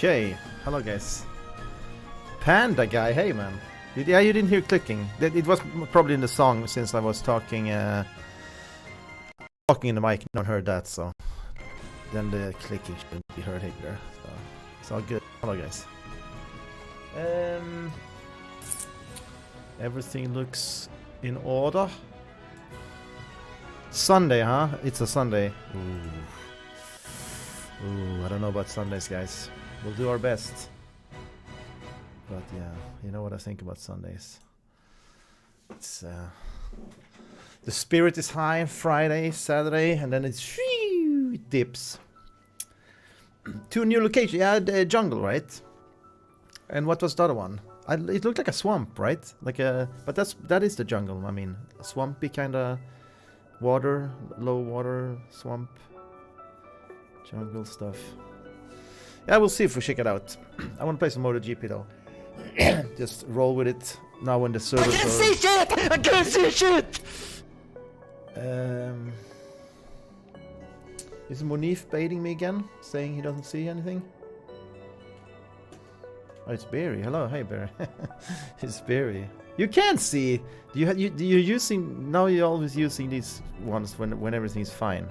Okay, hello guys. Panda guy, hey man. Yeah, you didn't hear clicking. It was probably in the song since I was talking in the mic. No one heard that, so then the clicking shouldn't be heard here. So it's all good. Hello guys. Everything looks in order. Sunday, huh? It's a Sunday. Ooh, I don't know about Sundays, guys. We'll do our best. But yeah, you know what I think about Sundays. It's the spirit is high Friday, Saturday, and then it dips. 2 new locations. Yeah, the jungle, right? And what was the other one? It looked like a swamp, right? Like a, but that is the jungle. I mean, a swampy kind of water, low water swamp, jungle stuff. Yeah, we'll see if we check it out. I want to play some MotoGP though. Just roll with it now when the servers I can't see shit! I can't see shit! Is Monif baiting me again, saying he doesn't see anything? Oh, it's Barry. Hello, hey Barry. It's Barry. You can't see. You're using now. You're always using these ones when everything's fine.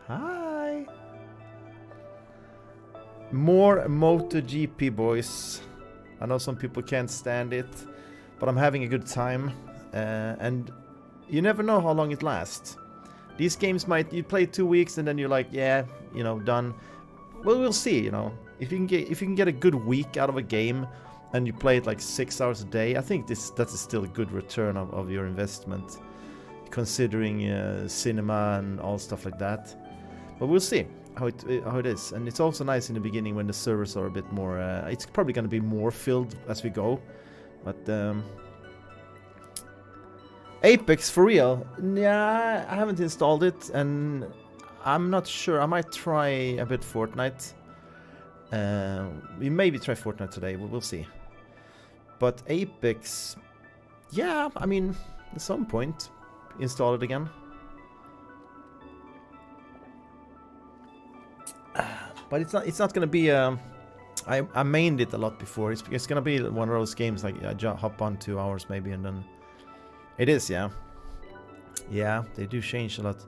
Hi. More MotoGP, boys. I know some people can't stand it, but I'm having a good time. And you never know how long it lasts. These games you play 2 weeks and then you're like, yeah, you know, done. Well, we'll see. You know, if you can get a good week out of a game, and you play it like 6 hours a day, I think that's still a good return of your investment, considering cinema and all stuff like that. But we'll see how it is, and it's also nice in the beginning when the servers are a bit more. It's probably going to be more filled as we go, but Apex for real? Yeah, I haven't installed it, and I'm not sure. I might try a bit Fortnite. We maybe try Fortnite today. We'll see. But Apex, yeah, I mean, at some point, install it again. But it's not gonna be. I mained it a lot before. It's gonna be one of those games like I hop on 2 hours maybe, and then it is, yeah. Yeah, they do change a lot.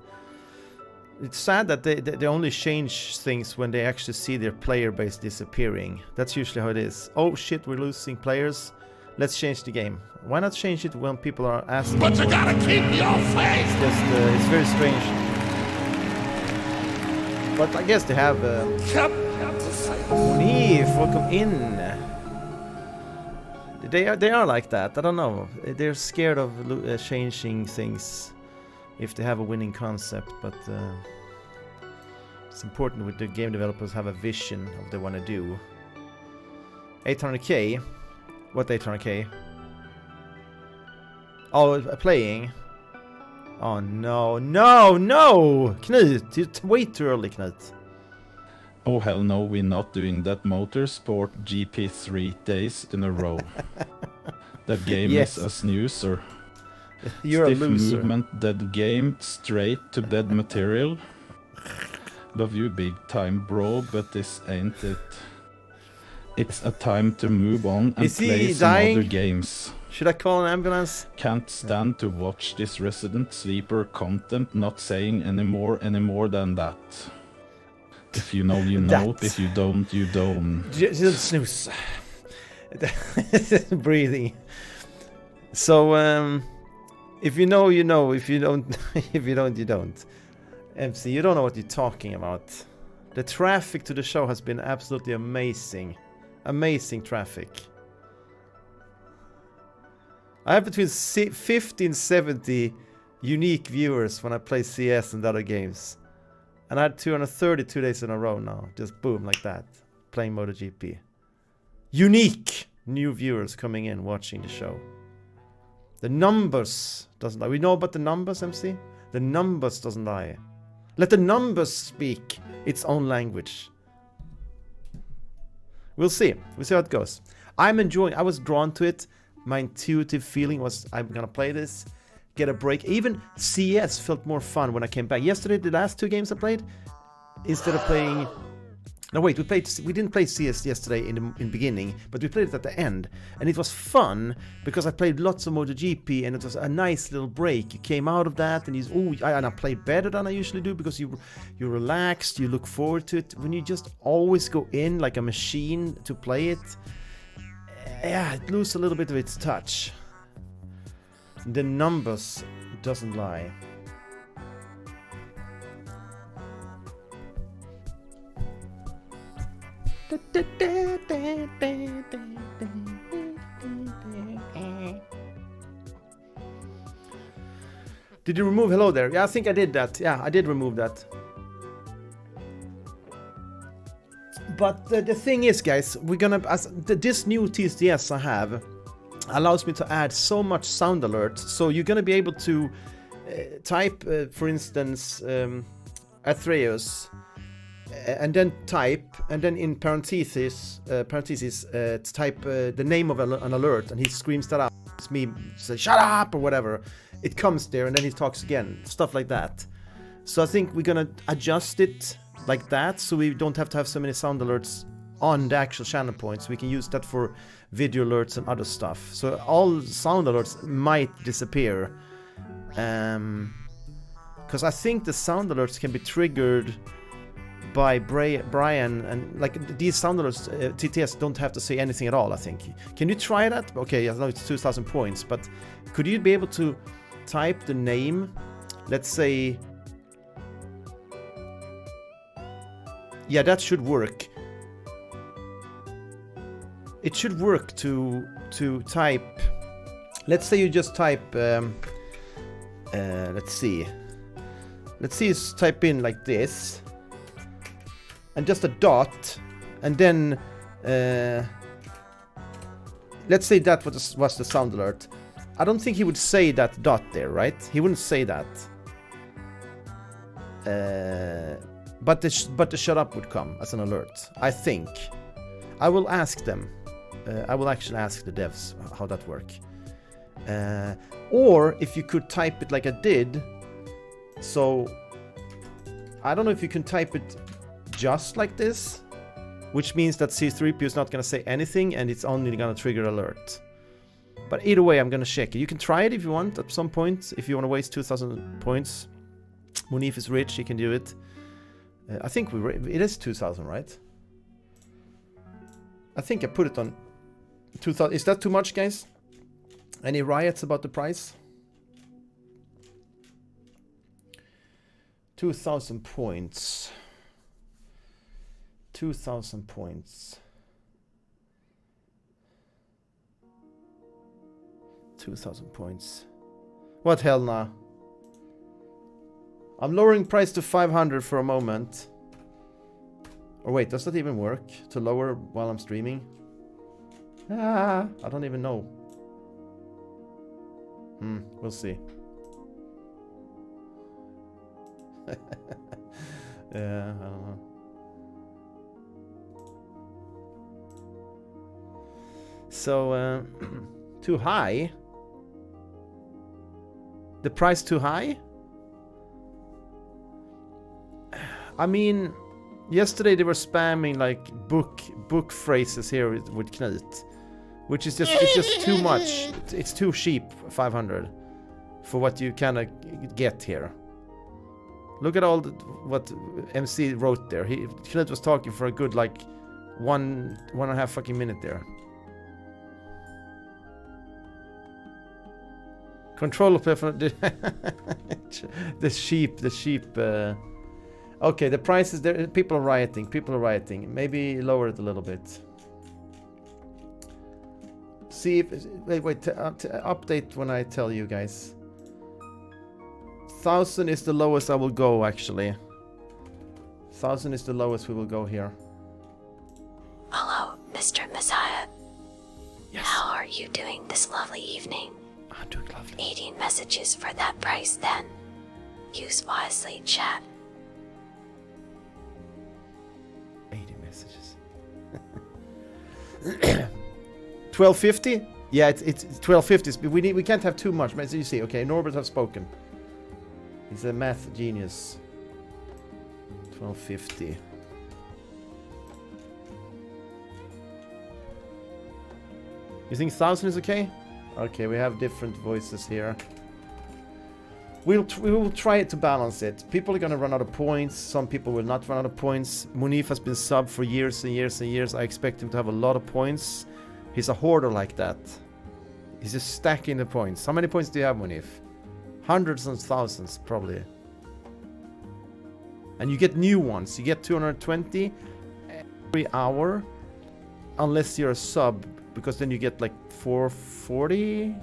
It's sad that they only change things when they actually see their player base disappearing. That's usually how it is. Oh shit, we're losing players. Let's change the game. Why not change it when people are asking? But you gotta keep your face! It's just, it's very strange. But I guess they have... Monif, welcome in. They are like that, I don't know. They're scared of changing things if they have a winning concept, but it's important with the game developers have a vision of what they want to do. 800k? What 800k? Oh, playing? Oh no, no, no! Knut, it's way too early, Knut. Oh hell no, we're not doing that. Motorsport GP 3 days in a row. That game Yes. is a snoozer. You're Stiff a loser. movement, dead game, straight to dead material. Love you big time, bro, but this ain't it. It's a time to move on and Is he play some dying? other games. Should I call an ambulance? Can't stand to watch this Resident Sleeper content, not saying any more than that. If you know, you know. That. If you don't, you don't. Just snooze. Breathing. So, if you know, you know. If you don't, if you don't, you don't. MC, you don't know what you're talking about. The traffic to the show has been absolutely amazing. Amazing traffic. I have between 50 and 70 unique viewers when I play CS and other games. And I had 230 2 days in a row now. Just boom, like that. Playing MotoGP. Unique new viewers coming in, watching the show. The numbers doesn't lie. We know about the numbers, MC? The numbers doesn't lie. Let the numbers speak its own language. We'll see. We'll see how it goes. I'm enjoying. I was drawn to it. My intuitive feeling was I'm gonna play this, get a break. Even CS felt more fun when I came back. Yesterday, the last 2 games I played, instead of playing No, wait, we didn't play CS yesterday in the beginning, but we played it at the end, and it was fun because I played lots of MotoGP, and it was a nice little break. You came out of that, and I played better than I usually do because you're relaxed, you look forward to it. When you just always go in like a machine to play it, yeah, it loses a little bit of its touch. The numbers doesn't lie. Did you remove hello there? Yeah, I think I did that. Yeah, I did remove that. But the thing is, guys, we're gonna this new TSDS I have allows me to add so much sound alerts. So you're gonna be able to type, for instance, Atreus, and then type, and then in parentheses, type the name of an alert, and he screams that out. It's me say shut up or whatever. It comes there, and then he talks again, stuff like that. So I think we're gonna adjust it like that, so we don't have to have so many sound alerts on the actual channel points. We can use that for video alerts and other stuff. So all sound alerts might disappear, because I think the sound alerts can be triggered by Brian, and like these sound alerts, TTS don't have to say anything at all, I think. Can you try that? Okay, I know it's 2,000 points, but could you be able to type the name, let's say, yeah, that should work. It should work to type, let's say you just type, let's see, type in like this, and just a dot, and then let's say that was the sound alert. I don't think he would say that dot there, right? He wouldn't say that. But the shut up would come as an alert, I think. I will ask them. I will actually ask the devs how that works. Or if you could type it like I did. So I don't know if you can type it just like this, which means that C3PO is not going to say anything and it's only going to trigger alert. But either way, I'm going to check it. You can try it if you want at some point, if you want to waste 2,000 points. Munif is rich, he can do it. I think it is 2,000, right? I think I put it on 2,000. Is that too much, guys? Any riots about the price? 2,000 points. 2,000 points. 2,000 points. What hell now? I'm lowering price to 500 for a moment. Or wait, does that even work? To lower while I'm streaming? I don't even know. We'll see. Yeah, I don't know. So, too high? The price too high? I mean, yesterday they were spamming like book phrases here with Knut, which is it's just too much. It's too cheap, 500, for what you kind of get here. Look at all what MC wrote there. Knut was talking for a good like one and a half fucking minute there. Control of the sheep. Okay, the price is there. People are rioting. Maybe lower it a little bit. See if wait. Update when I tell you guys. 1,000 is the lowest I will go. Actually, 1,000 is the lowest we will go here. Hello, Mr. Messiah. Yes. How are you doing this lovely evening? I'm doing lovely. 18 messages for that price then. Use wisely, chat. 80 messages. 1250? Yeah, it's 1250. We can't have too much. As you see, okay, Norbert has spoken. He's a math genius. 1250. You think 1,000 is okay? Okay, we have different voices here. We will try to balance it. People are gonna run out of points. Some people will not run out of points. Munif has been sub for years and years and years. I expect him to have a lot of points. He's a hoarder like that. He's just stacking the points. How many points do you have, Munif? Hundreds and thousands, probably. And you get new ones. You get 220 every hour. Unless you're a sub. Because then you get like 440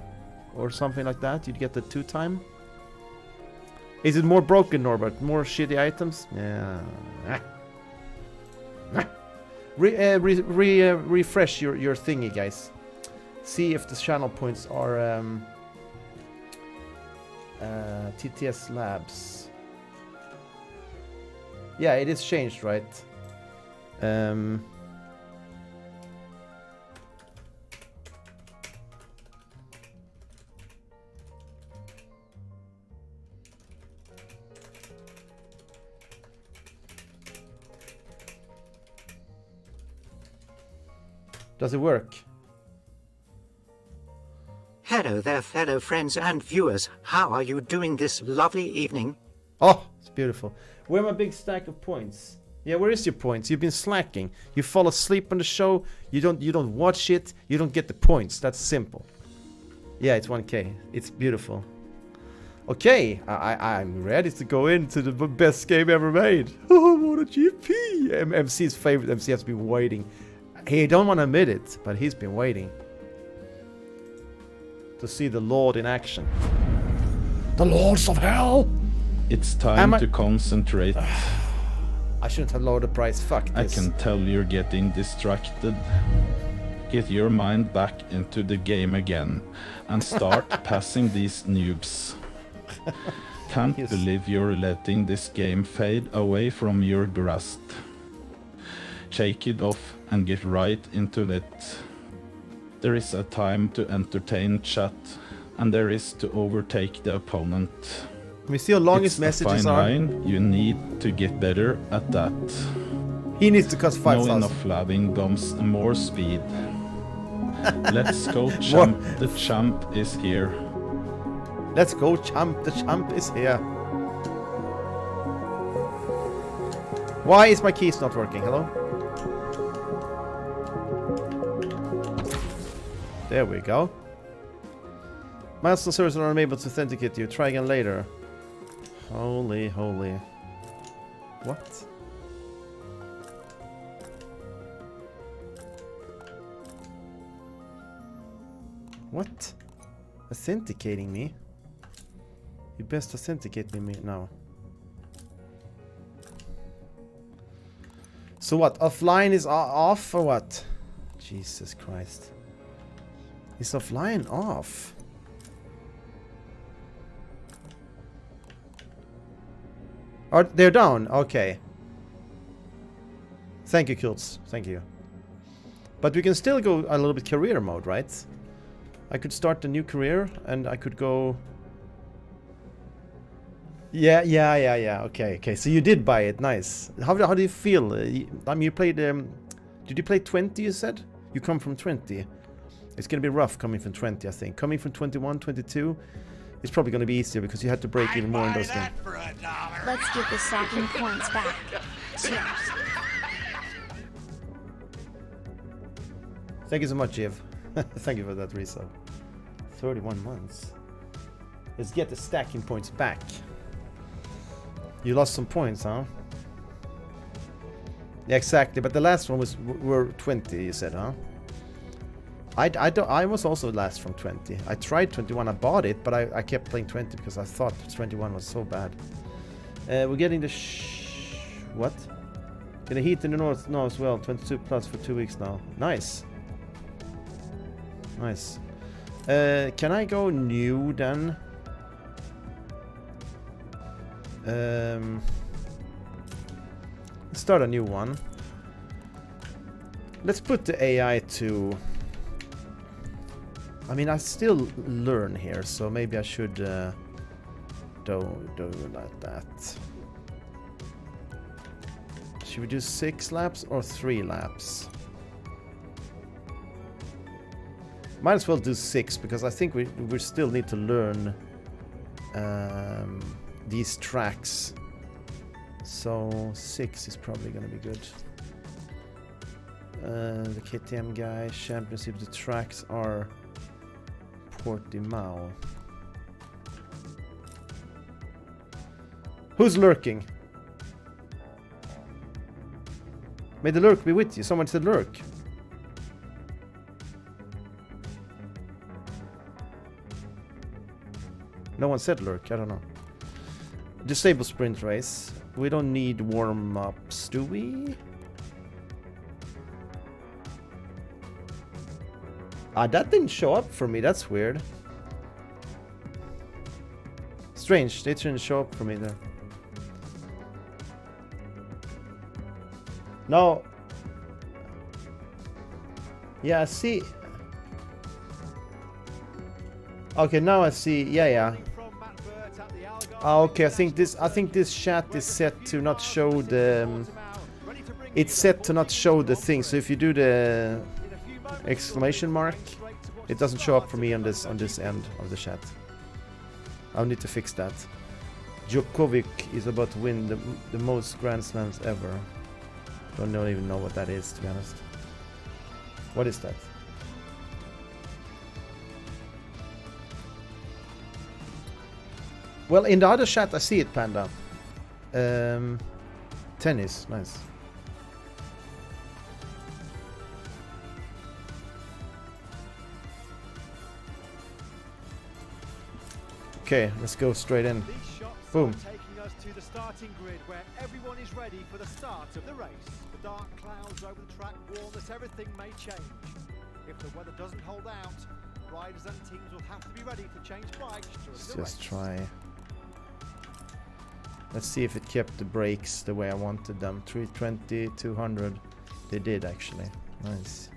or something like that. You'd get the 2-time. Is it more broken, Norbert? More shitty items? Yeah. Refresh your thingy, guys. See if the channel points are TTS Labs. Yeah, it is changed, right? Does it work? Hello there, fellow friends and viewers. How are you doing this lovely evening? Oh, it's beautiful. Where my big stack of points? Yeah, where is your points? You've been slacking. You fall asleep on the show. You don't watch it. You don't get the points. That's simple. Yeah, it's 1K. It's beautiful. Okay, I'm ready to go into the best game ever made. Oh, MotoGP! MC's favorite. MC has been waiting. He don't want to admit it, but he's been waiting to see the Lord in action. The Lords of Hell! It's time to concentrate. I shouldn't have lowered the price. Fuck this. I can tell you're getting distracted. Get your mind back into the game again and start passing these noobs. Can't believe you're letting this game fade away from your grasp. Shake it off and get right into it. There is a time to entertain chat, and there is to overtake the opponent. Can we see how long his It's a messages fine are? line. You need to get better at that. He needs to cost No 5,000. enough labbing bombs and more speed. Let's go, champ. The champ is here. Let's go, champ. The champ is here. Why is my keys not working? Hello? There we go. Milestone servers are unable to authenticate you. Try again later. Holy, holy. What? What? Authenticating me? You best authenticate me now. So what? Offline is off or what? Jesus Christ. Is offline off? Oh, they're down. Okay. Thank you, Kultz. Thank you. But we can still go a little bit career mode, right? I could start a new career and I could go... Yeah. Okay. So you did buy it. Nice. How do you feel? I mean, you played... did you play 20, you said? You come from 20. It's going to be rough coming from 20, I think. Coming from 21, 22, it's probably going to be easier because you had to break even more in those games. Let's give the stacking points back. Cheers. Thank you so much, Jeff. Thank you for that resub. 31 months. Let's get the stacking points back. You lost some points, huh? Yeah, exactly. But the last one were 20, you said, huh? I was also last from 20. I tried 21, I bought it, but I kept playing 20 because I thought 21 was so bad. We're getting the what? Gonna heat in the north now as well. 22 plus for 2 weeks now. Nice. Nice. Can I go new then? Let's start a new one. Let's put the AI to... I mean, I still learn here, so maybe I should do like that. Should we do 6 laps or 3 laps? Might as well do 6 because I think we still need to learn these tracks. So 6 is probably gonna be good. The KTM guy, championship, the tracks are Portimao. Who's lurking? May the lurk be with you. Someone said lurk. No one said lurk, I don't know. Disable sprint race. We don't need warm-ups, do we? Ah, that didn't show up for me, that's weird. Strange, they didn't show up for me there. No. Yeah, see. Okay, now I see. Yeah. Oh, okay, I think this chat is set to not show the it's set to not show the thing. So if you do the exclamation mark, it doesn't show up for me on this end of the chat. I'll need to fix that. Djokovic is about to win the most Grand Slams ever. Don't even know what that is, to be honest. What is that? Well, in the other chat I see it, Panda. Tennis, nice. Okay, let's go straight in. Boom. Taking us to the starting grid where everyone is ready for the start of the race. The dark clouds over the track warn that everything may change. If the weather doesn't hold out, riders and teams will have to be ready to change bikes during Let's the just race. try. Let's see if it kept the brakes the way I wanted them. 320, 200. They did actually. Nice.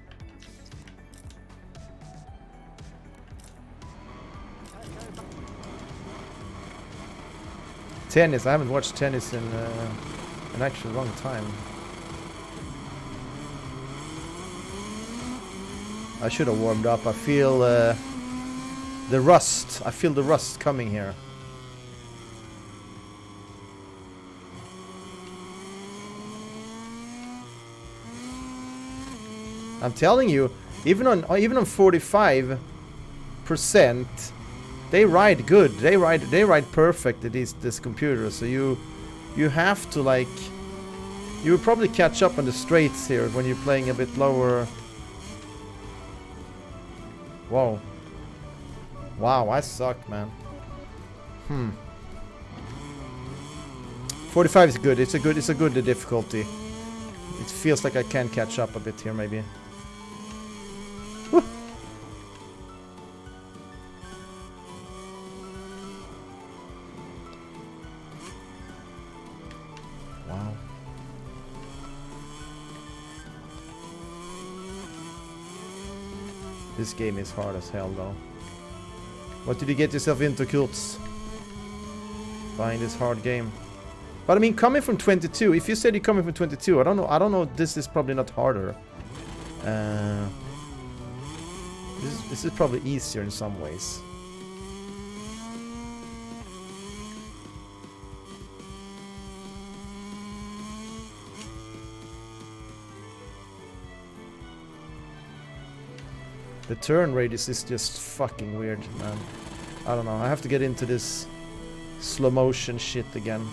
Tennis. I haven't watched tennis in an actually long time. I should have warmed up. I feel the rust. I feel the rust coming here. I'm telling you, even on 45%, they ride good. They ride perfect at this computer. So you have to like, you will probably catch up on the straights here when you're playing a bit lower. Whoa. Wow, I suck, man. 45 is good. It's a good difficulty. It feels like I can catch up a bit here, maybe. Woo. Wow. This game is hard as hell, though. What did you get yourself into, Kultz? Buying this hard game. But I mean, coming from 22, if you said you're coming from 22, I don't know, this is probably not harder. This is probably easier in some ways. The turn radius is just fucking weird, man. I don't know, I have to get into this slow motion shit again.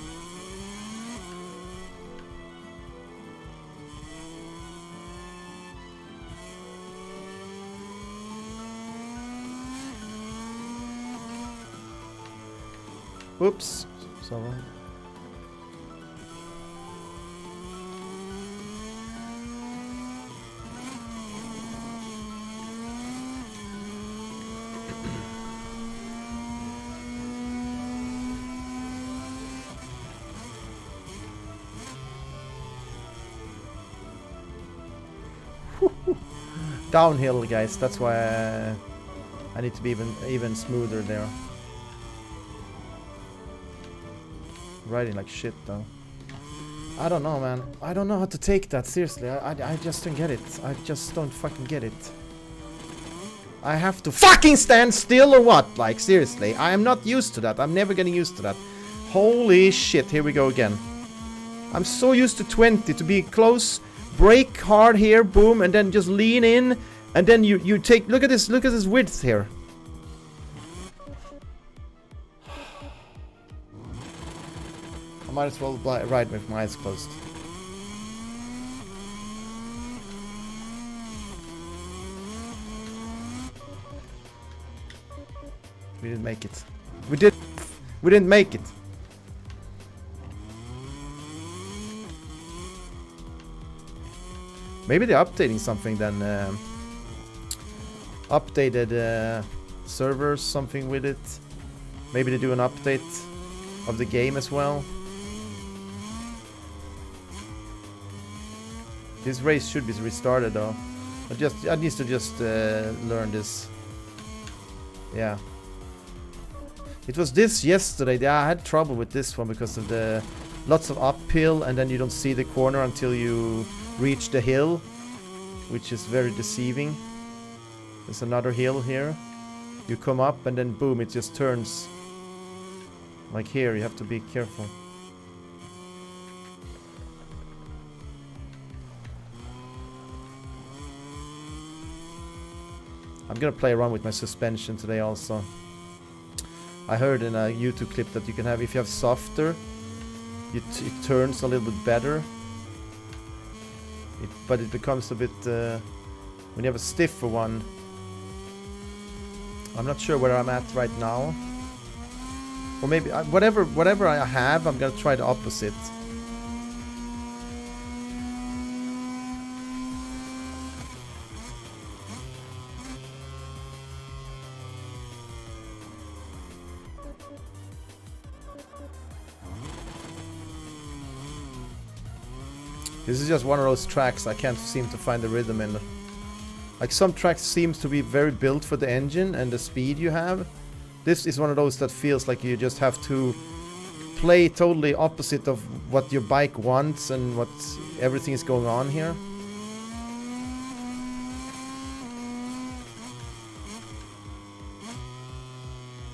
Oops. Sorry. Downhill, guys. That's why I need to be even smoother there. Riding like shit, though. I don't know, man. I don't know how to take that seriously. I just don't get it. I just don't fucking get it. I have to fucking stand still or what? Like, seriously, I am not used to that. I'm never getting used to that. Holy shit, here we go again. I'm so used to 20, to be close, brake hard here, boom, and then just lean in, and then you take, look at this width here. I might as well ride with my eyes closed. We didn't make it. We didn't make it. Maybe they're updating something then. Updated servers, something with it. Maybe they do an update of the game as well. This race should be restarted though. I need to just learn this. Yeah. It was this yesterday. Yeah, I had trouble with this one because of the lots of uphill, and then you don't see the corner until you reach the hill, which is very deceiving. There's another hill here. You come up and then boom, it just turns. Like here, you have to be careful. I'm gonna play around with my suspension today also. I heard in a YouTube clip that you can have, if you have softer, it turns a little bit better. But it becomes a bit, when you have a stiffer one. I'm not sure where I'm at right now. Or maybe, whatever I have, I'm gonna try the opposite. This is just one of those tracks I can't seem to find the rhythm in. Like some tracks seems to be very built for the engine and the speed you have. This is one of those that feels like you just have to play totally opposite of what your bike wants and what everything is going on here.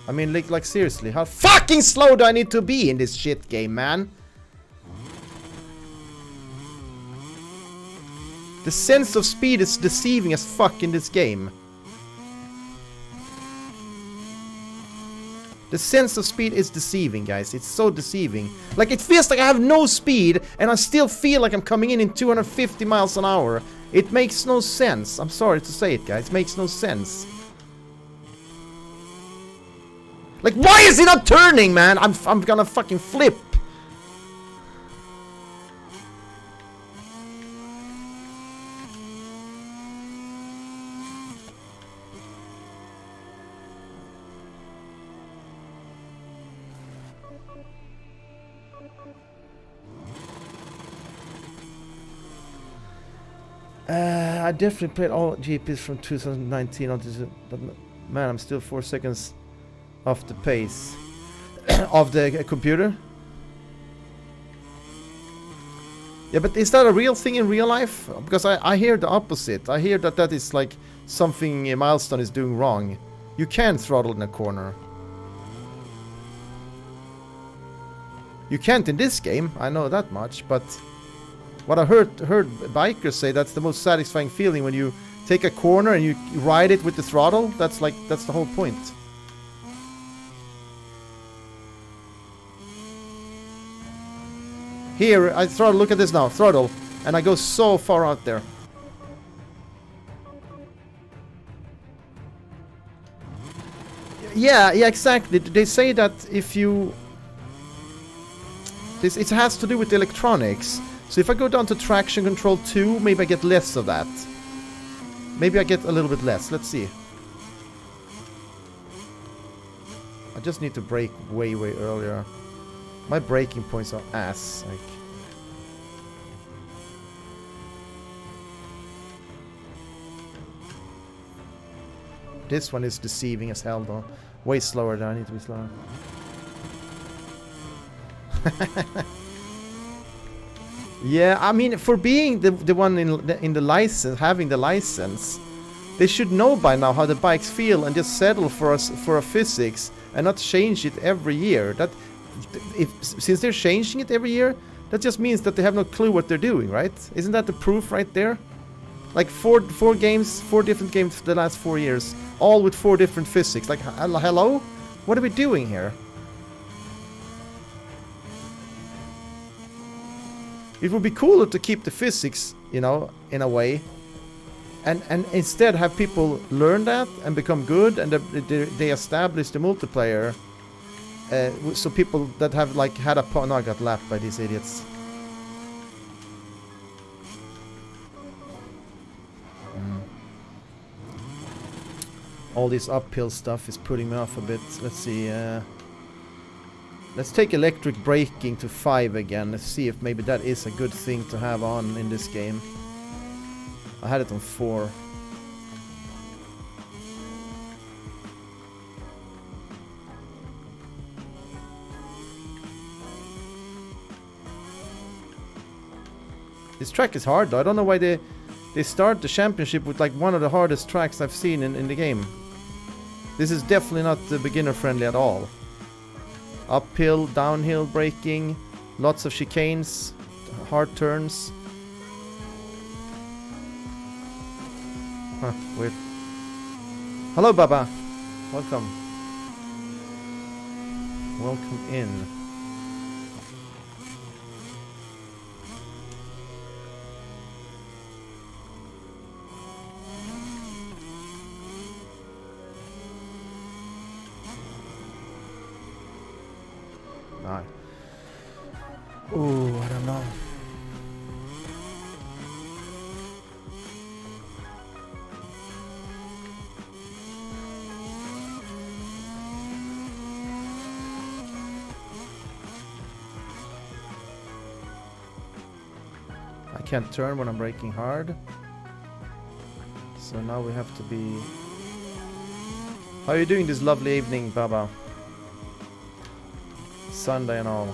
I mean, like seriously, how fucking slow do I need to be in this shit game, man? The sense of speed is deceiving as fuck in this game. The sense of speed is deceiving, guys. It's so deceiving. Like, it feels like I have no speed, and I still feel like I'm coming in 250 miles an hour. It makes no sense. I'm sorry to say it, guys. It makes no sense. Like, why is it not turning, man? I'm gonna fucking flip. I definitely played all GPs from 2019 on this, but man, I'm still 4 seconds off the pace of the computer. Yeah, but is that a real thing in real life? Because I hear the opposite. I hear that is like something a milestone is doing wrong. You can throttle in a corner. You can't in this game, I know that much, but what I heard bikers say, that's the most satisfying feeling when you take a corner and you ride it with the throttle. That's the whole point. Here, I throttle, look at this now, throttle, and I go so far out there. Yeah, exactly. They say that if you... it has to do with the electronics. So if I go down to traction control 2, maybe I get less of that. Maybe I get a little bit less. Let's see. I just need to brake way earlier. My braking points are ass. Like, this one is deceiving as hell though. Way slower than I need to be slower. Yeah, I mean, for being the one in the license, having the license, They should know by now how the bikes feel and just settle for a physics and not change it every year. Since they're changing it every year, that just means that they have no clue what they're doing, right? Isn't that the proof right there? Like four different games for the last 4 years, all with 4 different physics. Like, hello? What are we doing here? It would be cooler to keep the physics, you know, in a way. And instead have people learn that and become good, and they establish the multiplayer. So people that have like had a... No, I got lapped by these idiots. All this uphill stuff is putting me off a bit. Let's see. Let's take electric braking to 5 again. Let's see if maybe that is a good thing to have on in this game. I had it on 4. This track is hard though. I don't know why they start the championship with like one of the hardest tracks I've seen in the game. This is definitely not beginner friendly at all. Uphill, downhill braking, lots of chicanes, hard turns. Huh, weird. Hello, Baba. Welcome. Welcome in. Ooh, I don't know. I can't turn when I'm braking hard. So now we have to be... How are you doing this lovely evening, Baba? Sunday and all.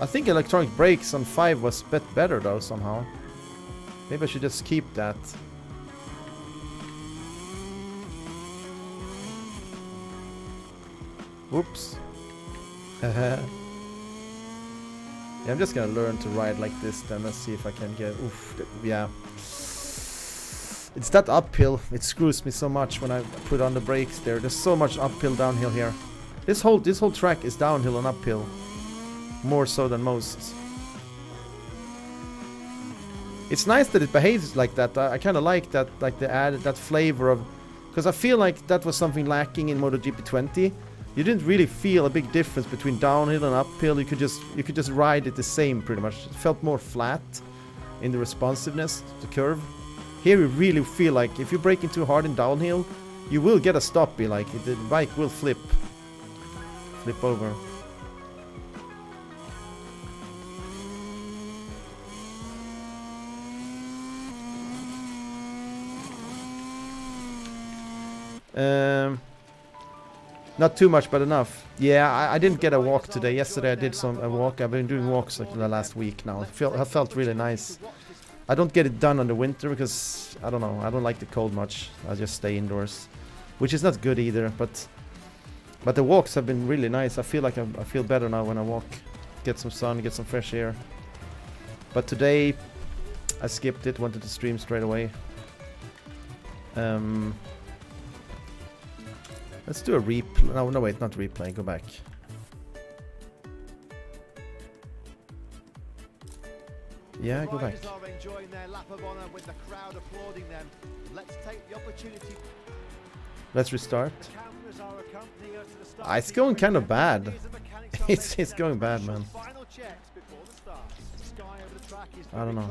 I think electronic brakes on 5 was a bit better though somehow. Maybe I should just keep that. Whoops. Yeah, I'm just gonna learn to ride like this then. Let's see if I can get... Oof, yeah. It's that uphill. It screws me so much when I put on the brakes there. There's so much uphill, downhill here. This whole track is downhill and uphill. More so than most. It's nice that it behaves like that. I kind of like that, like the added that flavor of, because I feel like that was something lacking in MotoGP 20. You didn't really feel a big difference between downhill and uphill. You could just ride it the same pretty much. It felt more flat in the responsiveness to curve. Here you really feel like if you're braking too hard in downhill, you will get a stoppie. Like the bike will flip over. Not too much, but enough. Yeah, I didn't get a walk today. Yesterday I did a walk. I've been doing walks like the last week now. It felt really nice. I don't get it done on the winter because I don't know. I don't like the cold much. I just stay indoors, which is not good either. But the walks have been really nice. I feel like I feel better now when I walk. Get some sun, get some fresh air. But today I skipped it. Wanted to stream straight away. Let's do a replay. No, wait, not replay. Go back. Yeah, go back. Let's restart. It's going kind of bad. It's going bad, man. I don't know.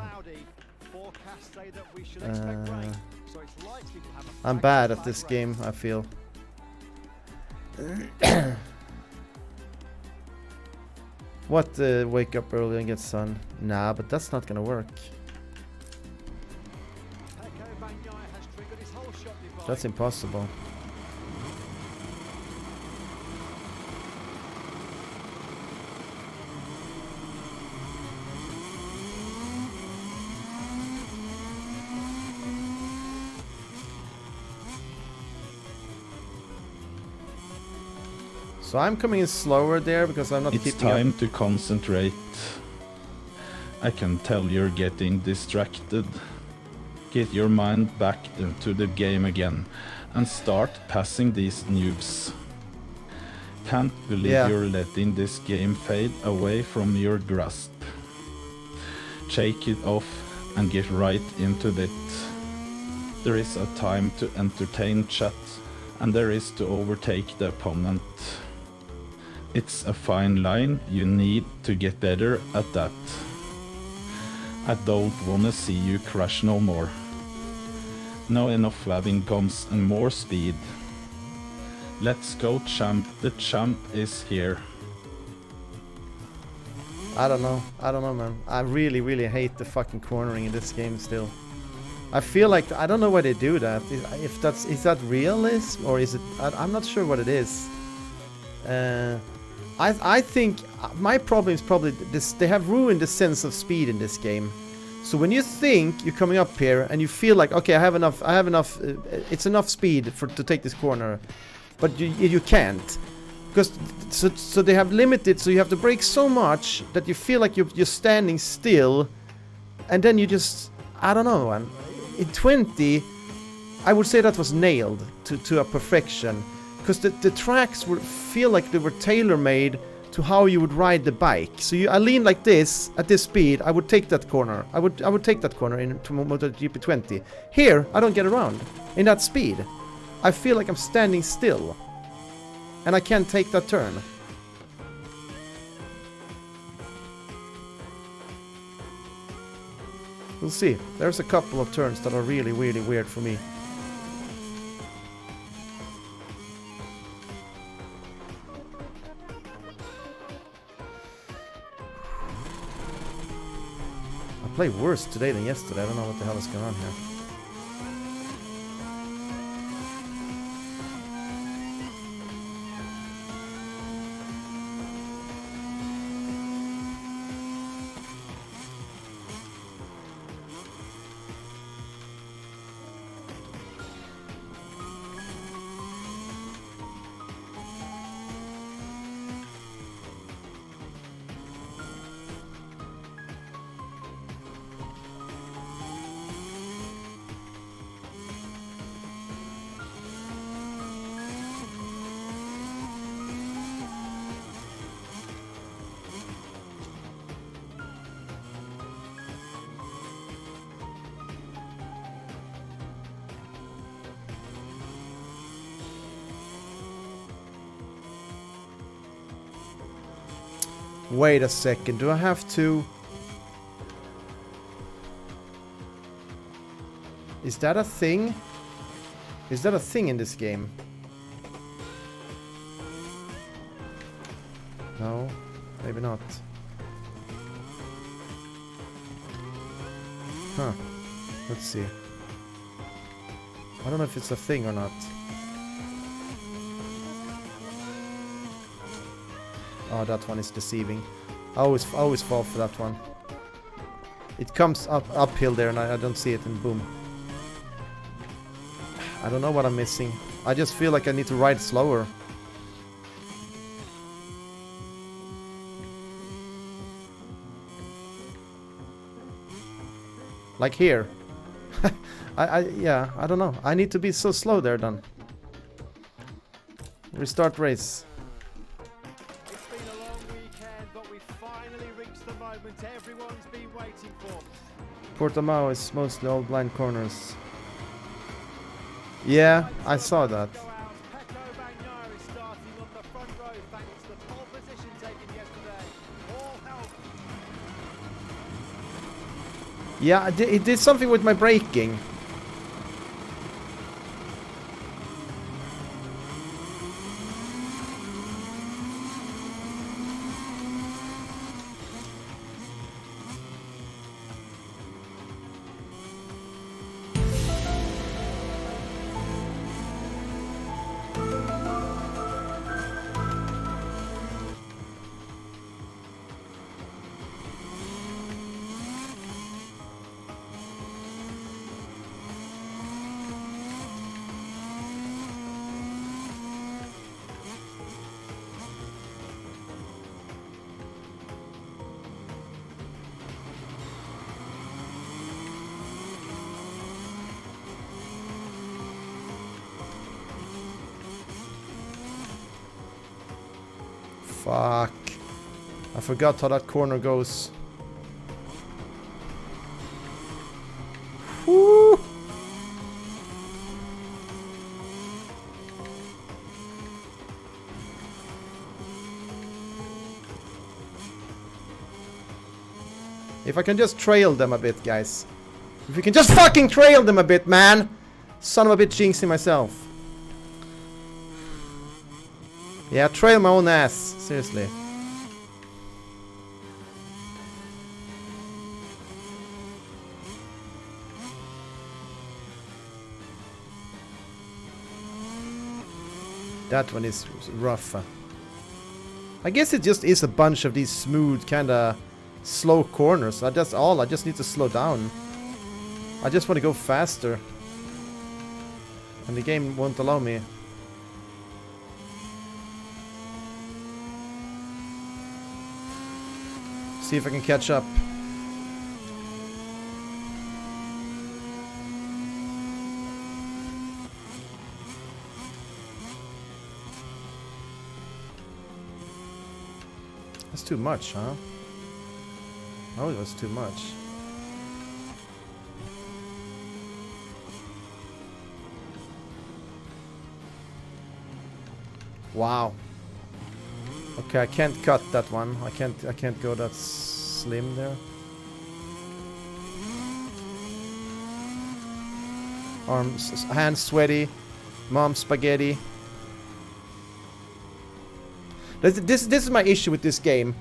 I'm bad at this game, I feel. What, wake up early and get sun? Nah, but that's not gonna work. That's impossible. So I'm coming in slower there because I'm not It's keeping up. time to concentrate. I can tell you're getting distracted. Get your mind back into the game again and start passing these noobs. Can't believe you're letting this game fade away from your grasp. Shake it off and get right into it. There is a time to entertain chat, and there is to overtake the opponent. It's a fine line, you need to get better at that. I don't wanna see you crash no more. Now enough having guns and more speed. Let's go, champ, the champ is here. I don't know, man. I really hate the fucking cornering in this game still. I feel like, I don't know why they do that. Is that realism or is it, I'm not sure what it is. I think my problem is probably this, they have ruined the sense of speed in this game. So when you think you're coming up here and you feel like, okay, I have enough, it's enough speed to take this corner, but you can't. Because so they have limited, so you have to brake so much that you feel like you're standing still, and then you just, I don't know, man. In 20, I would say that was nailed to a perfection, because the tracks feel like they were tailor-made to how you would ride the bike. So I lean like this at this speed, I would take that corner. I would take that corner into MotoGP 20. Here, I don't get around in that speed. I feel like I'm standing still. And I can't take that turn. We'll see. There's a couple of turns that are really weird for me. I play worse today than yesterday. I don't know what the hell is going on here. Wait a second, do I have to... Is that a thing? Is that a thing in this game? No, maybe not. Huh, let's see. I don't know if it's a thing or not. Oh, that one is deceiving. I always fall for that one. It comes uphill there and I don't see it, and boom. I don't know what I'm missing. I just feel like I need to ride slower. Like here. Yeah, I don't know. I need to be so slow there then. Restart race. Everyone's been waiting for. Portimao is mostly all blind corners. Yeah, I saw that. Yeah, it did something with my braking. Fuck. I forgot how that corner goes. Woo! If I can just trail them a bit, guys. If we can just fucking trail them a bit, man! Son of a bitch, jinxing myself. Yeah, trail my own ass. Seriously. That one is rough. I guess it just is a bunch of these smooth, kinda slow corners. That's all. I just need to slow down. I just want to go faster. And the game won't allow me. See if I can catch up. That's too much, huh? Oh, it was too much. Wow. Okay, I can't cut that one. I can't go that slim there. Arms, hands sweaty. Mom spaghetti. This is my issue with this game.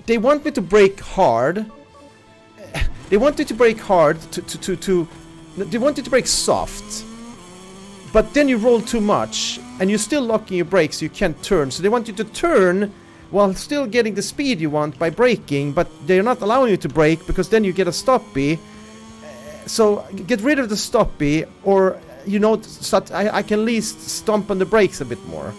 They want me to brake hard. They want you to brake hard they want you to brake soft. But then you roll too much and you're still locking your brakes, so you can't turn. So they want you to turn while still getting the speed you want by braking, but they're not allowing you to brake because then you get a stoppie. So get rid of the stoppie, or you know, so I can at least stomp on the brakes a bit more.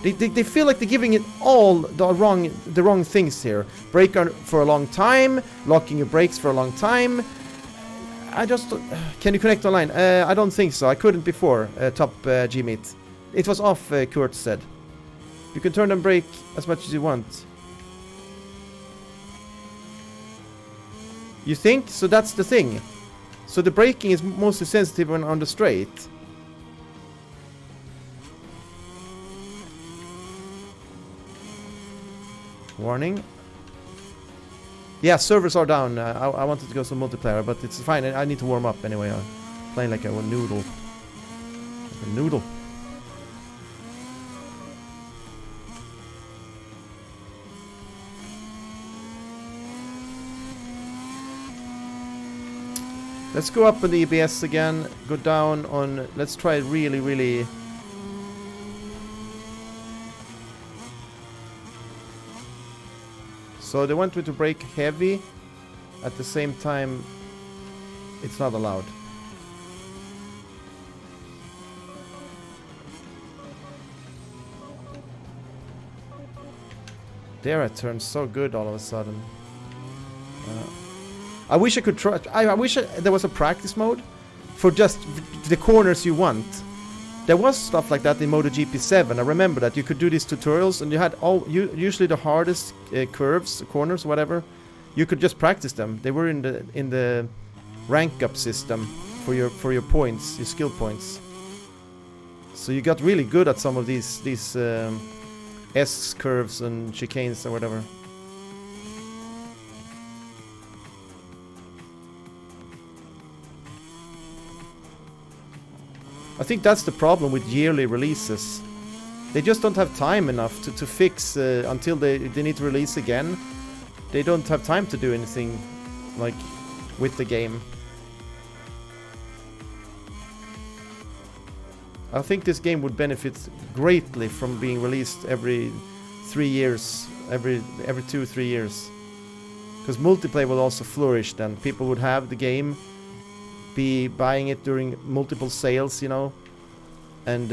They feel like they're giving it all the wrong things here. Brake for a long time, locking your brakes for a long time. I just... Can you connect online? I don't think so. I couldn't before, top G-Meet. It was off, Kurt said. You can turn and brake as much as you want. You think? So that's the thing. So the braking is mostly sensitive when on the straight. Warning. Yeah, servers are down. I wanted to go some multiplayer, but it's fine. I need to warm up anyway. I'm playing like a noodle. Like a noodle. Let's go up on the EBS again. Go down on... Let's try really, really... So they want me to brake heavy. At the same time, it's not allowed. There, it turns so good all of a sudden. I wish I could try. I wish there was a practice mode for just the corners you want. There was stuff like that in MotoGP 7. I remember that you could do these tutorials, and you had usually the hardest curves, corners, whatever. You could just practice them. They were in the rank up system for your points, your skill points. So you got really good at some of these S curves and chicanes or whatever. I think that's the problem with yearly releases. They just don't have time enough to fix until they need to release again. They don't have time to do anything like with the game. I think this game would benefit greatly from being released every 3 years, every 2-3 years. Because multiplayer will also flourish then. People would have the game, be buying it during multiple sales, you know, and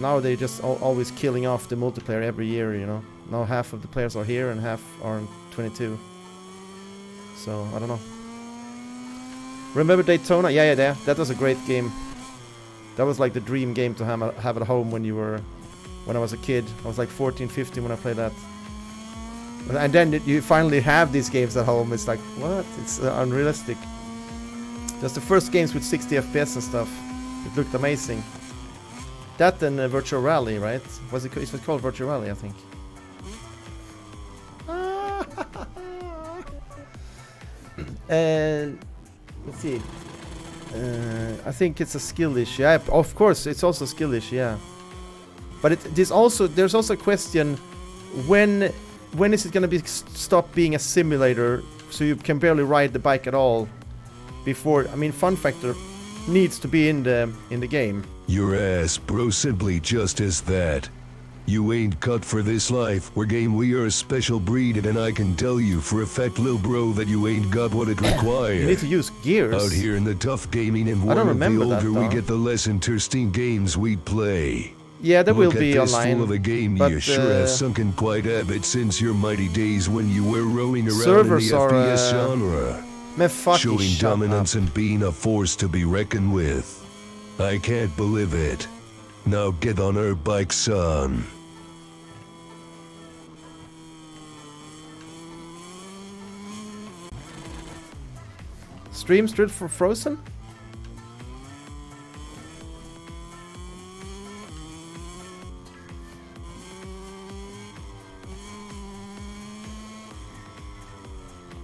now they're just always killing off the multiplayer every year, you know. Now half of the players are here and half are in 22. So I don't know. Remember Daytona? Yeah, that was a great game. That was like the dream game to have at home when you were when I was a kid. I was like 14, 15 when I played that. And then you finally have these games at home. It's like, what? It's unrealistic. Just the first games with 60 FPS and stuff. It looked amazing. That and Virtual Rally, right? It was called Virtual Rally, I think. Let's see. I think it's a skill issue. Yeah, of course, it's also a skill issue. Yeah, but there's also a question: when is it gonna be stop being a simulator, so you can barely ride the bike at all? Before, I mean, fun factor needs to be in the game. Your ass, bro, simply just as that. You ain't cut for this life. We're game, we are a special breed, and I can tell you for a fact, lil bro, that you ain't got what it requires. You need to use gears. Out here in the tough gaming environment, I don't remember the older that, we get, the less interesting games we play. Yeah, there will Look be at this online. fool of a game, but, you sure have sunken quite a bit since your mighty days when you were roaming around servers in the are, FPS genre. Man, fucking Showing shut dominance up. and being a force to be reckoned with. I can't believe it. Now get on her bike, son. Stream straight for Frozen?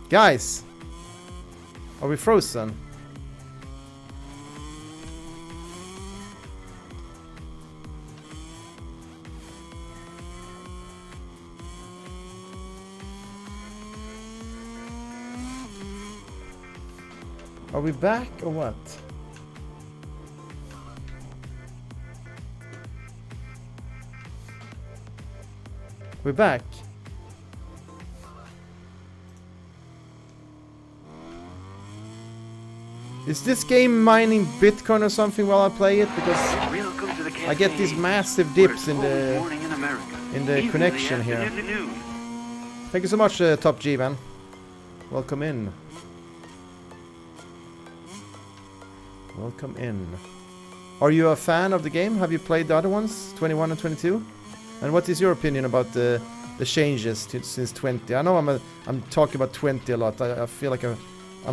Guys, are we frozen? Are we back or what? We're back. Is this game mining Bitcoin or something while I play it? Because I get these massive dips in the connection here. Thank you so much, Top G, man. Welcome in. Welcome in. Are you a fan of the game? Have you played the other ones, 21 and 22? And what is your opinion about the changes since 20? I know I'm talking about 20 a lot. I feel like I'm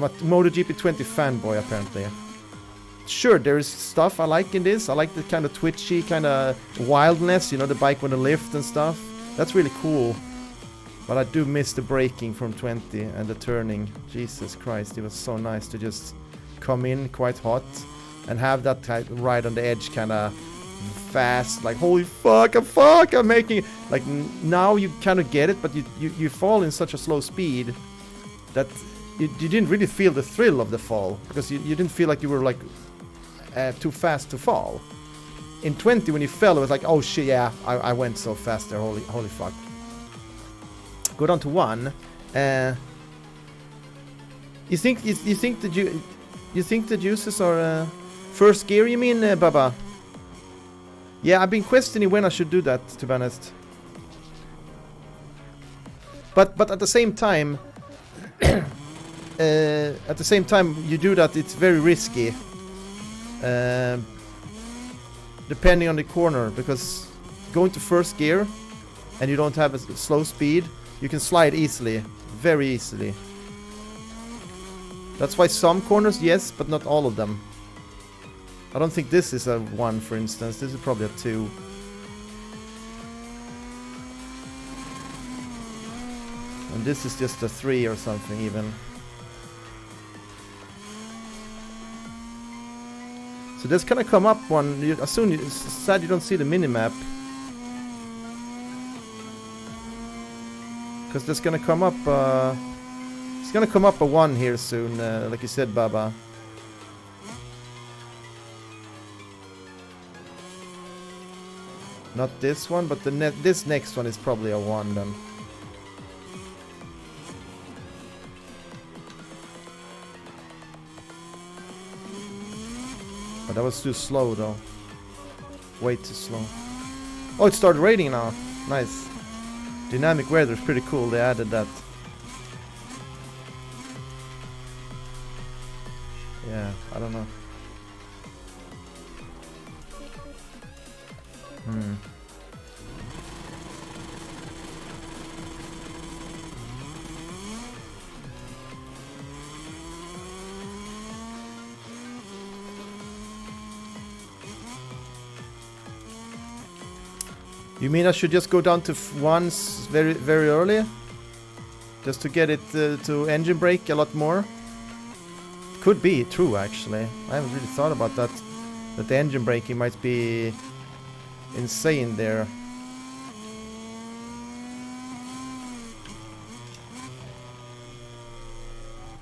a MotoGP 20 fanboy apparently. Sure, there is stuff I like in this. I like the kind of twitchy, kind of wildness, you know, the bike on the lift and stuff. That's really cool. But I do miss the braking from 20 and the turning. Jesus Christ, it was so nice to just come in quite hot and have that ride on the edge kind of fast, like holy fuck, I'm making it. Like now you kind of get it, but you fall in such a slow speed that you didn't really feel the thrill of the fall, because you didn't feel like you were like too fast to fall. In 20 when you fell, it was like, oh shit, yeah, I went so fast there, holy fuck. Go down to 1. You think the juices are first gear, you mean, Baba? Yeah, I've been questioning when I should do that, to be honest. But at the same time, you do that, it's very risky. Depending on the corner, because going to first gear and you don't have a slow speed, you can slide easily, very easily. That's why some corners, yes, but not all of them. I don't think this is a 1, for instance. This is probably a 2. And this is just a 3 or something even. So there's gonna come up one. As soon as it's sad you don't see the minimap, because there's gonna come up. It's gonna come up a 1 here soon, like you said, Baba. Not this one, but this next one is probably a 1 then. But that was too slow though. Way too slow. Oh, it started raining now. Nice. Dynamic weather is pretty cool. They added that. Yeah, I don't know. You mean I should just go down to once very, very early? Just to get it to engine brake a lot more? Could be true, actually. I haven't really thought about that. That the engine braking might be insane there.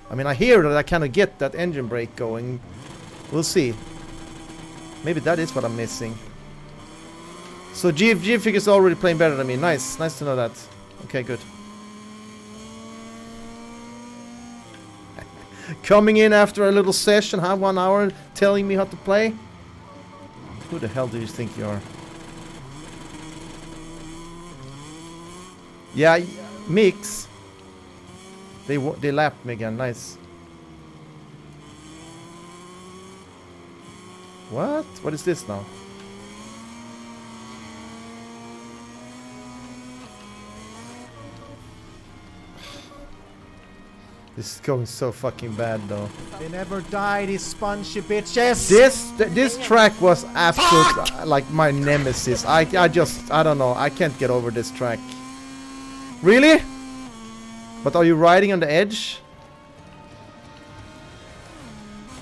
I mean, I hear that I kind of get that engine brake going. We'll see. Maybe that is what I'm missing. So G is already playing better than me. Nice. Nice to know that. Okay, good. Coming in after a little session, 1 hour, telling me how to play? Who the hell do you think you are? Yeah, Mix. They lapped me again. Nice. What? What is this now? This is going so fucking bad though. They never die, these spongy bitches. This track was absolute like my nemesis. I don't know. I can't get over this track. Really? But are you riding on the edge?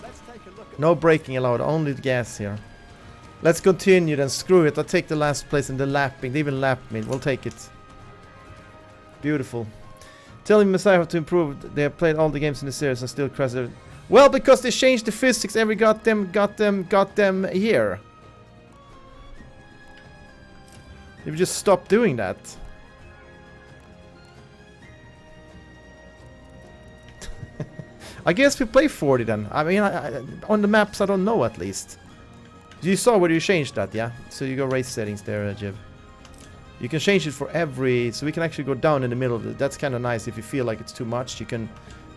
Let's take a look at No braking allowed, only gas here. Let's continue then. Screw it. I'll take the last place in the lapping. They even lapped me. We'll take it. Beautiful. Telling Messiah how to improve. They have played all the games in the series and still crash. Well, because they changed the physics every got them here. They've just stopped doing that. I guess we play 40 then. I mean, on the maps I don't know at least. You saw where you changed that, yeah? So you go race settings there, Jiv. You can change it for every, so we can actually go down in the middle. That's kind of nice. If you feel like it's too much, you can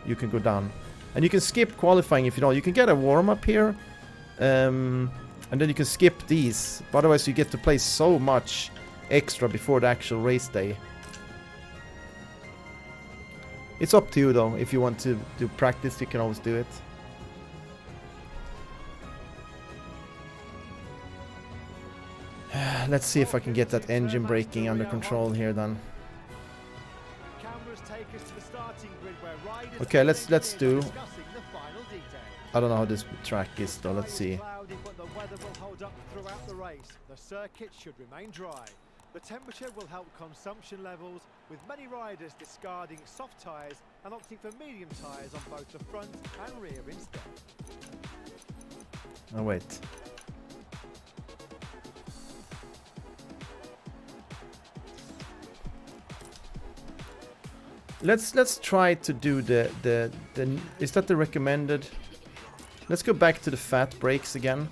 go down, and you can skip qualifying if you don't. You can get a warm up here, and then you can skip these. But otherwise, you get to play so much extra before the actual race day. It's up to you though. If you want to do practice, you can always do it. Let's see if I can get that engine braking under control here then. cameras take us to the starting grid where riders Okay, let's do. discussing the final details. I don't know how this track is though. Let's see. Cloudy, but the weather will hold up throughout the race. The circuit should remain dry. The temperature will help consumption levels, with many riders discarding soft tyres and opting for medium tyres on both the front and rear instead. Oh wait. Let's try to do the is that the recommended? Let's go back to the fat brakes again.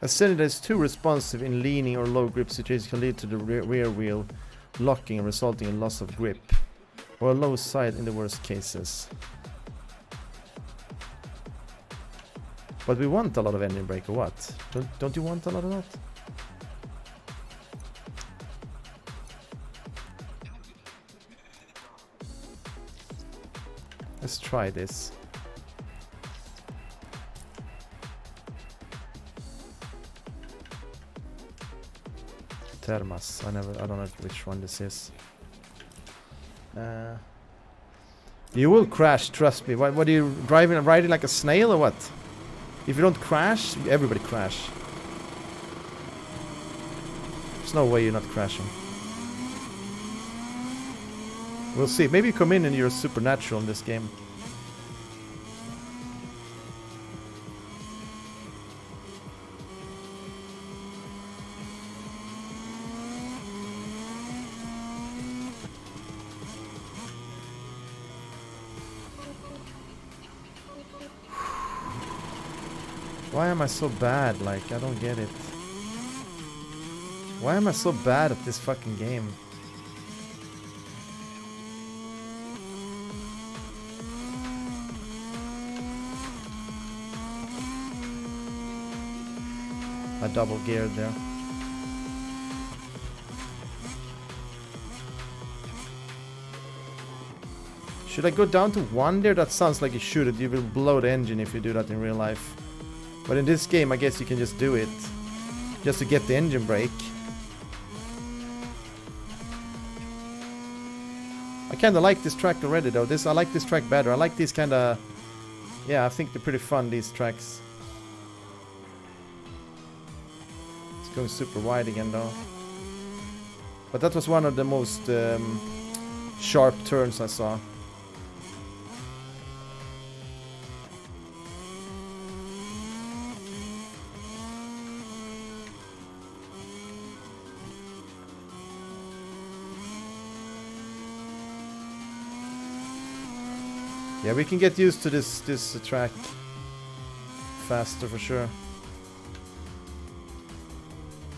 A cylinder is too responsive in leaning or low grip situations can lead to the rear wheel locking and resulting in loss of grip, or a low side in the worst cases. But we want a lot of engine brake or what? Don't you want a lot of that? Let's try this. Thermas. I don't know which one this is. You will crash, trust me. What are you riding like a snail or what? If you don't crash, everybody crash. There's no way you're not crashing. We'll see. Maybe you come in and you're supernatural in this game. Why am I so bad? Like, I don't get it. Why am I so bad at this fucking game? I double geared there. Should I go down to 1 there? That sounds like you should. You will blow the engine if you do that in real life. But in this game, I guess you can just do it. Just to get the engine brake. I kinda like this track already though. I like this track better. I like these kinda... Yeah, I think they're pretty fun, these tracks. It's going super wide again though. But that was one of the most sharp turns I saw. Yeah, we can get used to this track faster for sure.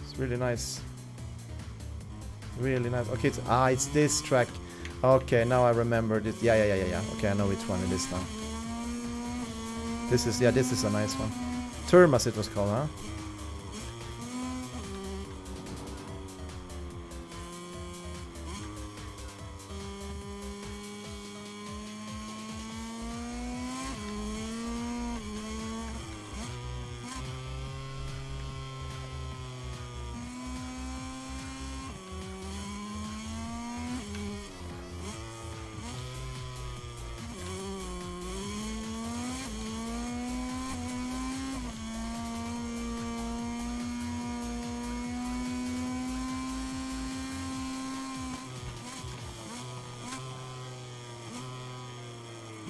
It's really nice. Really nice. Okay, it's this track. Okay, now I remember this. Yeah. Okay, I know which one it is now. This is a nice one. Termas it was called, huh?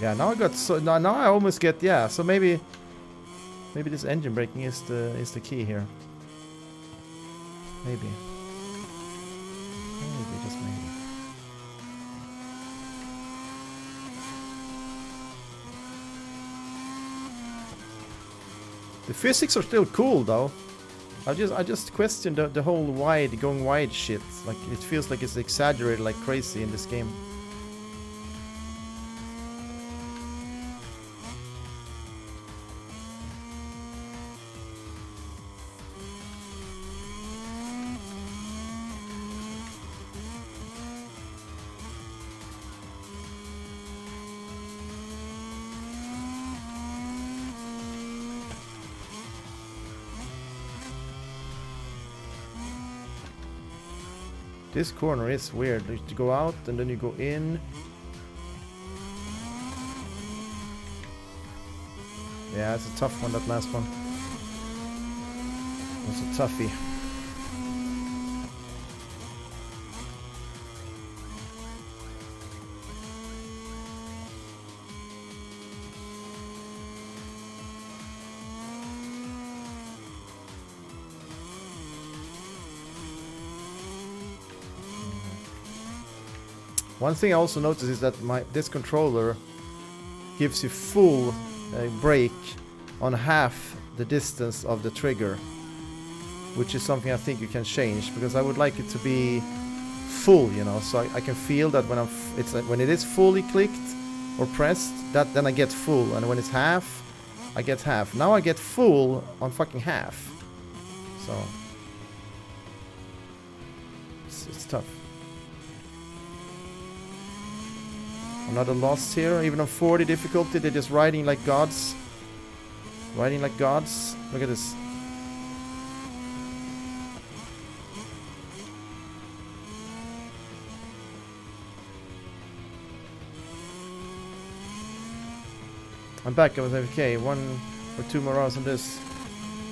Yeah, now I got so now I almost get so maybe this engine braking is the key here. Maybe just maybe. The physics are still cool though. I just question the whole going wide shit. Like it feels like it's exaggerated like crazy in this game. This corner is weird. You go out and then you go in. Yeah, it's a tough one, that last one. It's a toughie. One thing I also noticed is that this controller gives you full brake on half the distance of the trigger, which is something I think you can change, because I would like it to be full, you know, so I can feel that when when it is fully clicked or pressed, then I get full, and when it's half, I get half. Now I get full on fucking half, so it's tough. Another loss here, even on 40 difficulty, they're just riding like gods. Riding like gods. Look at this. I'm back, I was AFK. 1 or 2 more hours on this.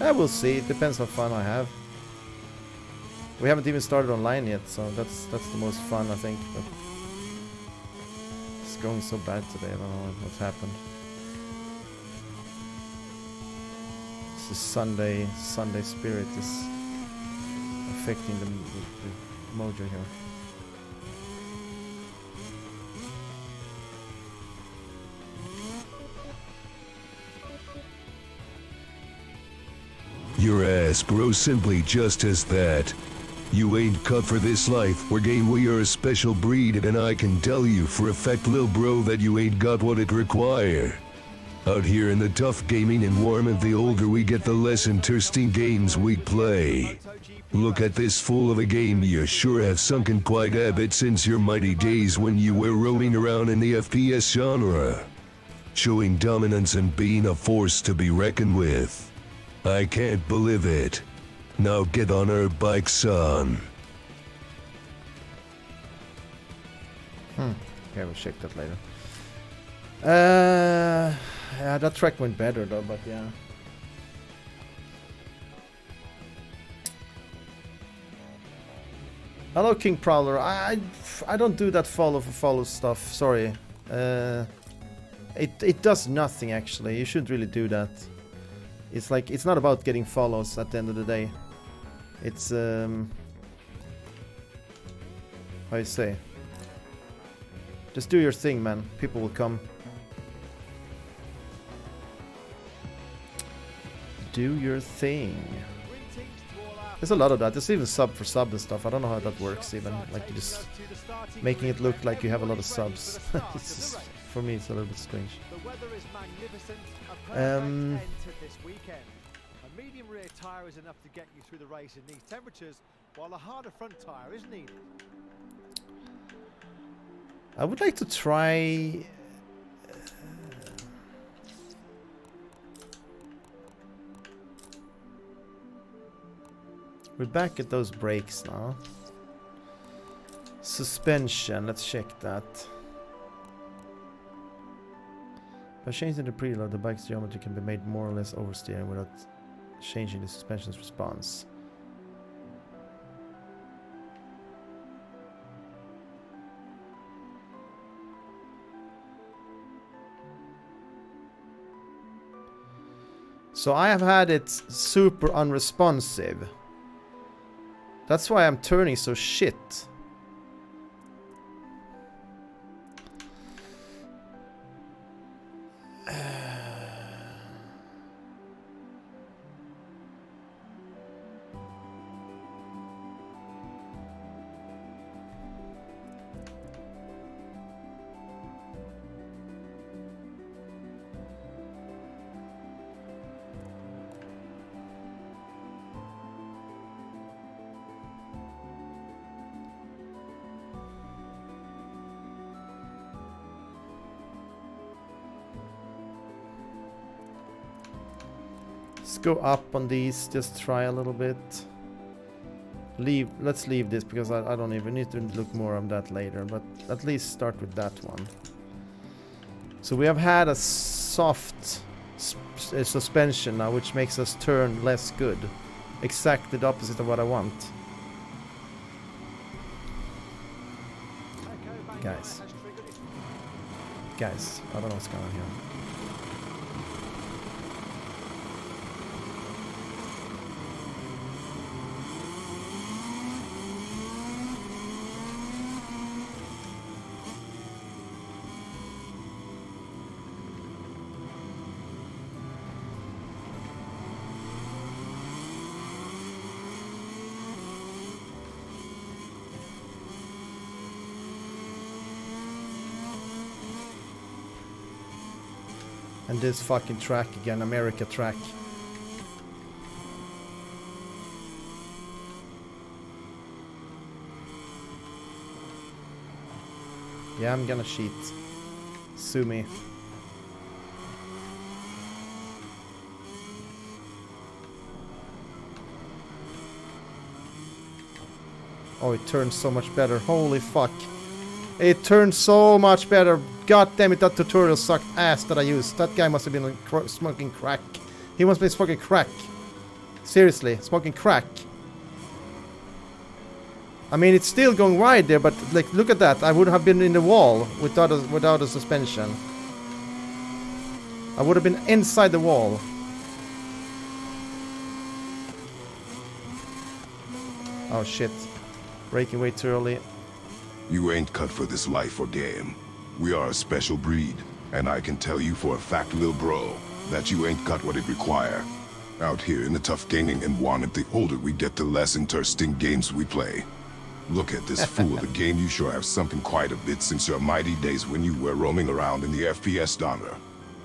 We'll see, it depends how fun I have. We haven't even started online yet, so that's the most fun I think. But it's going so bad today, I don't know what's happened. It's the Sunday spirit is affecting the mojo here. Your ass grows simply just as that. You ain't cut for this life, we're game, we are a special breed, and I can tell you for a fact, lil bro, that you ain't got what it require. Out here in the tough gaming environment, the older we get, the less interesting games we play. Look at this fool of a game. You sure have sunken quite a bit since your mighty days when you were roaming around in the FPS genre, showing dominance and being a force to be reckoned with. I can't believe it. Now get on our bike, son. Okay, we'll check that later. Yeah, that track went better though, but yeah. Hello, King Prowler. I don't do that follow for follow stuff. Sorry. It does nothing actually. You shouldn't really do that. It's like it's not about getting follows at the end of the day. It's how you say? Just do your thing, man. People will come. Do your thing. There's a lot of that. There's even sub for sub and stuff. I don't know how that works even. Like you just making it look like you have a lot of subs. It's just, for me it's a little bit strange. The weather is magnificent. A perfect end to this weekend. A medium rear tyre is enough to get you through the race in these temperatures, while a harder front tyre is needed. I would like to try we're back at those brakes now. Suspension, let's check that. By changing the preload, the bike's geometry can be made more or less oversteering without changing the suspension's response. So I have had it super unresponsive. That's why I'm turning so shit. Let's go up on these, just try a little bit. Let's leave this because I don't even need to look more on that later, but at least start with that one. So we have had a soft suspension now, which makes us turn less good. Exactly the opposite of what I want. Guys, I don't know what's going on here. And this fucking track again, America track. Yeah, I'm gonna cheat. Sue me. Oh, it turns so much better. Holy fuck. It turns so much better. God damn it, that tutorial sucked ass that I used. That guy must have been smoking crack. He must be smoking crack. Seriously, smoking crack. I mean, it's still going wide there, but like, look at that. I would have been in the wall without a suspension. I would have been inside the wall. Oh shit. Braking way too early. You ain't cut for this life or game. We are a special breed, and I can tell you for a fact, lil bro, that you ain't got what it require. Out here in the tough gaming environment, the older we get, the less interesting games we play. Look at this fool of a game. You sure have sunken quite a bit since your mighty days when you were roaming around in the FPS genre,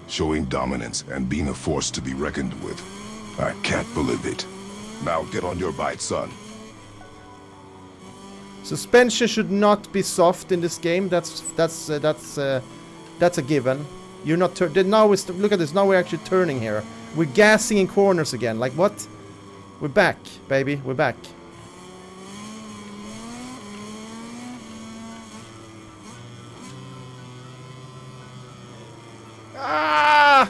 showing dominance and being a force to be reckoned with. I can't believe it. Now get on your bike, son. Suspension should not be soft in this game. That's a given. You're not now. Look at this. Now we're actually turning here. We're gassing in corners again. Like what? We're back, baby. We're back. Ah!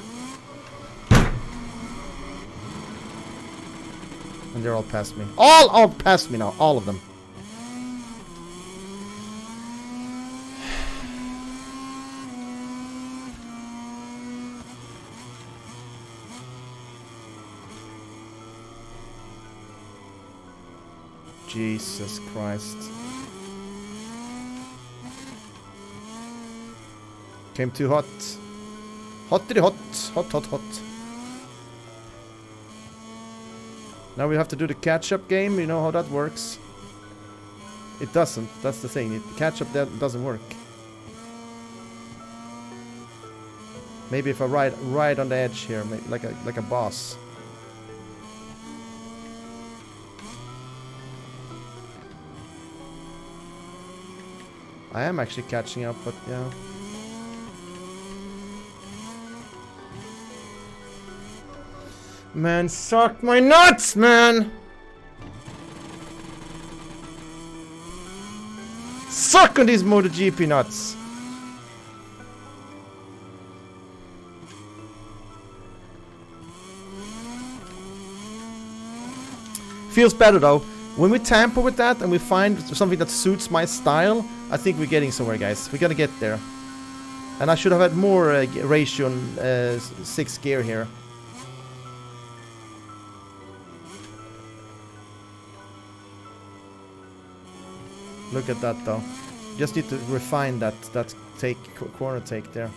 And they're all past me. All past me now. All of them. Jesus Christ. Came too hot. Hottity hot. Hot, hot, hot. Now we have to do the catch-up game. You know how that works. It doesn't. That's the thing. Catch-up doesn't work. Maybe if I ride on the edge here, like a boss. I am actually catching up, but yeah. Man, suck my nuts, man! Suck on these MotoGP nuts! Feels better though. When we tamper with that and we find something that suits my style, I think we're getting somewhere, guys. We're gonna get there. And I should have had more ratio on 6th gear here. Look at that though. Just need to refine that corner take there.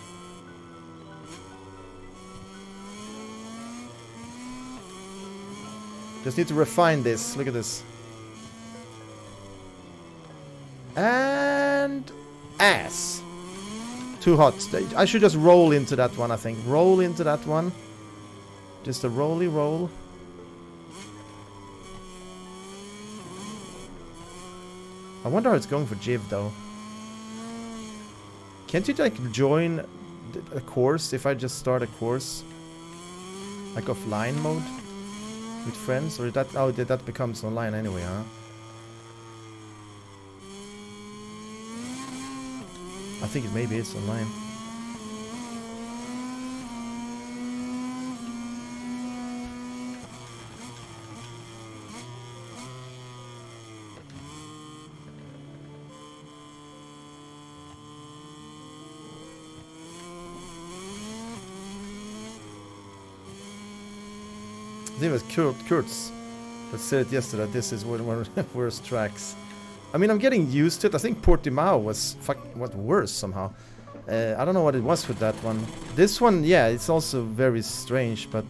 Just need to refine this. Look at this. And ass. Too hot. I should just roll into that one, I think. Roll into that one. Just a rolly roll. I wonder how it's going for Jiv though. Can't you like join a course if I just start a course? Like offline mode? With friends? Or that, oh, that becomes online anyway, huh? I think it maybe is online. I think it was Kurtz that said it yesterday. This is one of the worst tracks. I mean, I'm getting used to it. I think Portimao was worse somehow. I don't know what it was with that one. This one, yeah, it's also very strange, but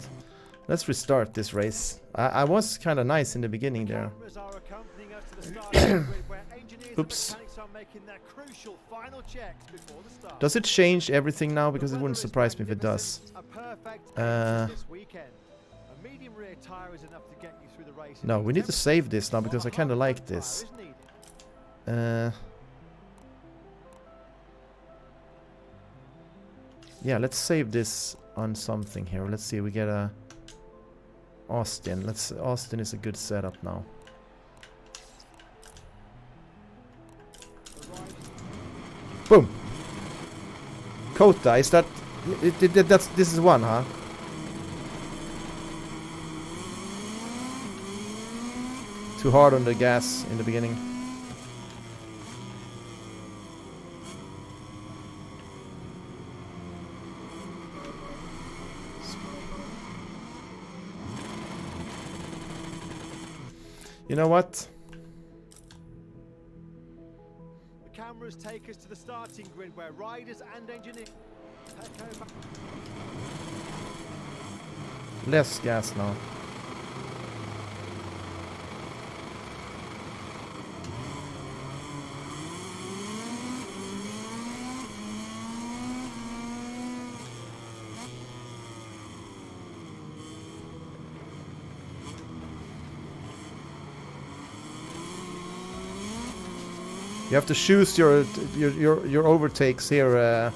let's restart this race. I was kind of nice in the beginning there. Oops. Does it change everything now? Because it wouldn't surprise me if it does. No, we need to save this now because I kind of like this. Yeah, let's save this on something here. Let's see, we get a Austin. Austin is a good setup now. Boom. Kota, is that this is one, huh? Too hard on the gas in the beginning. You know what? The cameras take us to the starting grid where riders and engineers. Less gas now. You have to choose your overtakes here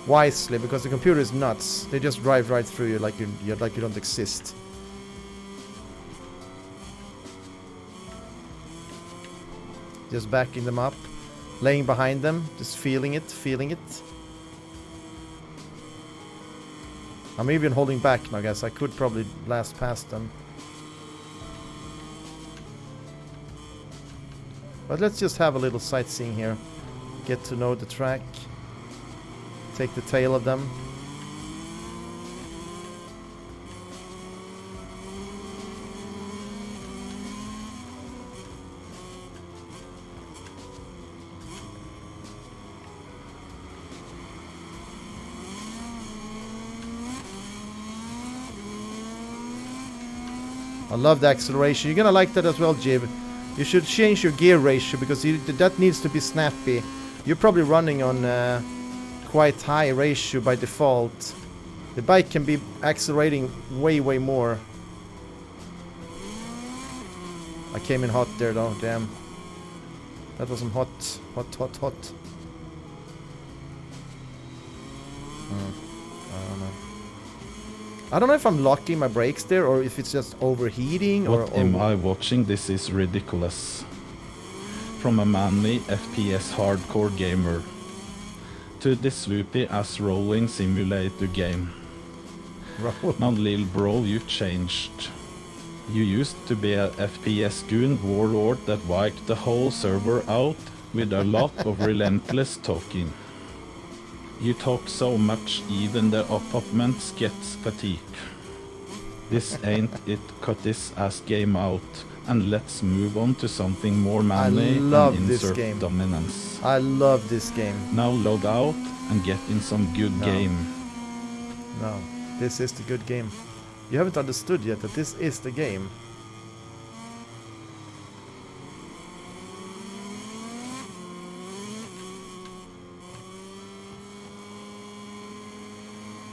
wisely, because the computer is nuts. They just drive right through you like you don't exist. Just backing them up, laying behind them, just feeling it. I'm even holding back now, guys. I could probably blast past them. But let's just have a little sightseeing here. Get to know the track. Take the tail of them. I love the acceleration. You're gonna like that as well, Jib. You should change your gear ratio, because that needs to be snappy. You're probably running on quite high ratio by default. The bike can be accelerating way more. I came in hot there though, damn. That was some hot. I don't know. I don't know if I'm locking my brakes there or if it's just overheating or... What am I watching? This is ridiculous. From a manly FPS hardcore gamer to the swoopy ass rolling simulator game. Now little bro, you changed. You used to be a FPS goon warlord that wiped the whole server out with a lot of relentless talking. You talk so much, even the opponents gets fatigue. This ain't it, cut this ass game out, and let's move on to something more manly and insert dominance. I love this game. Now log out and get in some good game. No, this is the good game. You haven't understood yet that this is the game.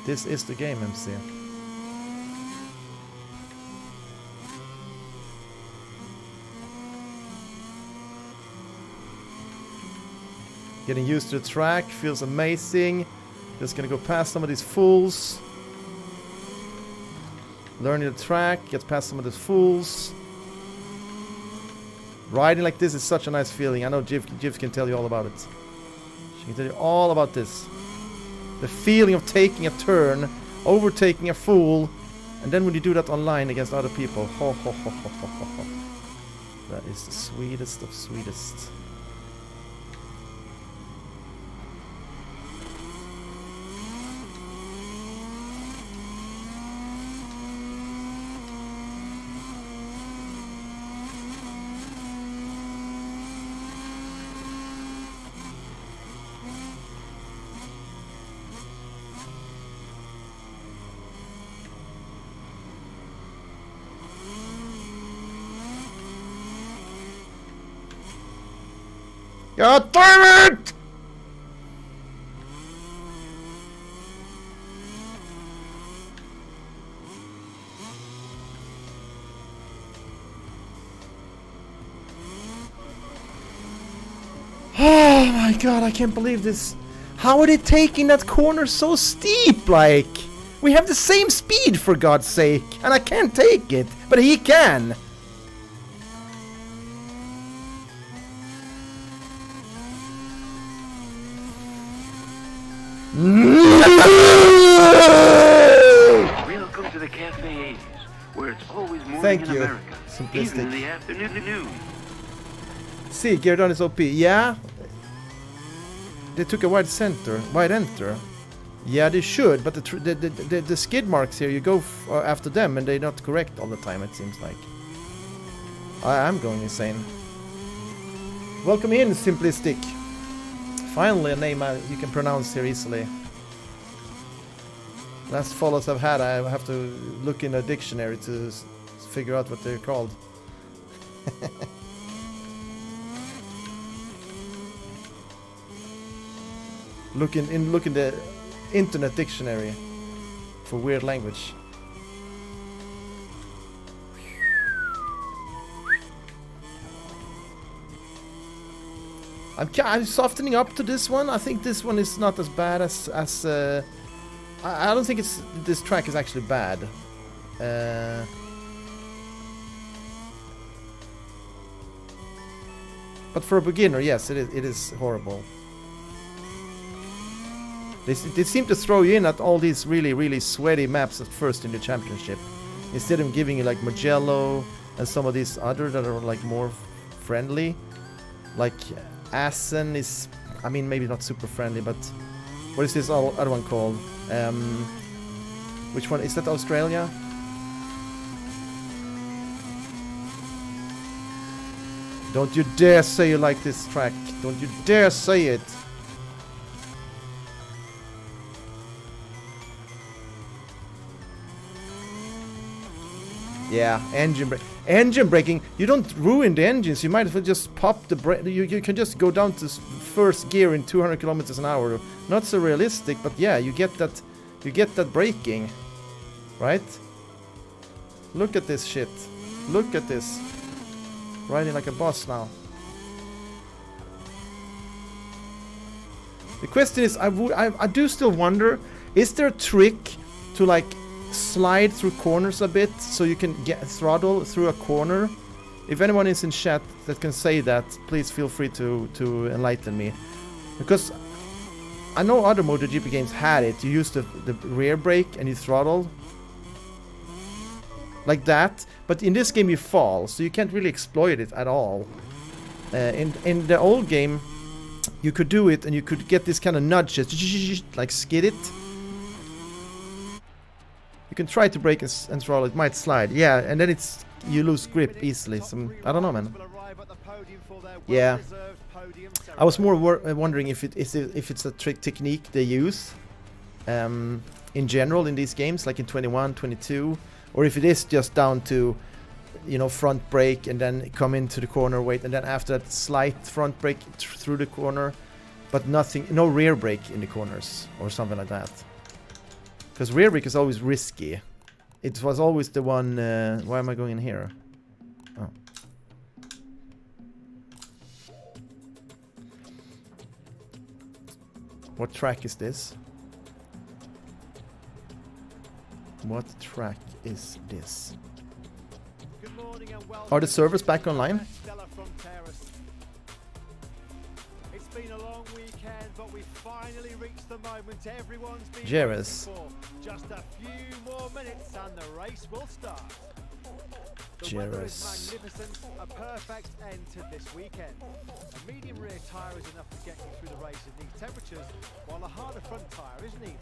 This is the game, MC. Getting used to the track feels amazing. Just gonna go past some of these fools. Learning the track, get past some of these fools. Riding like this is such a nice feeling. I know Jiv can tell you all about it. She can tell you all about this. The feeling of taking a turn, overtaking a fool, and then when you do that online against other people, ho ho ho ho ho ho ho. That is the sweetest of sweetest. God damn it! Oh my god, I can't believe this. How are they taking that corner so steep, like? We have the same speed, for God's sake, and I can't take it, but he can. Welcome to the cafes, where it's always morning Thank in you. America, Simplistic. even in the afternoon. See, Gerdon is OP. Yeah. They took a wide enter. Yeah, they should, but the skid marks here, you go after them and they're not correct all the time, it seems like. I'm going insane. Welcome in, Simplistic. Finally, a name you can pronounce here easily. Last follows I've had, I have to look in a dictionary to figure out what they're called. Look in the internet dictionary for weird language. I'm softening up to this one. I think this one is not as bad as I don't think this track is actually bad. But for a beginner, yes, it is horrible. They seem to throw you in at all these really sweaty maps at first in the championship, instead of giving you like Mugello and some of these other that are like more friendly. Like Assen is, I mean, maybe not super friendly, but what is this other one called? Which one is that? Australia? Don't you dare say you like this track. Don't you dare say it. Yeah, engine braking. You don't ruin the engines. You might as well just pop the brake. You can just go down to first gear in 200 kilometers an hour. Not so realistic, but yeah, you get that braking, right? Look at this shit. Look at this. Riding like a boss now. The question is, I do still wonder, is there a trick to like slide through corners a bit so you can get throttle through a corner? If anyone is in chat that can say that, please feel free to enlighten me, because I know other MotoGP games had it. You use the rear brake and you throttle like that, but in this game you fall, so you can't really exploit it at all. In the old game you could do it and you could get this kind of nudges, like skid it. You can try to brake and throttle, it might slide. Yeah, and then you lose grip easily. I don't know, man. Yeah. I was more wondering if it's a trick technique they use in general in these games, like in 21, 22, or if it is just down to, you know, front brake and then come into the corner, wait, and then after that slight front brake through the corner, but no rear brake in the corners or something like that. Because rear brake is always risky. It was always the one... why am I going in here? Oh. What track is this? What track is this? Are the servers back online? It's been a long weekend, but we finally reached the moment everyone's been Jerez. waiting for. Just a few more minutes and the race will start. The weather is magnificent, a perfect end to this weekend. A medium rear tyre is enough to get you through the race in these temperatures, while a harder front tyre is needed.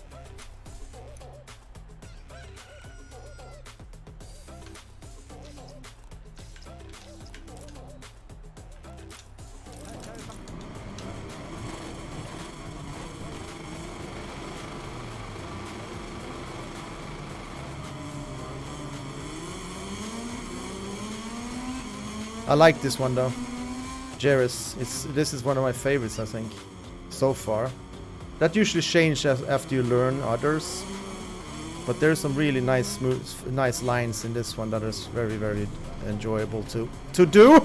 I like this one though. Jerez. This is one of my favorites, I think, so far. That usually changes after you learn others, but there's some really nice lines in this one that is very enjoyable to do.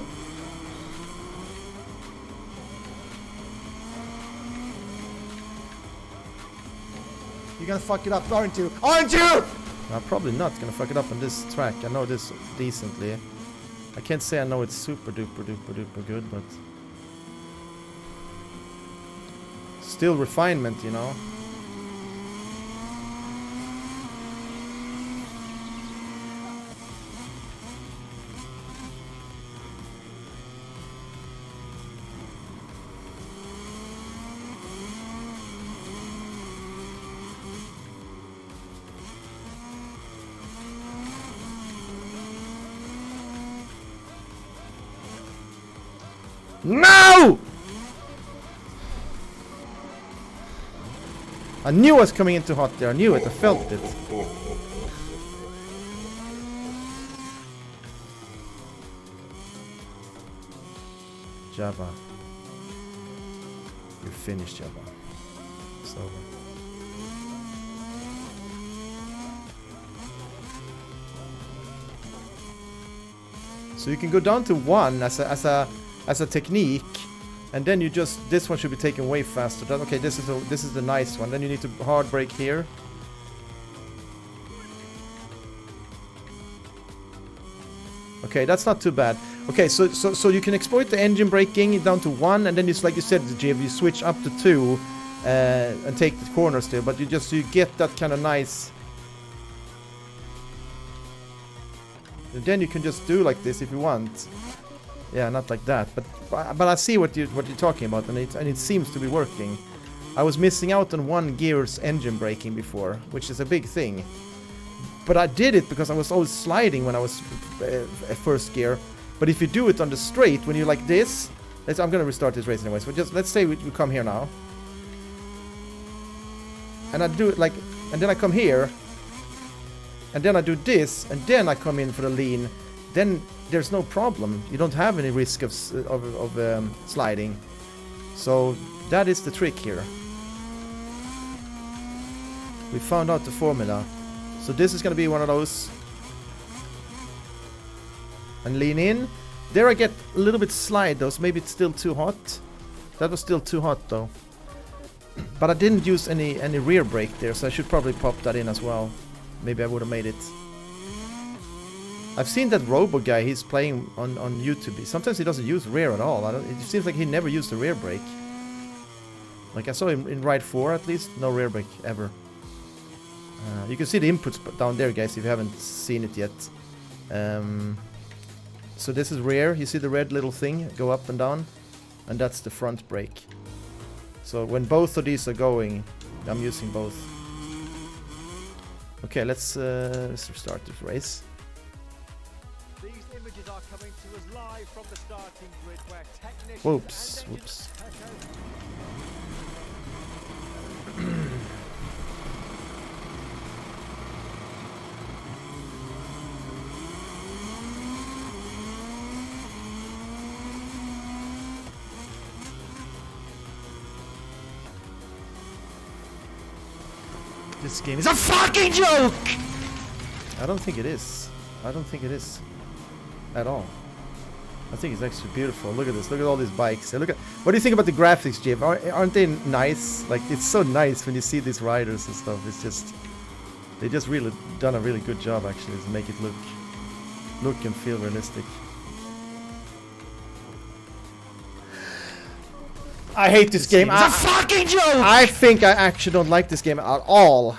You're gonna fuck it up, aren't you? Aren't you? I'm probably not gonna fuck it up on this track. I know this decently. I can't say I know it's super duper good, but still refinement, you know. No! I knew I was coming in too hot there. I knew it. I felt it. Jabba. You're finished, Jabba. It's over. So you can go down to 1 as a technique, And then you just, this one should be taken way faster. Okay, this is the nice one. Then you need to hard brake here. Okay, that's not too bad. Okay, so you can exploit the engine braking down to 1, and then it's like you said, Jiv, you switch up to 2 and take the corner still, but you get that kind of nice. And then you can just do like this if you want. Yeah, not like that, but I see what you're talking about, and it seems to be working. I was missing out on 1 gear's engine braking before, which is a big thing. But I did it because I was always sliding when I was at first gear. But if you do it on the straight, when you're like this, I'm gonna restart this race anyways. But just let's say we come here now, and I do it like, and then I come here, and then I do this, and then I come in for the lean. Then there's no problem. You don't have any risk of sliding. So that is the trick here. We found out the formula. So this is going to be one of those. And lean in. There I get a little bit slide though, so maybe it's still too hot. That was still too hot though. But I didn't use any rear brake there, so I should probably pop that in as well. Maybe I would have made it. I've seen that Robo guy, he's playing on YouTube. Sometimes he doesn't use rear at all. It seems like he never used the rear brake. Like I saw him in Ride 4 at least, no rear brake ever. You can see the inputs down there, guys, if you haven't seen it yet. So this is rear. You see the red little thing go up and down, and that's the front brake. So when both of these are going, I'm using both. Okay, let's restart this race. These images are coming to us live from the starting grid where technicians. Whoops. This game is a fucking joke! I don't think it is. I don't think it is. At all. I think it's actually beautiful. Look at this. Look at all these bikes. Look at. What do you think about the graphics, Jim? Aren't they nice? Like, it's so nice when you see these riders and stuff. It's just. They just really done a really good job, actually, to make it look and feel realistic. I hate this game. It's a fucking joke! I think I actually don't like this game at all.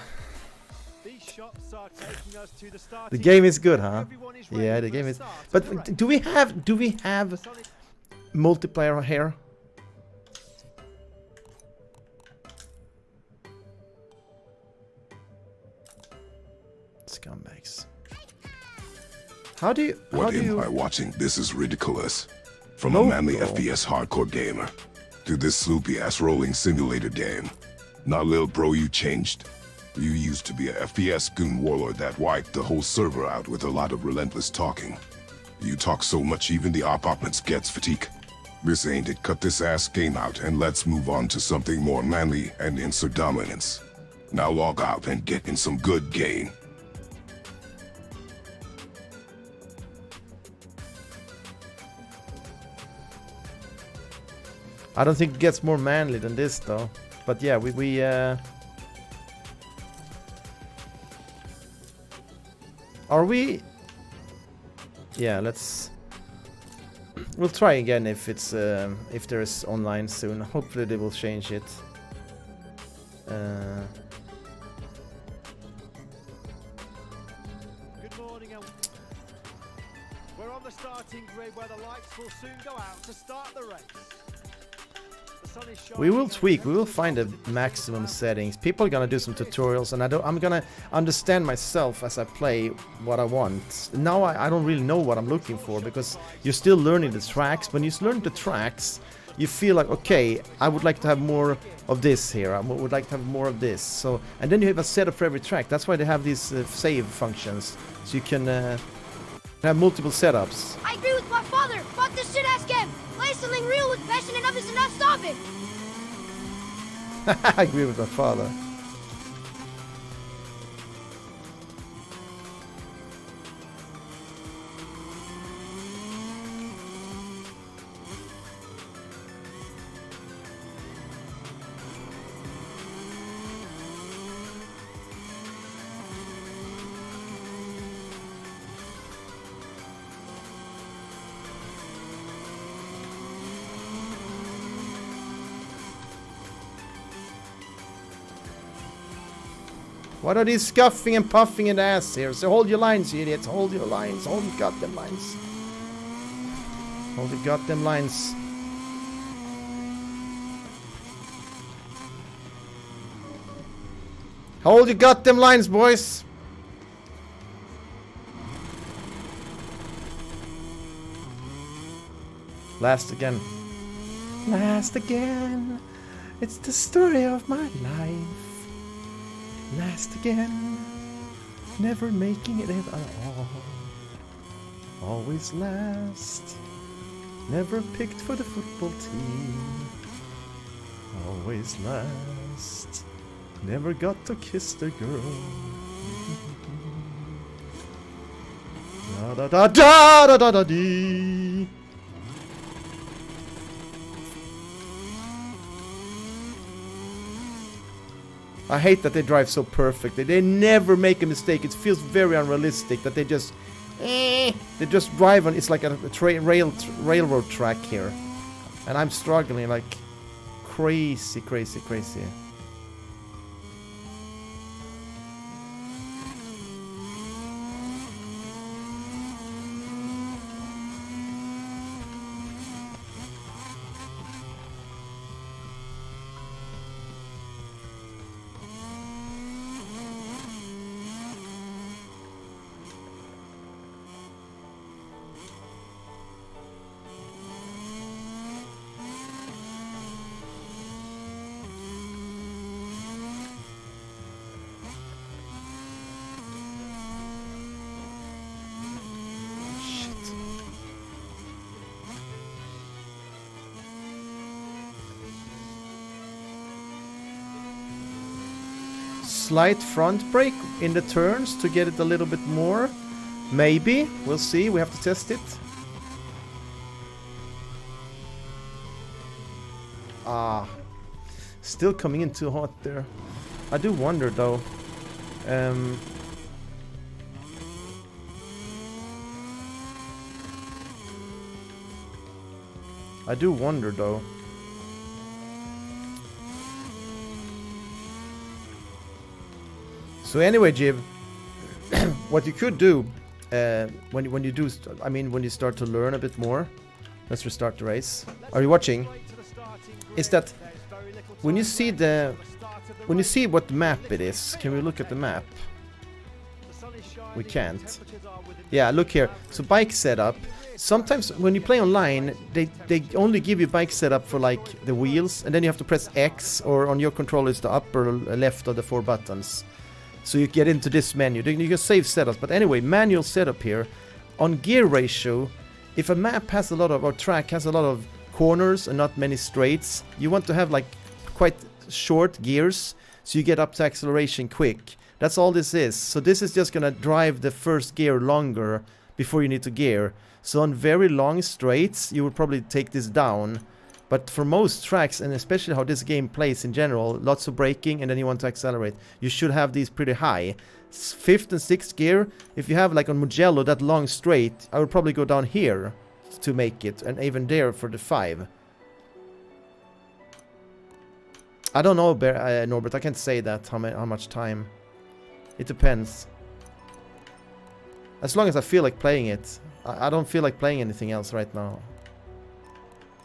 The game is good, huh? Yeah, the game is. But do we have multiplayer here? Scumbags. How do you? What am I watching? This is ridiculous. From a manly FPS hardcore gamer to this sloopy-ass rolling simulator game. Now, lil bro, you changed. You used to be a FPS goon warlord that wiped the whole server out with a lot of relentless talking. You talk so much even the opponents gets fatigue. This ain't it. Cut this ass game out and let's move on to something more manly and insert dominance. Now log out and get in some good game. I don't think it gets more manly than this though. But yeah, are we? Yeah, we'll try again if it's if there is online soon. Hopefully they will change it. Good morning, we're on the starting grid where the lights will soon go out to start the race. We will tweak, we will find the maximum settings. People are gonna do some tutorials, and I'm gonna understand myself as I play what I want. Now I don't really know what I'm looking for, because you're still learning the tracks. When you learn the tracks, you feel like, okay, I would like to have more of this here, I would like to have more of this. So, and then you have a setup for every track. That's why they have these save functions, so you can have multiple setups. I agree with my father. Fuck this shit ass game. Play something real with passion and others and not stop it. I agree with my father. What are these scuffing and puffing in the ass here? So hold your lines, you idiots. Hold your lines. Hold your goddamn lines. Hold your goddamn lines. Hold your goddamn lines, boys. Last again. Last again. It's the story of my life. Last again. Never making it at all. Always last. Never picked for the football team. Always last. Never got to kiss the girl. Da da da da da da da dee. I hate that they drive so perfectly. They never make a mistake. It feels very unrealistic that they just drive on. It's like a railroad track here, and I'm struggling like crazy. Slight front brake in the turns to get it a little bit more. Maybe. We'll see. We have to test it. Ah. Still coming in too hot there. I do wonder though. I do wonder though. So anyway, Jib, what you could do when you do, I mean, when you start to learn a bit more, let's restart the race. Are you watching? Is that when you see what map it is? Can we look at the map? We can't. Yeah, look here. So bike setup. Sometimes when you play online, they only give you bike setup for like the wheels, and then you have to press X, or on your controller is the upper left of the 4 buttons. So you get into this menu. Then you can save setups. But anyway, manual setup here. On gear ratio, if a map has a lot of, or track has a lot of corners and not many straights, you want to have like quite short gears, so you get up to acceleration quick. That's all this is. So this is just gonna drive the first gear longer before you need to gear. So on very long straights, you would probably take this down. But for most tracks, and especially how this game plays in general, lots of braking and then you want to accelerate, you should have these pretty high. 5th and 6th gear, if you have like on Mugello that long straight, I would probably go down here to make it, and even there for the 5. I don't know, Norbert, I can't say that, how much time. It depends. As long as I feel like playing it. I don't feel like playing anything else right now.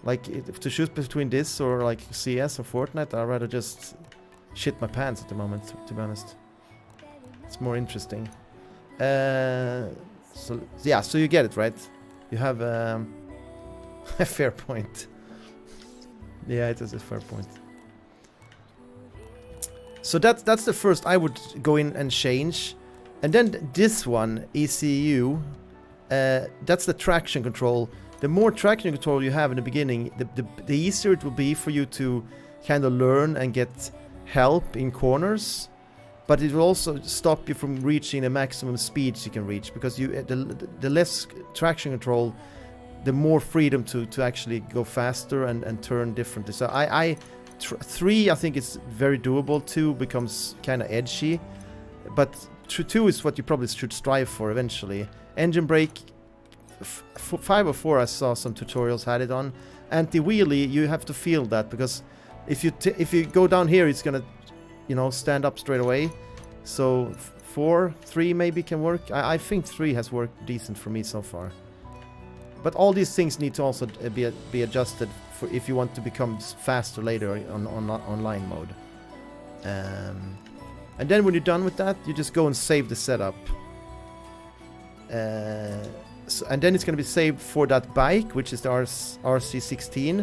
Like, to choose between this or like CS or Fortnite, I'd rather just shit my pants at the moment, to be honest. It's more interesting. So yeah, so you get it, right? You have a fair point. Yeah, it is a fair point. So that's the first I would go in and change. And then this one, ECU, that's the traction control. The more traction control you have in the beginning, the easier it will be for you to kind of learn and get help in corners. But it will also stop you from reaching the maximum speeds you can reach, because the less traction control, the more freedom to actually go faster and turn differently. So 3 I think is very doable. 2 becomes kind of edgy, but 2 is what you probably should strive for eventually. Engine brake. 5 or 4 I saw some tutorials had it on. Anti-wheelie, you have to feel that, because if you go down here, it's gonna, you know, stand up straight away. So 4, 3 maybe can work. I think 3 has worked decent for me so far. But all these things need to also be adjusted for if you want to become faster later on online mode. And then when you're done with that, you just go and save the setup. And then it's going to be saved for that bike, which is the RC16,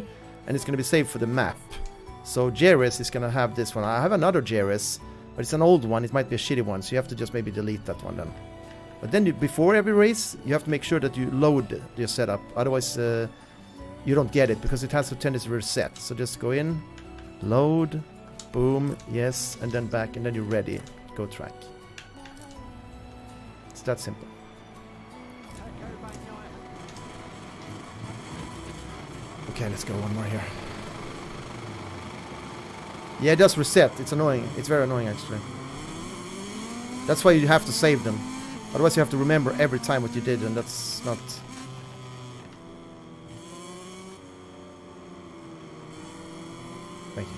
and it's going to be saved for the map. So JRS is going to have this one. I have another JRS, but it's an old one. It might be a shitty one, so you have to just maybe delete that one then. But then before every race, you have to make sure that you load your setup. Otherwise, you don't get it because it has a tendency to reset. So just go in, load, boom, yes, and then back, and then you're ready. Go track. It's that simple. Okay, let's go one more here. Yeah, it does reset. It's annoying. It's very annoying, actually. That's why you have to save them. Otherwise, you have to remember every time what you did, and that's not... Thank you.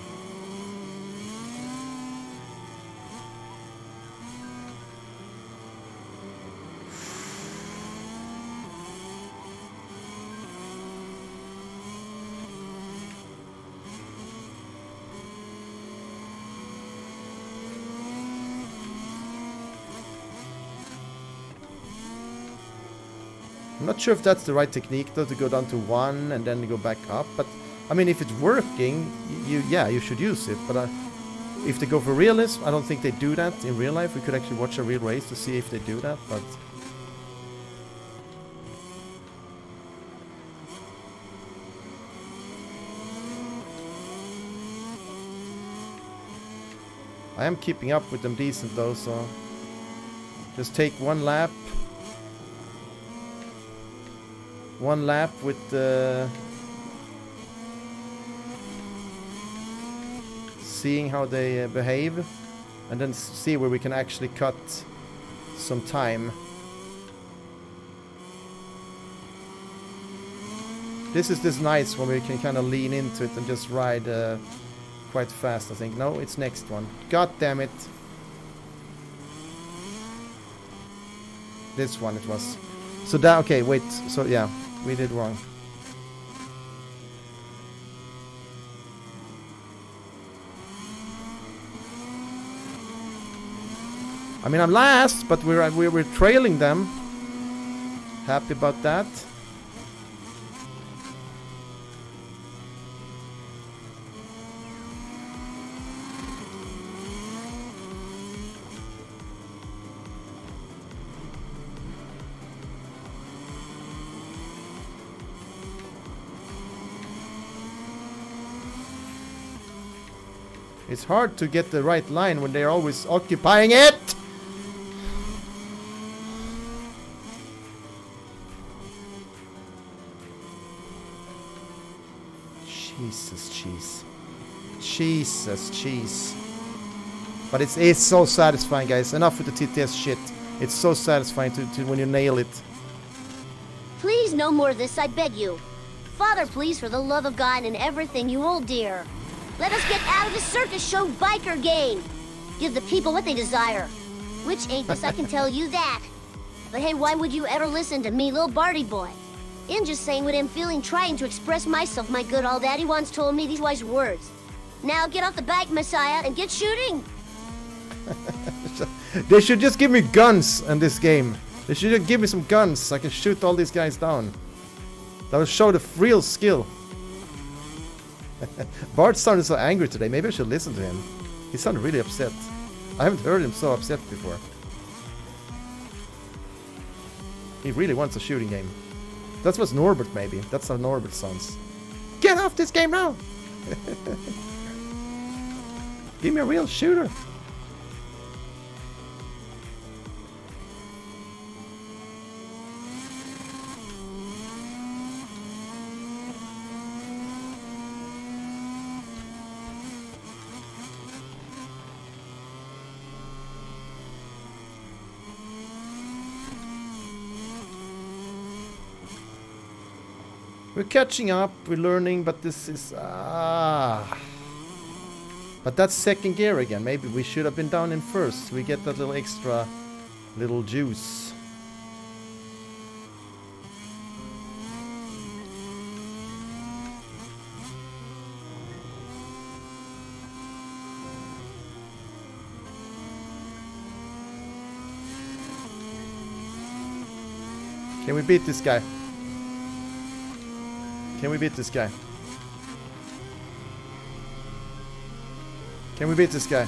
I'm not sure if that's the right technique though, to go down to 1 and then go back up, but I mean if it's working, you should use it, but if they go for realism, I don't think they do that in real life. We could actually watch a real race to see if they do that, but... I am keeping up with them decent though, so... Just take one lap. One lap with seeing how they behave, and then see where we can actually cut some time. This is this nice when we can kind of lean into it and just ride quite fast, I think. No, it's next one. God damn it. This one it was. So that, okay, wait, so yeah. We did wrong. I mean, I'm last, but we're trailing them. Happy about that. It's hard to get the right line when they're always occupying it! Jesus cheese. Jesus cheese. But it's so satisfying, guys. Enough with the TTS shit. It's so satisfying to when you nail it. Please, no more of this, I beg you. Father, please, for the love of God and everything you hold dear. Let us get out of the circus show biker game. Give the people what they desire. Which ain't this, I can tell you that. But hey, why would you ever listen to me, little Barty boy? I'm just saying what I'm feeling, trying to express myself. My good old daddy once told me these wise words. Now get off the bike, Messiah, and get shooting. They should just give me guns in this game. They should just give me some guns so I can shoot all these guys down. That will show the real skill. Bart sounded so angry today. Maybe I should listen to him. He sounded really upset. I haven't heard him so upset before. He really wants a shooting game. That's what's Norbert, maybe. That's how Norbert sounds. Get off this game now! Give me a real shooter. We're catching up, we're learning, but this is... But that's second gear again. Maybe we should have been down in first. We get that little extra little juice. Can we beat this guy? Can we beat this guy? Can we beat this guy?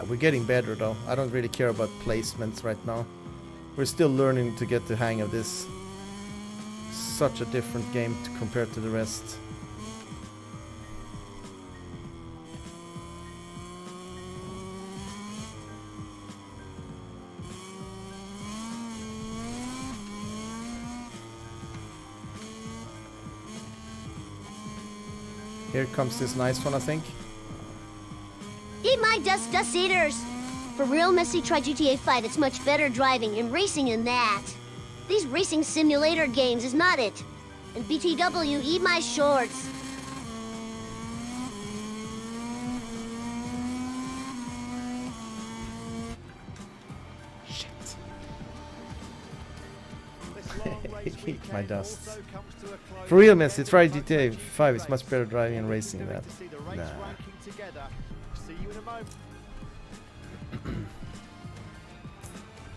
We're getting better though. I don't really care about placements right now. We're still learning to get the hang of this. Such a different game compared to the rest. Here comes this nice one, I think. Eat my dust, dust eaters! For real, Messi, try GTA 5. It's much better driving and racing in that. These racing simulator games is not it. And BTW, eat my shorts. Shit. Eat my dust. For real, Messi, try GTA 5. It's much better driving and racing than that. Nah.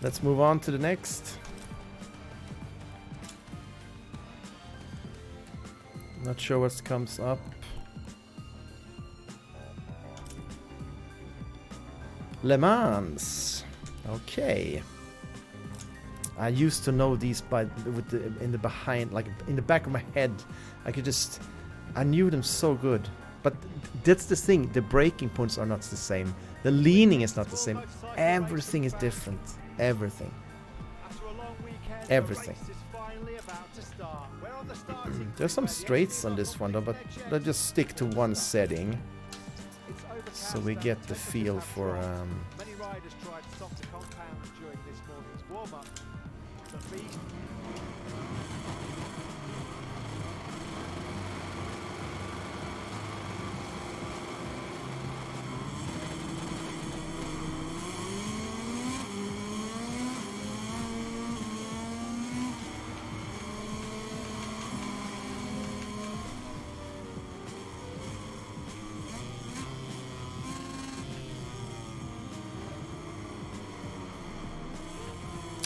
Let's move on to the next. Not sure what comes up. Le Mans. Okay. I used to know these by in the behind, like in the back of my head. I knew them so good. But that's the thing. The braking points are not the same. The leaning is not the same. Everything is different. Everything. Everything. There's some straights on this one though, but let's just stick to one setting, so we get the feel for. Many riders tried to stop the compound during this morning's warm-up.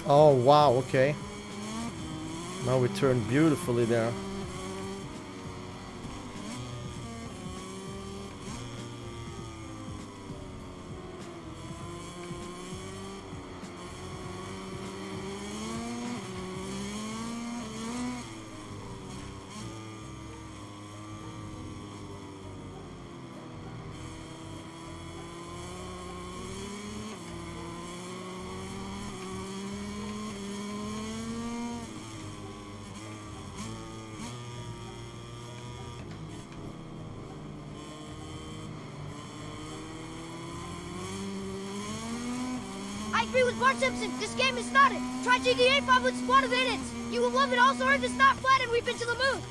Oh wow, okay. Now we turn beautifully there. I agree with Bart Simpson. This game is started. Try GTA 5 with squad of minutes. You will love it. Also, Earth is not flat and we've been to the moon.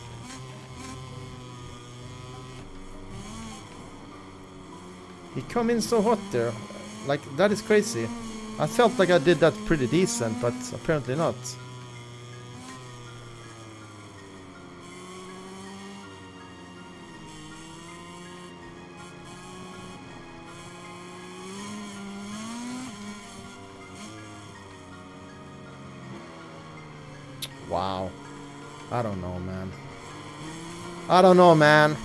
He come in so hot there. Like, that is crazy. I felt like I did that pretty decent, but apparently not. Wow. I don't know, man. I don't know, man.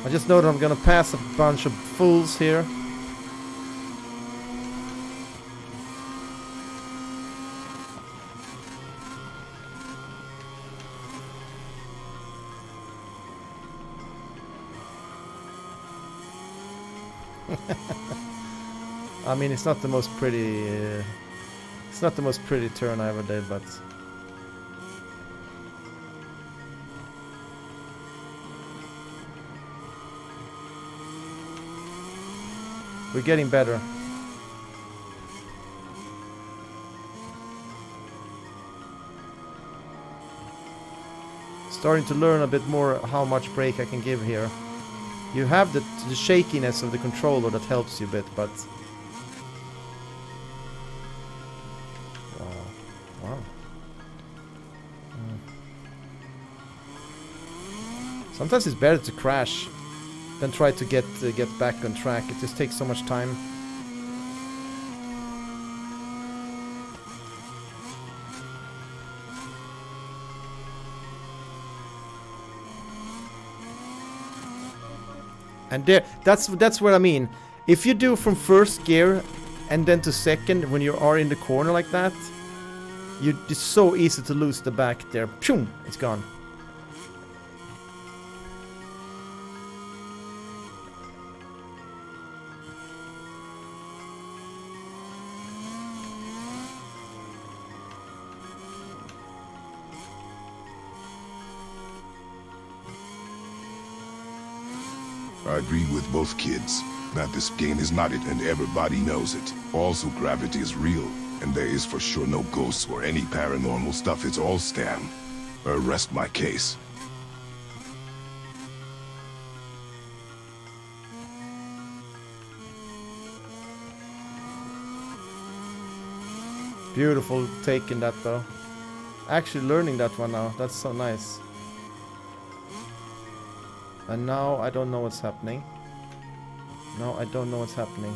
I just know that I'm gonna pass a bunch of fools here. I mean, it's not the most pretty. It's not the most pretty turn I ever did, but. We're getting better. Starting to learn a bit more how much brake I can give here. You have the shakiness of the controller that helps you a bit, but... Wow. Sometimes it's better to crash than try to get back on track. It just takes so much time. And that's what I mean. If you do from first gear and then to second when you are in the corner like that, it's so easy to lose the back there. Pshum, it's gone. I agree with both kids that this game is not it and everybody knows it. Also, gravity is real, and there is for sure no ghosts or any paranormal stuff. It's all Stan. Rest my case. Beautiful taking that though. Actually learning that one now. That's so nice. And now I don't know what's happening. No, I don't know what's happening.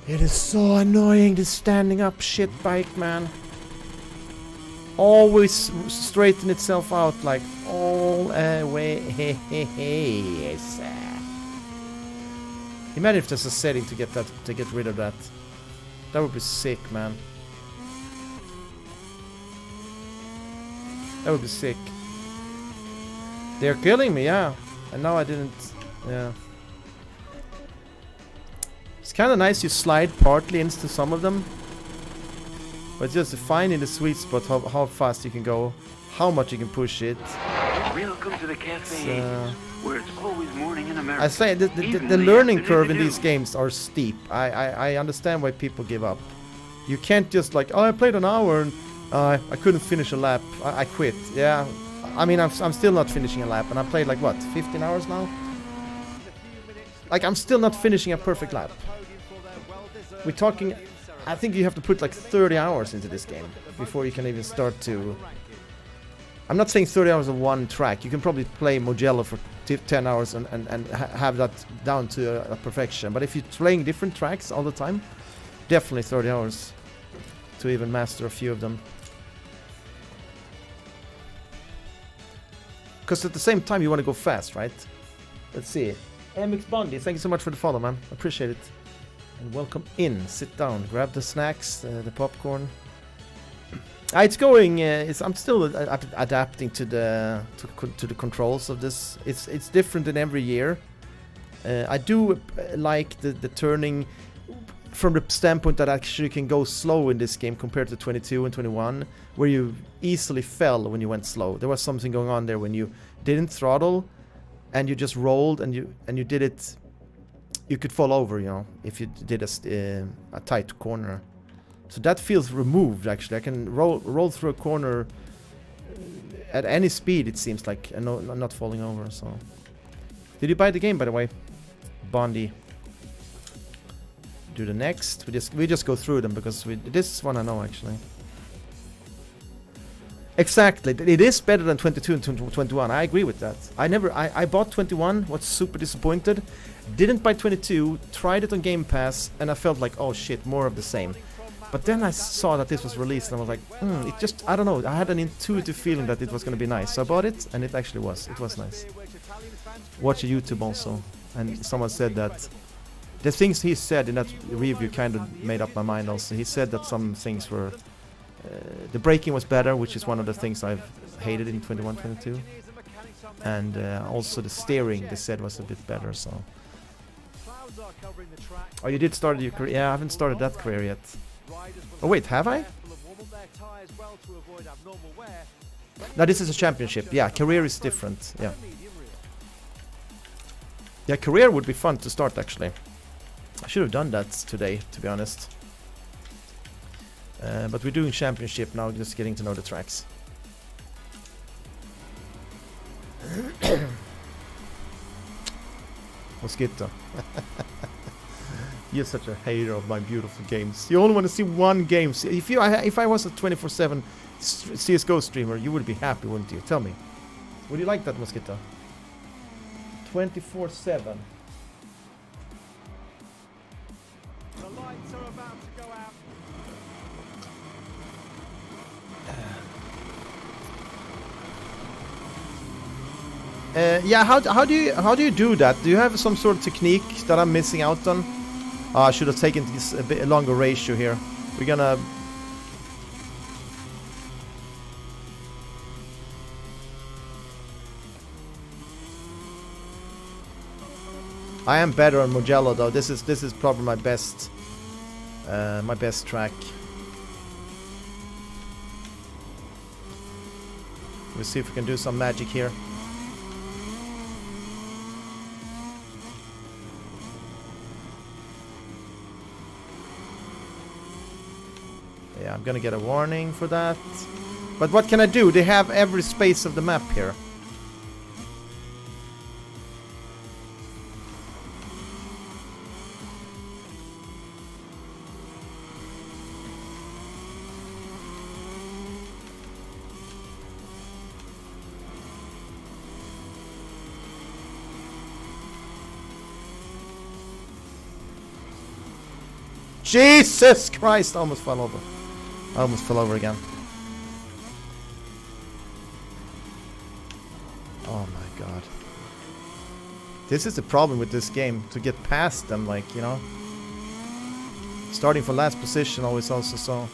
It is so annoying, this standing up shit bike, man. Always straighten itself out, like all way. Yes. Imagine if there's a setting to get rid of that. That would be sick, man. That would be sick. They're killing me, yeah. And now I didn't, yeah. It's kind of nice you slide partly into some of them, but just finding the sweet spot, how fast you can go, how much you can push it. Welcome to the cafe, where it's always morning in America. I say the learning curve in these games are steep. I understand why people give up. You can't just like, oh, I played an hour and I couldn't finish a lap. I quit. Yeah, I mean I'm still not finishing a lap, and I played like what, 15 hours now. Like I'm still not finishing a perfect lap. We're talking, I think you have to put like 30 hours into this game before you can even start to... I'm not saying 30 hours of one track. You can probably play Mugello for 10 hours and have that down to a perfection. But if you're playing different tracks all the time, definitely 30 hours to even master a few of them. Because at the same time you want to go fast, right? Let's see. MX Bondi, thank you so much for the follow, man. Appreciate it. And welcome in. Sit down. Grab the snacks, the popcorn. It's going. I'm still adapting to the controls of this. It's different in every year. I do like the turning from the standpoint that actually can go slow in this game compared to 22 and 21, where you easily fell when you went slow. There was something going on there when you didn't throttle and you just rolled and you did it. You could fall over, you know, if you did a tight corner. So that feels removed, actually. I can roll through a corner at any speed, it seems like, and not falling over, so... Did you buy the game, by the way? Bondi. Do the next. We just go through them, because this one I know, actually. Exactly. It is better than 22 and 21. I agree with that. I bought 21, was super disappointed. Didn't buy 22, tried it on Game Pass, and I felt like, oh shit, more of the same. But then I saw that this was released, and I was like, it just, I don't know, I had an intuitive feeling that it was going to be nice. So I bought it, and it actually was. It was nice. Watch YouTube also. And someone said that The things he said in that review kind of made up my mind also. He said that some things were... the braking was better, which is one of the things I've hated in 21-22. And also the steering, they said, was a bit better, so... Oh, you did start your career? Yeah, I haven't started that career yet. Oh wait, have I? No, this is a championship. Yeah, career is different. Yeah. Yeah, career would be fun to start actually. I should have done that today, to be honest. But we're doing championship now, just getting to know the tracks. Mosquito. You're such a hater of my beautiful games. You only want to see one game. If I was a 24/7 CSGO streamer, you would be happy, wouldn't you? Tell me. Would you like that, Mosquito? 24/7. The lights are about to go out. Yeah, how do you do that? Do you have some sort of technique that I'm missing out on? I should have taken this a bit longer ratio here. We're gonna... I am better on Mugello though. This is probably my best track. We'll see if we can do some magic here. Yeah, I'm gonna get a warning for that. But what can I do? They have every space of the map here. Jesus Christ! I almost fell over. I almost fell over again. Oh my god. This is the problem with this game. To get past them, like, you know. Starting from last position always also so.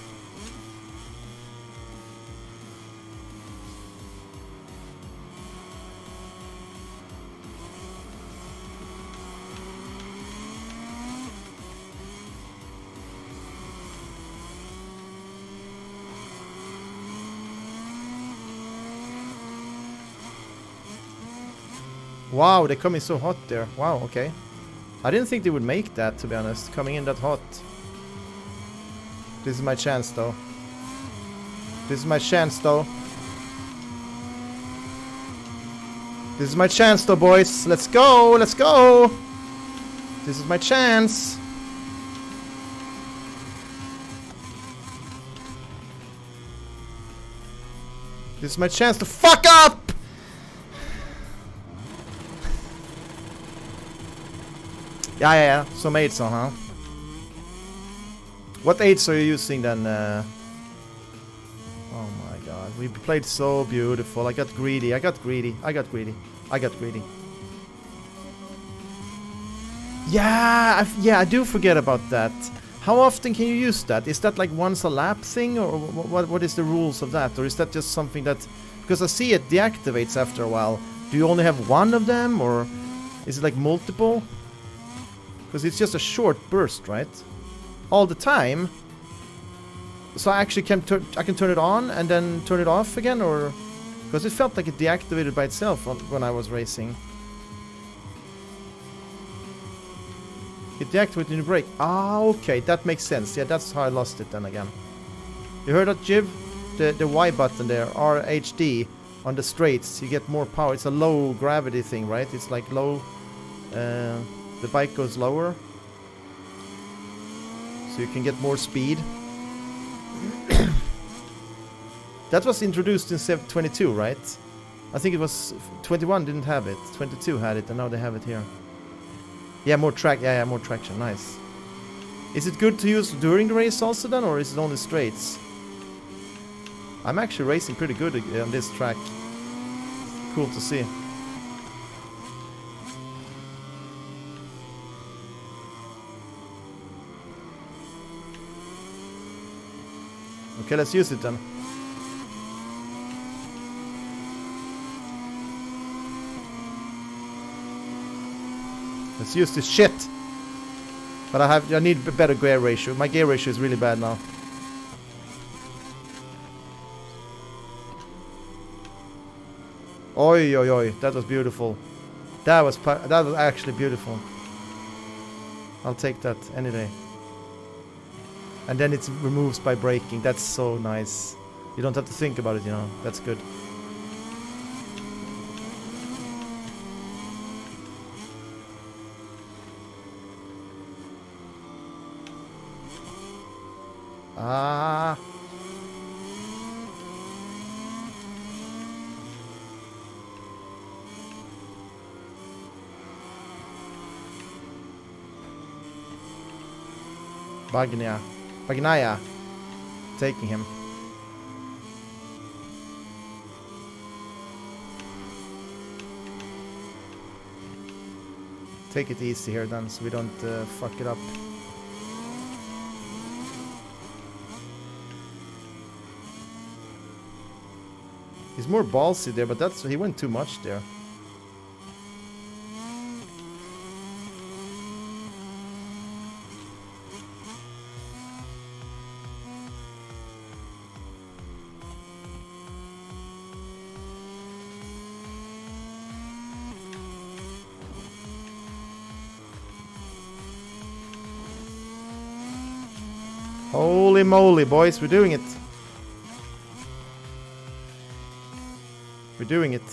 Wow, they're coming so hot there. Wow, okay. I didn't think they would make that, to be honest. Coming in that hot. This is my chance, though. This is my chance, though. This is my chance, though, boys. Let's go, let's go. This is my chance. This is my chance to fuck up! Yeah. Some aids on, huh? What aids are you using then? Oh my god. We played so beautiful. I got greedy. Yeah, I do forget about that. How often can you use that? Is that like once a lap thing? Or what is the rules of that? Or is that just something that... Because I see it deactivates after a while. Do you only have one of them? Or is it like multiple? Because it's just a short burst, right? All the time. So I actually can turn it on and then turn it off again, or because it felt like it deactivated by itself when I was racing. It deactivated in the brake. Ah, okay, that makes sense. Yeah, that's how I lost it then again. You heard that, Jiv? The Y button there, RHD, on the straights, you get more power. It's a low gravity thing, right? It's like low. The bike goes lower, so you can get more speed. That was introduced in 22, right? I think it was 21 didn't have it, 22 had it, and now they have it here. Yeah, more track. Yeah, more traction. Nice. Is it good to use during the race also then, or is it only straights? I'm actually racing pretty good on this track. Cool to see. Okay, let's use it then. Let's use this shit. But I need a better gear ratio. My gear ratio is really bad now. Oi, oi, oi. That was beautiful. That was actually beautiful. I'll take that any day. And then it removes by braking. That's so nice. You don't have to think about it, you know. That's good. Ah. Bagnaya. Taking him. Take it easy here then, so we don't fuck it up. He's more ballsy there, but he went too much there. Holy moly, boys, we're doing it. We're doing it.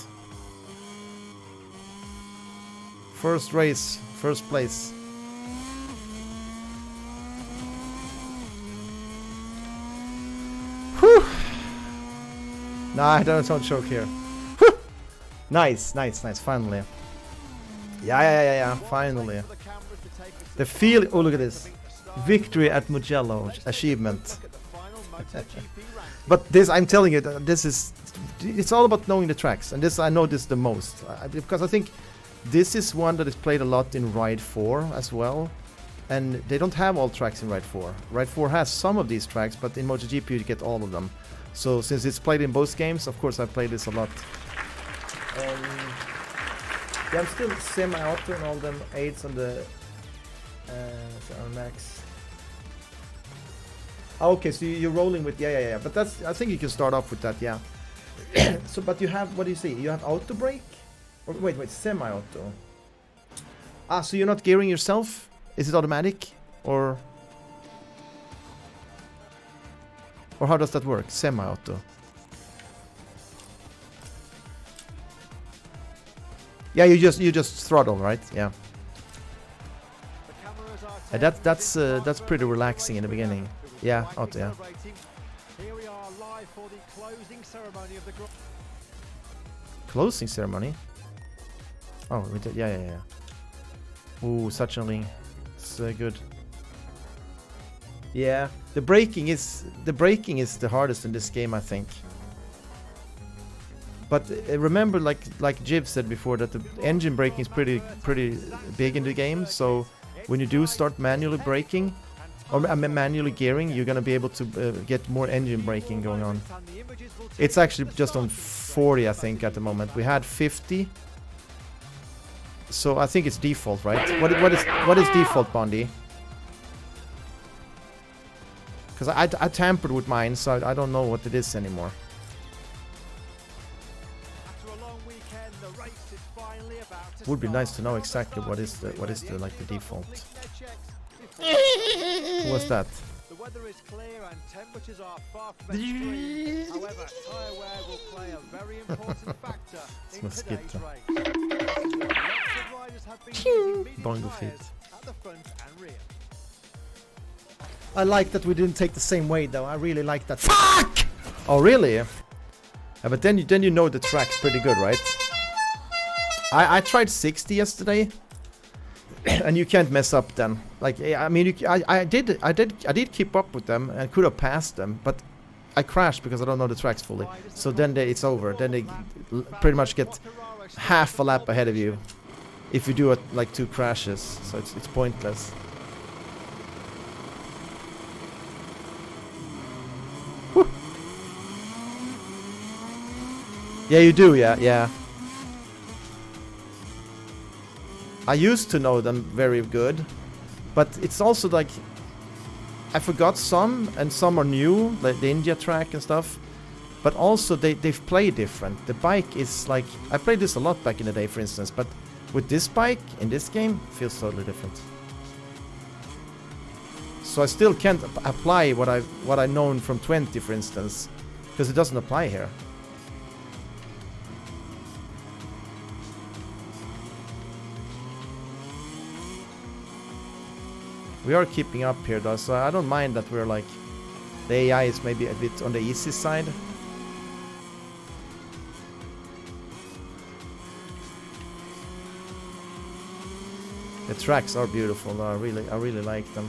First race, first place. Whew. Nah, I don't choke here. Whew. Nice, finally. Yeah, finally. The feel, oh look at this. Victory at Mugello, achievement. But this, I'm telling you, it's all about knowing the tracks, and this I know this the most because I think this is one that is played a lot in Ride 4 as well, and they don't have all tracks in Ride 4. Ride 4 has some of these tracks, but in MotoGP you get all of them. So since it's played in both games, of course I play this a lot. Yeah, I'm still semi-auto and all them 8s on the max. Okay, so you're rolling with yeah. But that's, I think you can start off with that, yeah. So, but you have, what do you see? You have auto brake? Or wait, semi-auto. Ah, so you're not gearing yourself? Is it automatic? Or how does that work? Semi-auto. Yeah, you just throttle, right? Yeah. That's pretty relaxing in the beginning. Yeah, auto, yeah. Here we are live for the closing ceremony of the Closing ceremony? Oh, we did, yeah. Ooh, such a link. It's good. Yeah, the braking is the hardest in this game, I think. But remember, like Jiv said before, that the engine braking is pretty big in the game. So when you do start manually braking or manually gearing, you're gonna be able to get more engine braking going on. It's actually just on 40, I think, at the moment. We had 50, so I think it's default, right? What is default, Bondi? Because I tampered with mine, so I don't know what it is anymore. Would be nice to know exactly what is the like the default. Who was that? The weather is clear and temperatures are far from extreme. However, tyre wear will play a very important factor in today's race. Lots of riders have been using medium tyres at the front and rear. I like that we didn't take the same way though. I really like that. Fuck! Oh really? Yeah, but then you know the track's pretty good, right? I tried 60 yesterday, and you can't mess up then. Like, I mean, I did keep up with them and could have passed them, but I crashed because I don't know the tracks fully. So then it's over. Then they pretty much get half a lap ahead of you if you do it like 2 crashes. So it's pointless. Whew. Yeah, you do, yeah. I used to know them very good, but it's also like I forgot some, and some are new, like the India track and stuff. But also they've played different. The bike is like, I played this a lot back in the day, for instance, but with this bike in this game, it feels totally different. So I still can't apply what I known from 20, for instance, because it doesn't apply here. We are keeping up here though, so I don't mind that we're like, the AI is maybe a bit on the easy side. The tracks are beautiful though, I really like them.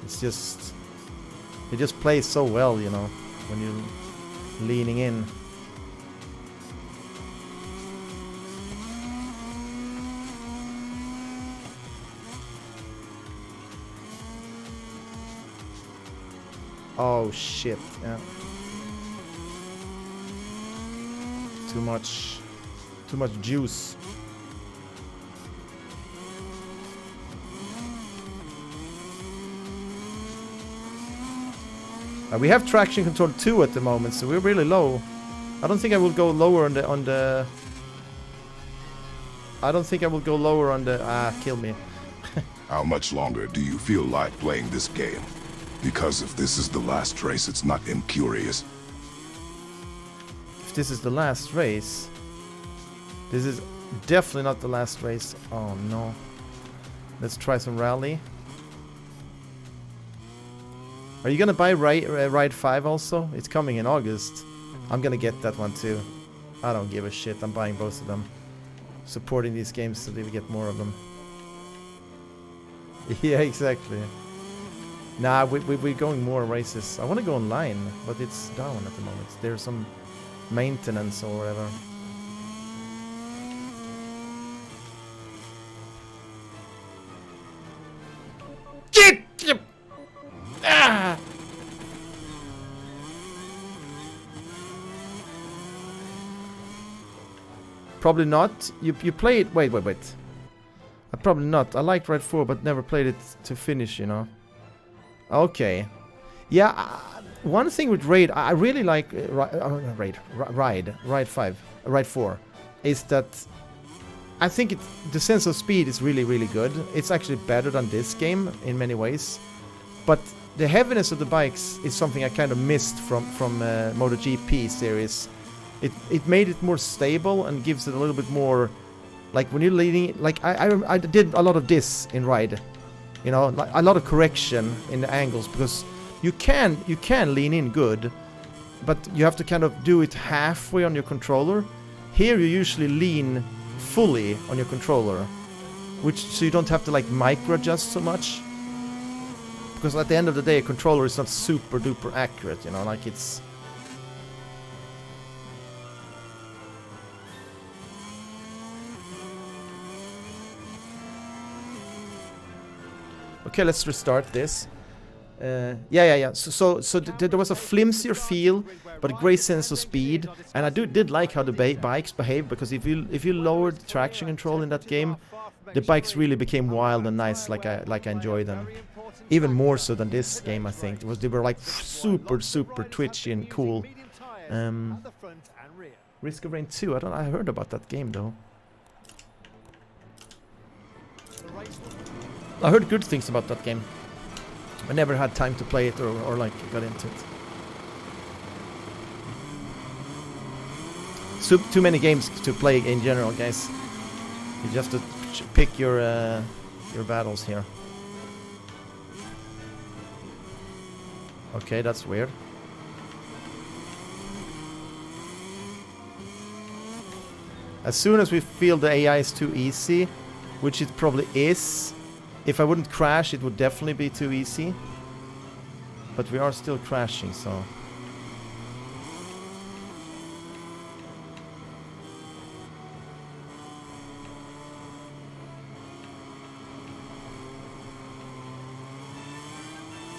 It's just, they just play so well, you know, when you're leaning in. Oh shit, yeah. Too much juice. We have traction control 2 at the moment, so we're really low. I don't think I will go lower on the I don't think I will go lower on the kill me. How much longer do you feel like playing this game? Because if this is the last race, it's not incurious. If this is the last race, this is definitely not the last race. Oh no. Let's try some rally. Are you gonna buy Ride 5 also? It's coming in August. I'm gonna get that one too. I don't give a shit. I'm buying both of them. Supporting these games so they get more of them. Yeah, exactly. Nah, we're going more races. I want to go online, but it's down at the moment. There's some maintenance or whatever. Ah! Probably not. You played. Wait. Probably not. I liked Ride 4, but never played it to finish. You know. Okay. Yeah. One thing with Raid, I really like Ride 5, Ride 4, is that I think the sense of speed is really good. It's actually better than this game in many ways, but the heaviness of the bikes is something I kind of missed from MotoGP series. It made it more stable and gives it a little bit more, like when you're leading. Like I did a lot of this in Ride, you know, like a lot of correction in the angles, because you can lean in good, but you have to kind of do it halfway on your controller. Here you usually lean fully on your controller, so you don't have to like micro adjust so much. Because at the end of the day, a controller is not super duper accurate, you know, like it's... Okay, let's restart this. Yeah. So there was a flimsier feel, but a great sense of speed, and I did like how the bikes behave, because if you lowered the traction control in that game, the bikes really became wild and nice, like I enjoy them. Even more so than this game, I think. They were like super twitchy and cool. Risk of Rain 2. I heard about that game though. I heard good things about that game. I never had time to play it or like got into it. Too many games to play in general, guys. You just have to pick your battles here. Okay, that's weird. As soon as we feel the AI is too easy, which it probably is, if I wouldn't crash, it would definitely be too easy. But we are still crashing, so...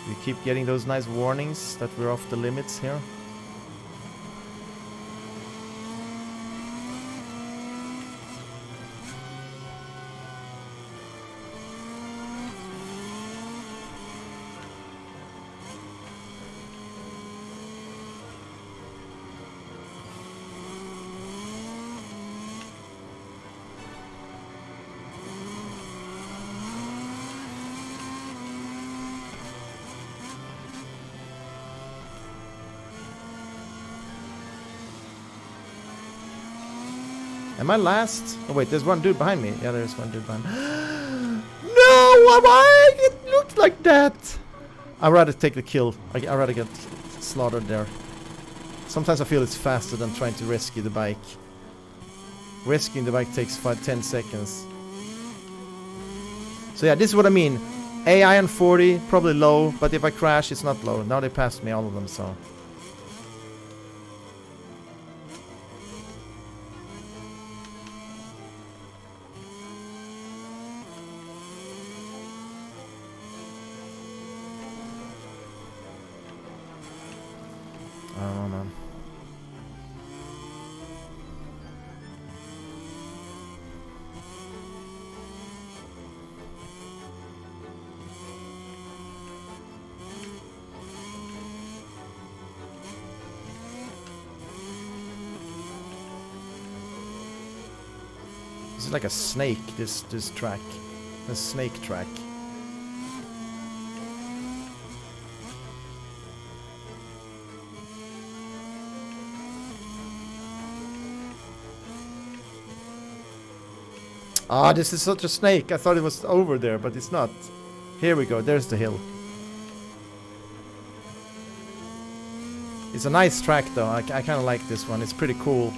We keep getting those nice warnings that we're off the limits here. Am I last? Oh wait, there's one dude behind me. Yeah, there's one dude behind me. No, why? It looked like that. I'd rather take the kill. I'd rather get slaughtered there. Sometimes I feel it's faster than trying to rescue the bike. Rescuing the bike takes 5-10 seconds. So yeah, this is what I mean. AI on 40, probably low, but if I crash, it's not low. Now they passed me all of them, so... I don't know, man. This is like a snake, this track. A snake track. Ah, this is such a snake. I thought it was over there, but it's not. Here we go. There's the hill. It's a nice track, though. I kind of like this one. It's pretty cool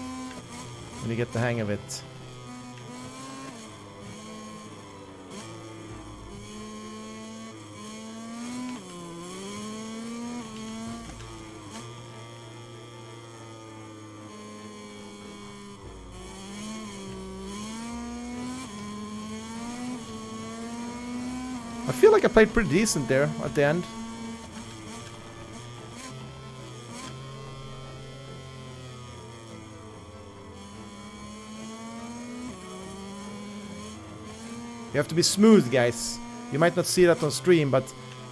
when you get the hang of it. I feel like I played pretty decent there at the end. You have to be smooth, guys. You might not see that on stream, but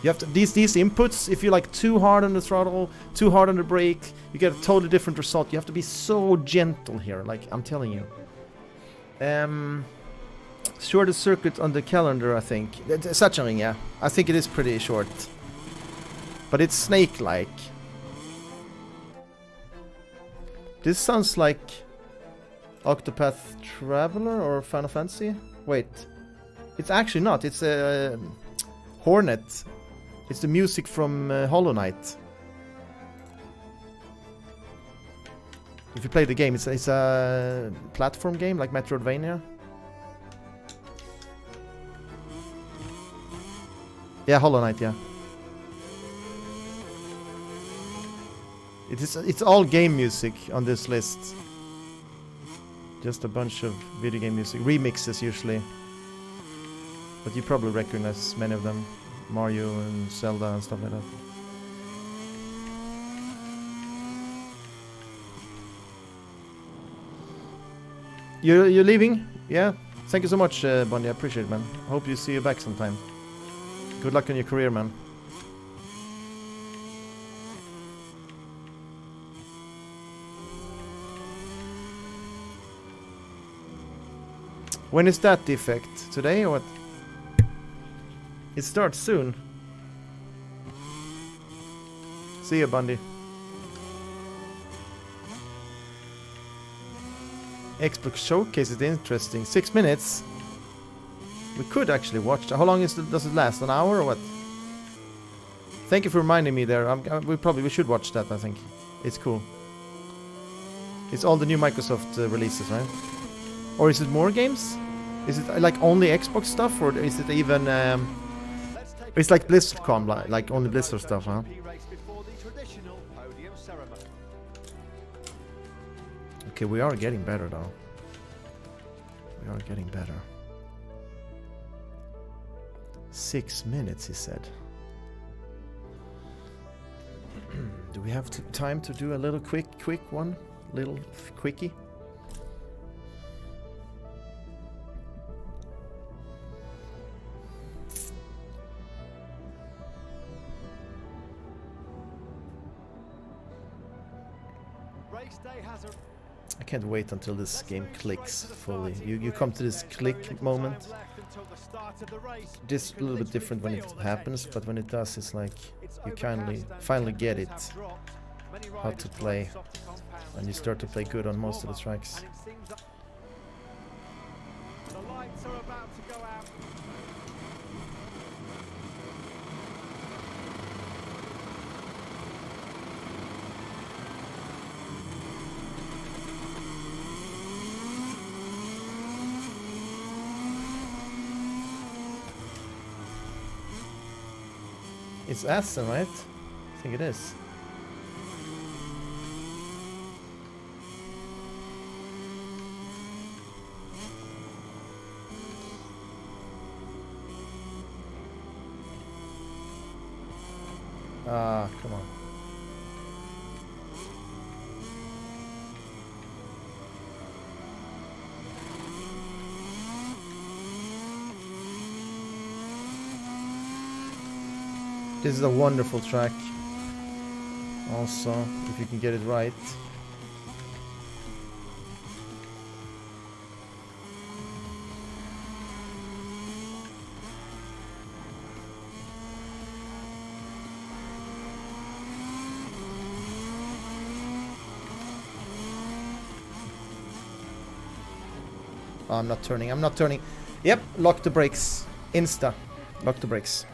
you have to these inputs. If you're like too hard on the throttle, too hard on the brake, you get a totally different result. You have to be so gentle here, like I'm telling you. Shortest circuit on the calendar, I think. Sachsenring, yeah. I think it is pretty short. But it's snake-like. This sounds like Octopath Traveler or Final Fantasy. Wait. It's actually not. It's a Hornet. It's the music from Hollow Knight. If you play the game, it's a platform game like Metroidvania. Yeah, Hollow Knight, yeah. It's all game music on this list. Just a bunch of video game music. Remixes usually. But you probably recognize many of them. Mario and Zelda and stuff like that. You're leaving? Yeah? Thank you so much, Bonnie. I appreciate it, man. Hope you see you back sometime. Good luck in your career, man. When is that defect? Today or what? It starts soon. See you, Bundy. Xbox Showcase is interesting. 6 minutes. We could actually watch that. How long does it last? An hour or what? Thank you for reminding me there. We should watch that, I think. It's cool. It's all the new Microsoft releases, right? Or is it more games? Is it like only Xbox stuff, or is it even... it's like BlizzCon, like only Blizzard stuff, huh? Okay, we are getting better though. We are getting better. 6 minutes, he said. Do we have time to do a little quick one? Little quickie? I can't wait until this game clicks fully. You come to this click moment. This is a little bit different when it happens, but when it does, it's like you finally get it, how to play, and you start to play good on most of the tracks. The lights are about to go out. It's Aston, right? I think it is. Ah, come on. This is a wonderful track. Also, if you can get it right. Oh, I'm not turning. I'm not turning. Yep, lock the brakes. Insta. Lock the brakes.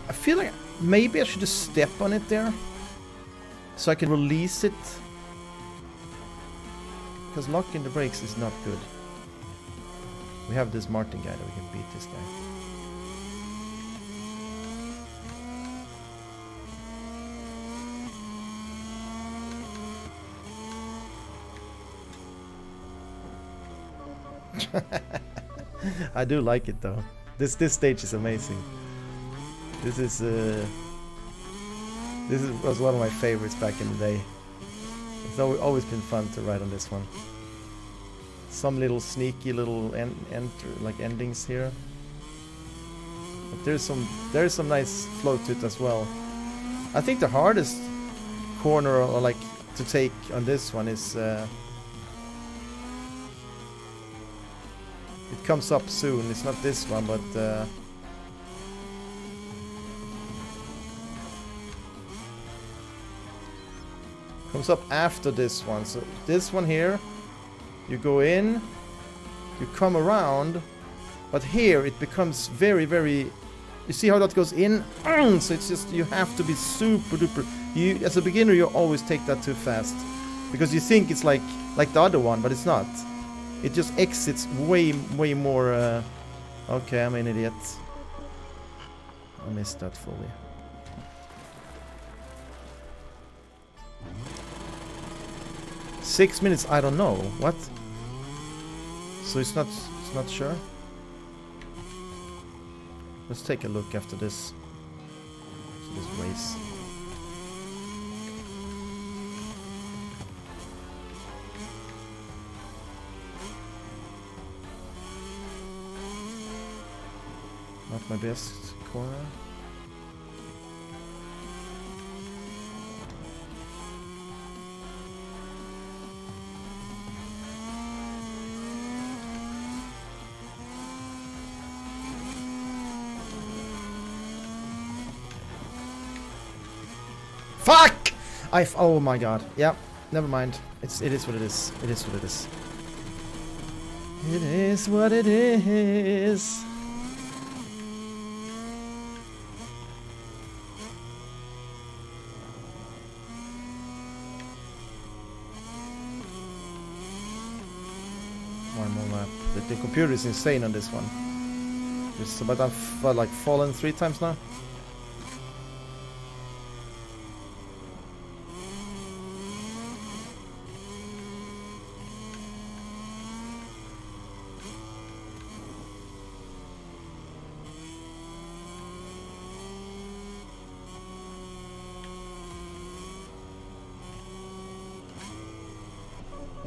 I feel like maybe I should just step on it there. So I can release it. Because locking the brakes is not good. We have this Martin guy that we can beat this guy. I do like it though. This stage is amazing. This was one of my favorites back in the day. It's always been fun to ride on this one. Some little sneaky little endings here. But there's some nice flow to it as well. I think the hardest corner or like to take on this one is it comes up soon. It's not this one, but comes up after this one. So this one here, you go in, you come around, but here it becomes very, very. You see how that goes in? So it's just you have to be super duper. You as a beginner, you always take that too fast because you think it's like the other one, but it's not. It just exits way more. Okay, I'm an idiot. I missed that fully. Six minutes, I don't know. What? So it's not sure? Let's take a look after this. This race. Not my best corner. Fuck! Oh my god. Yeah, never mind. It is what it is. It is what it is. It is what it is. One more lap. The computer is insane on this one. But I've like fallen 3 times now.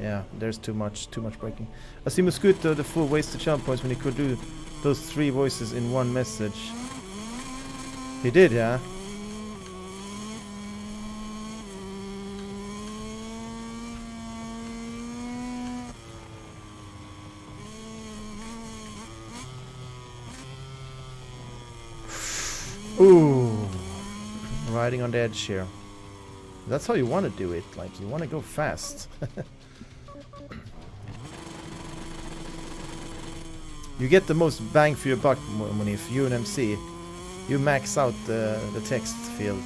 Yeah, there's too much braking. I see Mosquito the full wasted challenge points when he could do those 3 voices in one message. He did, yeah. Ooh, riding on the edge here. That's how you want to do it. Like you want to go fast. You get the most bang for your buck, Monif. You and MC. You max out the text field.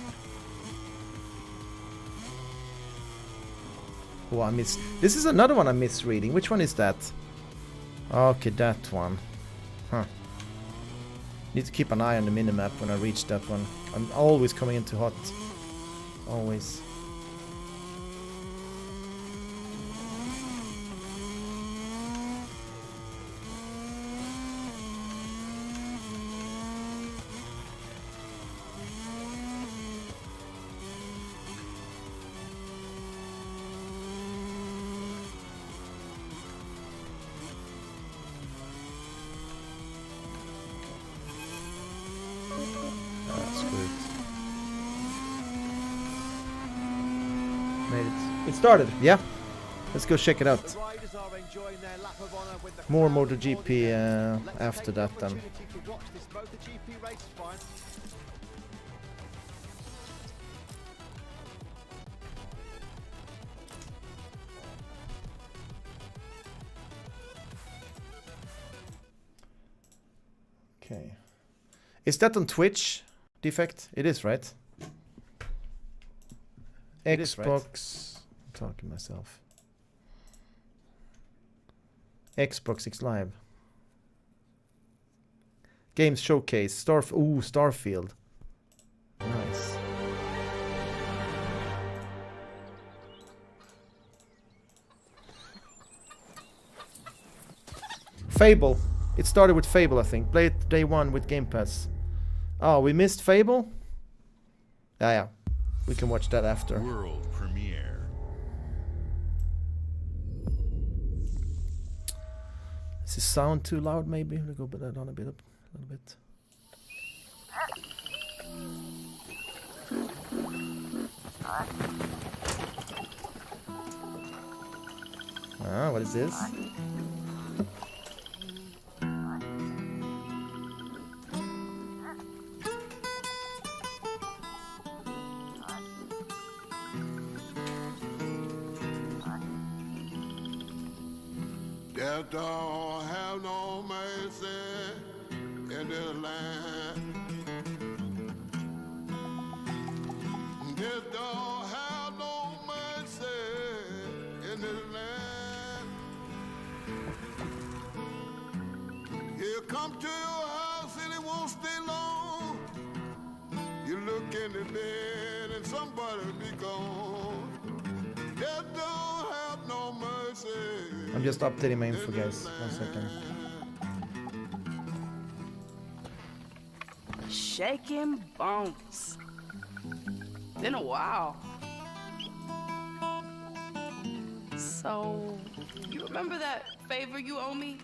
Oh, I missed. This is another one I'm misreading. Which one is that? Okay, that one. Huh. Need to keep an eye on the minimap when I reach that one. I'm always coming into hot. Always. It started, yeah. Let's go check it out. More MotoGP after that then. Okay. Is that on Twitch, Defect? It is, right? Xbox. I'm talking myself. Xbox X Live. Games Showcase. Starfield. Nice. Fable. It started with Fable, I think. Played day one with Game Pass. Oh, we missed Fable? Yeah. We can watch that after. World premiere. Is the sound too loud? Maybe we'll go that on a little bit. Ah, what is this? Death don't have no mercy in this land. Death don't have no mercy in this land. You come to your house and it won't stay long. You look in the bed and somebody be gone. Death don't have no mercy. I'm just updating my info, guys. 1 second. Shaking bones. Been a while. So, you remember that favor you owe me?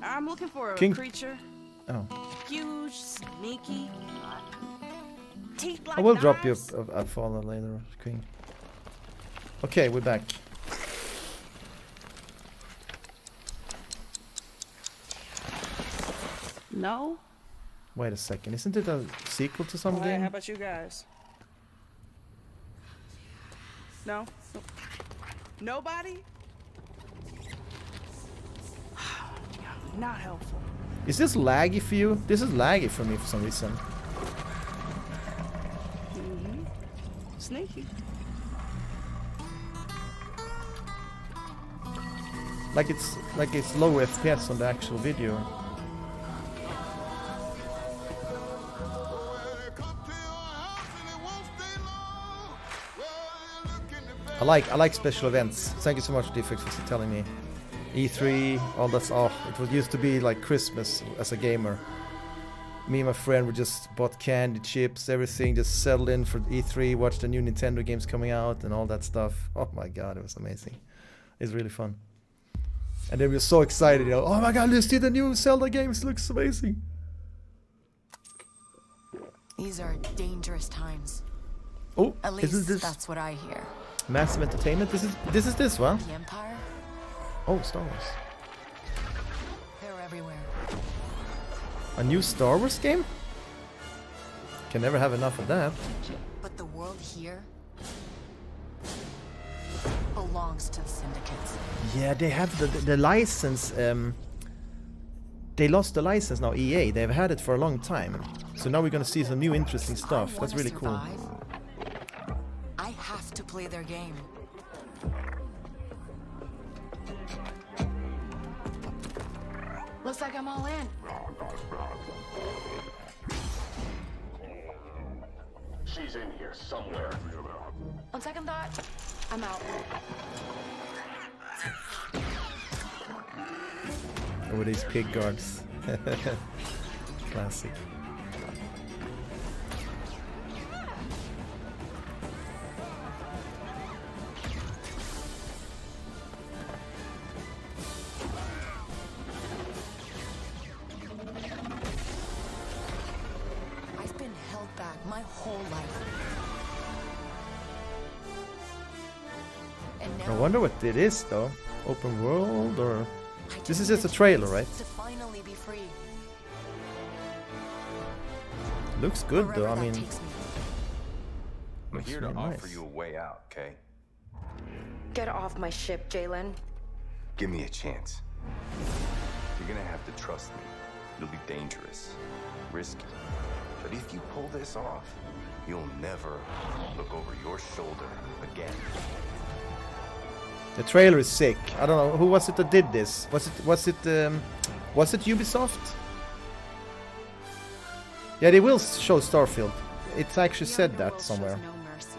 I'm looking for a creature. Oh. Huge, sneaky. Teeth like I will drop you knives. a follow later, King. Okay, we're back. No? Wait a second, isn't it a sequel to some game? How about you guys? No? Nobody? Not helpful. Is this laggy for you? This is laggy for me for some reason. Sneaky. Like it's low FPS on the actual video. I like special events. Thank you so much, Defect, for telling me. E3, all that's off. It was used to be like Christmas as a gamer. Me and my friend would just bought candy, chips, everything, just settled in for E3, watched the new Nintendo games coming out and all that stuff. Oh my god, it was amazing. It's really fun. And then we were so excited, you know, oh my god, let's see the new Zelda games, it looks amazing. These are dangerous times. Oh, at least isn't this that's what I hear. Massive Entertainment? This is this one? The Empire? Oh, Star Wars. They're everywhere. A new Star Wars game? Can never have enough of that. But the world here? belongs to the syndicates. Yeah, they have the license. They lost the license now, EA. They've had it for a long time. So now we're gonna see some new interesting stuff. That's really cool. I have to play their game. Looks like I'm all in. She's in here somewhere. On second thought, I'm out. Over these pig guards. Classic. I've been held back my whole life. And I now wonder what it is though. Open world or... This is just a trailer, right? to finally be free. Looks good though, Wherever I that mean... takes me. I'm here to really offer nice. you a way out, okay? Get off my ship, Jalen. Give me a chance. You're gonna have to trust me. It'll be dangerous, risky. But if you pull this off, you'll never look over your shoulder again. The trailer is sick. I don't know who was it that did this. Was it Ubisoft? Yeah, they will show Starfield. It's actually said that somewhere. No mercy.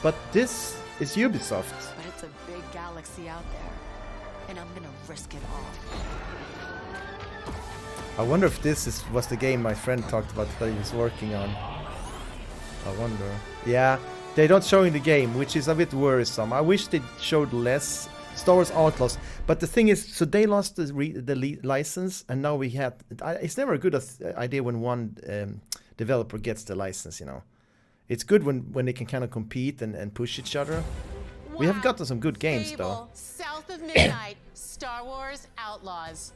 But this is Ubisoft. But it's a big galaxy out there, and I'm gonna risk it all. I wonder if this was the game my friend talked about that he was working on. I wonder. Yeah, they don't show in the game, which is a bit worrisome. I wish they showed less Star Wars Outlaws. But the thing is, so they lost the license, and now we had... It's never a good idea when one developer gets the license, you know. It's good when they can kind of compete and push each other. We have gotten some good games, though. South of Midnight, Star Wars Outlaws.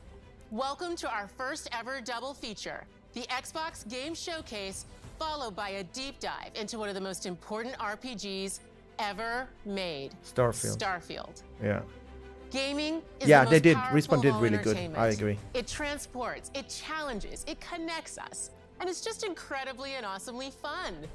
Welcome to our first ever double feature, the Xbox Game Showcase, followed by a deep dive into one of the most important RPGs ever made. Starfield. Yeah. Gaming is yeah, the they most did. powerful Respawn did of all really good. I entertainment. agree. It transports, it challenges, it connects us, and it's just incredibly and awesomely fun.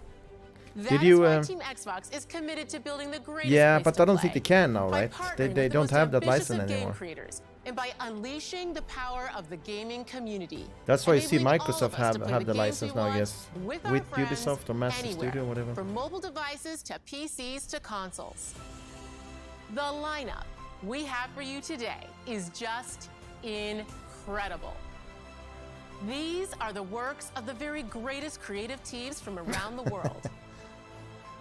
That is why Team Xbox is committed to building the greatest Yeah, place but to I don't play. think they can now, By right? partnering They with the don't most have that ambitious license of game anymore. creators, and by unleashing the power of the gaming community. That's why you see enabling all Microsoft of us to play have the games license we now, I want guess. with our With friends Ubisoft or Massive anywhere, Studio, whatever. From mobile devices to PCs to consoles. The lineup we have for you today is just incredible. These are the works of the very greatest creative teams from around the world.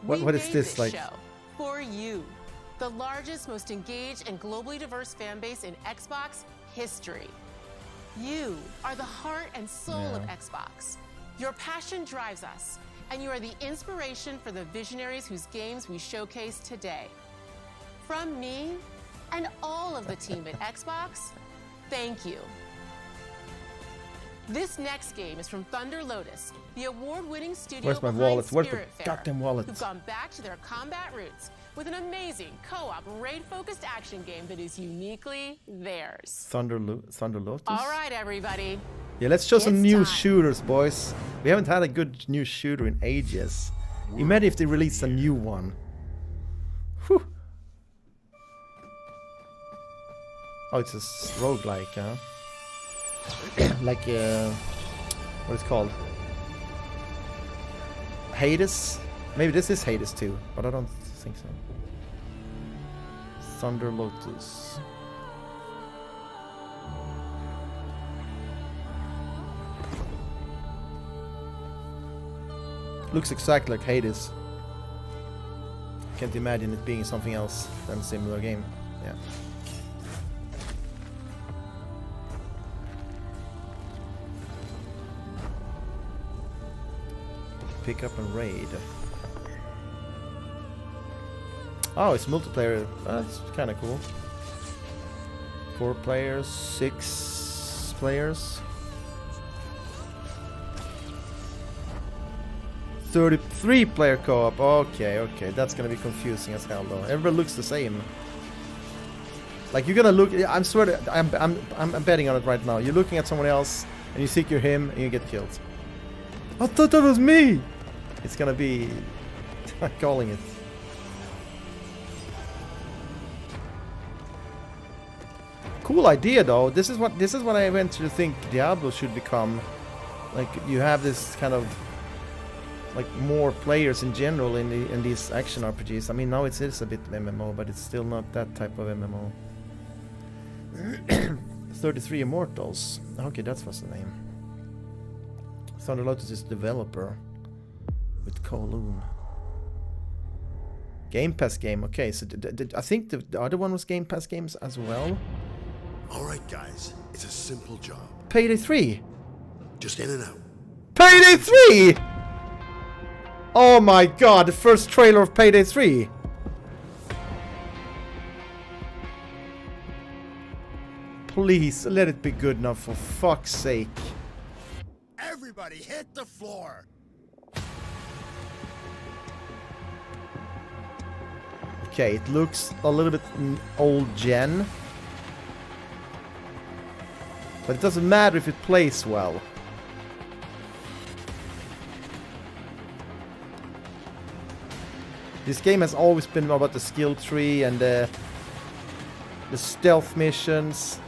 What is this like? Show for you, the largest, most engaged, and globally diverse fan base in Xbox history. You are the heart and soul of Xbox. Your passion drives us, and you are the inspiration for the visionaries whose games we showcase today. From me and all of the team at Xbox, thank you. This next game is from Thunder Lotus, the award-winning studio Where's my behind wallet? Where's my Spiritfarer, goddamn wallet? who've gone back to their combat roots with an amazing co-op raid-focused action game that is uniquely theirs. Thunder Lotus? All right, everybody. Yeah, let's show some It's new time. shooters, boys. We haven't had a good new shooter in ages. Imagine if they released a new one. Whew. Oh, it's a roguelike, huh? Like, what is it called? Hades? Maybe this is Hades too, but I don't think so. Thunder Lotus. Looks exactly like Hades. Can't imagine it being something else than a similar game. Yeah. Pick up and raid. Oh, it's multiplayer. That's kind of cool. 4 players, 6 players. 33 player co-op. Okay, okay, that's gonna be confusing as hell though. Everybody looks the same. Like you're gonna look. I'm swear to, I'm betting on it right now. You're looking at someone else and you think you're him and you get killed. I thought that was me. It's gonna be calling it. Cool idea though. This is what I eventually think Diablo should become. Like you have this kind of like more players in general in these action RPGs. I mean now it is a bit of MMO, but it's still not that type of MMO. 33 Immortals. Okay, that's what's the name. Thunder Lotus is developer with Kowloon. Game Pass game. Okay, so I think the other one was Game Pass games as well. Alright guys, it's a simple job. Payday 3. Just in and out. Payday 3! Oh my god, the first trailer of Payday 3. Please, let it be good now, for fuck's sake. Everybody hit the floor! Okay, it looks a little bit old gen. But it doesn't matter if it plays well. This game has always been about the skill tree and the stealth missions.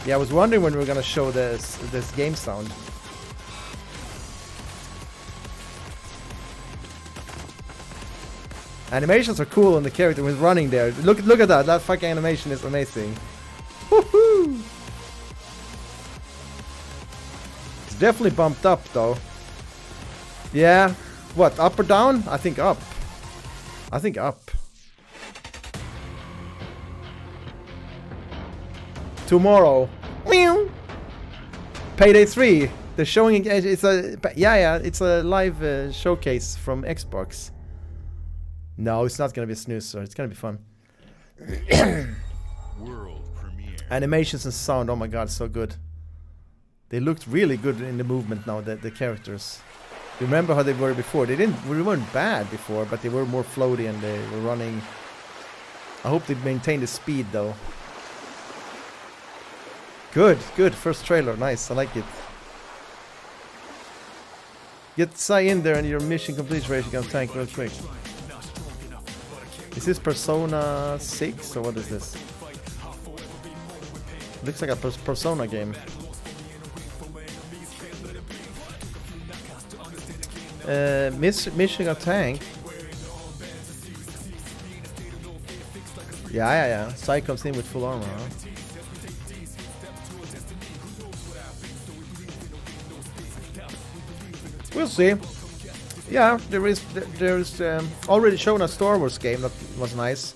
Yeah, I was wondering when we were gonna show this game sound. Animations are cool on the character when he's running there. Look at that. That fucking animation is amazing. Woohoo! It's definitely bumped up though. Yeah. What? Up or down? I think up. I think up. Tomorrow. Meow. Payday 3. They're showing it's a live showcase from Xbox. No, it's not gonna be a snoozer. It's gonna be fun. World premiere. Animations and sound. Oh my god, so good. They looked really good in the movement now. The characters. Remember how they were before? They weren't bad before, but they were more floaty and they were running. I hope they maintain the speed though. Good, good. First trailer. Nice. I like it. Get Sai in there and your mission completion ratio can tank real quick. Is this Persona 6 or what is this? Looks like a Persona game. Mission got tank. Yeah. Sai comes in with full armor. Huh? We'll see. Yeah, there's already shown a Star Wars game that was nice.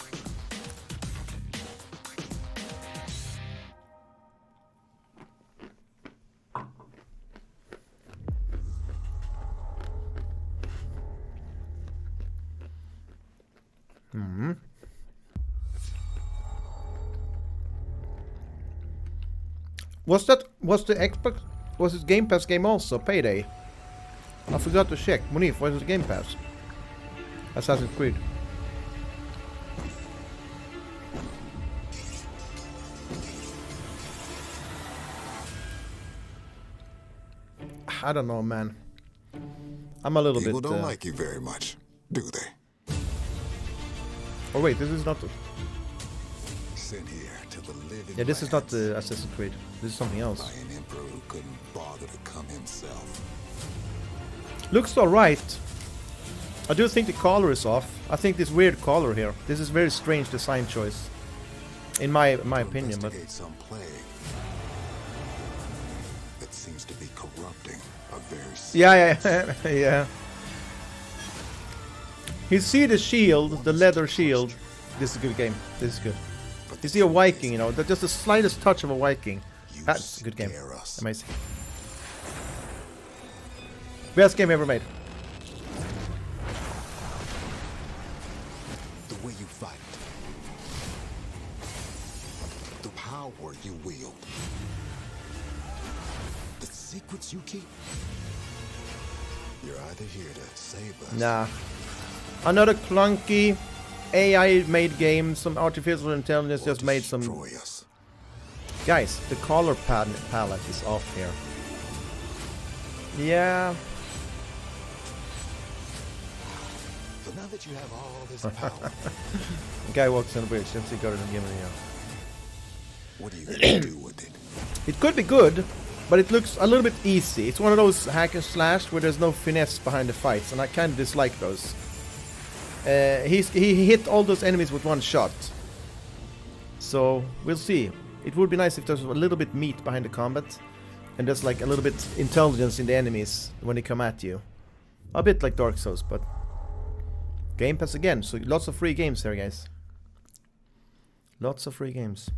Was the Xbox? Was it Game Pass game also? Payday? I forgot to check. Munif, what is the Game Pass? Assassin's Creed. I don't know, man. I'm a little bit... People don't like you very much, do they? Oh wait, this is not the... Sent here to the living Yeah, this is not the Assassin's Creed. This is something else. by an emperor who couldn't bother to come himself. Looks alright. I do think the color is off. I think this weird color here. This is very strange design choice. In my opinion, but... Some plague that seems to be corrupting a very... Yeah. You see the shield, the leather shield. This is a good game. This is good. You see a Viking, you know, just the slightest touch of a Viking. That's a good game. Amazing. Best game ever made. The way you fight. The power you wield. The secrets you keep. You're either here to save us. Nah. Another clunky AI-made game. Some artificial intelligence just made some... Guys, the color palette is off here. Yeah. So now that you have all this power, The guy walks on the bridge. Let's see, got it and give it here. what are you gonna do with it? It could be good, but it looks a little bit easy. It's one of those hack and slash where there's no finesse behind the fights, and I kind of dislike those. He hit all those enemies with one shot. So, we'll see. It would be nice if there's a little bit meat behind the combat, and there's like a little bit intelligence in the enemies when they come at you. A bit like Dark Souls, but... Game Pass again, so lots of free games there, guys. Lots of free games.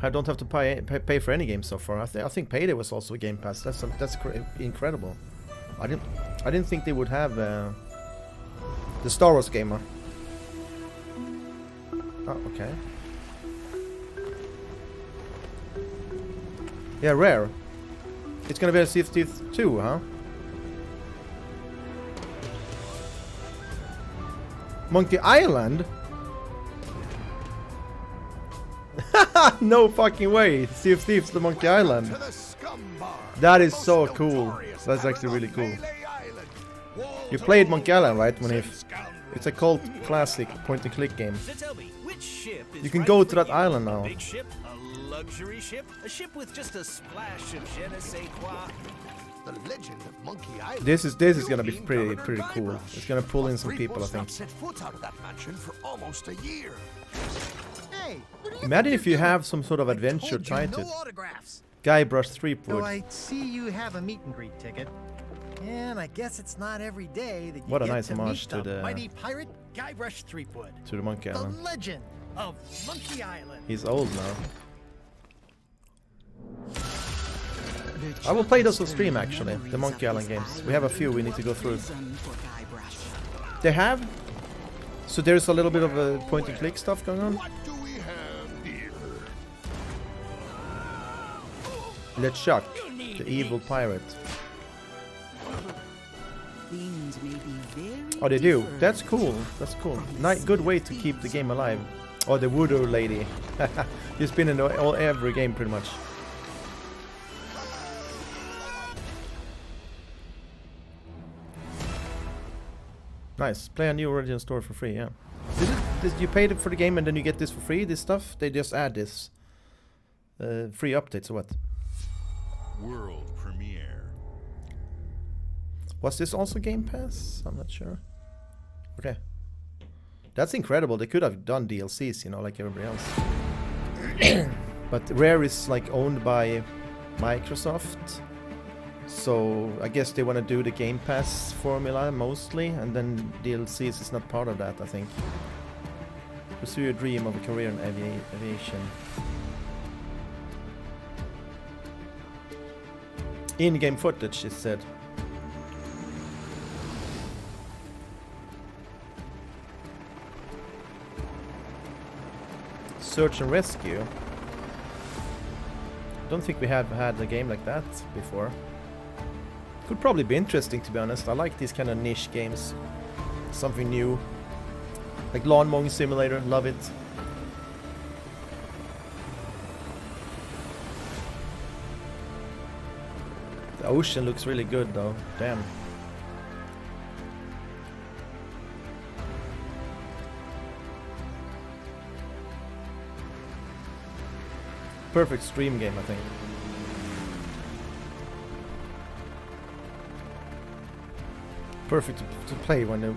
I don't have to pay for any games so far. I think Payday was also a Game Pass. That's incredible. I didn't think they would have the Star Wars gamer. Oh, okay. Yeah, rare. It's gonna be a Sea of Thieves 2, huh? Monkey Island? No fucking way! Sea of Thieves, the Monkey Island. That is so cool. That's actually really cool. You played Monkey Island, right? It's a cult classic point-and-click game. You can go to that island now. Big ship, a luxury ship, a ship with just a splash of je ne sais quoi. The legend of Monkey Island. This is gonna be pretty cool. It's gonna pull in some people, I think. Set foot out of that mansion for almost a year. Imagine if you have some sort of adventure title. Guybrush So Threepwood. I see you have a meet and greet ticket. And I guess it's not every day that you What a get nice to homage meet to the the mighty pirate Guybrush Threepwood. To the Monkey The Island. legend of Monkey Island. He's old now. I will play those on stream actually, the Monkey Island games. We have a few we need to go through. They have? So there's a little bit of a point and click stuff going on? LeChuck, the evil pirate. Oh, they do? That's cool. That's cool. Good way to keep the game alive. Oh, the voodoo lady. She's been in every game pretty much. Nice. Play a new origin story for free, yeah. Did you pay for the game and then you get this for free, this stuff? They just add this. Free updates or what? World premiere. Was this also Game Pass? I'm not sure. Okay. That's incredible. They could have done DLCs, you know, like everybody else. But Rare is like owned by Microsoft. So I guess they want to do the Game Pass formula mostly, and then DLCs is not part of that, I think. Pursue your dream of a career in aviation. In-game footage, it said. Search and rescue. Don't think we have had a game like that before. Could probably be interesting, to be honest. I like these kind of niche games. Something new. Like Lawn Mowing Simulator, love it. The ocean looks really good though, damn. Perfect stream game, I think. Perfect to play when you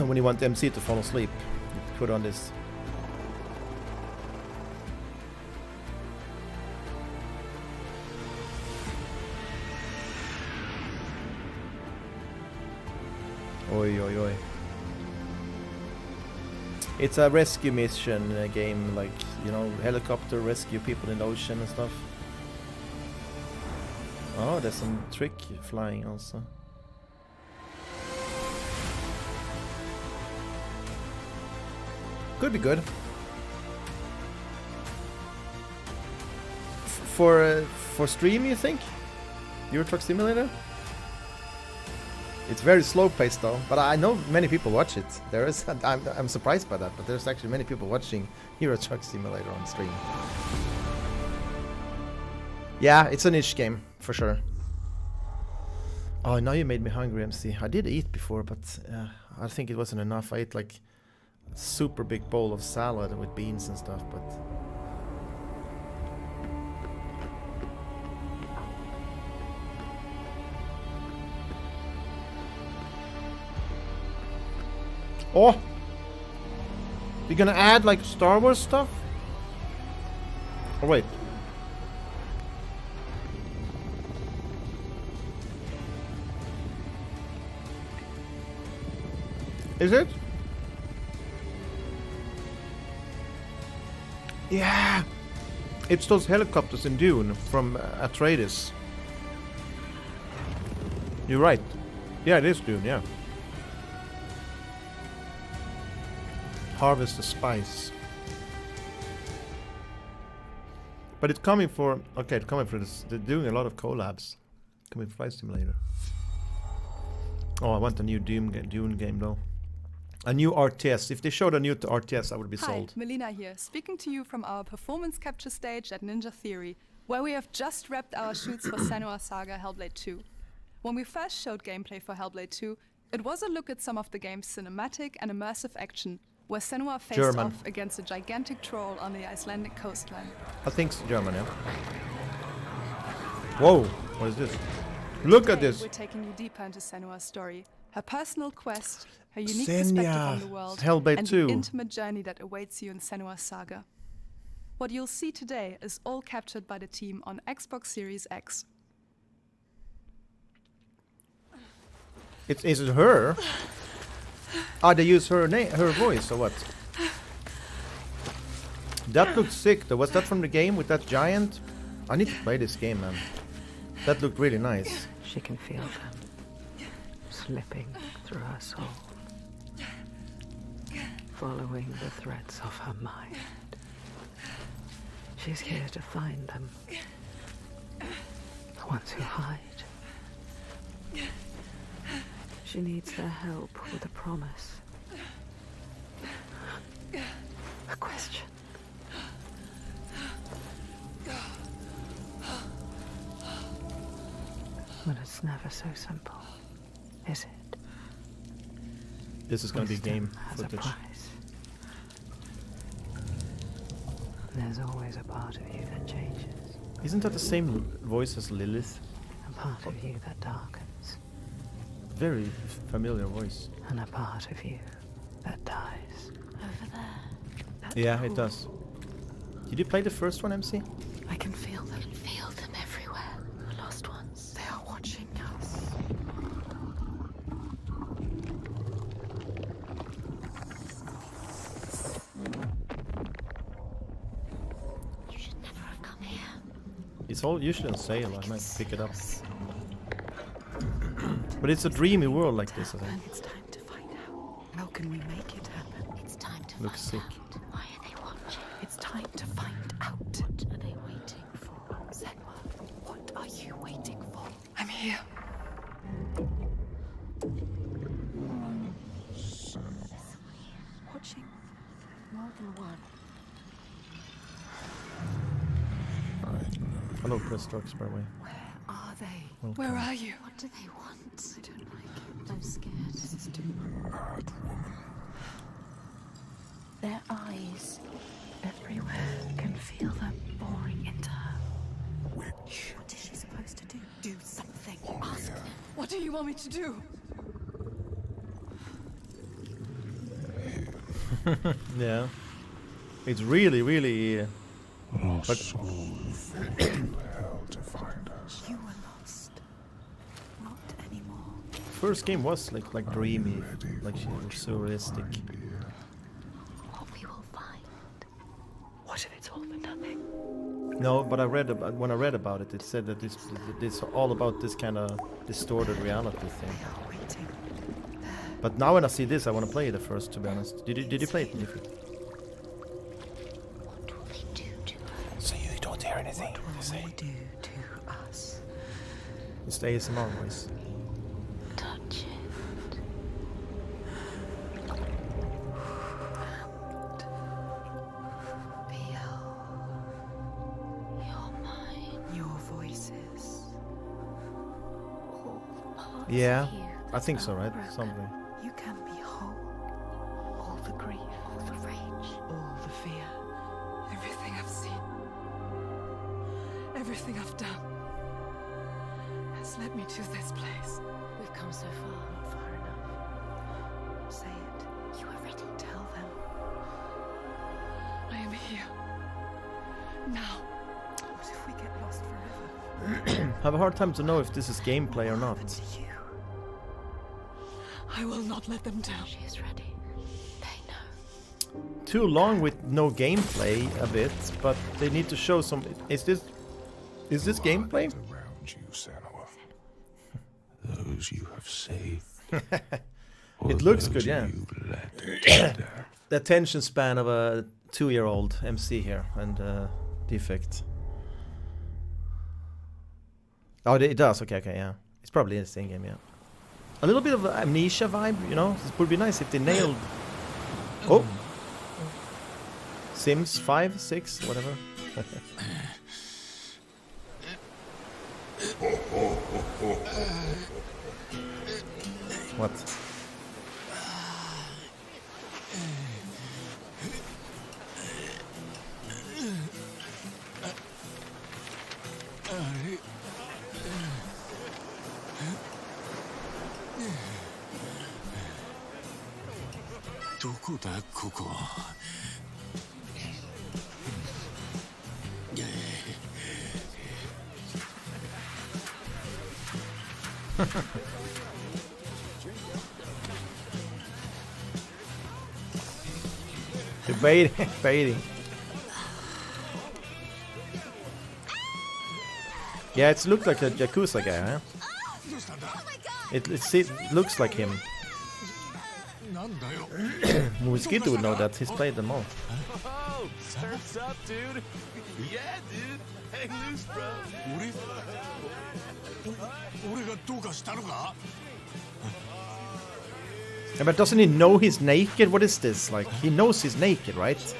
when you want the MC to fall asleep. You put on this. Oi, oi, oi. It's a rescue mission game, like, you know, helicopter rescue people in the ocean and stuff. Oh, there's some trick flying also. Could be good. For stream, you think? Euro Truck Simulator? It's very slow paced though, but I know many people watch it. There is, I'm surprised by that, but there's actually many people watching Euro Truck Simulator on stream. Yeah, it's a niche game for sure. Oh, now you made me hungry, MC. I did eat before, but I think it wasn't enough. I ate like a super big bowl of salad with beans and stuff, but. Oh! You're gonna add like Star Wars stuff? Oh wait. Is it? Yeah! It's those helicopters in Dune from Atreides. You're right. Yeah, it is Dune, yeah. Harvest the spice. But it's coming for... Okay, it's coming for this. They're doing a lot of collabs. Coming for Flight Simulator. Oh, I want a new Dune game though. A new RTS. If they showed a new RTS, I would be sold. Hi, Melina here, speaking to you from our performance capture stage at Ninja Theory, where we have just wrapped our shoots for Senua Saga Hellblade 2. When we first showed gameplay for Hellblade 2, it was a look at some of the game's cinematic and immersive action, where Senua faced off against a gigantic troll on the Icelandic coastline. I think it's German, yeah. Whoa, what is this? Look at this! We're taking you deeper into Senua's story, her personal quest, her unique perspective on the world, Hellblade and 2. the intimate journey that awaits you in Senua's saga. What you'll see today is all captured by the team on Xbox Series X. Is it her? Ah, they use her name, her voice, or what? That looked sick though. Was that from the game with that giant? I need to play this game, man. That looked really nice. She can feel them slipping through her soul, following the threads of her mind. She's here to find them, the ones who hide. She needs their help with a promise. A question. But it's never so simple, is it? This is gonna be game has a footage. price. There's always a part of you that changes. Isn't that the same voice as Lilith? A part of you that darkens. Very familiar voice. And a part of you that dies. Over there. Yeah, it does. Did you play the first one, MC? I can feel them. Feel them everywhere. The lost ones. They are watching us. You should never have come here. It's all usually on sale. I might pick it up. But it's a dreamy world like this, I think. It's time to find out. How can we make it happen? It's time to Looks find sick. out. Why are they watching? It's time to find out. What are they waiting for? Senua, what are you waiting for? I'm here. Watching more than one. Hello, Press Trucks, by the way. Where are they? Welcome. Where are you? What do they want? I don't like it. I'm scared. This is too hard. Their eyes. Everywhere can feel them boring into her. Witch. What is she supposed to do? Do something. Ask them. What do you want me to do? Yeah. It's really, really... But souls hell to find us. You were lost. Not anymore. First game was like dreamy, like surrealistic. What we will find. What if it's all for nothing? No, but when I read about it, it said that this all about this kind of distorted reality thing. But now when I see this, I want to play it first. To be honest, did you play it? So you don't hear anything. What will they do to us? It's the ASMR voice. Touch it. Feel your mind, your voices. All the parts Yeah, of you I think so, right? broken. Something. You can be whole. All the grief, all the rage, all the fear. Everything I've seen, everything I've done, has led me to this place. We've come so far, not far enough. Say it. You are ready. Tell them. I am here. Now. What if we get lost forever? I have a hard time to know if this is gameplay or not. I will not let them down. She is ready. They know. Too long with no gameplay a bit, but they need to show some. Is this gameplay? Around you, Sanua. Those you have saved. It looks good, yeah. The attention span of a 2-year-old MC here, and defect. Oh, it does. Okay, yeah. It's probably the same game, yeah. A little bit of Amnesia vibe, you know. It would be nice if they nailed. Oh, Sims 5, 6, whatever. What? Baiting. Yeah, it looks like a Yakuza guy, huh? It looks like him. Mosquito would know that, he's played them all. Oh, surf's up, dude. Yeah, dude. Hang loose, bro. Yeah, but doesn't he know he's naked? What is this? Like, he knows he's naked, right?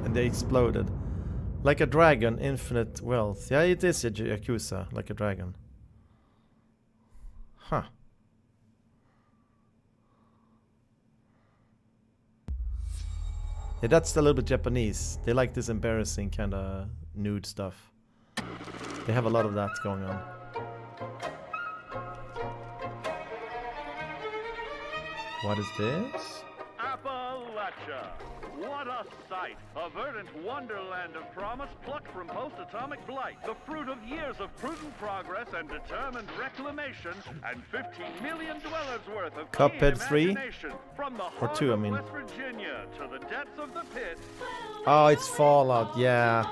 And they exploded. Like a dragon, infinite wealth. Yeah, it is a Yakuza, like a dragon. Huh. Yeah, that's a little bit Japanese. They like this embarrassing kind of nude stuff. They have a lot of that going on. What is this? Appalachia! What a sight! A verdant wonderland of promise plucked from post-atomic blight. The fruit of years of prudent progress and determined reclamation, and 15 million dwellers worth of Cuphead 3? From the Or 2, I mean. West Virginia to the depths of the pit. Oh, it's Fallout, yeah.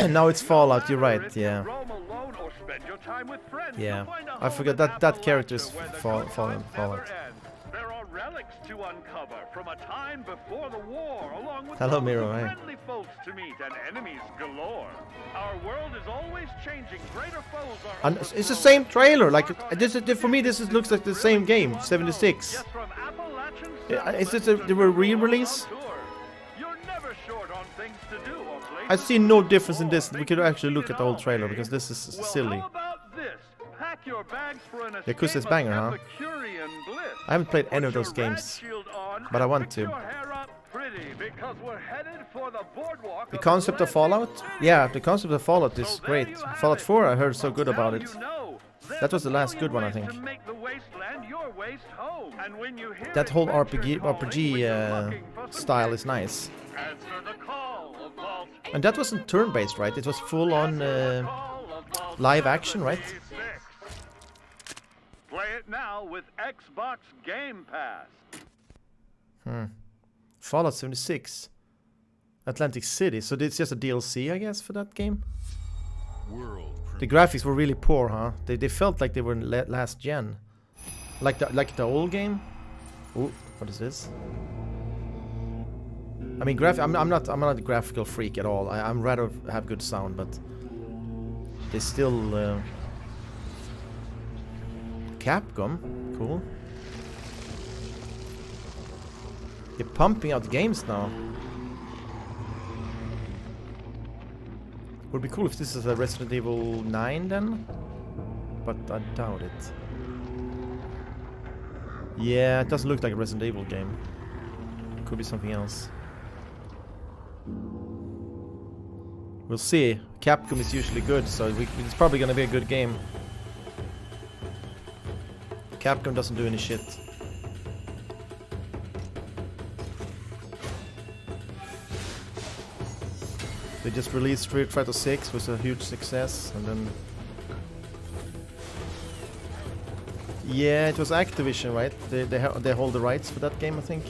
Now it's Fallout, you're right, yeah. Yeah, I forgot that character's Fallout. There are relics to uncover from a time before the war, along with Hello, Miro, hey. friendly folks to meet and enemies galore. Our world is always changing. Greater foes are. And it's the same trailer. Like for me, looks like the same game. 76. Is this a re-release? I see no difference in this. We could actually look at the whole trailer because this is silly. Yakuza's banger, huh? I haven't played any of those games, but I want to. The concept of Fallout? Yeah, the concept of Fallout is great. Fallout 4, I heard so good about it. That was the last good one, I think. That whole RPG style is nice. And that wasn't turn-based, right? It was full-on live action, right? Play it now with Xbox Game Pass. Fallout 76. Atlantic City. So it's just a DLC, I guess, for that game? The graphics were really poor, huh? They felt like they were in last gen. Like the old game? Ooh, what is this? I mean, I'm not a graphical freak at all. I'm rather have good sound, but they still Capcom, cool. They're pumping out games now. Would be cool if this is a Resident Evil 9 then, but I doubt it. Yeah, it doesn't look like a Resident Evil game. Could be something else. We'll see. Capcom is usually good, so it's probably gonna be a good game. Capcom doesn't do any shit. They just released Street Fighter 6, was a huge success, and then... Yeah, it was Activision, right? They hold the rights for that game, I think.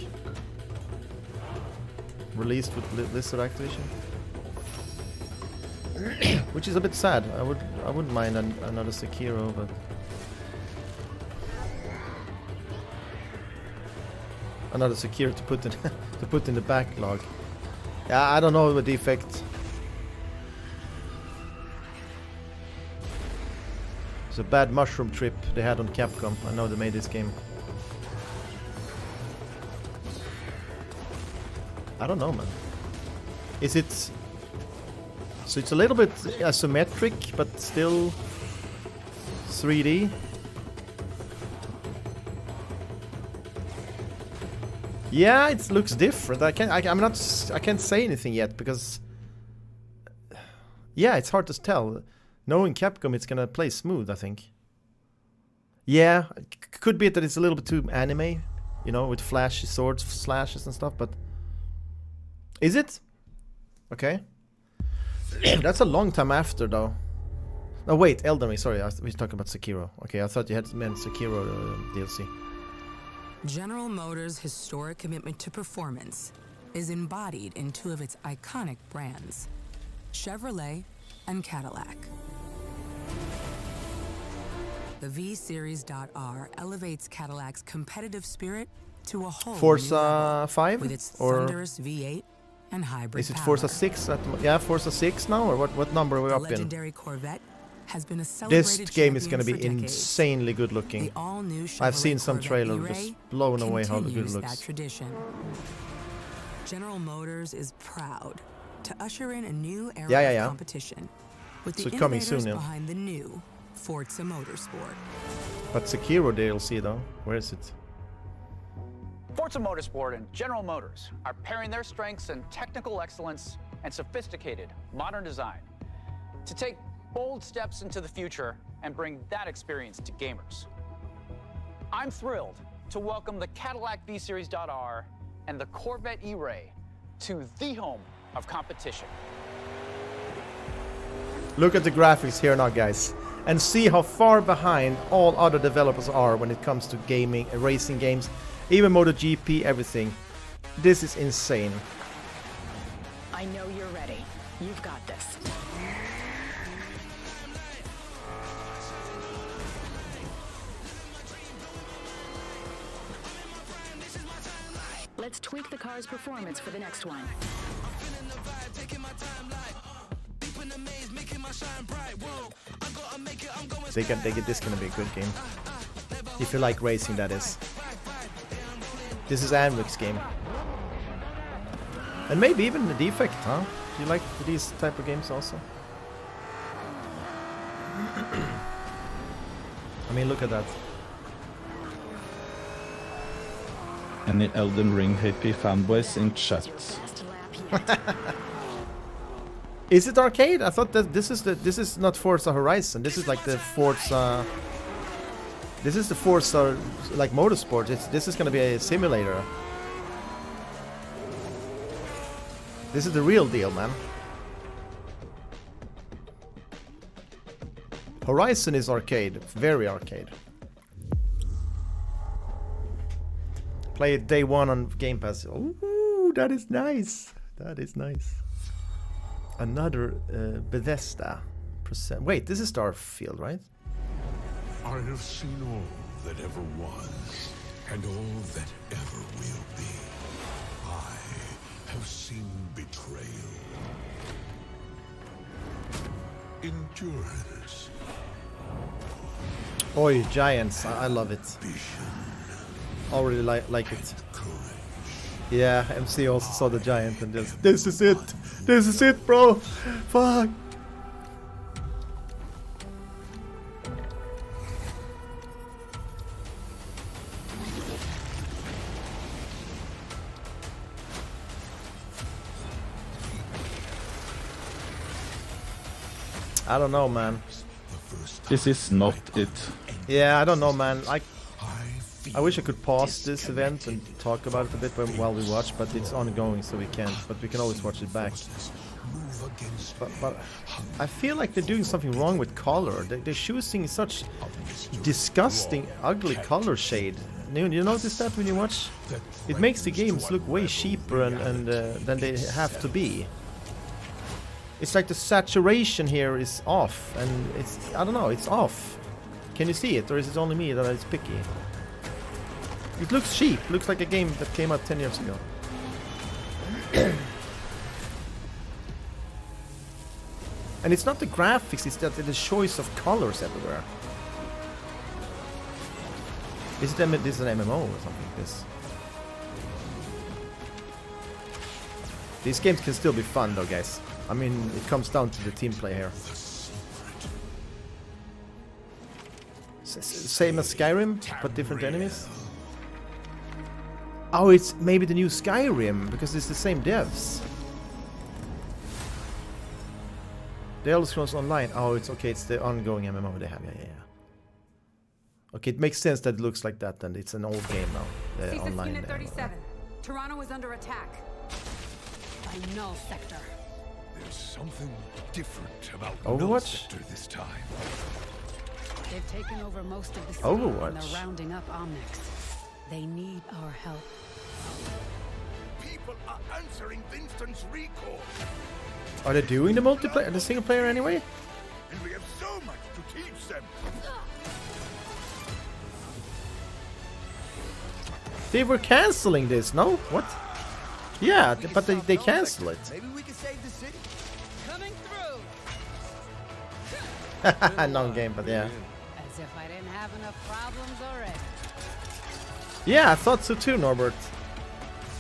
Released with Blizzard Activision. Which is a bit sad. I wouldn't mind another Sekiro, but... Another Sekiro to put in the backlog. Yeah, I don't know the defect. It's a bad mushroom trip they had on Capcom. I know they made this game. I don't know, man. Is it... So it's a little bit asymmetric, but still 3D. Yeah, it looks different. I can't say anything yet because... Yeah, it's hard to tell. Knowing Capcom, it's gonna play smooth, I think. Yeah, could be that it's a little bit too anime, you know, with flashy swords, slashes and stuff, but... Is it? Okay. That's a long time after, though. No, wait, Elden Ring, sorry, we were talking about Sekiro. Okay, I thought you had meant Sekiro DLC. General Motors' historic commitment to performance is embodied in two of its iconic brands, Chevrolet and Cadillac. The V-Series.R elevates Cadillac's competitive spirit to a whole Forza 5? With its or thunderous V8 and hybrid is it power. Forza 6? Yeah, Forza 6 now, or what number are we The up in? legendary Corvette has been a celebrated This game is champion going to for be decades. insanely good looking. The all-new I've seen Chevrolet some Corvette trailers, E-Ray just blown away how good it continues looks. that tradition. General Motors is proud to usher in a new era of competition with So the coming innovators soon, yeah. behind the new Forza Motorsport. But Sekiro DLC though, where is it? Forza Motorsport and General Motors are pairing their strengths in technical excellence and sophisticated modern design to take bold steps into the future and bring that experience to gamers. I'm thrilled to welcome the Cadillac V-Series.R and the Corvette E-Ray to the home of competition. Look at the graphics here now, guys, and see how far behind all other developers are when it comes to gaming, racing games, even MotoGP, everything. This is insane. I know you're ready. You've got this. Let's tweak the car's performance for the next one. This gonna be a good game. If you like racing, that is. This is Anric's game. And maybe even the Defect, huh? Do you like these type of games also? I mean, look at that. Any Elden Ring happy fanboys in chat? Is it arcade? I thought that this is not Forza Horizon. This is like the Forza. This is the Forza like motorsport. This is gonna be a simulator. This is the real deal, man. Horizon is arcade, very arcade. Play it day one on Game Pass. Ooh, that is nice. That is nice. Another Bethesda present. Wait, this is Starfield, right? I have seen all that ever was, and all that ever will be. I have seen betrayal, endurance. Oi, Giants, I love it. Already like it. Yeah, MC also saw the Giant and just, this is it, bro. Fuck. I don't know, man. This is not it. Yeah, I don't know, man. I wish I could pause this event and talk about it a bit while we watch, but it's ongoing, so we can't. But we can always watch it back. But I feel like they're doing something wrong with color. They're choosing such disgusting, ugly color shade. You notice that when you watch? It makes the games look way cheaper and than they have to be. It's like the saturation here is off, and it's, I don't know, it's off. Can you see it, or is it only me that is picky? It looks cheap, looks like a game that came out 10 years ago. And it's not the graphics, it's that the choice of colors everywhere. Is it this is an MMO or something? This. These games can still be fun though, guys. I mean, it comes down to the team play here. Same as Skyrim, but different enemies. Oh, it's maybe the new Skyrim, because it's the same devs. The Elder Scrolls Online. Oh, it's okay, it's the ongoing MMO they have. Yeah. Okay, it makes sense that it looks like that, and it's an old game now. The online. 37. Toronto is under attack. By Null Sector. There's something different about Overwatch? Sector this time. They've taken over most of the city Overwatch. and they're rounding up Omnics. They need our help. People are answering Winston's recall. Are they doing the multiplayer, the single player anyway? And we have so much to teach them. They were canceling this, no? What? Yeah, but they cancel it. Maybe we can save the city. Coming through. Non-game, but yeah. As if I didn't have enough problems already. Yeah, I thought so too, Norbert.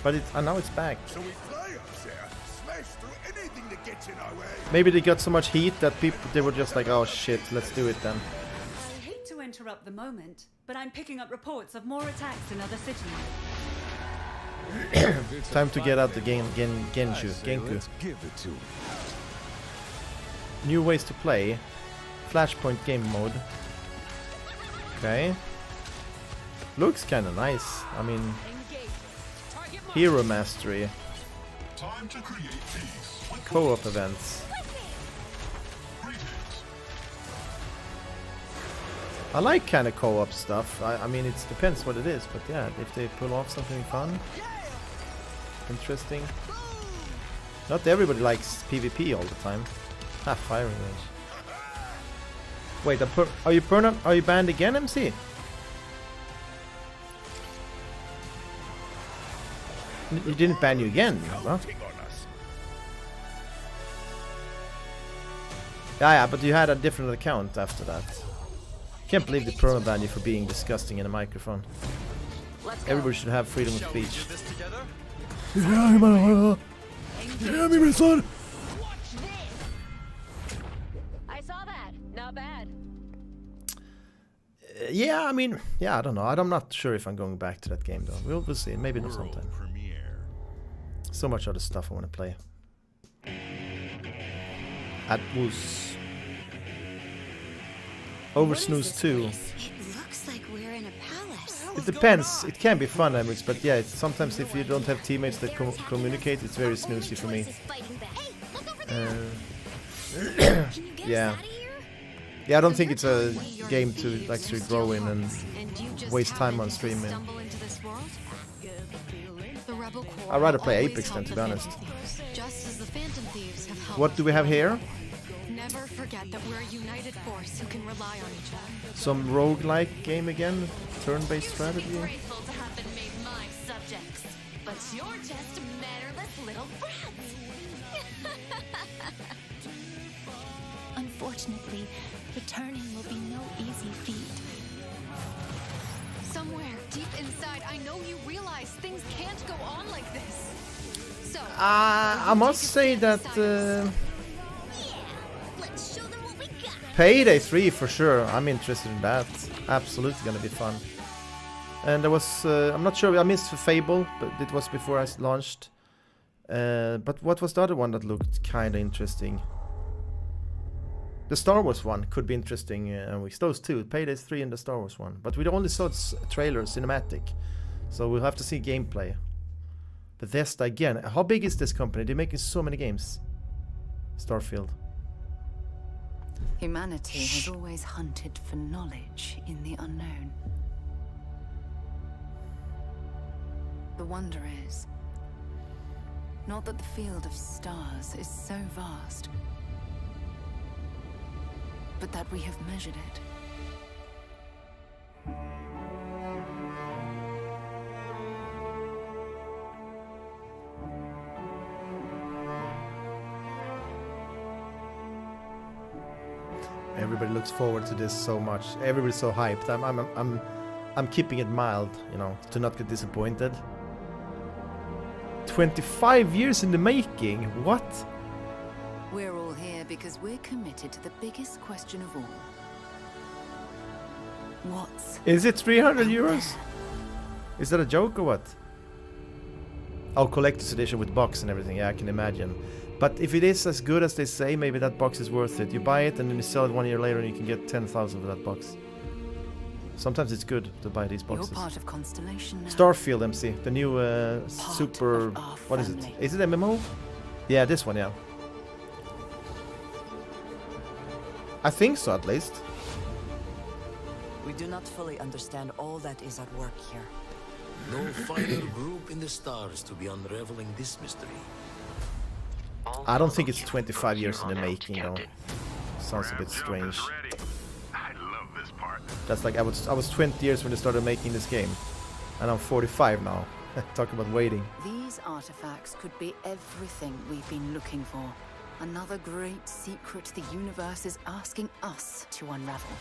But now it's back. So we fly up there, smash through anything that gets in our way. Maybe they got so much heat that they were just like, oh shit, let's do it then. I hate to interrupt the moment, but I'm picking up reports of more attacks in other cities. Time to get out the Genku. Let's give it to him. New ways to play. Flashpoint game mode. Okay. Looks kinda nice. I mean, hero mastery. Time to create peace. Co-op events. I like kinda co-op stuff. I mean, it depends what it is, but yeah, if they pull off something fun, interesting. Not everybody likes PvP all the time. Firing range. Wait, are you banned again, MC? It didn't ban you again, huh? Yeah, but you had a different account after that. Can't believe they perma-banned you for being disgusting in a microphone. Everybody should have freedom of speech. Yeah, me, my son. I saw that. Not bad. Yeah, I mean, yeah, I don't know. I'm not sure if I'm going back to that game though. We'll see. Maybe not sometime. So much other stuff I want to play. Atmos. Over Snooze 2. It looks like we're in a palace. It depends. It can be fun, Emrix, but yeah, sometimes if you don't have teammates that communicate, it's very snoozy for me. Yeah. Yeah, I don't think it's a game to actually grow in and waste time on streaming. I'd rather play Apex than, to be honest. What do we have here? Never forget that we're a united force who can rely on each other. Some roguelike game again? Turn-based strategy? Grateful to have been made my subjects, but you're just mannerless little brats. Unfortunately, returning will be no easy feat. Somewhere deep inside, I know you realize things can't go on like this. So, I must say that Payday 3 for sure. I'm interested in that. Absolutely gonna be fun. And there was I'm not sure, I missed Fable, but it was before I launched. But what was the other one that looked kinda interesting? The Star Wars one could be interesting. Those two, Payday 3 and the Star Wars one. But we only saw trailer, cinematic. So we'll have to see gameplay. Bethesda again. How big is this company? They're making so many games. Starfield. Humanity has always hunted for knowledge in the unknown. The wonder is, not that the field of stars is so vast, but that we have measured it. Everybody looks forward to this so much. Everybody's so hyped. I'm keeping it mild, you know, to not get disappointed. 25 years in the making. What? We're all here because we're committed to the biggest question of all. What's... Is it 300 euros? Is that a joke or what? Oh, collector's edition with box and everything. Yeah, I can imagine. But if it is as good as they say, maybe that box is worth it. You buy it and then you sell it 1 year later and you can get 10,000 for that box. Sometimes it's good to buy these boxes. You're part of Constellation now. Starfield MC, the new super... What is it? Is it MMO? Yeah, this one, yeah. I think so, at least. We do not fully understand all that is at work here. No final group in the stars to be unraveling this mystery. I don't think it's 25 years in the making, though. Sounds a bit strange. I love this part. That's like I was 20 years when they started making this game, and I'm 45 now. Talk about waiting. These artifacts could be everything we've been looking for. Another great secret the universe is asking us to unravel.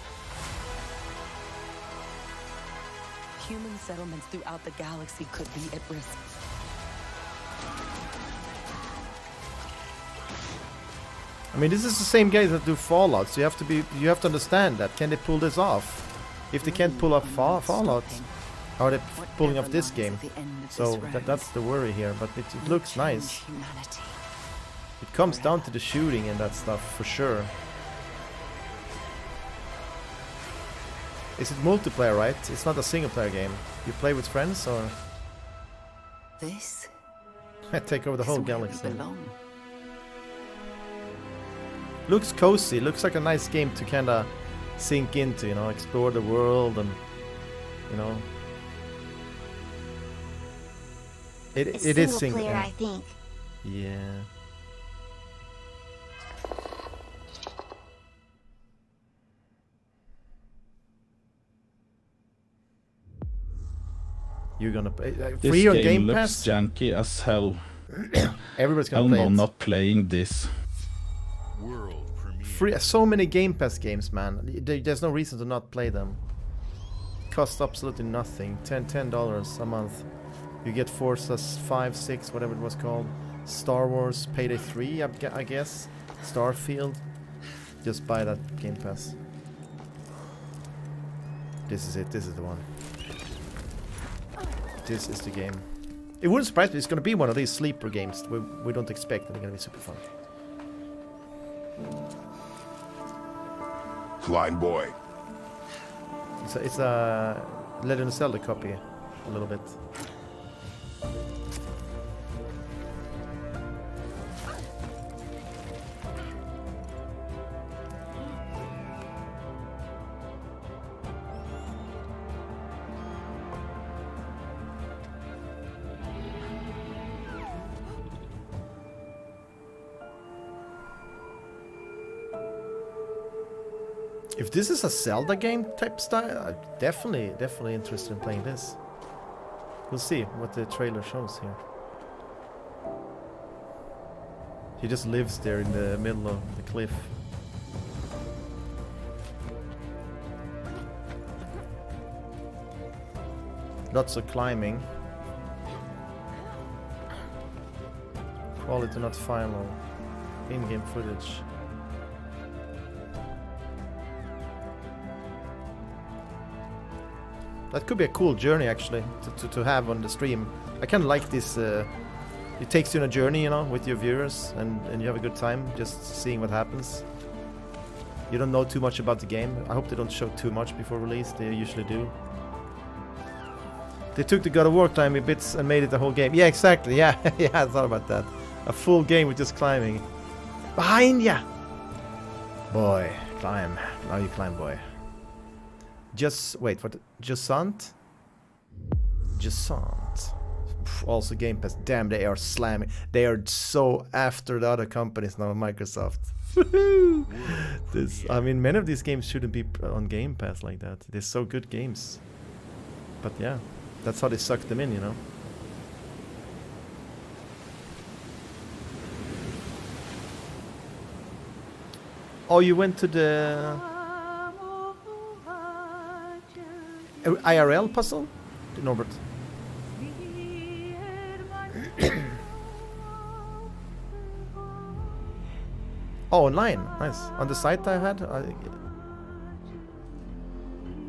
Human settlements throughout the galaxy could be at risk. I mean, this is the same guys that do Fallout, so you have to understand that. Can they pull this off? If they can't pull off Fallout, how are they pulling off this game? So that's the worry here, but it looks nice. It comes down to the shooting and that stuff for sure. Is it multiplayer, right? It's not a single player game. You play with friends or this take over the whole galaxy. Looks cozy, looks like a nice game to kinda sink into, you know, explore the world and, you know. It is single player, I think. Yeah. You're gonna play this free on game Game looks Pass? janky as hell. Everybody's gonna play it. I'm not playing this. Free, so many Game Pass games, man. There's no reason to not play them. Cost absolutely nothing. $10 a month. You get Forza 5, 6, whatever it was called. Star Wars, Payday 3, I guess. Starfield. Just buy that Game Pass. This is it. This is the one. This is the game. It wouldn't surprise me. It's gonna be one of these sleeper games we don't expect, and they're gonna be super fun. Flying boy. It's a Legend of Zelda copy, a little bit. If this is a Zelda game type style, I'm definitely interested in playing this. We'll see what the trailer shows here. He just lives there in the middle of the cliff. Lots of climbing. Quality not final. In-game footage. That could be a cool journey actually to have on the stream. I kind of like this. It takes you on a journey, you know, with your viewers, and you have a good time just seeing what happens. You don't know too much about the game. I hope they don't show too much before release. They usually do. They took the God of War climbing bits and made it a whole game. Yeah, exactly. Yeah, yeah, I thought about that. A full game with just climbing. Behind ya! Boy, climb. Now you climb, boy. Just wait, what? Jusant? Also Game Pass. Damn, they are slamming. They are so after the other companies now, Microsoft. I mean, many of these games shouldn't be on Game Pass like that. They're so good games. But yeah, that's how they suck them in, you know. Oh, you went to the IRL puzzle? Norbert. Oh, online. Nice. On the site I had?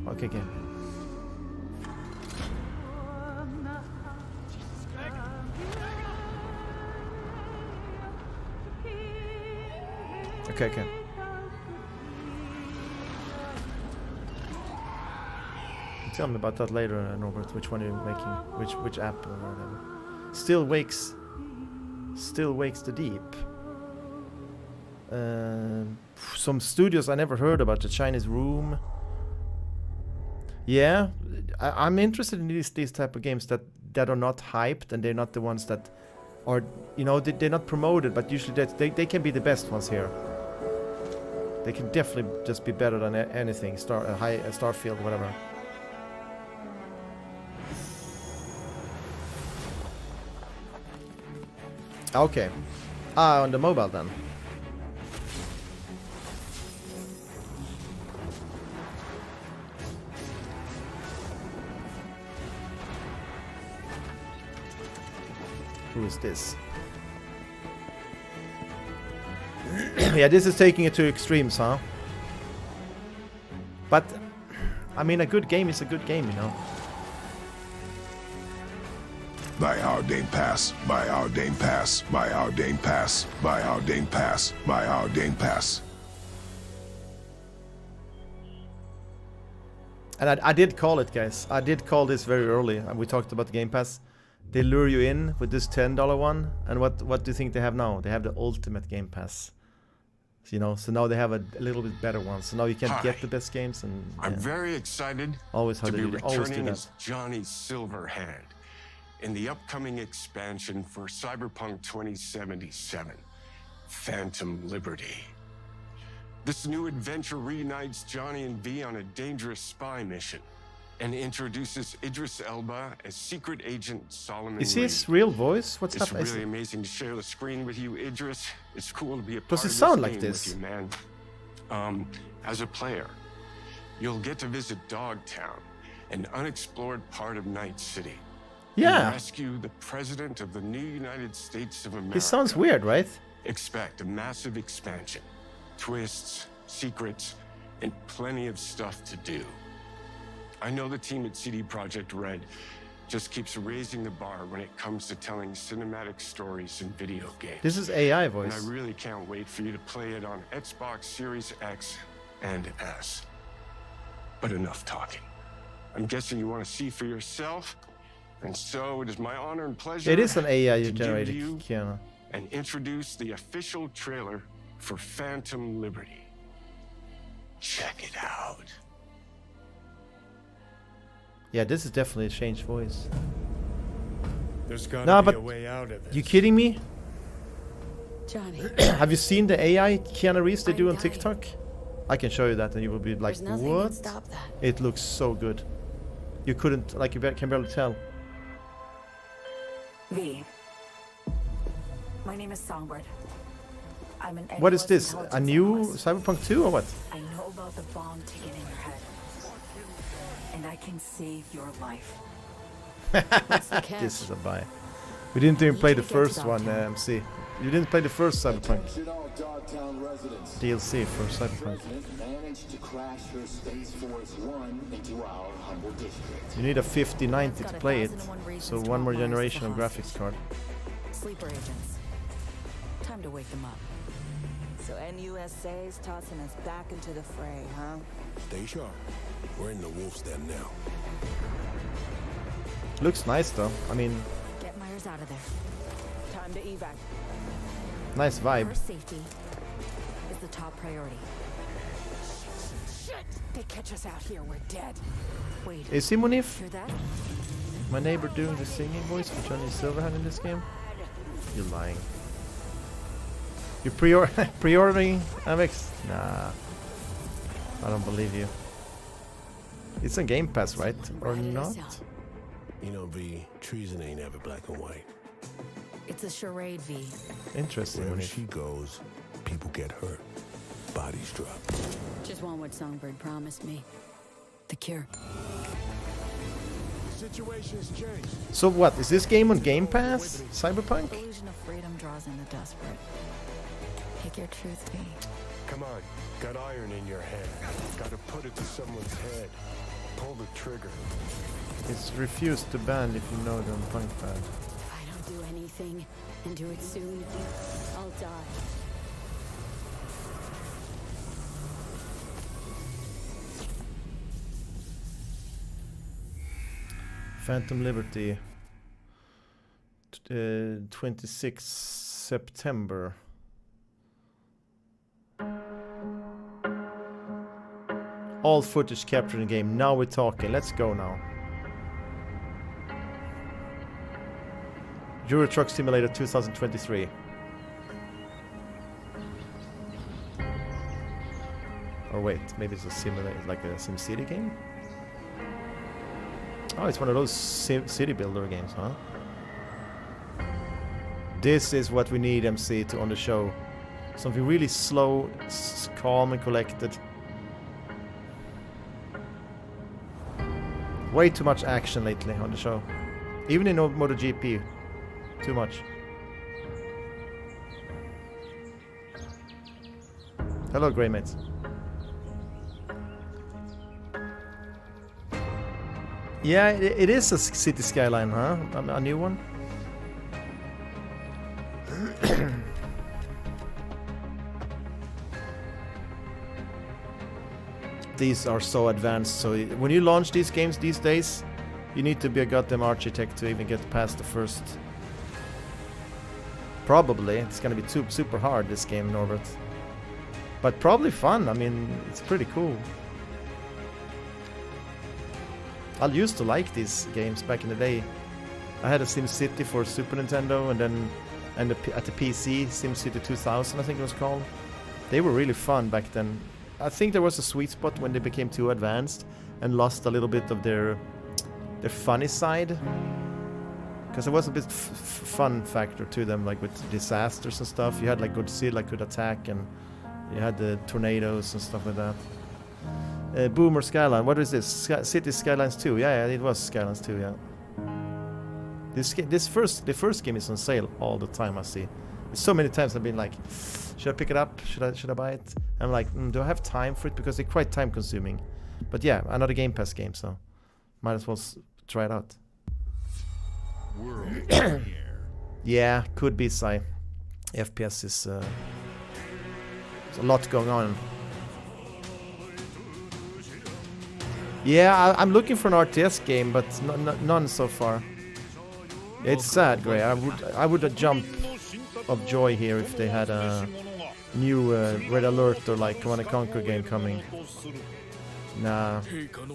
Okay. Okay. Tell me about that later, Norbert. Which one are you making? Which app or whatever? Still wakes the deep. Some studios I never heard about. The Chinese Room. Yeah, I'm interested in these type of games that are not hyped, and they're not the ones that are, you know, they're not promoted, but usually they can be the best ones here. They can definitely just be better than anything. Starfield, whatever. Okay. On the mobile then. Who is this? Yeah, this is taking it to extremes, huh? But, I mean, a good game is a good game, you know. Buy our Game Pass, buy our Game Pass, buy our Game Pass, buy our Game Pass, buy our Game Pass. And I did call it, guys. I did call this very early. We talked about the Game Pass. They lure you in with this $10 one. And what do you think they have now? They have the ultimate Game Pass. So, you know, so now they have a little bit better one. So now you can get the best games. And I'm very excited always to be returning as Johnny Silverhand in the upcoming expansion for Cyberpunk 2077, Phantom Liberty. This new adventure reunites Johnny and V on a dangerous spy mission and introduces Idris Elba as secret agent Solomon Is his real voice? What's It's happening? really amazing to share the screen with you, Idris. It's cool to be a part Does it of sound this like game this? with you, man. As a player, you'll get to visit Dogtown, an unexplored part of Night City. Yeah. And rescue the president of the new United States of America. He sounds weird, right? Expect a massive expansion, twists, secrets, and plenty of stuff to do. I know the team at CD Projekt Red just keeps raising the bar when it comes to telling cinematic stories in video games. This is AI voice. And I really can't wait for you to play it on Xbox Series X and S. But enough talking. I'm guessing you want to see for yourself. And so it is my honor and pleasure. It is an AI to generated give you Keanu. and introduce the official trailer for Phantom Liberty. Check it out. Yeah, this is definitely a changed voice. There's gotta No, be but a way out of this. you kidding me? Johnny. Have you seen the AI Keanu Reeves they do on TikTok? I can show you that and you will be like, There's nothing what? can stop that. It looks so good. You couldn't, like, can barely tell. V. My name is Songbird. I'm an What is NUS this? A intelligence new analyst. Cyberpunk 2 or what? I know about the bomb ticking in your head. And I can save your life. What's the catch? This is a buy. We didn't even play the Usually gets first about one, MC. You didn't play the first Cyberpunk DLC for Cyberpunk. Managed to crash her Space Force 1 into our humble district. You need a 5090 to play it, so one more generation of graphics card. Sleeper agents. Time to wake them up. So NUSA's tossing us back into the fray, huh? Stay sharp. We're in the wolf's den now. Looks nice though. I mean, Get Myers out of there. Time to evac. nice vibe. Her safety is the top priority. Shit! They catch us out here, we're dead. Wait. Is he Munif? Hear that? My neighbor doing the singing voice for Johnny Silverhand in this game? You're lying. You pre-ordering Amex? Nah. I don't believe you. It's on Game Pass, right? Or not? You know, V, treason ain't ever black and white. It's a charade, V. Interesting. Wherever she goes, people get hurt. Bodies drop. Just want what Songbird promised me. The cure. The situation's changed. So what? Is this game on Game Pass? Cyberpunk? Illusion of freedom draws in the desperate. Pick your truth, V. Come on, got iron in your hand. Gotta put it to someone's head. Pull the trigger. It's refused to ban if you know them punk pad. If I don't do anything and do it soon, I'll die. Phantom Liberty. 26 September. All footage captured in game. Now we're talking. Let's go now. Euro Truck Simulator 2023. Or wait, maybe it's a simulator, like a SimCity game? Oh, it's one of those city builder games, huh? This is what we need, MC, to on the show. Something really slow, calm and collected. Way too much action lately on the show. Even in MotoGP. Too much. Hello, Grey Mates. Yeah, it is a city skyline, huh? A new one? These are so advanced, so when you launch these games these days, you need to be a goddamn architect to even get past the first. Probably, it's gonna be super hard, this game, Norbert. But probably fun, I mean, it's pretty cool. I used to like these games back in the day. I had a SimCity for Super Nintendo and then at the PC, SimCity 2000 I think it was called. They were really fun back then. I think there was a sweet spot when they became too advanced and lost a little bit of their funny side. Because there was a bit fun factor to them, like with disasters and stuff. You had like Godzilla could attack and you had the tornadoes and stuff like that. Boomer Skyline, what is this? City Skylines 2, yeah, it was Skylines 2, yeah. The first game is on sale all the time, I see. So many times I've been like, should I pick it up? Should I buy it? I'm like, do I have time for it? Because they're quite time consuming. But yeah, another Game Pass game, so might as well try it out. Yeah, could be Psy. FPS is there's a lot going on. Yeah, I'm looking for an RTS game, but none so far. It's sad, Gray. I would jump of joy here if they had a new Red Alert or like Command & Conquer game coming. Nah,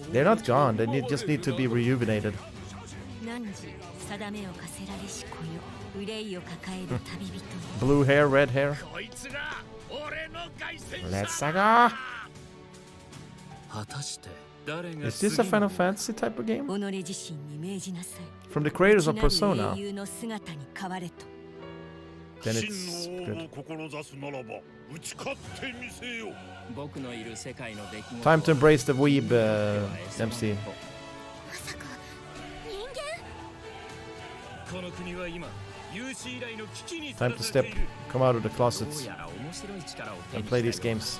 they're not gone. They just need to be rejuvenated. Blue hair, red hair. Let's go. Is this a Final Fantasy type of game? From the creators of Persona. Then it's good. Time to embrace the weeb, MC. Time to come out of the closets and play these games.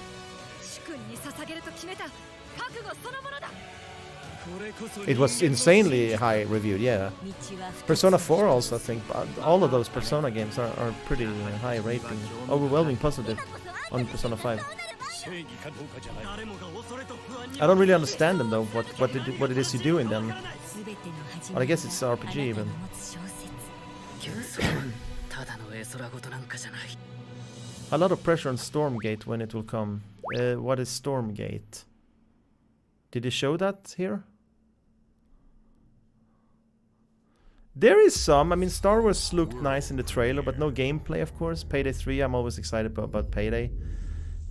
It was insanely high reviewed, yeah. Persona 4 also, I think. All of those Persona games are pretty high rating. Overwhelming positive on Persona 5. I don't really understand them though, what it is you do in them. Well, I guess it's RPG even. A lot of pressure on Stormgate when it will come. What is Stormgate? Did they show that here? There is some. I mean, Star Wars looked nice in the trailer, but no gameplay, of course. Payday 3, I'm always excited about Payday.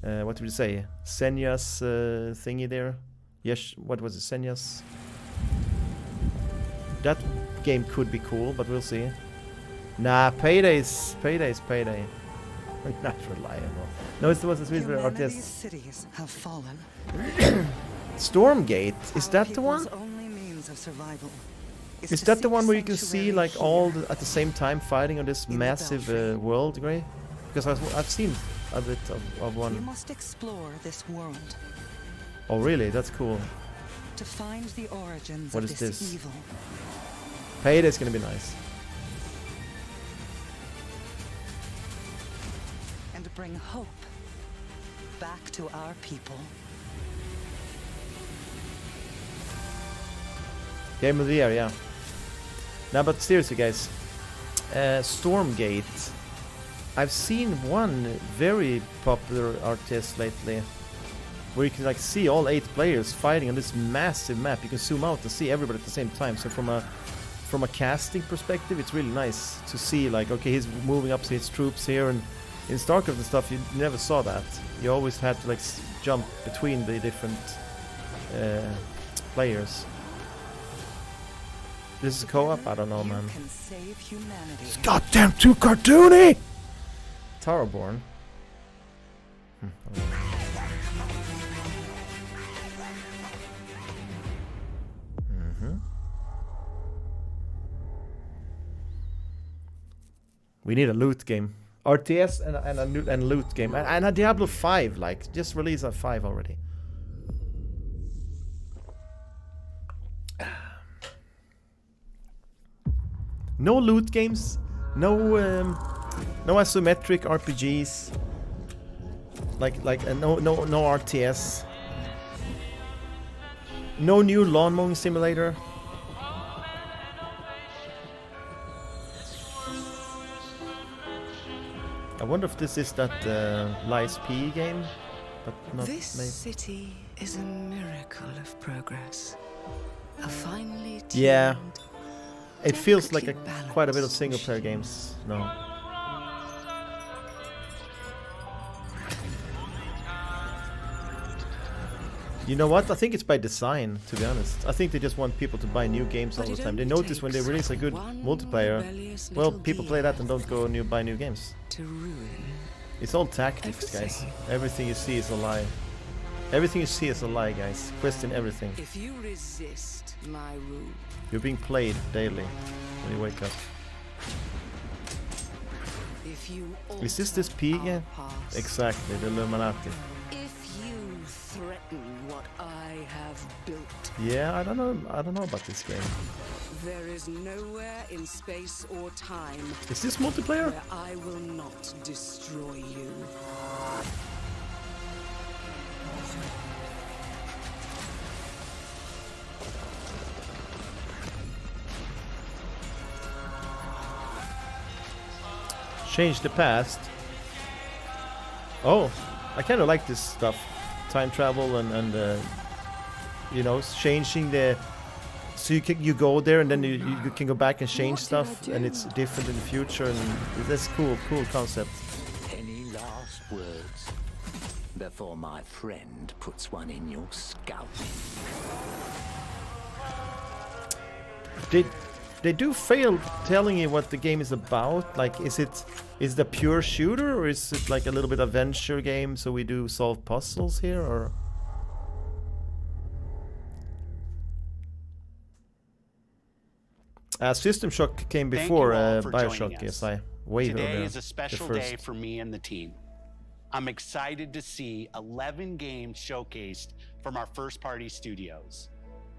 What did you say? Senya's thingy there? Yes, what was it? Senya's? That game could be cool, but we'll see. Nah, Payday's Payday. Not reliable. No, it was a Swedish RTS. Cities have fallen. Stormgate, is that the one? Is that the one where you can see like all at the same time fighting on this massive world, Gray? Because I've seen a bit of one. You must explore this world. Oh really? That's cool. To find the origins what of is this evil. Payday's gonna be nice. And bring hope back to our people. Game of the year, yeah. Now, but seriously, guys, Stormgate. I've seen one very popular RTS lately, where you can like see all 8 players fighting on this massive map. You can zoom out and see everybody at the same time. So from a casting perspective, it's really nice to see like, okay, he's moving up his troops here, and in StarCraft and stuff, you never saw that. You always had to like jump between the different players. This is co-op? I don't know, man. It's goddamn too cartoony! Towerborn. We need a loot game. RTS and loot game. And a Diablo 5, like, just release a 5 already. No loot games, no isometric RPGs, no RTS, no new lawn mowing simulator. I wonder if this is that Lies P game, but not. This city is a miracle of progress. A finely tuned. Yeah. It feels like quite a bit of single-player games. No. You know what? I think it's by design, to be honest. I think they just want people to buy new games all the time. They notice when they release a good multiplayer, well, people play that and don't go buy new games. It's all tactics, guys. Everything you see is a lie. Everything you see is a lie, guys. Question everything. If you resist my rule, you're being played daily when you wake up. If you is this P again? Exactly, the Illuminati. If you threaten what I have built. Yeah, I don't know about this game. There is nowhere in space or time. Is this multiplayer? Where I will not destroy you. Change the past. Oh, I kind of like this stuff. Time travel and you know, changing the. So you go there and then you can go back and change stuff, and it's different in the future, and that's cool concept. Any last words? before my friend puts one in your scalp. They do fail telling you what the game is about. Like, is it a pure shooter, or is it like a little bit adventure game? So we do solve puzzles here, or System Shock came before Bioshock. Yes, way Today earlier. is a special day for me and the team. I'm excited to see 11 games showcased from our first-party studios.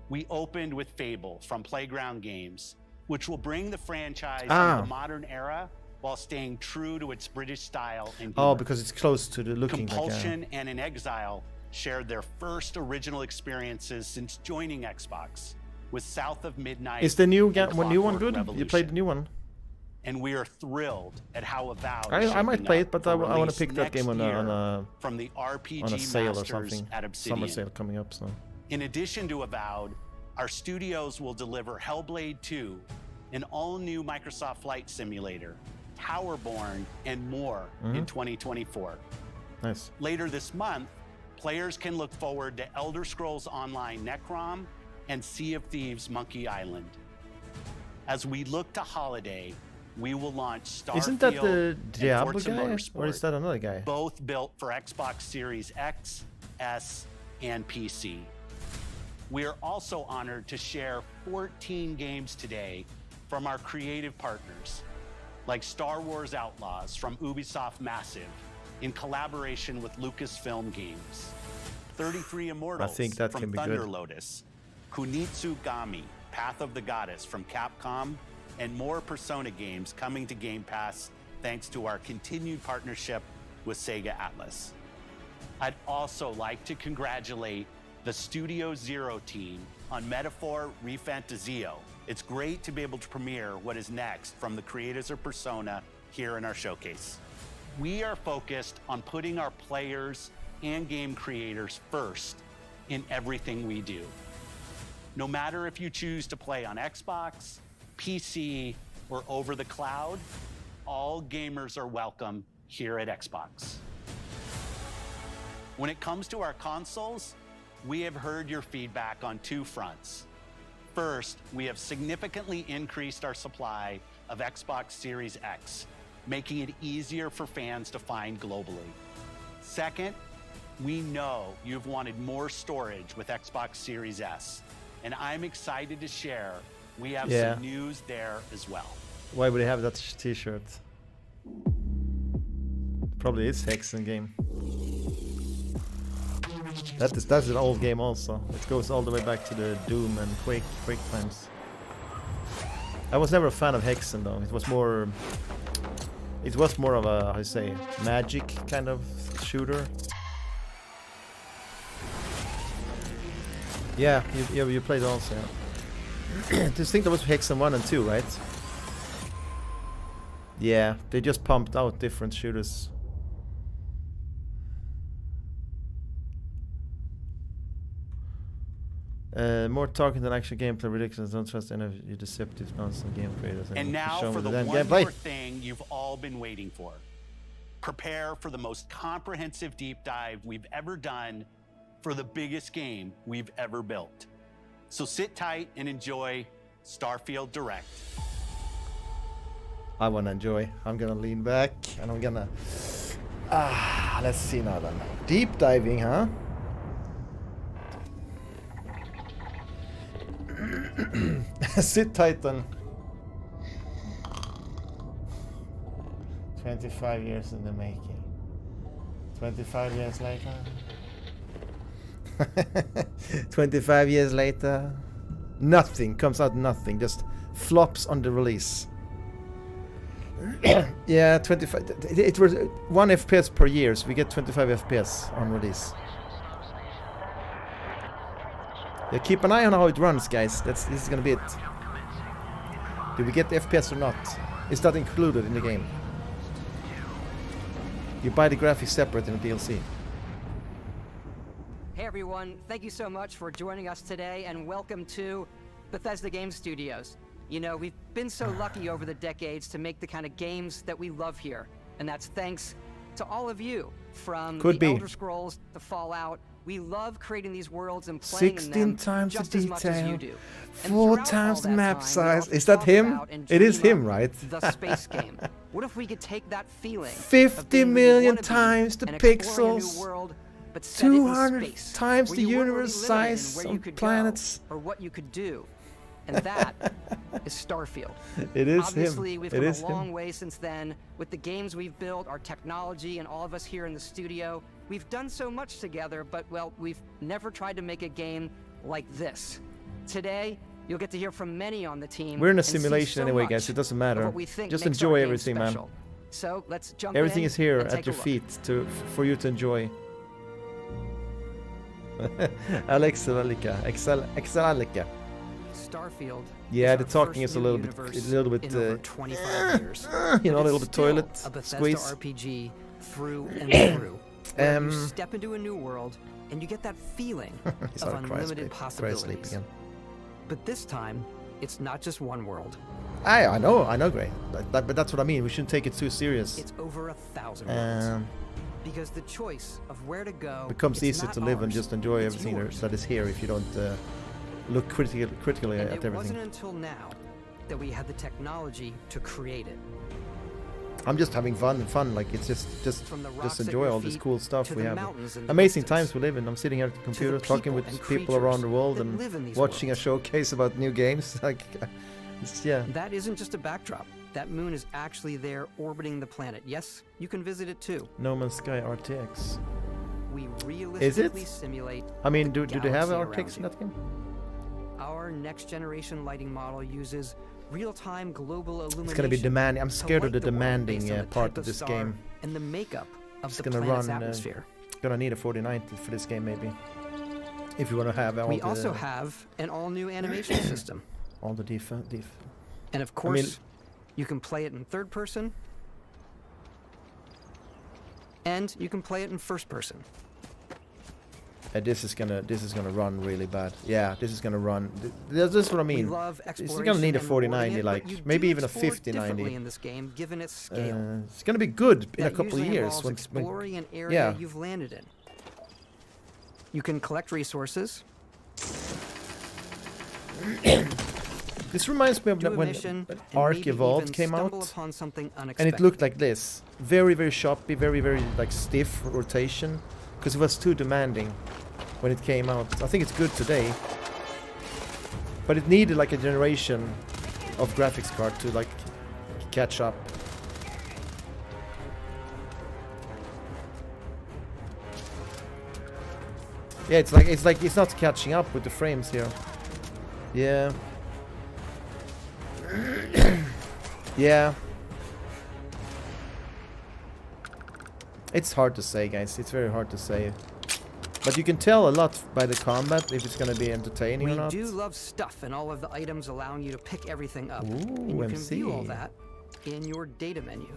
We opened with Fable from Playground Games, which will bring the franchise into the modern era while staying true to its British style and humor. Oh, because it's close to the looking. Compulsion and In Exile shared their first original experiences since joining Xbox with South of Midnight. Is the new one good? Revolution. You played the new one? And we are thrilled at how Avowed I might play it, but I want to pick that game on from the RPG on a sale masters or something. at Obsidian. Summer sale coming up, so. In addition to Avowed, our studios will deliver Hellblade 2, an all-new Microsoft Flight Simulator, Towerborn, and more in 2024. Nice. Later this month, players can look forward to Elder Scrolls Online Necrom and Sea of Thieves Monkey Island. As we look to holiday, we will launch Starfield Isn't that the and Diablo Forza guy, Motorsport, or is that another guy? both built for Xbox Series X, S, and PC. We are also honored to share 14 games today from our creative partners, like Star Wars Outlaws from Ubisoft Massive in collaboration with Lucasfilm Games, 33 Immortals I think that from can be Thunder good. Lotus, Kunitsu Gami, Path of the Goddess from Capcom, and more Persona games coming to Game Pass thanks to our continued partnership with Sega Atlas. I'd also like to congratulate the Studio Zero team on Metaphor Refantazio. It's great to be able to premiere what is next from the creators of Persona here in our showcase. We are focused on putting our players and game creators first in everything we do. No matter if you choose to play on Xbox, PC, or over the cloud, all gamers are welcome here at Xbox. When it comes to our consoles, we have heard your feedback on two fronts. First, we have significantly increased our supply of Xbox Series X, making it easier for fans to find globally. Second, we know you've wanted more storage with Xbox Series S, and I'm excited to share we have some news there as well. Why would they have that t-shirt? Probably is Hexen game. That's an old game also. It goes all the way back to the Doom and Quake times. I was never a fan of Hexen though. It was more of a, how you say, magic kind of shooter. Yeah, you played also. Yeah. Just think that was Hexen 1 and 2, right? Yeah, they just pumped out different shooters. More talking than actual gameplay. Ridiculous. Don't trust any of you deceptive nonsense game creators. And now show for me the damn one gameplay. more thing you've all been waiting for. Prepare for the most comprehensive deep dive we've ever done for the biggest game we've ever built. So sit tight and enjoy Starfield Direct. I want to enjoy. I'm gonna lean back and I'm gonna. Let's see now then. Deep diving, huh? Sit tight then. 25 years in the making. 25 years later. 25 years later. Nothing comes out, nothing. Just flops on the release. Yeah, 25. It was 1 FPS per year, so we get 25 FPS on release. Yeah, keep an eye on how it runs, guys. This is gonna be it. Do we get the FPS or not? Is that included in the game? You buy the graphics separate in the DLC. Hey everyone, thank you so much for joining us today and welcome to Bethesda Game Studios. You know, we've been so lucky over the decades to make the kind of games that we love here, and that's thanks to all of you, from Could the be. Elder Scrolls to Fallout. We love creating these worlds and playing in 16 them times the just as much as you detail, do. And 4 throughout times all the that map time, we size. also Is that talk him? about and It is dream him, up right? The space game. What if we could take that feeling 50 million times the pixels, world, but set it in 200 space, times where the you weren't really universe limited in size where you of could planets. go or what you could do, and that is Starfield. It is Obviously, him. we've It come is a him. long way since then with the games we've built, our technology, and all of us here in the studio. We've done so much together, but well, we've never tried to make a game like this. Today, you'll get to hear from many on the team. We're in a and see simulation so anyway, much guys. It doesn't of matter. what we think Just makes enjoy our game everything, man. special. So let's jump Everything in is here and at take your a look. feet for you to enjoy. Alex Exalika. Starfield. Yeah, is the our talking first is a new little universe bit, in over 25 years. you know, a But little it's bit toilet still a Bethesda squeeze. RPG through and through. Where you Um, step into a new world and you get that feeling He's of out of cry unlimited sleep. Cry sleep possibilities. again. But this time, it's not just one world. I know, Gray. But that's what I mean. We shouldn't take it too serious. It's over 1,000 worlds. Um, Because the choice of where to go becomes it's easier not to live and ours, just enjoy it's everything yours. that is here if you don't look critically And at it everything. wasn't until now that we had the technology to create it. I'm just having fun. Like it's just From the rocks at enjoy your all this feet cool stuff to we the have. mountains in the Amazing distance, times we live in. I'm sitting here at the computer the talking people with and people around the creatures world that and live in these watching worlds. a showcase about new games. Like, it's, yeah. That isn't just a backdrop. That moon is actually there orbiting the planet. Yes, you can visit it too. No Man's Sky RTX. We Is realistically it? simulate I mean, the do they have galaxy RTX in around that game? you. Our next generation lighting model uses real-time global illumination. It's gonna be demanding. I'm to scared of light the world demanding based on the part type of this star game. and the makeup of It's the gonna planet's run. atmosphere. Gonna need a 4090 for this game maybe. If you want to have all We the also have an all-new animation system. all the And of course, you can play it in third person, and you can play it in first person. This is gonna run really bad. Yeah, this is gonna run. This is what I mean. We love It's gonna exploration need a and rewarding 4090, it, like but you maybe do even a explore 5090. in this game, given its scale. It's gonna be good in a That couple of usually years. involves exploring an area yeah, you've landed in. You can collect resources. this reminds me of do a when mission, and Ark maybe Evolved even came out, stumble upon something and unexpected. it looked like this. Very choppy, very like stiff rotation, because it was too demanding when it came out. I think it's good today, but it needed like a generation of graphics card to like catch up. Yeah, it's not catching up with the frames here. Yeah. Yeah. It's hard to say, guys. It's very hard to say. But you can tell a lot by the combat if it's gonna be entertaining We or not. do love stuff and all of the items allowing you to pick everything up. Ooh, and you can MC. view all that in your data menu.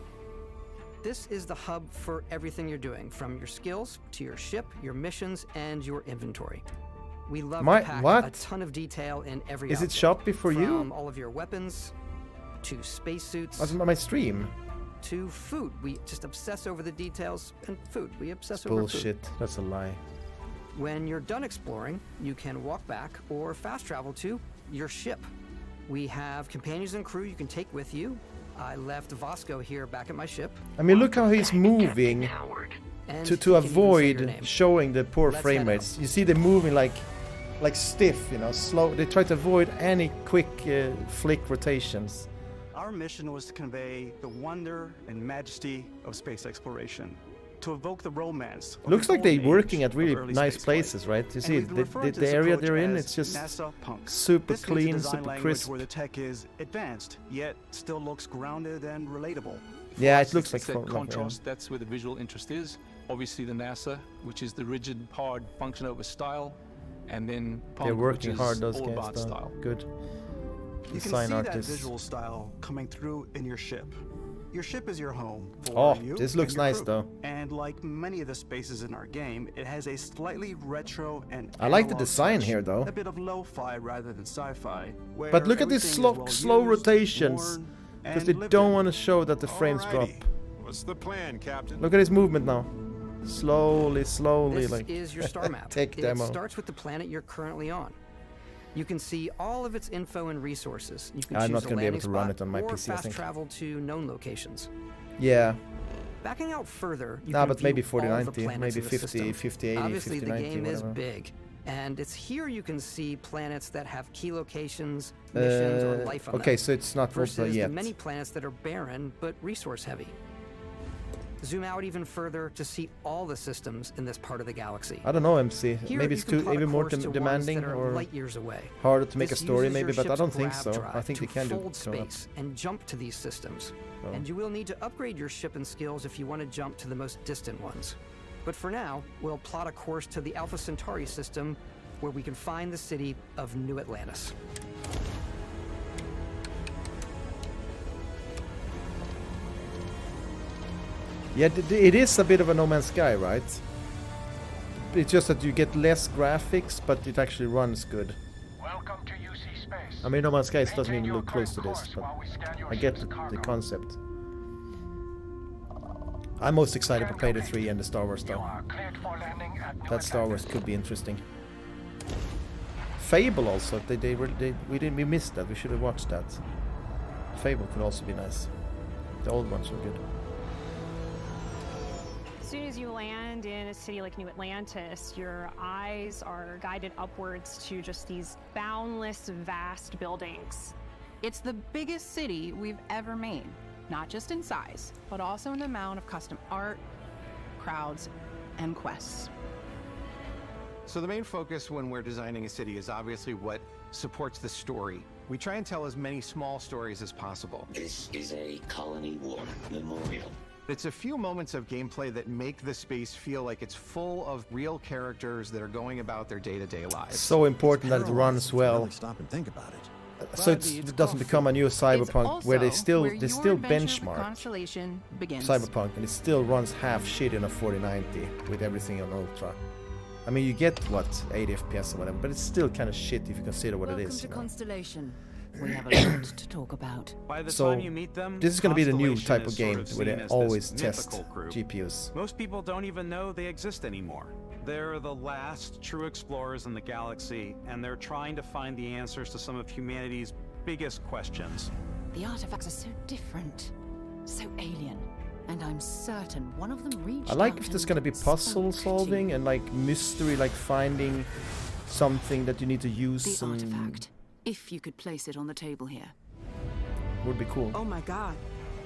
This is the hub for everything you're doing, from your skills to your ship, your missions, and your inventory. We love to pack a ton of detail in every Is it object, choppy for you? From all of your weapons, to spacesuits, That's my stream. to food. We just obsess over the details, and food. We obsess over food. Bullshit. That's a lie. When you're done exploring, you can walk back or fast travel to your ship. We have companions and crew you can take with you. I left Vasco here back at my ship. I mean, look how he's moving And to he can even say your avoid name. showing the poor Let's frame head rates. You see them moving like stiff, you know, slow. They try to avoid any quick flick rotations. Our mission was to convey the wonder and majesty of space exploration, to evoke the romance. of Looks the like they're golden working age at really of early nice spaceflight. places, right? You And see, we've been referring to the this area approach they're in, as it's just NASA punk. super This means a clean, design super language crisp. where the tech is advanced, yet still looks grounded and relatable. Yeah, For it looks us, like it's that from- contrast. That's where the visual interest is. Obviously, the NASA, which is the rigid, hard function over style, and then They're punk, working which hard, is those all guys. about Though. style. Good. You can Design see that artists. visual style coming through in your ship. Your ship is your home for Oh, you this and looks your nice, crew. though. And like many of the spaces in our game, it has a slightly retro and I like the analog design touch, here, though. A bit of lo-fi rather than sci-fi. But look at these where everything is slow well rotations, used, worn, because and they lived don't in. want to show that the frames drop. What's the plan, Captain? Look at his movement now. Slowly, This like is your star map. tech It demo. starts with the planet you're currently on. You can see all of its info and resources. You can I'm choose not a gonna be able landing to run spot it on my or PC, I fast think. travel to known locations. Yeah. Backing out further, you Nah, can but view maybe all 4090, the planets maybe in the 50, system. 50, 80, Obviously, 50, the 90, game is whatever. big, and it's here you can see planets that have key locations, missions, or life on them. Okay, so it's not versus also yet. the many planets that are barren but resource heavy. Zoom out even further to see all the systems in this part of the galaxy. I don't know, MC. Here Maybe you it's can too plot a even more course to ones demanding that are or light years away. harder to make a This story, uses maybe, your but I ship's don't think grav so. drive I think to they can do fold so. space and jump to these systems. So. And you will need to upgrade your ship and skills if you want to jump to the most distant ones. But for now, we'll plot a course to the Alpha Centauri system, where we can find the city of New Atlantis. Yeah, it is a bit of a No Man's Sky, right? It's just that you get less graphics, but it actually runs good. Welcome to UC Space. I mean, No Man's Sky doesn't even look close to this, but I get the concept. I'm most excited to play the 3 and the Star Wars though. That Star Wars could be interesting. Fable also, we missed that. We should have watched that. Fable could also be nice. The old ones were good. As soon as you land in a city like New Atlantis, your eyes are guided upwards to just these boundless, vast buildings. It's the biggest city we've ever made, not just in size, but also in the amount of custom art, crowds, and quests. So the main focus when we're designing a city is obviously what supports the story. We try and tell as many small stories as possible. This is a colony war memorial. It's a few moments of gameplay that make the space feel like it's full of real characters that are going about their day-to-day lives. So important that it runs well. Really stop and think about it. So it doesn't become a new Cyberpunk where they still benchmark Constellation begins. Cyberpunk and it still runs half shit in a 4090 with everything on Ultra. I mean, you get what 80 FPS or whatever, but it's still kind of shit if you consider what it is. Welcome to Constellation. We have a lot to talk about. By the So time you meet them, this is going to be the new Constellation type of is sort game of where seen they as always this test mythical group. GPUs. Most people don't even know they exist anymore. They're the last true explorers in the galaxy, and they're trying to find the answers to some of humanity's biggest questions. The artifacts are so different, so alien, and I'm certain one of them reached I like out if there's and going to be puzzle spoke to solving you. and like mystery, like finding something that you need to use. The artifact, if you could place it on the table here. Would be cool. Oh my god.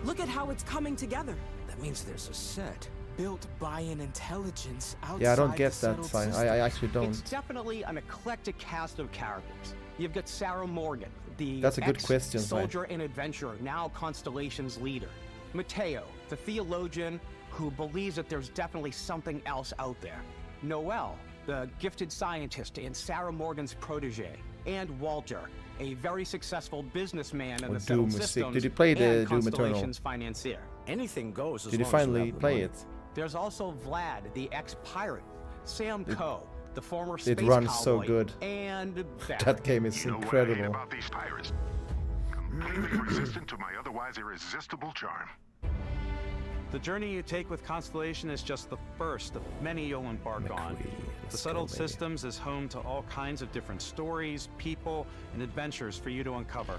Look at how it's coming together. That means there's a set built by an intelligence outside Yeah, I don't get the that. settled Fine. system. I actually It's don't. definitely an eclectic cast of characters. You've got Sarah Morgan, the That's a good question, Sai. soldier and adventurer, now Constellation's leader. Mateo, the theologian who believes that there's definitely something else out there. Noel, the gifted scientist and Sarah Morgan's protege. And Walter, a very successful businessman in Or the settled Doom is sick. systems Did you play the and Doom Eternal? Constellation's financier. Anything goes as Did you long as finally have the play money. it? There's also Vlad, the ex-pirate, Sam Coe, the former It space runs so cowboy, good. and That game is incredible. about these pirates. Completely resistant to my otherwise irresistible charm. The journey you take with Constellation is just the first of many you'll embark on. The Settled Systems is home to all kinds of different stories, people, and adventures for you to uncover.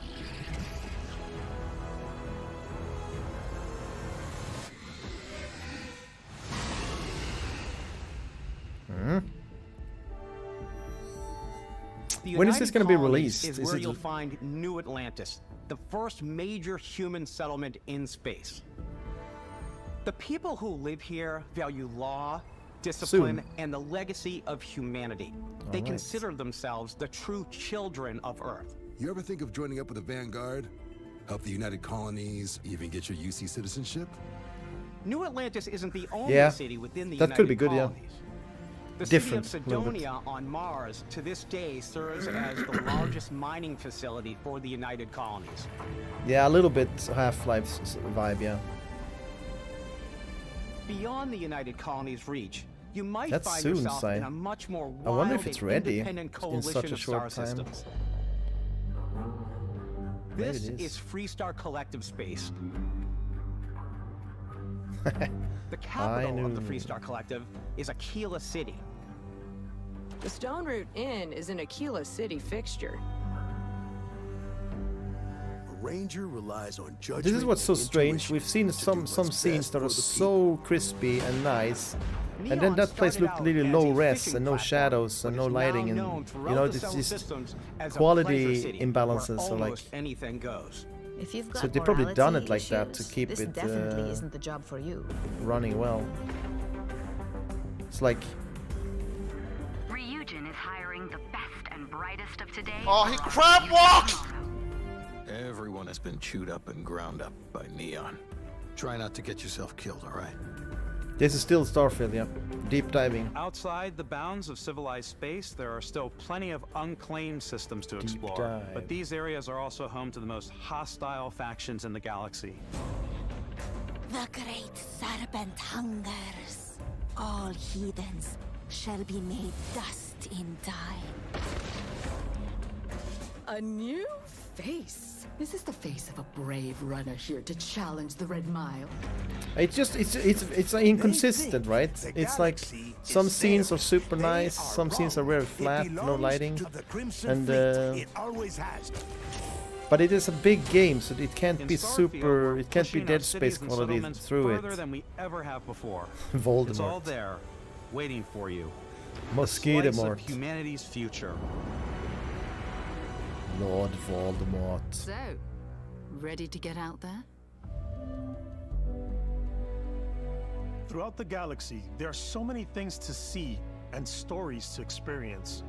The When is United this gonna be Colonies released? Is Is where it- you'll find New Atlantis, the first major human settlement in space. The people who live here value law, discipline, Soon. and the legacy of humanity. They All right. consider themselves the true children of Earth. You ever think of joining up with the Vanguard? Help the United Colonies, even get your UC citizenship? New Atlantis isn't the only Yeah, city within the that United could be good, yeah. Colonies. The Different, city of a little bit. Sidonia on Mars to this day serves as the largest mining facility for the United Colonies. Yeah, a little bit Half-Life vibe, yeah. Beyond the United Colonies' reach, you might That's find soon, yourself Sai. in a much more I wonder if wild it's and ready independent in such coalition a of short star time. systems. Maybe This it is Freestar Collective Space. The capital of the Freestar Collective is Aquila City. The Stone Root Inn is an Aquila City fixture. A ranger relies on judgment. This is what's so strange. We've seen some scenes that are so crispy and nice, and then that place looked really low res and no shadows and no lighting, and you know, this is quality imbalances. So like, anything goes. If you've got so they've probably done it like issues, that to keep this it definitely isn't the job for you. running well. It's like, Ryujin is hiring the best and brightest of today. Oh, he crab walked! Everyone has been chewed up and ground up by Neon. Try not to get yourself killed, all right? this is still Starfield, yeah. Deep diving. Outside the bounds of civilized space, there are still plenty of unclaimed systems to explore. dive. But these areas are also home to the most hostile factions in the galaxy. The great serpent hungers. All heathens shall be made dust in time. A new face. Is this the face of a brave runner here to challenge the Red Mile? It's just it's inconsistent, right? It's like some scenes are super nice, some scenes are very flat, no lighting, and but it is a big game, so it can't be super. It can't be Dead Space quality through it. Further than we ever have before. Voldemort. It's all there, waiting for you. Mosquito A slice Mort. of humanity's future. Lord Voldemort. So, ready to get out there? Throughout the galaxy, there are so many things to see and stories to experience.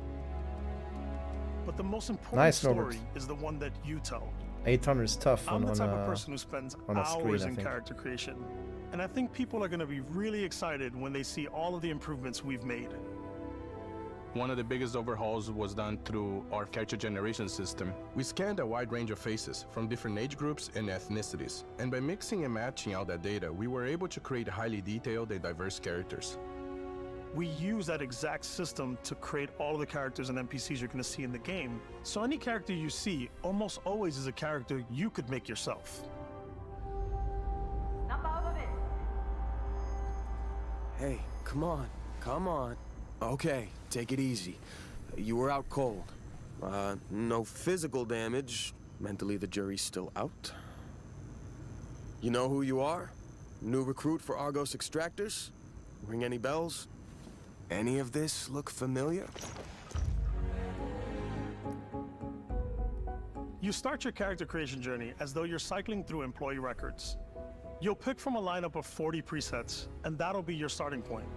But the most important Nice, Norbert. story is the one that you tell. 800 is tough I'm on the type of a person who spends on a screen, hours I in think. character creation. And I think people are going to be really excited when they see all of the improvements we've made. One of the biggest overhauls was done through our character generation system. We scanned a wide range of faces from different age groups and ethnicities, and by mixing and matching all that data, we were able to create highly detailed and diverse characters. We use that exact system to create all of the characters and NPCs you're going to see in the game. So any character you see almost always is a character you could make yourself. Hey, come on, come on. Okay, take it easy. You were out cold. No physical damage. Mentally, the jury's still out. You know who you are? New recruit for Argos Extractors? Ring any bells? Any of this look familiar? You start your character creation journey as though you're cycling through employee records. You'll pick from a lineup of 40 presets, and that'll be your starting point.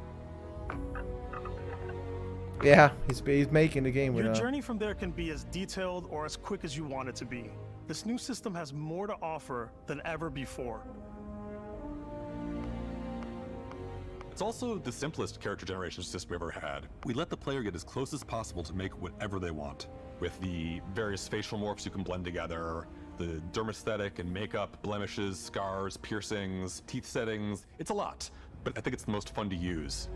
Yeah, he's making the game with Your journey from there can be as detailed or as quick as you want it to be. This new system has more to offer than ever before. It's also the simplest character generation system we've ever had. We let the player get as close as possible to make whatever they want. With the various facial morphs you can blend together, the dermesthetic and makeup, blemishes, scars, piercings, teeth settings. It's a lot, but I think it's the most fun to use.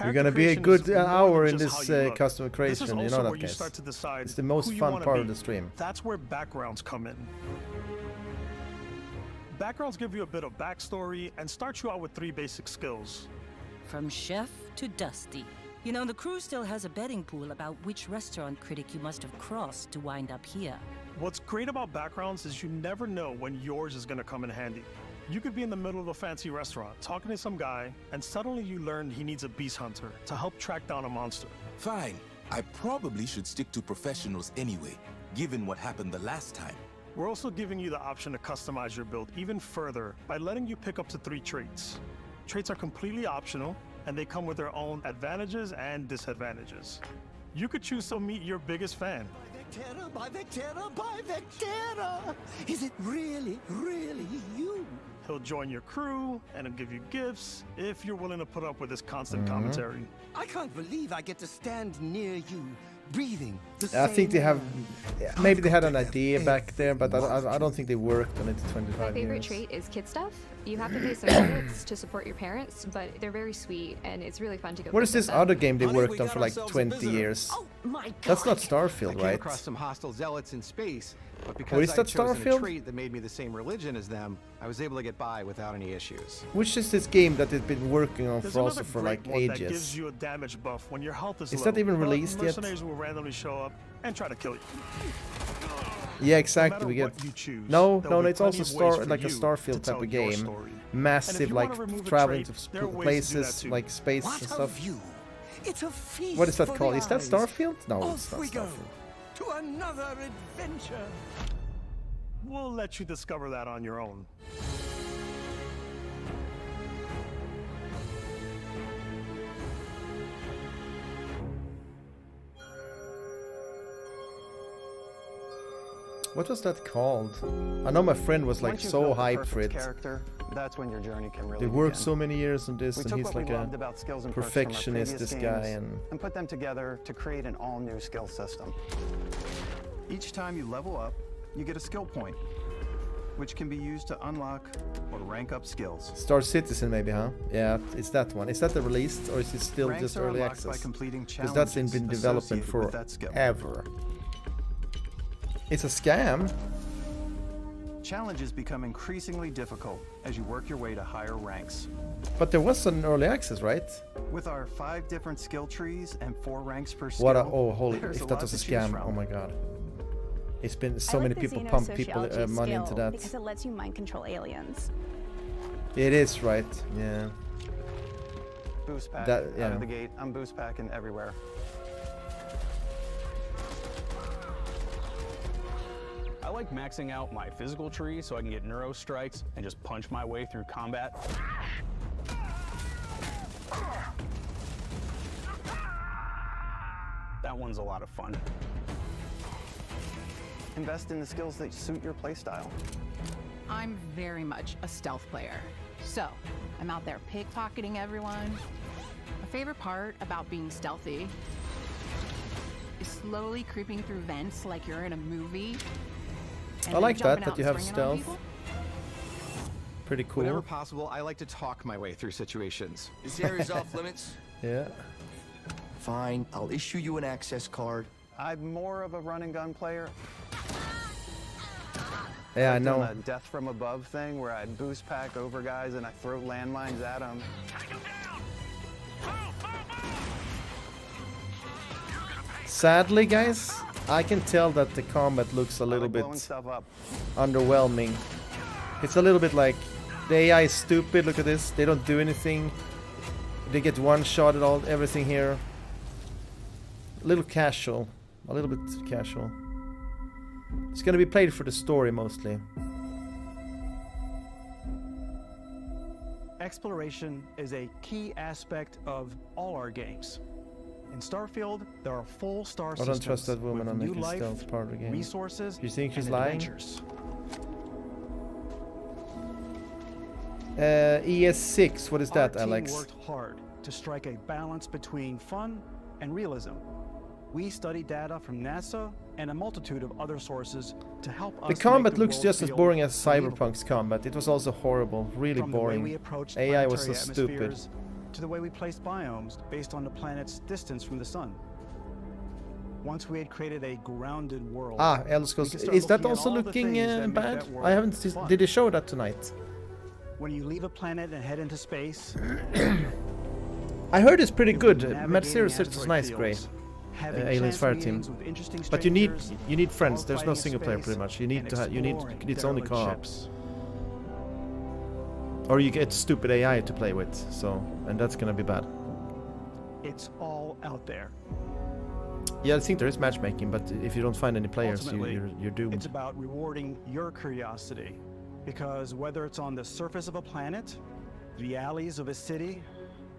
You're gonna be a good hour in this custom This is creation, you also know where that, you guys. start to decide It's the most who you fun wanna part be. of the stream. That's where backgrounds come in. Backgrounds give you a bit of backstory and start you out with 3 basic skills. From chef to Dusty. You know, the crew still has a betting pool about which restaurant critic you must have crossed to wind up here. What's great about backgrounds is you never know when yours is gonna come in handy. You could be in the middle of a fancy restaurant talking to some guy, and suddenly you learn he needs a beast hunter to help track down a monster. Fine. I probably should stick to professionals anyway, given what happened the last time. We're also giving you the option to customize your build even further by letting you pick up to 3 traits. Traits are completely optional, and they come with their own advantages and disadvantages. You could choose to meet your biggest fan. Vectera, by Vectera, by Vectera! Is it really, really you? He'll join your crew, and he'll give you gifts if you're willing to put up with his constant commentary. I can't believe I get to stand near you, breathing the I think they same have, air. maybe they had an idea back there, but I don't think they worked on it in 25 My favorite years. trait is kid stuff. You have to pay some credits to support your parents, but they're very sweet, and it's really fun to go. What is visit this them. other game they Honey, worked we on got for like ourselves a 20 visitor. years? Oh my That's not God. I Starfield, came right? across some hostile zealots in space, but Or because is I'd that chosen Starfield? a trait that made me the same religion as them, I was able to get by without any issues. Which is this game that they've been working on There's for also another for great like one that ages? gives you a damage buff when your health is Is low. that even But released yet? mercenaries will randomly show up and try to kill you. Yeah, exactly. No We matter get what you choose, no, there'll no. be It's also plenty of ways for like a you Starfield to type tell of your game, story. And if massive you like wanna remove a traveling trait, to there are ways to do that places too. like space What and a stuff. view. It's a feast What is that for called? the Is that eyes. Starfield? No, it's Off not we go Starfield. to another adventure. We'll let you discover that on your own. What was that called? I know my friend was like Once you've so built the hyped for perfect it. character, that's when your journey can really They worked begin. so many years on this, We and took he's what like we a loved about skills and perks from our perfectionist, previous this guy, games, and put them together to create an all-new skill system. Each time you level up, you get a skill point, which can be used to unlock or rank up skills. Star Citizen maybe, huh? Yeah, it's that one. Is that the released, or is it still Ranks just are early unlocked by access? completing Because that's been challenges development associated with that skill. forever. It's a scam. Challenges become increasingly difficult as you work your way to higher ranks. But there was an early access, right? With our 5 different skill trees and 4 ranks per skill, What a holy! there's If a that lot was a to choose scam, from. oh my god! It's been so I many like the people pump people xenosociology money skill into that. because it lets you mind control aliens. It is right, yeah. Boost pack That- out yeah. of the gate. I'm boost packing everywhere. I like maxing out my physical tree so I can get neuro strikes and just punch my way through combat. That one's a lot of fun. Invest in the skills that suit your playstyle. I'm very much a stealth player. So, I'm out there pickpocketing everyone. My favorite part about being stealthy is slowly creeping through vents like you're in a movie. and I then like jumping that out you and have springing on stealth. people. Pretty cool. Whenever possible, I like to talk my way through situations. This area's off limits. Yeah. Fine, I'll issue you an access card. I'm more of a run and gun player. Yeah, I I've done know. a death from above thing where I boost pack over guys and I throw landmines at them. Sadly, guys, I can tell that the combat looks a little bit blowing stuff up. underwhelming. It's a little bit like the AI is stupid. Look at this. They don't do anything. They get one shot at all everything here. A little casual. A little bit casual. It's gonna be played for the story mostly. Exploration is a key aspect of all our games. In Starfield, there are full star I systems don't trust that woman with on new making life, stealth part of the game. resources, You think she's and lying? adventures. ES6, what is that, Our team Alex? worked hard to strike a balance between fun and realism. We studied data from NASA and a multitude of other sources to help us The make combat looks world just as feel boring as believable. Cyberpunk's combat. It was also horrible, really From the way we boring. approached AI was so planetary stupid. atmospheres to the way we placed biomes based on the planet's distance from the sun. Once we had created a grounded world. Ah, we Elskos, could start is that looking at also all the looking things that make bad? that world I haven't. fun. Did they show that tonight? When you leave a planet and head into space, I heard it's pretty good. navigating Met0 said it's asteroid nice, fields, great. having Aliens chance Fireteam. meetings with interesting But you strangers, need friends. There's no dogfighting in single player space, pretty much. You need and to have. You need. exploring It's only derelict co-op. ships. Or you get stupid AI to play with. So, and that's gonna be bad. It's all out there. Yeah, I think there is matchmaking, but if you don't find any players, Ultimately, you're doomed. It's about rewarding your curiosity. Because whether it's on the surface of a planet, the alleys of a city,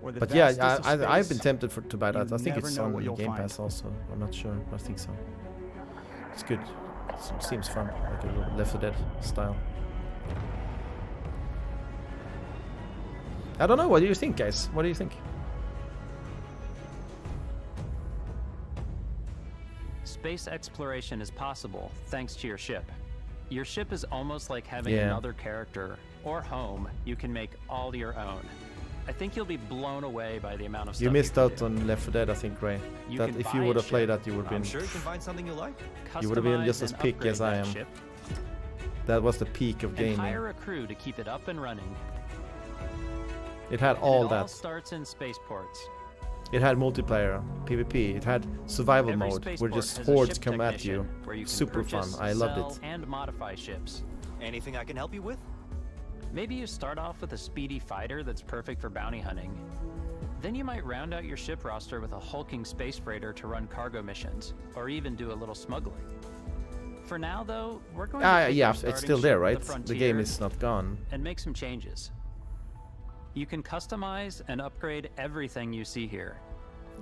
or the But yeah, vastness of I've space, been tempted to buy that. you I think never it's know on what you'll Game find. Pass also. I'm not sure. I think so. It's good. Seems fun, like a little Left 4 Dead style. I don't know. What do you think, guys? What do you think? Space exploration is possible thanks to your ship. Your ship is almost like having another character or home you can make all your own. I think you'll be blown away by the amount of stuff You missed can out do. on Left 4 Dead, I think, Ray. You That can if you buy would a have played ship. that, you would have been. I'm sure you can find something you like. You would have been Customize just as and picky as I upgrade am. that ship, That was the peak of and gaming. hire a crew to keep it up and running. It had And all it all that. starts in spaceports. It had multiplayer, PvP. It had survival Every mode, where spaceport just has a hordes ship come at you. technician where you can Super fun. purchase, I loved sell, it. and modify ships. Anything I can help you with? Maybe you start off with a speedy fighter that's perfect for bounty hunting. Then you might round out your ship roster with a hulking space freighter to run cargo missions, or even do a little smuggling. For now, though, we're going to take Yeah, your it's starting still there, ship, right? the The game Frontier, is not gone. and make some changes. You can customize and upgrade everything you see here.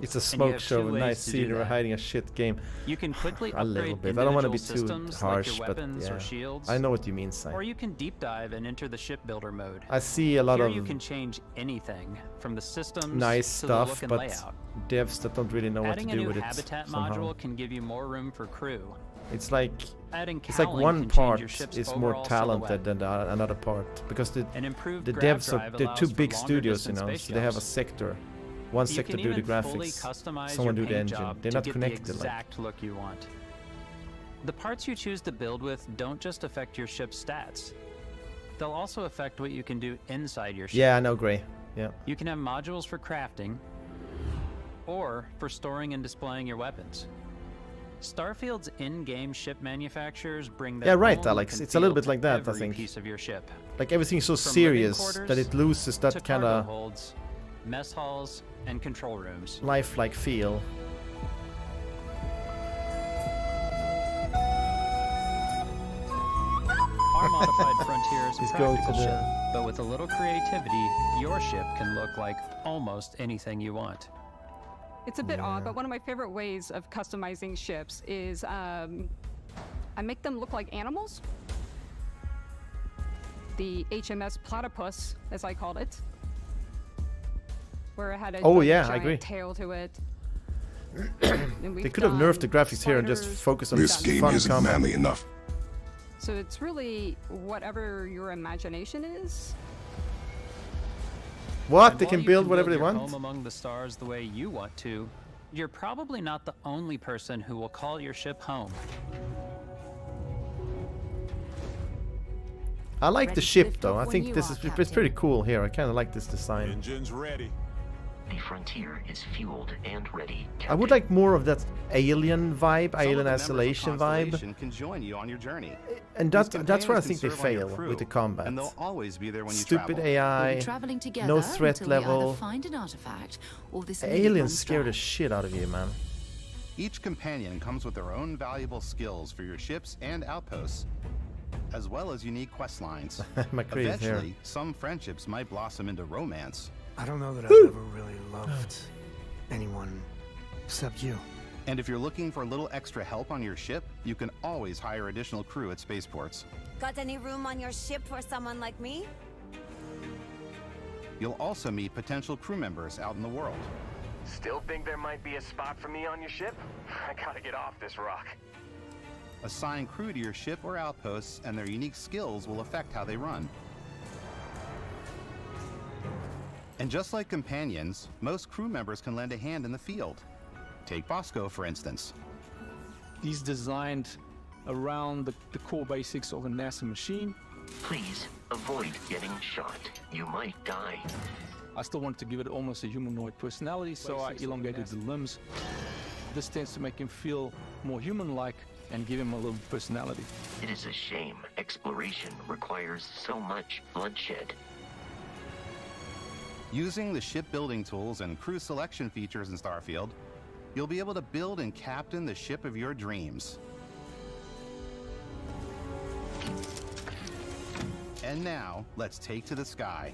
It's a And you smoke have show two with ways nice to do scenery that. hiding a shit game. You can quickly A little upgrade bit. I don't want to be individual too systems harsh, like your but weapons yeah. or shields. I know what you mean, Sai. Or you can deep dive and enter the shipbuilder mode. I see a lot Here of you can change anything from the systems nice to the look stuff, and but layout. devs that don't really know what Adding to a do new with it habitat somehow. module can give you more room for crew. It's like Adding it's like cowling one can change part your ship's is more overall talented silhouette. than another part because the An improved the grav devs drive are they're two allows for big longer studios, you distance know, space so they have a jumps. sector. One You sector can do the even fully graphics, customize someone your do the paint engine. job They're to not get connected. the Like exact look you want. The parts you choose to build with don't just affect your ship's stats. They'll also affect what you can do inside your ship. yeah, I know, Gray. Yeah, You can have modules for crafting or for storing and displaying your weapons. Starfield's in-game ship manufacturers bring their yeah, right, own look Alex. and It's a little feel bit like to that, I every think. piece of your ship. Like everything's so From living serious quarters that it loses to that cargo kind of holds, mess halls, and control rooms. lifelike feel. Our modified Frontier is a He's going to practical the- ship, but with a little creativity, your ship can look like almost anything you want. It's a bit odd, but one of my favorite ways of customizing ships is I make them look like animals. The HMS Platypus, as I called it, where it had a Oh, giant yeah, I agree. tail to it. They could have nerfed the graphics here and just focused on This game fun isn't combat. manly enough. So it's really whatever your imagination is. What? And They while can you build whatever they your want? home among the stars the way you want to, you're probably not the only person who will call your ship home. I like the Ready to ship lift though. off I when think you this are, is it's Captain. pretty cool here. I kind of like this design. Engines ready. The Frontier is fueled and ready. I would like more of that alien vibe, Some of alien the members of isolation vibe. Constellation can join you on your journey. And These that's where I companions think can they serve on your fail crew, with the combat. and they'll always be there when you Stupid travel. AI, We'll be traveling together no threat until we level. either find an artifact or this lead Aliens runs scare dry. the shit out of you, man. Each companion comes with their own valuable skills for your ships and outposts, as well as unique quest lines. My crazy hair. Eventually, some friendships might blossom into romance. I don't know that I've ever really loved anyone except you. And if you're looking for a little extra help on your ship, you can always hire additional crew at spaceports. Got any room on your ship for someone like me? You'll also meet potential crew members out in the world. Still think there might be a spot for me on your ship? I gotta get off this rock. Assign crew to your ship or outposts, and their unique skills will affect how they run. And just like companions, most crew members can lend a hand in the field. Take Bosco, for instance. He's designed around the core basics of a NASA machine. Please avoid getting shot. You might die. I still wanted to give it almost a humanoid personality, so I elongated the limbs. This tends to make him feel more human-like and give him a little personality. It is a shame exploration requires so much bloodshed. Using the shipbuilding tools and crew selection features in Starfield, you'll be able to build and captain the ship of your dreams. And now, let's take to the sky.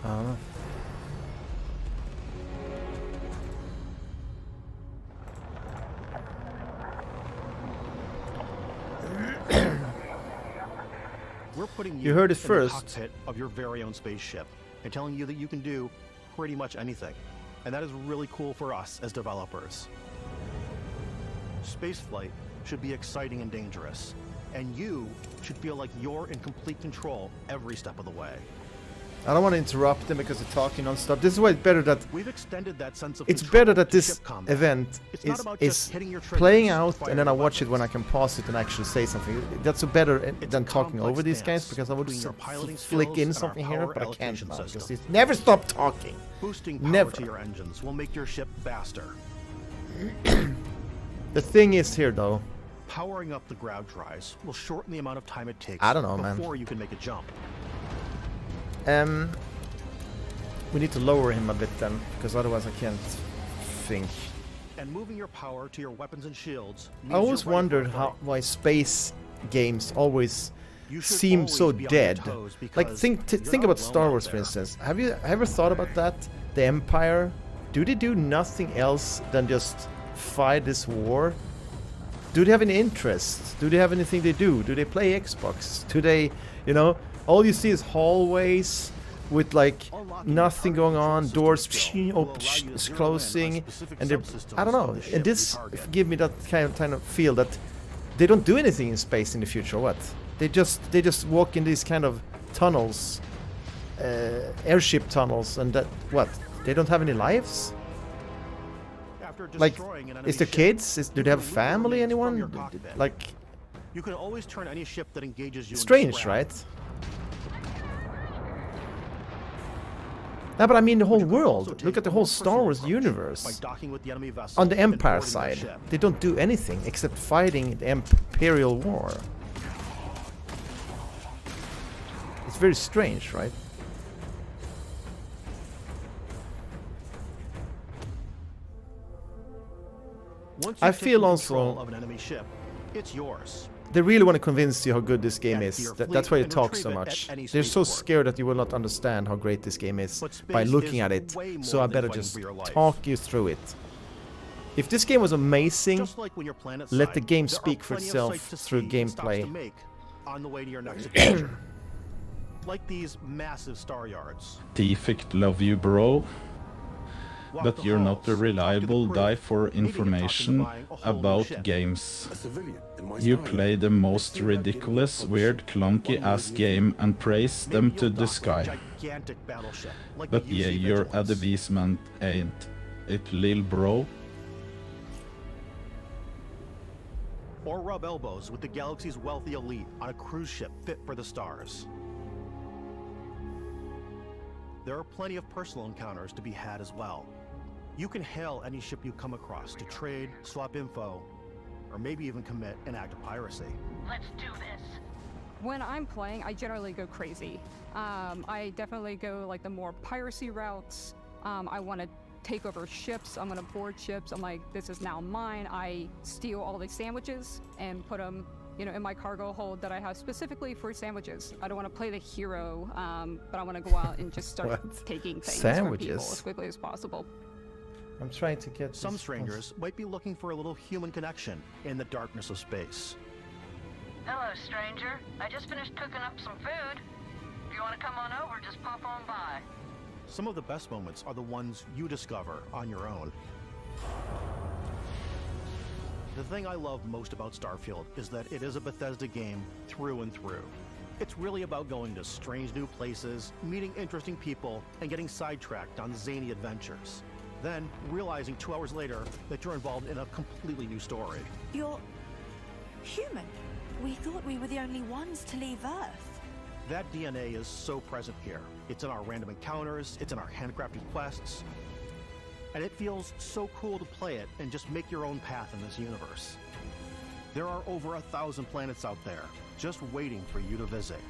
I don't know. We're putting You heard it in first. the cockpit of your very own spaceship and telling you that you can do pretty much anything. And that is really cool for us as developers. Spaceflight should be exciting and dangerous, and you should feel like you're in complete control every step of the way. I don't want to interrupt them because they're talking non-stop. This is why it's better that We've extended that sense of it's control better that to this ship combat. event It's not about is just hitting your triggers, playing out, firing and then I your watch it when I can pause it and actually say something. That's so better than talking complex over these guys, dance because I would between your piloting flick skills in and our something here, power but I can't allocation now because system. they never stop talking. Boosting power Never. to your engines will make your ship faster. The thing is here, though. Powering up the ground tries will shorten the amount of time it takes I don't know, man. before you can make a jump. We need to lower him a bit then, because otherwise I can't think. And moving your power to your weapons and shields. I always wondered why space games always seem so dead. Like think about Star Wars, for instance. Have you ever thought about that? The Empire, do they do nothing else than just fight this war? Do they have any interest? Do they have anything they do? Do they play Xbox? Do they, you know, all you see is hallways with like nothing going on, doors closing, and they're, I don't know. And this give me that kind of feel that they don't do anything in space in the future. What? They just walk in these kind of tunnels, airship tunnels, and that what? They don't have any lives. Like, is there kids? Do they have a family? Anyone? Like, you can always turn any ship that engages you. Strange, right? No, but I mean the whole world. Look at the whole Star Wars universe. On the Empire side, they don't do anything except fighting the Imperial War. It's very strange, right? I feel also of an enemy ship, it's yours. They really want to convince you how good this game is. That's why they talk so much. They're so scared that you will not understand how great this game is by looking at it. So I better just talk you through it. If this game was amazing, let the game speak for itself through gameplay. On the way to your next adventure. Like these massive star yards. Defect love you, bro. But you're not a reliable guy for information about games. You play the most ridiculous, weird, clunky-ass game and praise them to the sky. But yeah, your advertisement ain't it, lil bro? Or rub elbows with the galaxy's wealthy elite on a cruise ship fit for the stars. There are plenty of personal encounters to be had as well. You can hail any ship you come across to trade, swap info, or maybe even commit an act of piracy. Let's do this. When I'm playing, I generally go crazy. I definitely go like the more piracy routes. I want to take over ships. I'm going to board ships. I'm like, this is now mine. I steal all the sandwiches and put them, you know, in my cargo hold that I have specifically for sandwiches. I don't want to play the hero, but I want to go out and just start taking things from people as quickly as possible. I'm trying to get some strangers might be looking for a little human connection in the darkness of space. Hello, stranger. I just finished cooking up some food. If you want to come on over, just pop on by. Some of the best moments are the ones you discover on your own. The thing I love most about Starfield is that it is a Bethesda game through and through. It's really about going to strange new places, meeting interesting people, and getting sidetracked on zany adventures. Then, realizing 2 hours later that you're involved in a completely new story. You're human. We thought we were the only ones to leave Earth. That DNA is so present here. It's in our random encounters, it's in our handcrafted quests, and it feels so cool to play it and just make your own path in this universe. There are over 1,000 planets out there, just waiting for you to visit.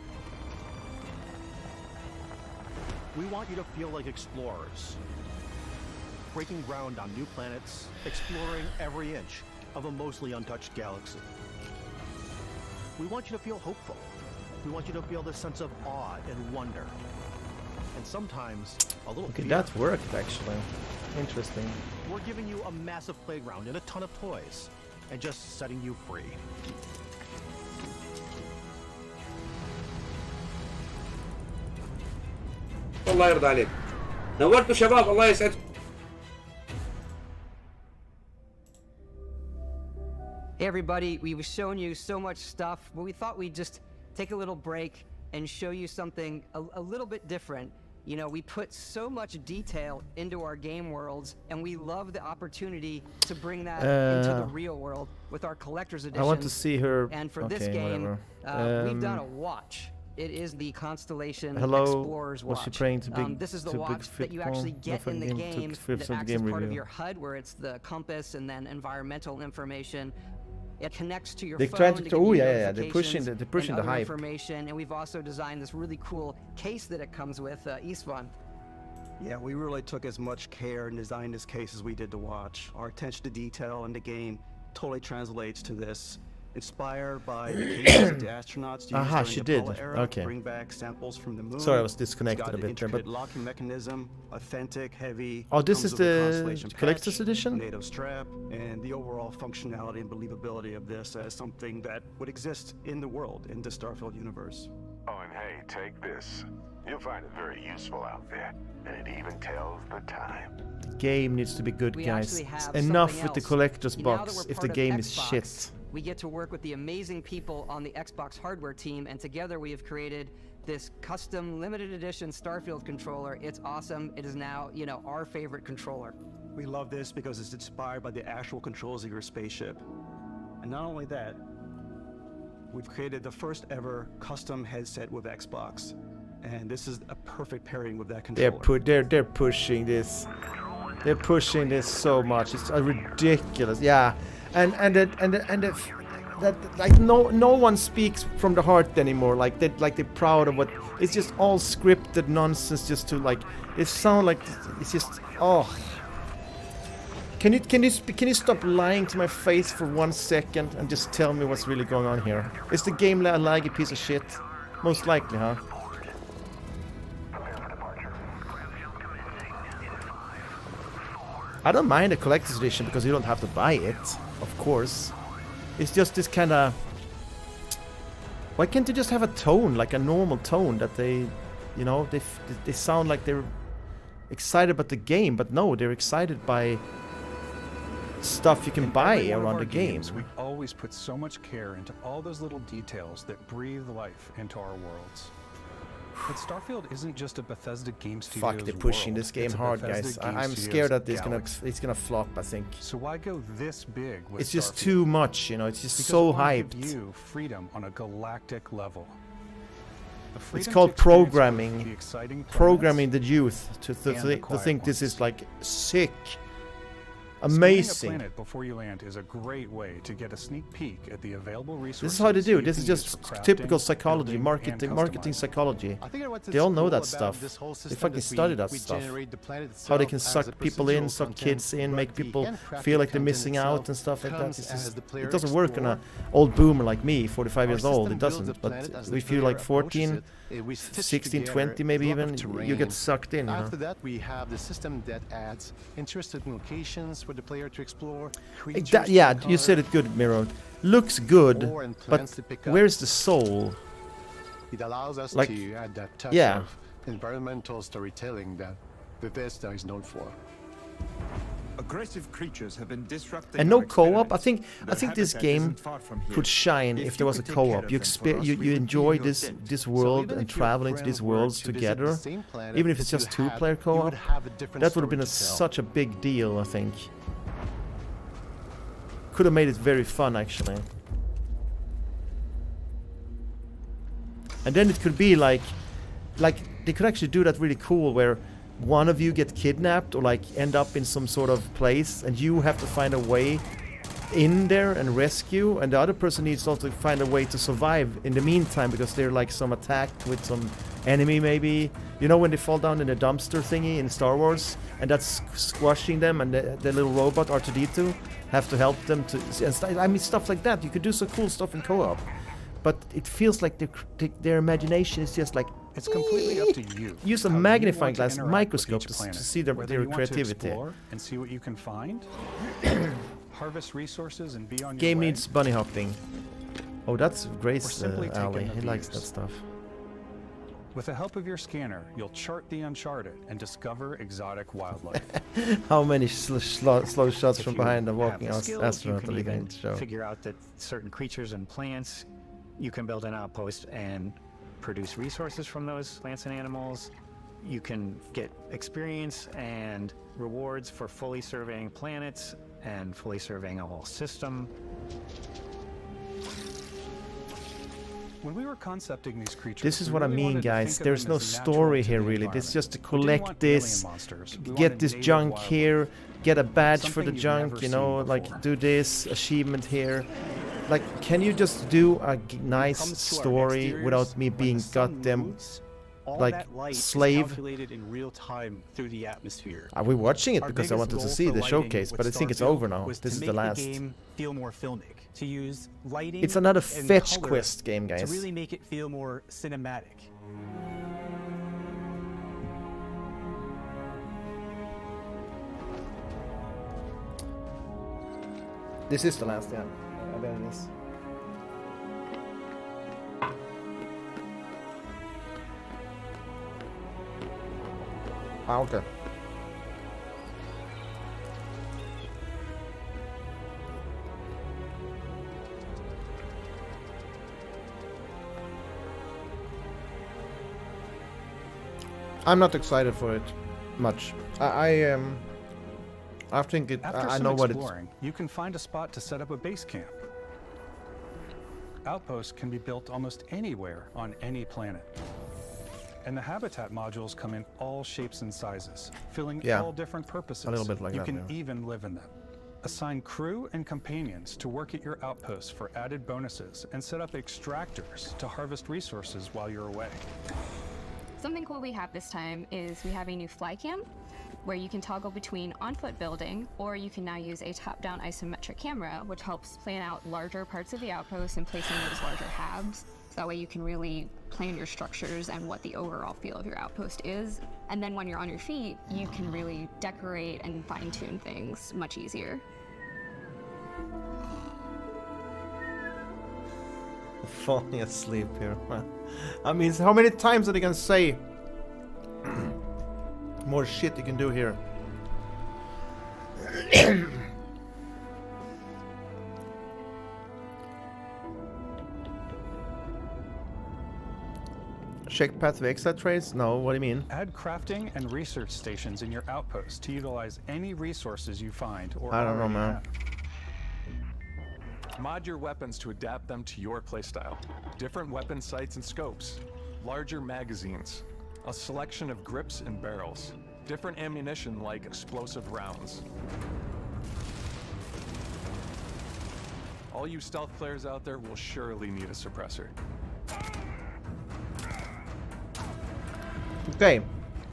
We want you to feel like explorers, breaking ground on new planets, exploring every inch of a mostly untouched galaxy. We want you to feel hopeful. We want you to feel this sense of awe and wonder. And sometimes, a little okay, fear. that worked actually. Interesting. We're giving you a massive playground and a ton of toys, and just setting you free. والله يرضى عليك نورتوا شباب الله يسعدكم. Hey everybody, we've shown you so much stuff, but we thought we'd just take a little break and show you something a little bit different. You know, we put so much detail into our game worlds, and we love the opportunity to bring that into the real world with our collector's edition. I want to see her. And for okay, this game, we've done a watch. It is the Constellation Explorer's Watch. Was she praying to big, this is the watch that you actually get in the game that acts as part of your HUD, where it's the compass and then environmental information. It connects to your phone to give you they're pushing the hype. Information, and we've also designed this really cool case that it comes with, Istvan. Yeah, we really took as much care and designed this case as we did to watch. Our attention to detail in the game totally translates to this. Inspired by the cases that the astronauts used during the Apollo era to bring back samples from the moon. Sorry, I was disconnected a bit there, but locking mechanism, authentic, heavy. Oh, this is the collector's edition? NATO strap, and the overall functionality and believability of this as something that would exist in the world, in the Starfield universe. Oh, and hey, take this. You'll find it very useful out there, and it even tells the time. The game needs to be good, guys. Enough with the collector's box if the game is shit. We get to work with the amazing people on the Xbox hardware team, and together we have created this custom limited edition Starfield controller. It's awesome. It is now, you know, our favorite controller. We love this because it's inspired by the actual controls of your spaceship. And not only that, we've created the first ever custom headset with Xbox. And this is a perfect pairing with that controller. They're pushing this. They're pushing this so much. It's ridiculous. Yeah. And that like no one speaks from the heart anymore. Like they're proud of what. It's just all scripted nonsense. Just to like, it sound like it's just Can you stop lying to my face for 1 second and just tell me what's really going on here? Is the game a laggy piece of shit? Most likely, huh? I don't mind a collector's edition because you don't have to buy it, of course. It's just this kind of... Why can't they just have a tone, like a normal tone that they, you know, they sound like they're excited about the game, but no, they're excited by stuff you can buy around the game. We always put so much care into all those little details that breathe life into our worlds. But Starfield isn't just a Bethesda game studio. Fuck, they're pushing this game hard, guys. I'm scared that it's gonna flop, I think. So why go this big with It's just Starfield? too much, you know, it's just Because so it will hyped. give you freedom on a galactic level. The It's freedom called to experience both programming. the exciting Programming the youth to and the quiet think this is like sick. Scanning Amazing. a planet before you land is a great way to get a sneak peek at the available resources. This is how they do. you This is can use just for crafting, typical psychology, building, marketing and marketing customizing. psychology. I think what's They all know cool that about stuff. this whole They system fucking that study that we stuff. generate the planet How they itself can as suck a people in, procedural suck content, kids in, make but the people handcrafted feel like they're content missing out itself and stuff like that. comes It's as just, the player it doesn't work on explorer. an old boomer like me, 45 years Our old. system It builds doesn't. the planet But as the if you're player like 14, approaches it, we stitch 16, together 20 maybe a block even, of you get terrain. sucked in. You know? After that, we have the system that adds interesting locations for the player to explore. Yeah, you said it good, Miro. Looks good, Ore and but plants to pick up. where's the soul? It allows us Like, to add that touch yeah. of environmental storytelling that Bethesda is known for. Aggressive creatures have been disrupting And no our co-op. I experiments. think The this habitat game isn't far from here. could shine if there was a you could take care co-op. of You them for us, we you would enjoy be your tent. this So world even and if your travel into friend these were worlds to visit together. the same planet Even if it's that just you had, two-player you co-op, would have a different that would have been story to tell. such a big deal. I think could have made it very fun actually. And then it could be like they could actually do that really cool where one of you get kidnapped or like end up in some sort of place and you have to find a way in there and rescue, and the other person needs also to find a way to survive in the meantime because they're like some attacked with some enemy maybe. You know when they fall down in the dumpster thingy in Star Wars and that's squashing them and the little robot R2-D2 have to help them to... I mean stuff like that. You could do some cool stuff in co-op. But it feels like their imagination is just like... It's completely up to you. Use a how you magnifying want to glass, interact microscope with each to planet. see their Whether you want to creativity. explore and see what you can find, harvest resources and be on your Game way. needs bunny hopping. Oh, that's Grace simply take alley. in the He likes that views. stuff. With the help of your scanner, you'll chart the uncharted and discover exotic wildlife. How many slow shots from behind the walking astronaut you are can we even going to show? figure out that certain creatures and plants, you can build an outpost and produce resources from those plants and animals. You can get experience and rewards for fully surveying planets and fully surveying a whole system. When we were concepting these creatures, This is we what I really mean, wanted to guys. think of There's them no as natural story to here, the really. This is just to environment. We didn't collect want alien this, monsters. We get wanted this native junk wildlife. here, get a badge for Something the you've junk, never you know, seen like before. do this achievement here. Like, can you just do a nice story without me being goddamn All like that light slave? is calculated in real time through the atmosphere. Are we watching it Our because I biggest wanted to goal see for the lighting showcase, with but I think it's Starfield over now. was This to is make the last. game feel more filmic, to use lighting. It's another and fetch color quest game, guys. To really make it feel more cinematic. This is the last, yeah. I bet it is. Ah, okay. I'm not excited for it much. I think it. After I some know what it's. exploring, you can find a spot to set up a base camp. Outposts can be built almost anywhere on any planet. And the habitat modules come in all shapes and sizes, filling Yeah, all different purposes. a little bit like you that, can yeah. even live in them. Assign crew and companions to work at your outposts for added bonuses, and set up extractors to harvest resources while you're away. Something cool we have this time is we have a new fly cam where you can toggle between on-foot building, or you can now use a top-down isometric camera, which helps plan out larger parts of the outpost and placing those larger halves. So that way you can really plan your structures and what the overall feel of your outpost is. And then when you're on your feet, you can really decorate and fine-tune things much easier. Falling asleep here. I mean, how many times are they gonna say more shit you can do here? Check pathway extra trades? No, what do you mean? Add crafting and research stations in your outpost to utilize any resources you find or I don't know, already man. have. Mod your weapons to adapt them to your playstyle. Different weapon sights and scopes, larger magazines, a selection of grips and barrels, different ammunition like explosive rounds. All you stealth players out there will surely need a suppressor. Okay.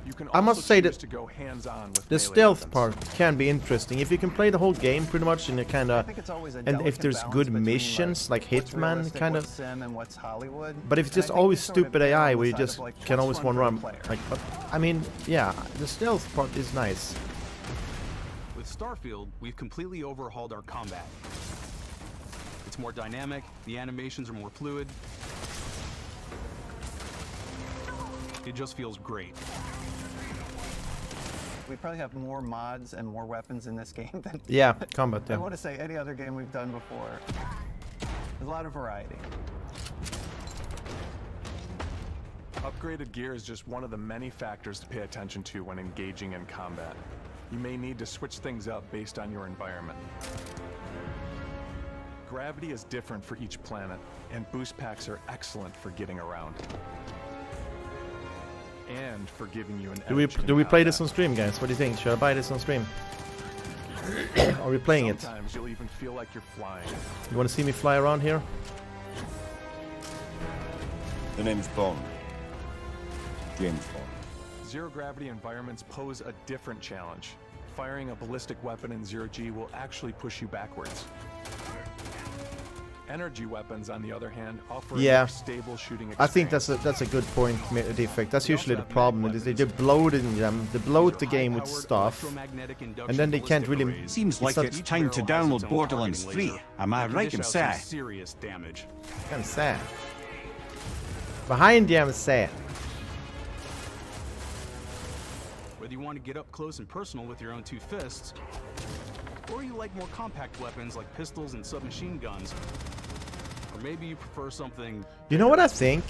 You can I must also say choose that to go hands-on with the melee stealth weapons. part can be interesting. If you can play the whole game pretty much in a kind of, think it's always a and if delicate there's balance good between, missions like what's Hitman realistic, kind of. what's sim, and what's Hollywood. But if it's And I just think always this sort of stupid err on AI the where you side of, just like, can what's always fun one for the run, player. like, but I mean, yeah, the stealth part is nice. With Starfield, we've completely overhauled our combat. It's more dynamic, the animations are more fluid. It just feels great. We probably have more mods and more weapons in this game than Yeah, combat, I yeah. want to say any other game we've done before. There's a lot of variety. Upgraded gear is just one of the many factors to pay attention to when engaging in combat. You may need to switch things up based on your environment. Gravity is different for each planet, and boost packs are excellent for getting around. And for giving you an edge in Do we play this combat. on stream, guys? What do you think? Should I buy this on stream? Are we playing it? Sometimes you'll even feel like you're flying. You want to see me fly around here? The name's Bond. James Bond. Zero-gravity environments pose a different challenge. Firing a ballistic weapon in zero-G will actually push you backwards. Energy weapons, on the other hand, offer a Yeah, more stable shooting I think experience. that's a good point, defect. That's usually the problem. Is they bloat in them, they bloat the game with stuff, and then they can't really. Seems like it's time to download Borderlands 3. Am I right in saying? Serious damage. I'm sad. Behind you, I'm sad. Whether you want to get up close and personal with your own 2 fists, or you like more compact weapons like pistols and submachine guns, or maybe you prefer something... You know what I think?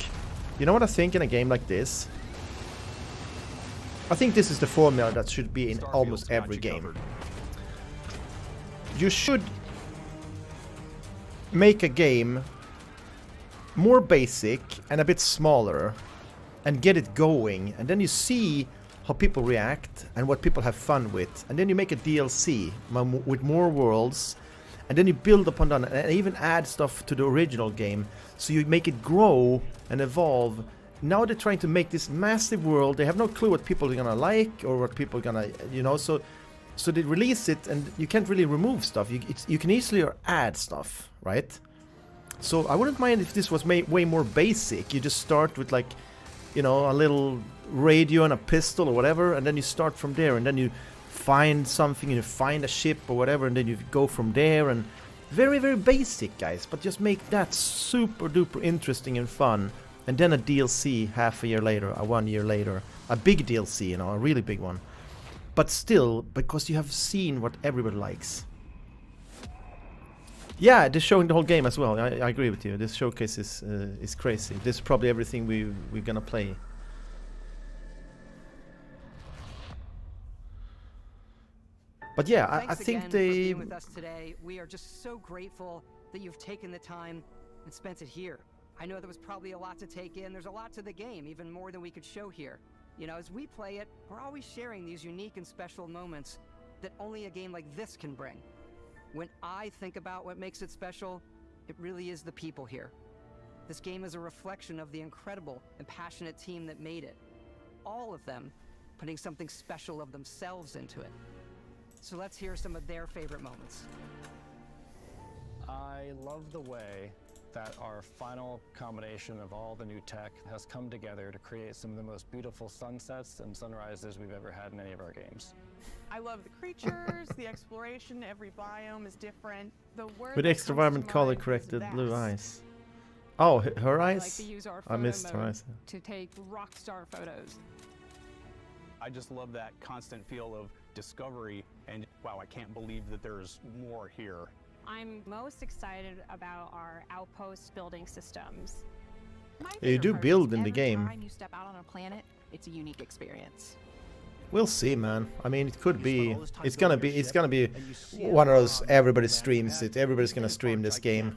You know what I think in a game like this? I think this is the formula that should be in almost every game. You should make a game more basic and a bit smaller and get it going, and then you see how people react and what people have fun with, and then you make a DLC with more worlds, and then you build upon that and even add stuff to the original game, so you make it grow and evolve. Now they're trying to make this massive world. They have no clue what people are gonna like or what people are gonna, you know, so they release it and you can't really remove stuff. You can easily add stuff, right? So I wouldn't mind if this was way more basic. You just start with, like, you know, a little radio and a pistol or whatever, and then you start from there, and then you find something, you find a ship or whatever, and then you go from there. And very, very basic, guys, but just make that super duper interesting and fun. And then a DLC half a year later, 1 year later, a big DLC, you know, a really big one. But still, because you have seen what everybody likes. Yeah, they're showing the whole game as well. I agree with you. This showcase is crazy. This is probably everything we're gonna play. But yeah, I think Thanks again they... for being with us today. We are just so grateful that you've taken the time and spent it here. I know there was probably a lot to take in. There's a lot to the game, even more than we could show here. You know, as we play it, we're always sharing these unique and special moments that only a game like this can bring. When I think about what makes it special, it really is the people here. This game is a reflection of the incredible and passionate team that made it. All of them putting something special of themselves into it. So let's hear some of their favorite moments. I love the way that our final combination of all the new tech has come together to create some of the most beautiful sunsets and sunrises we've ever had in any of our games. I love the creatures, the exploration, every biome is different. The word With extra environment color corrected blue eyes. Oh, her eyes? I like to use our I missed her photo eyes. mode to take rock star photos. I just love that constant feel of discovery and, wow, I can't believe that there's more here. I'm most excited about our outpost building systems. Yeah, you do build in the game. Every time you step out on a planet, it's a unique experience. We'll see, man. I mean, it could be. It's gonna be one of those. Everybody streams it. Everybody's gonna stream this game.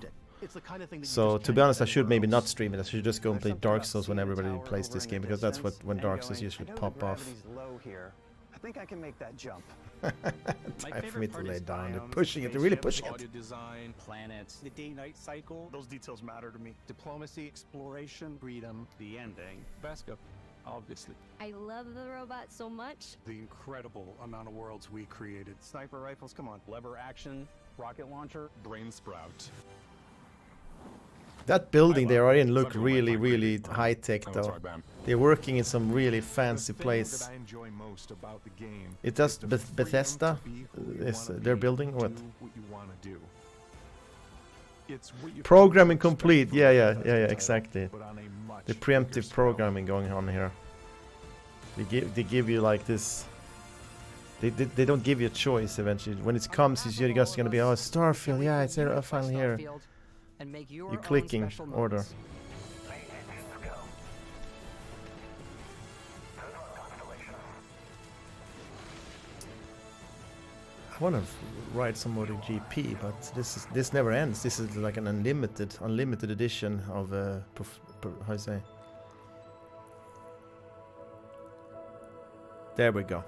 So to be honest, I should maybe not stream it. I should just go and play Dark Souls when everybody plays this game, because that's when Dark Souls usually pop off. I think I can make that jump. Time for me to lay down. They're pushing it. They're really pushing it. Design, planets, the day-night cycle. Those details matter to me. Diplomacy, exploration, freedom, the ending. Vasco, obviously. I love the robot so much. The incredible amount of worlds we created. Sniper rifles, come on. Lever action, rocket launcher, brain sprout. That building they are in look really, really high tech though. They're working in some really fancy place. It does Bethesda is their building what? Programming complete. Yeah, exactly. The preemptive programming going on here. They give you like this. They don't give you a choice eventually. When it comes, you're just gonna be, oh, Starfield. Yeah, it's here, finally here. And make your You're clicking order. I want to ride some MotoGP, but this never ends. This is like an unlimited edition of how you say? There we go.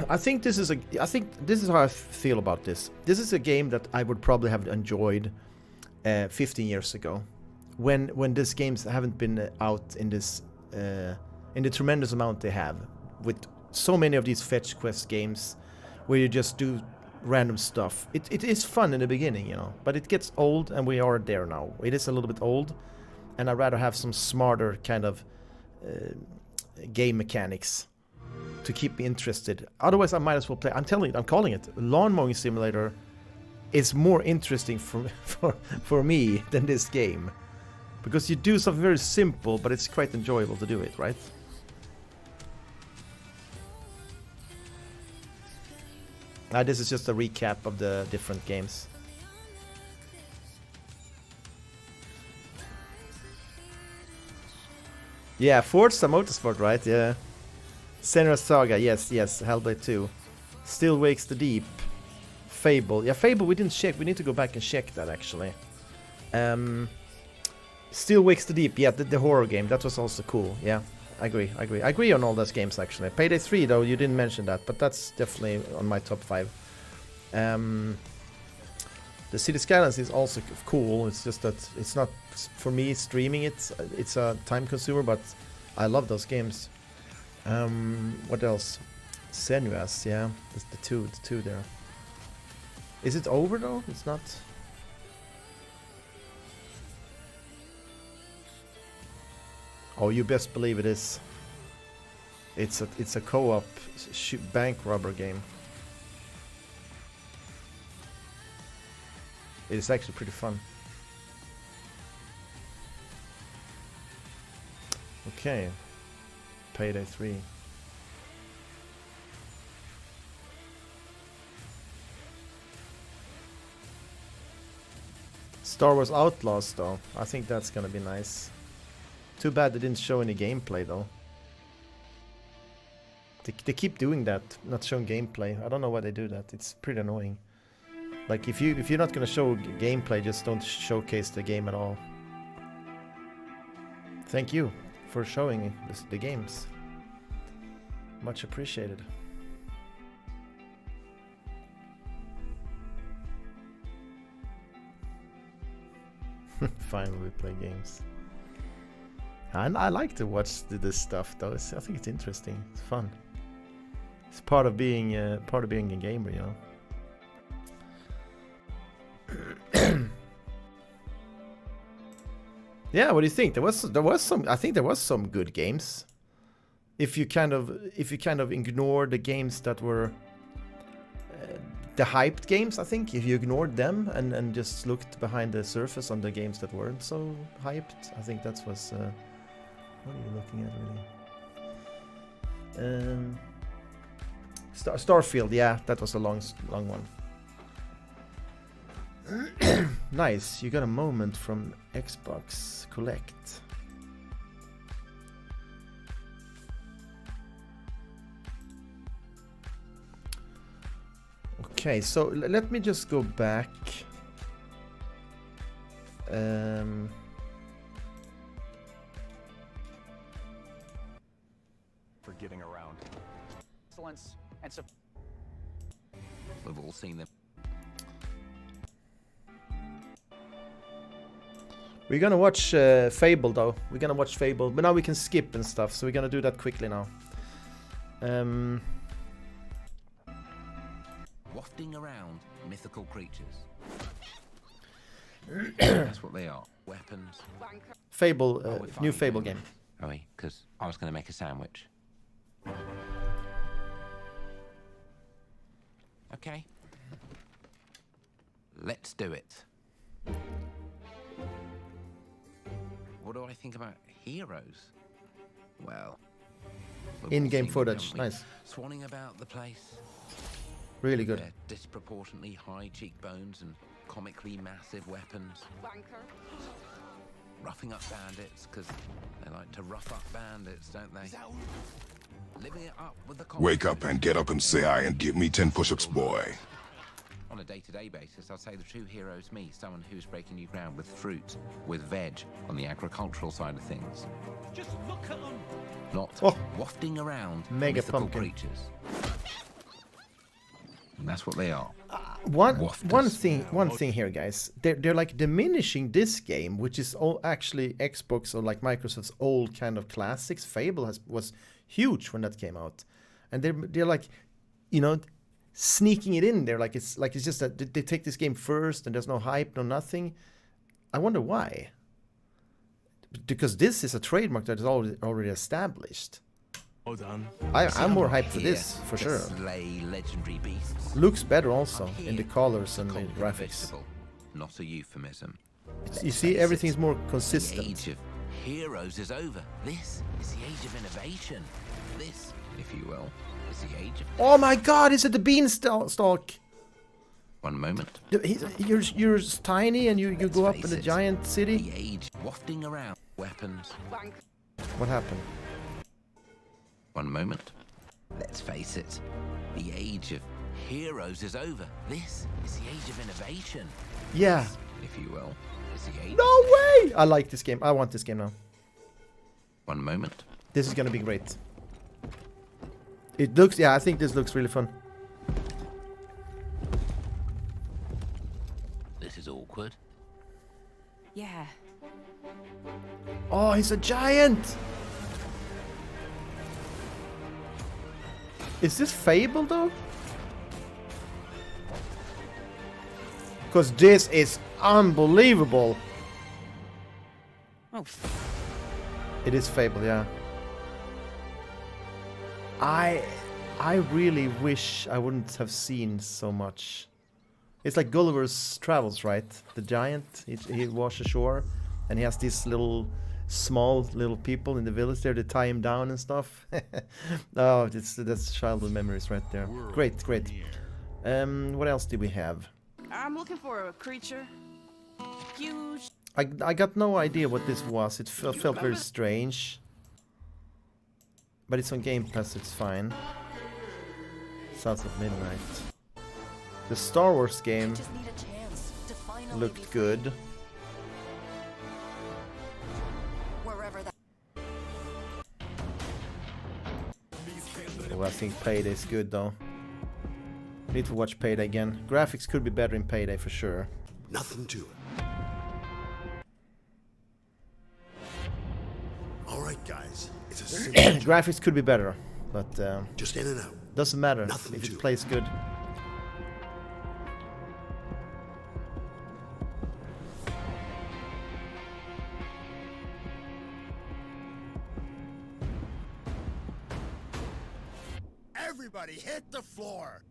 I think this is how I feel about this. This is a game that I would probably have enjoyed 15 years ago, when these games haven't been out in this in the tremendous amount they have, with so many of these fetch quest games where you just do random stuff. It is fun in the beginning, you know, but it gets old, and we are there now. It is a little bit old, and I'd rather have some smarter kind of game mechanics to keep me interested. Otherwise, I might as well play. I'm telling you, I'm calling it. Lawn mowing simulator is more interesting for me than this game, Because you do something very simple, but it's quite enjoyable to do it, right? This is just a recap of the different games. Yeah, Forza Motorsport, right? Yeah. Senua's Saga, yes, Hellblade 2. Still Wakes the Deep. Fable. Yeah, Fable we didn't check. We need to go back and check that, actually. Still Wakes the Deep, yeah, the horror game. That was also cool, yeah. I agree. I agree on all those games, actually. Payday 3, though, you didn't mention that, but that's definitely on my top 5. The City Skylines is also cool. It's just that it's not, for me, streaming it. It's a time consumer, but I love those games. What else? Senua's, yeah. The two there. Is it over, though? It's not... Oh, you best believe it is. It's a co-op bank robber game. It is actually pretty fun. Okay. Payday 3. Star Wars Outlaws, though. I think that's gonna be nice. Too bad they didn't show any gameplay, though. They keep doing that, not showing gameplay. I don't know why they do that. It's pretty annoying. Like, if you're not gonna show gameplay, just don't showcase the game at all. Thank you for showing the games. Much appreciated. Finally, we play games. And I like to watch this stuff, though. I think it's interesting. It's fun. It's part of being a gamer, you know. Yeah, what do you think? There was some. I think there was some good games. If you kind of ignore the games that were the hyped games, I think if you ignored them and just looked behind the surface on the games that weren't so hyped, I think that was. What are you looking at, really? Starfield, yeah, that was a long one. Nice, you got a moment from Xbox Collect. Okay, so let me just go back. For getting around. Excellence and we've all seen them. We're gonna watch Fable, though. We're gonna watch Fable, but now we can skip and stuff, so we're gonna do that quickly now. Wafting around mythical creatures. That's what they are. Weapons. Fable, new Fable game. Oh, because I was gonna make a sandwich. Okay. Let's do it. What do I think about heroes? Well, in-game footage, nice. Swanning about the place. Really good. Their disproportionately high cheekbones and comically massive weapons. Roughing up bandits, because they like to rough up bandits, don't they? Living it up with the Wake up and get up and say aye and give me 10 push-ups, boy. On a day-to-day basis, I'll say the true hero is me, someone who's breaking new ground with fruit, with veg, on the agricultural side of things. Just look at them. Not wafting around mega mythical pumpkin creatures. And that's what they are. One thing here, guys. They're like diminishing this game, which is actually Xbox or like Microsoft's old kind of classics. Fable was huge when that came out, and they're like, you know, sneaking it in there. Like it's just that they take this game first, and there's no hype, no nothing. I wonder why. Because this is a trademark that is already established. Well done. I'm more hyped for this, for sure. Slay legendary beasts. Looks better also in the colors and the graphics. Not a euphemism. You see, everything's more The consistent. age of heroes is over. This is the age of innovation. This, if you will, is the age of... Oh my god, is it the beanstalk? One moment. You're tiny and you go up in a giant city? The age wafting around weapons. What happened? One moment. Let's face it. The age of heroes is over. This is the age of innovation. Yeah. This, if you will, is the age... No way! I like this game. I want this game now. One moment. This is gonna be great. It looks... Yeah, I think this looks really fun. This is awkward. Yeah. Oh, he's a giant! Is this Fable though? Because this is unbelievable. Oh. It is Fable, yeah. I really wish I wouldn't have seen so much. It's like Gulliver's Travels, right? The giant, he washes ashore, and he has these small little people in the village there to tie him down and stuff. Oh, that's childhood memories right there. Great, great. What else did we have? I'm looking for a creature. Huge. I got no idea what this was. It felt very strange. But it's on Game Pass, it's fine. South of Midnight. The Star Wars game looked good. Oh, I think Payday's good though. Need to watch Payday again. Graphics could be better in Payday for sure. Nothing to it. All right, guys. It's a simple Graphics could be better, but just in and out. Doesn't matter Nothing if to it it. plays good. Everybody hit the floor.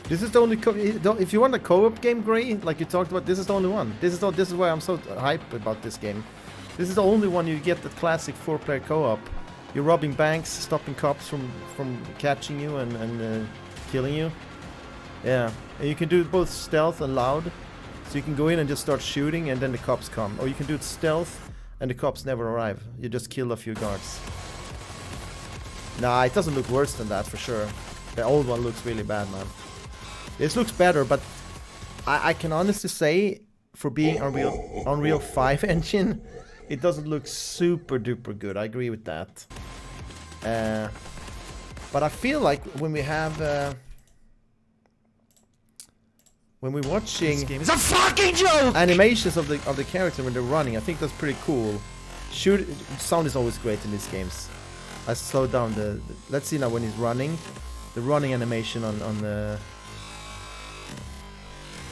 This is the only if you want a co-op game, Gray, like you talked about, this is the only one. This is why I'm so hyped about this game. This is the only one you get the classic 4-player co-op. You're robbing banks, stopping cops from catching you and killing you. Yeah, and you can do it both stealth and loud. So you can go in and just start shooting and then the cops come. Or you can do it stealth and the cops never arrive. You just kill a few guards. Nah, it doesn't look worse than that for sure. The old one looks really bad, man. This looks better, but I can honestly say, for being Unreal 5 engine, it doesn't look super duper good. I agree with that. But I feel like when we have... when we're watching... This game is a fucking joke! Animations of the character when they're running, I think that's pretty cool. Sound is always great in these games. I slowed down the... Let's see now when he's running. The running animation on the...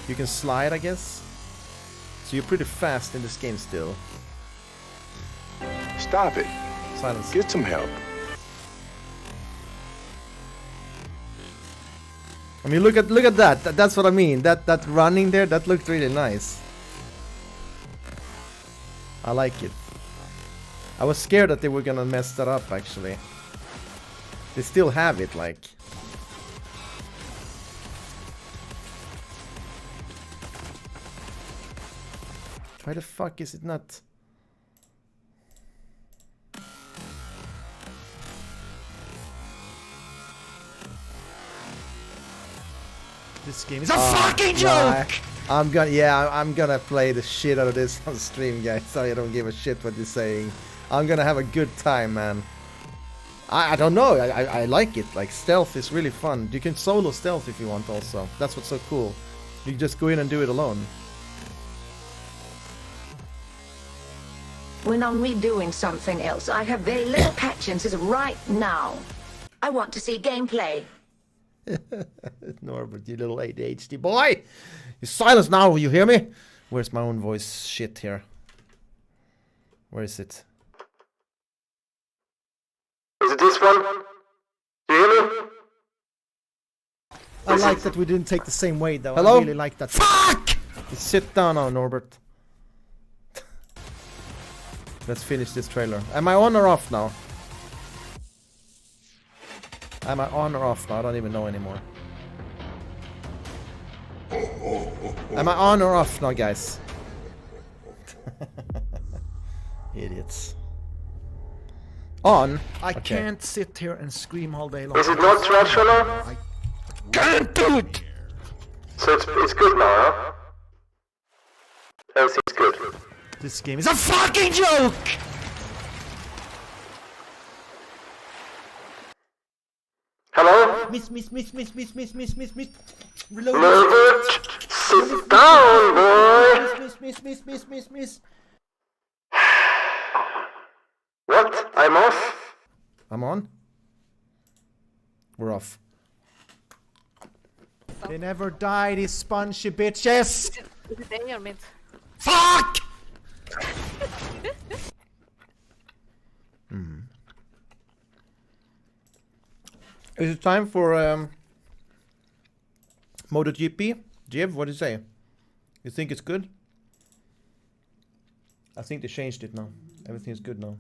You can slide, I guess. So you're pretty fast in this game still. Stop it. Silence. Get some help. I mean, look at that. That's what I mean. That running there, that looked really nice. I like it. I was scared that they were gonna mess that up, actually. They still have it, like. Why the fuck is it not? This game is a fucking joke! I'm gonna play the shit out of this on stream, guys. Sorry, I don't give a shit what you're saying. I'm gonna have a good time, man. I don't know, I like it. Like, stealth is really fun. You can solo stealth if you want also. That's what's so cool. You just go in and do it alone. When I'm redoing something else, I have very little patience right now. I want to see gameplay. Norbert, you little ADHD boy! You silence now, you hear me? Where's my own voice shit here? Where is it? Is it this one? Do you hear me? I like that we didn't take the same way though. Hello? I really like that. Fuck! Sit down now, Norbert. Let's finish this trailer. Am I on or off now? Am I on or off now? I don't even know anymore. Am I on or off now, guys? Idiots. On? I Okay. can't sit here and scream all day long. Is it not traditional? I can't do it! So it's good now, huh? Everything's good. This game is a fucking joke! Hello? Miss. Reload. Norbert, sit down, boy! Miss. What? I'm off? I'm on? We're off. They never die, these spongy bitches! Is it A or mid? Fuck! Is it time for MotoGP? Jeff, what do you say? You think it's good? I think they changed it now. Everything's good now.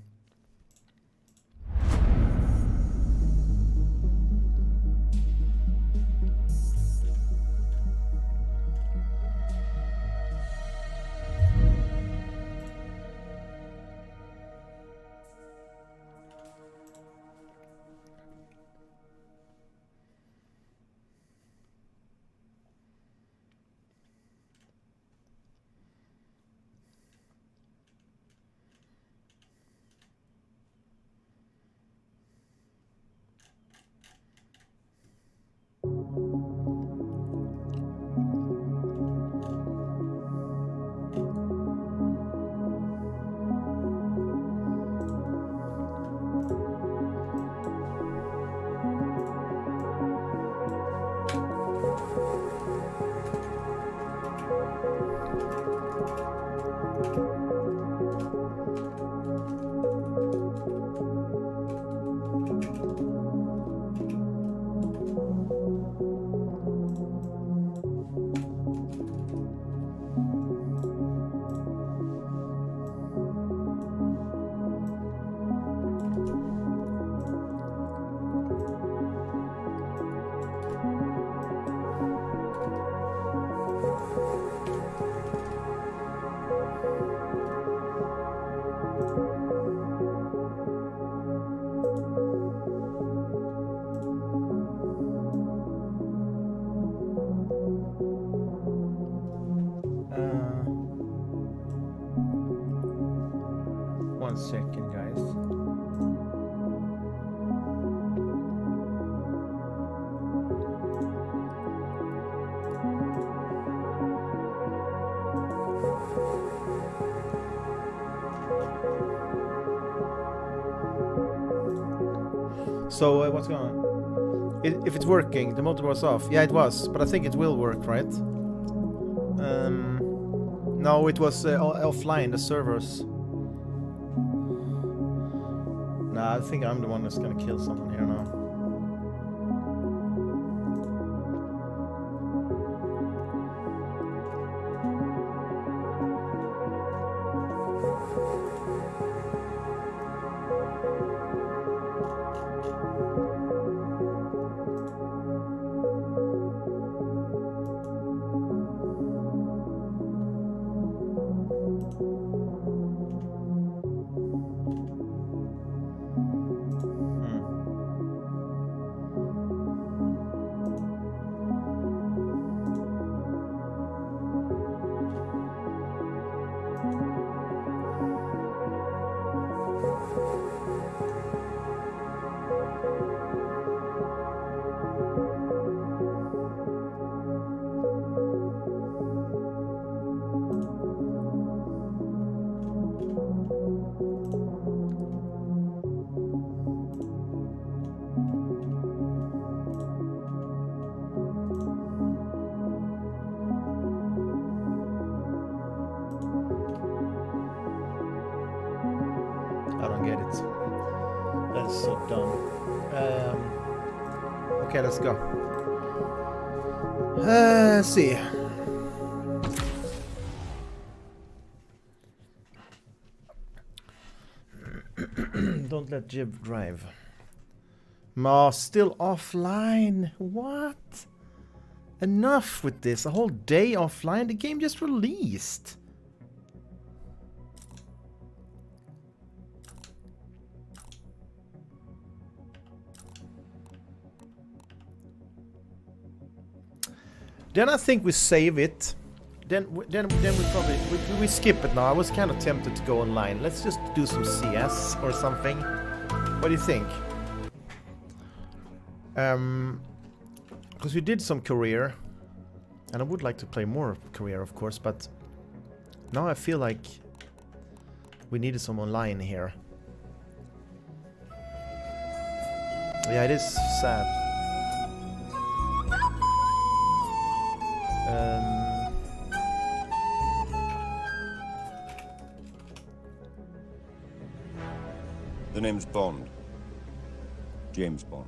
One second, guys. So what's going on? If it's working, the motor was off. Yeah, it was, but I think it will work, right? No, it was offline, the servers. Nah, I think I'm the one that's gonna kill someone here now. So dumb. Okay, let's go. Let's see. Don't let Jib drive. Ma, still offline. What? Enough with this. A whole day offline. The game just released. Then I think we save it. Then we probably we skip it now. I was kind of tempted to go online. Let's just do some CS or something. What do you think? Because we did some career, and I would like to play more career, of course. But now I feel like we needed some online here. Yeah, it is sad. The name's Bond. James Bond.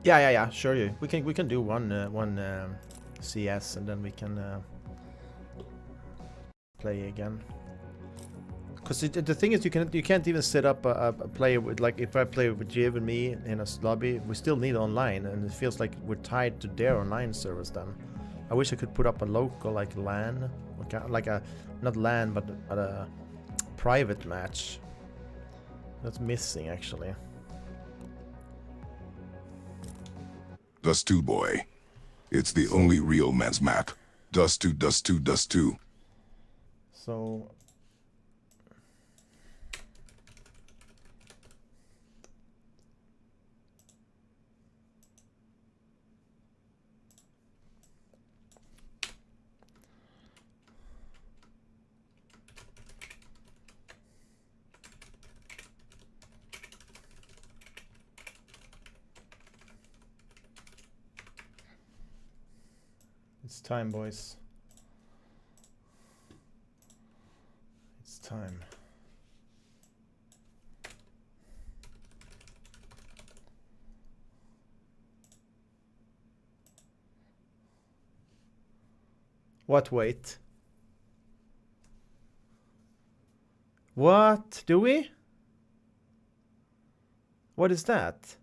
Yeah. Sure, we can do one CS and then we can play again. Because the thing is, you can't even set up a player with, like, if I play with Jiv and me in a lobby, we still need online, and it feels like we're tied to their online servers. Then I wish I could put up a local, like, LAN, like a not LAN but a private match. That's missing actually. Dust 2, boy. It's the only real man's map. Dust 2, Dust 2, Dust 2. So... It's time, boys. It's time. What, wait? What? Do we? What is that?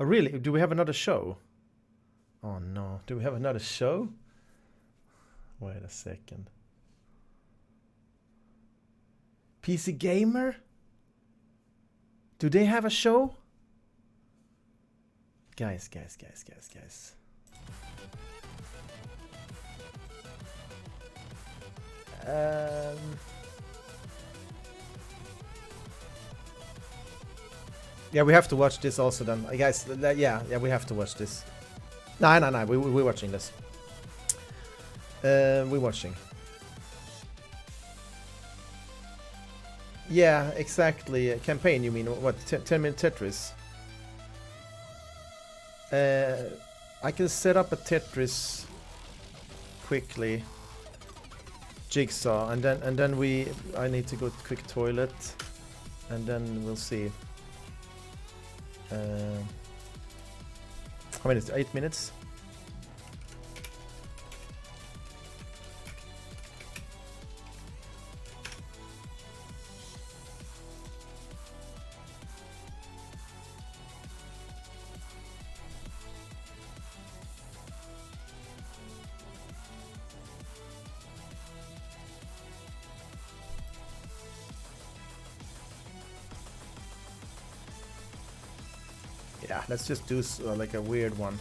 Oh, really? Do we have another show? Oh no, do we have another show? Wait a second. PC Gamer? Do they have a show? Guys. Yeah, we have to watch this also then. Guys, yeah, we have to watch this. No, we're watching this. We're watching. Yeah, exactly. Campaign, you mean? What, 10-minute Tetris? I can set up a Tetris quickly. Jigsaw, and then I need to go to quick toilet, and then we'll see. How many minutes? 8 minutes? Yeah, let's just do like a weird one.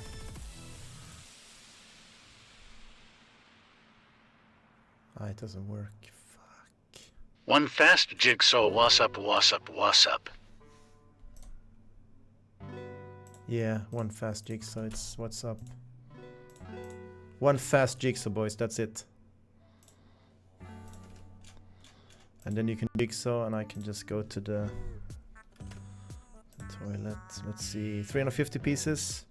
Ah, it doesn't work. Fuck. One fast jigsaw, what's up. Yeah, one fast jigsaw, it's what's up. One fast jigsaw, boys, that's it. And then you can jigsaw and I can just go to the toilet. Let's see, 350 pieces.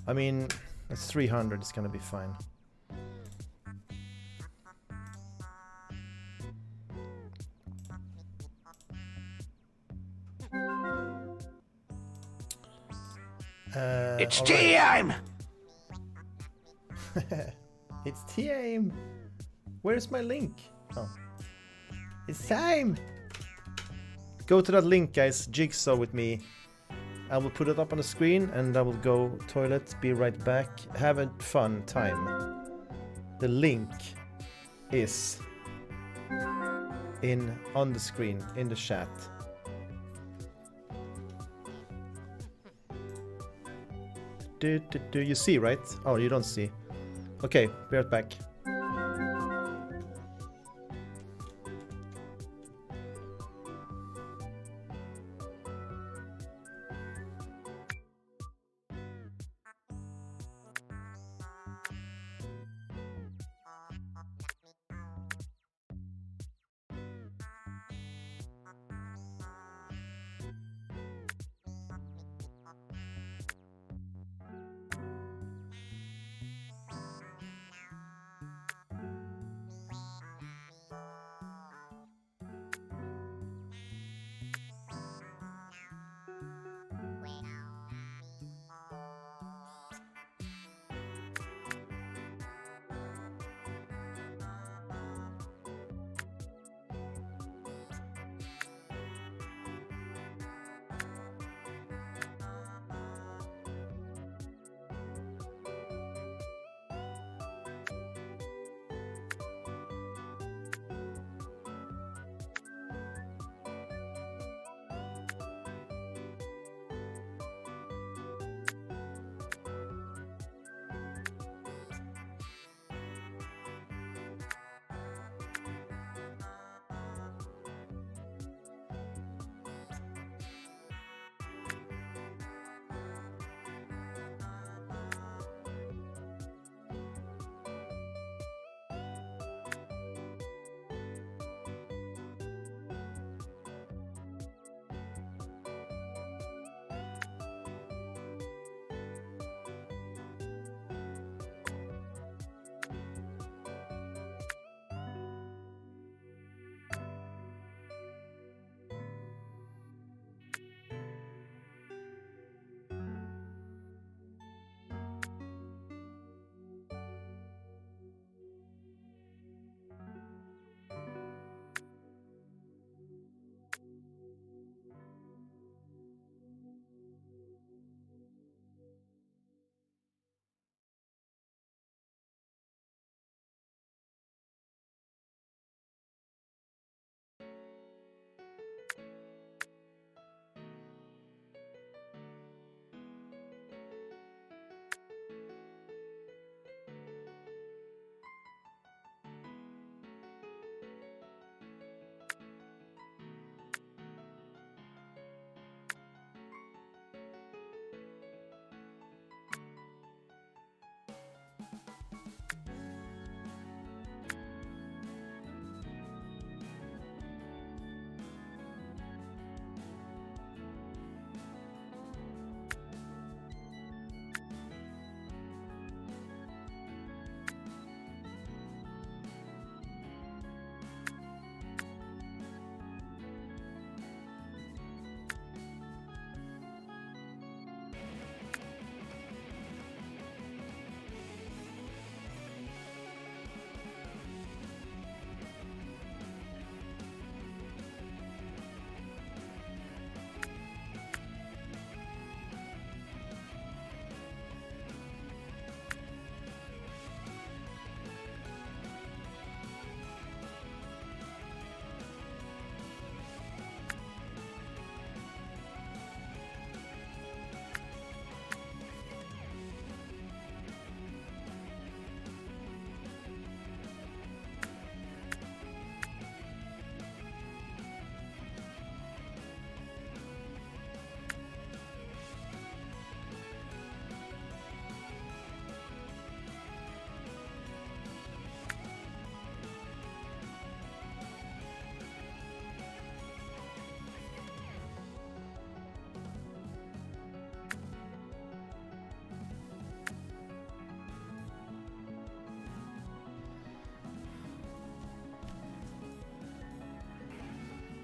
I mean, that's 300. It's gonna be fine. It's all tea right. time! It's time. Where's my link? Oh, it's time. Go to that link, guys. Jigsaw with me. I will put it up on the screen, and I will go toilet. Be right back. Have a fun time. The link is on the screen in the chat. Do you see, right? Oh, you don't see. Okay, be right back.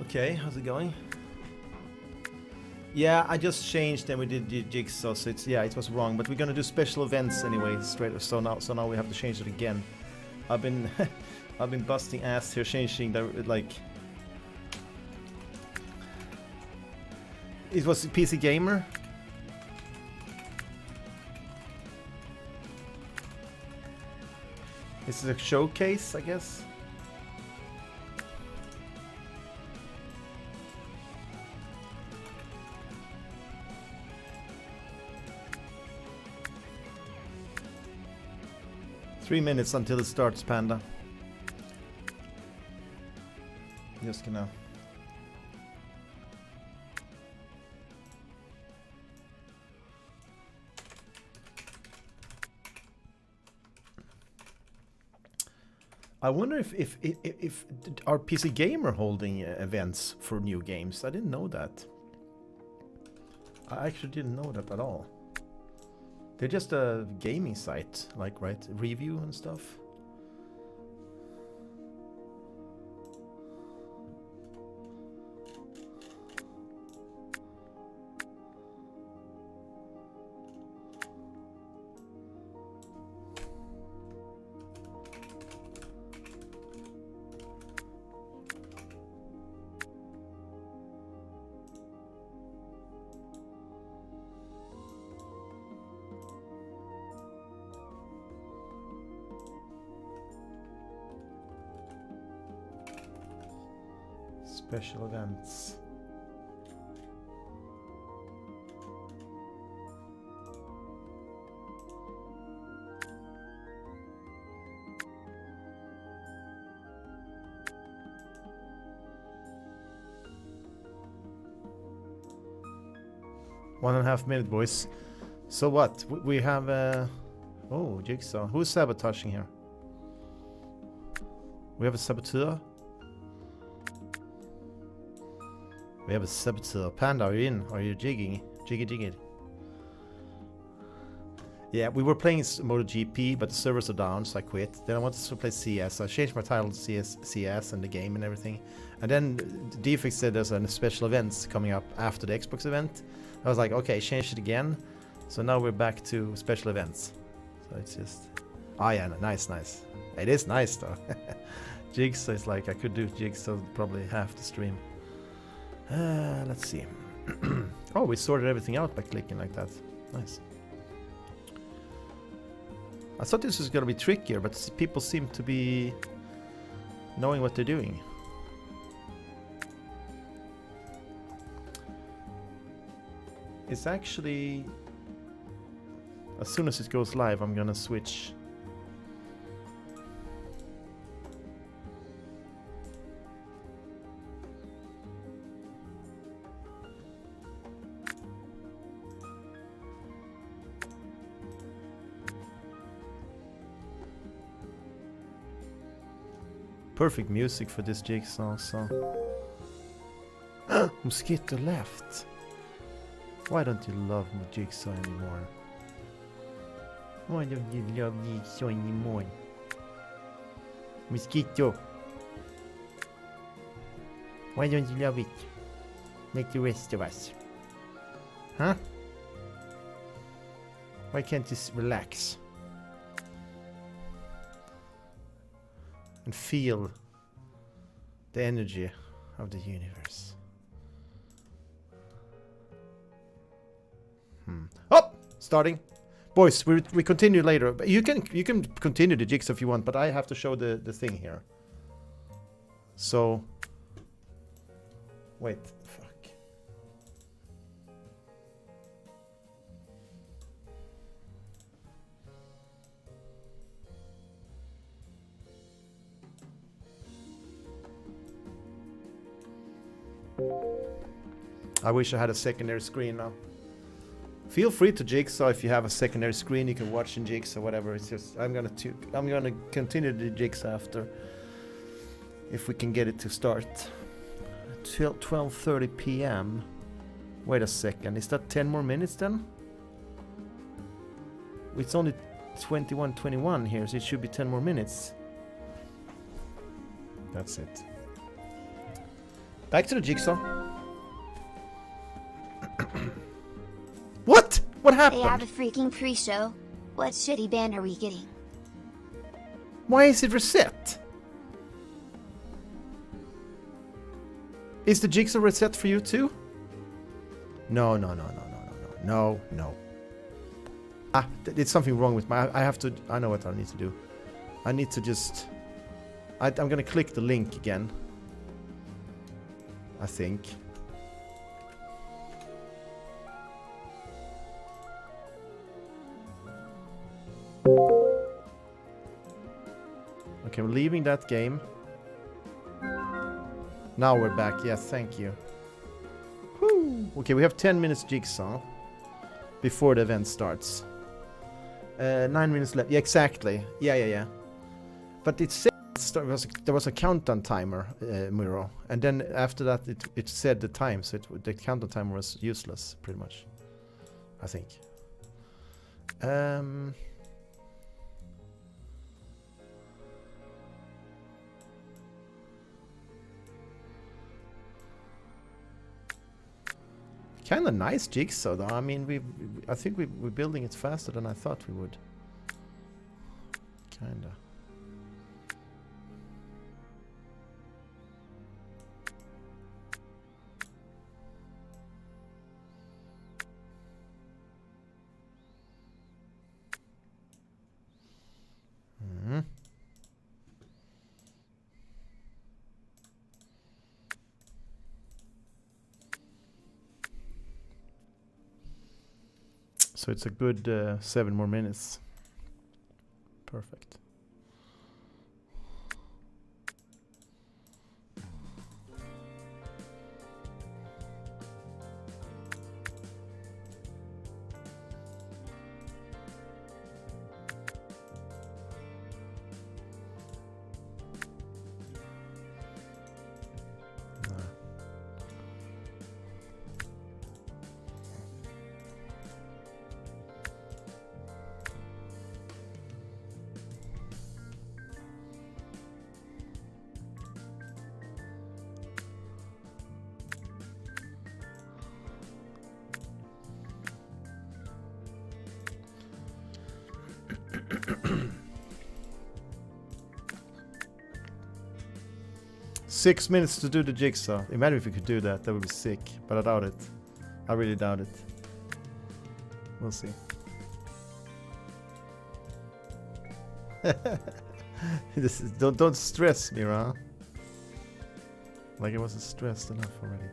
Okay, how's it going? Yeah, I just changed and we did the jigsaw, so it's, yeah, it was wrong, but we're gonna do special events anyway, straight. So now we have to change it again. I've been I've been busting ass here, changing the, like, it was PC Gamer. This is a showcase, I guess. Three minutes until it starts, Panda. Just gonna... I wonder if our PC Gamer holding events for new games. I didn't know that. I actually didn't know that at all. They're just a gaming site, like, right? Review and stuff. Special events. One and a half minute, boys. So what? We have oh, Jigsaw. Who's sabotaging here? We have a saboteur. We have a saboteur. Panda, are you in? Are you jigging? Jiggy. Yeah, we were playing MotoGP, but the servers are down, so I quit. Then I wanted to play CS. So I changed my title to CS and the game and everything. And then Defix said there's a special events coming up after the Xbox event. I was like, okay, change it again. So now we're back to special events. So it's just... Oh yeah, nice. It is nice though. Jigsaw is like, I could do Jigsaw probably half the stream. Let's see. Oh, we sorted everything out by clicking like that. Nice. I thought this was gonna be trickier, but people seem to be knowing what they're doing. It's actually... As soon as it goes live, I'm gonna switch. Perfect music for this Jigsaw song. Mosquito left. Why don't you love Jigsaw anymore? Why don't you love Jigsaw anymore? Mosquito. Why don't you love it? Like the rest of us. Huh? Why can't you relax? And feel the energy of the universe. Oh! Starting. Boys, we continue later. But you can continue the Jigsaw if you want, but I have to show the thing here. So... Wait. Fuck. I wish I had a secondary screen now. Feel free to Jigsaw if you have a secondary screen. You can watch in Jigsaw, whatever. It's just I'm gonna continue the Jigsaw after, if we can get it to start. 12:30 p.m. Wait a second. Is that 10 more minutes then? It's only 21:21 here, so it should be 10 more minutes. That's it. Back to the jigsaw. What? What happened? They have a freaking pre-show. What shitty band are we getting? Why is it reset? Is the jigsaw reset for you too? No. Ah, it's something wrong with my... I have to... I know what I need to do. I need to just... I'm gonna click the link again. I think. Okay, I'm leaving that game. Now we're back. Yes, thank you. Woo. Okay, we have 10 minutes jigsaw before the event starts. 9 minutes left. Yeah, exactly. Yeah. But it said there was a countdown timer, Miro, and then after that it said the time, so the countdown timer was useless, pretty much. I think. Kind of nice jigsaw, though. I mean, I think we're building it faster than I thought we would. Kinda. So it's a good 7 more minutes. Perfect. Six minutes to do the jigsaw. Imagine if we could do that. That would be sick. But I doubt it. I really doubt it. We'll see. This is, don't stress me, huh? Like I wasn't stressed enough already.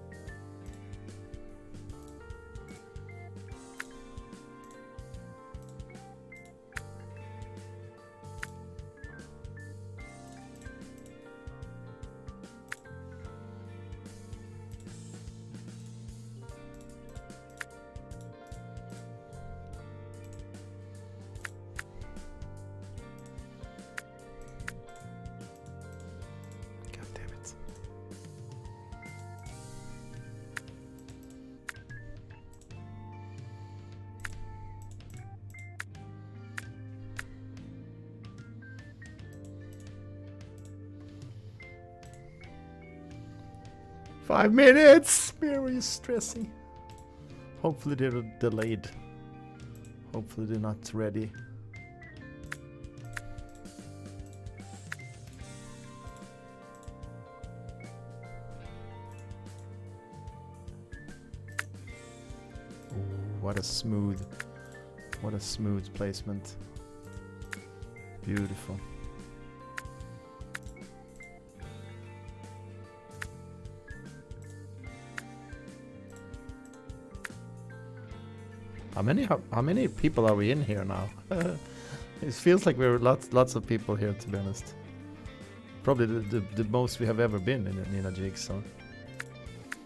Five minutes! Mary is stressing. Hopefully they're delayed. Hopefully they're not ready. Ooh, what a smooth placement. Beautiful. How many people are we in here now? It feels like we're lots of people here, to be honest. Probably the most we have ever been in a jigsaw.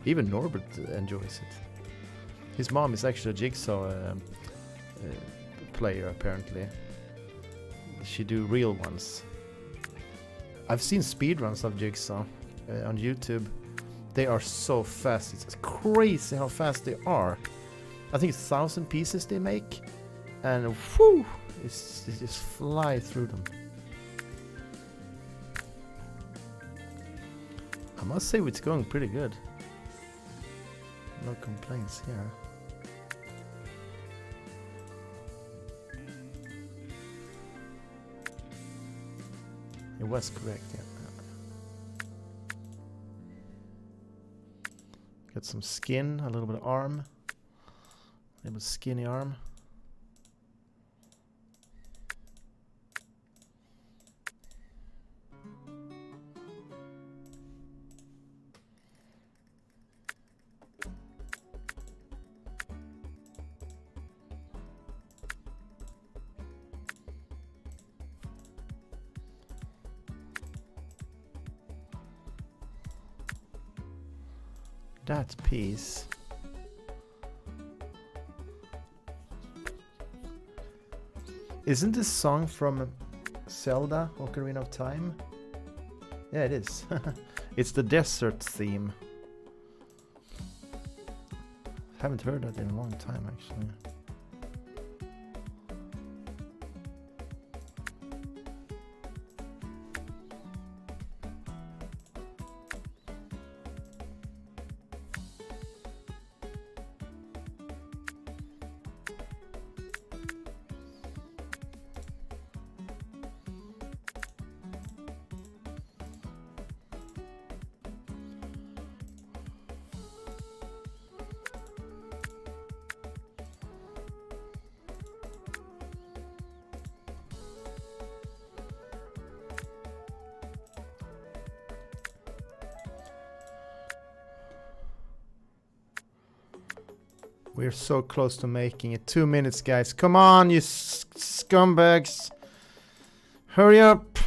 Even Norbert enjoys it. His mom is actually a jigsaw player, apparently. She do real ones. I've seen speedruns of jigsaw on YouTube. They are so fast. It's crazy how fast they are. I think it's 1,000 pieces they make, and whew, they just fly through them. I must say it's going pretty good. No complaints here. It was correct, yeah. Got some skin, a little bit of arm. A little bit skinny arm. That piece. Isn't this song from Zelda Ocarina of Time? Yeah, it is. It's the desert theme. Haven't heard that in a long time, actually. We're so close to making it. 2 minutes, guys. Come on, you scumbags. Hurry up.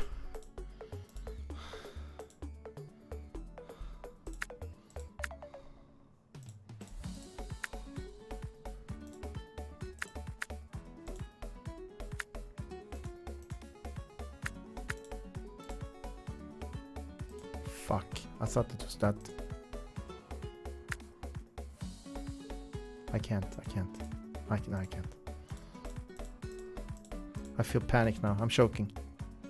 Fuck. I thought it was that. I can't. I can't. I feel panic now. I'm choking. I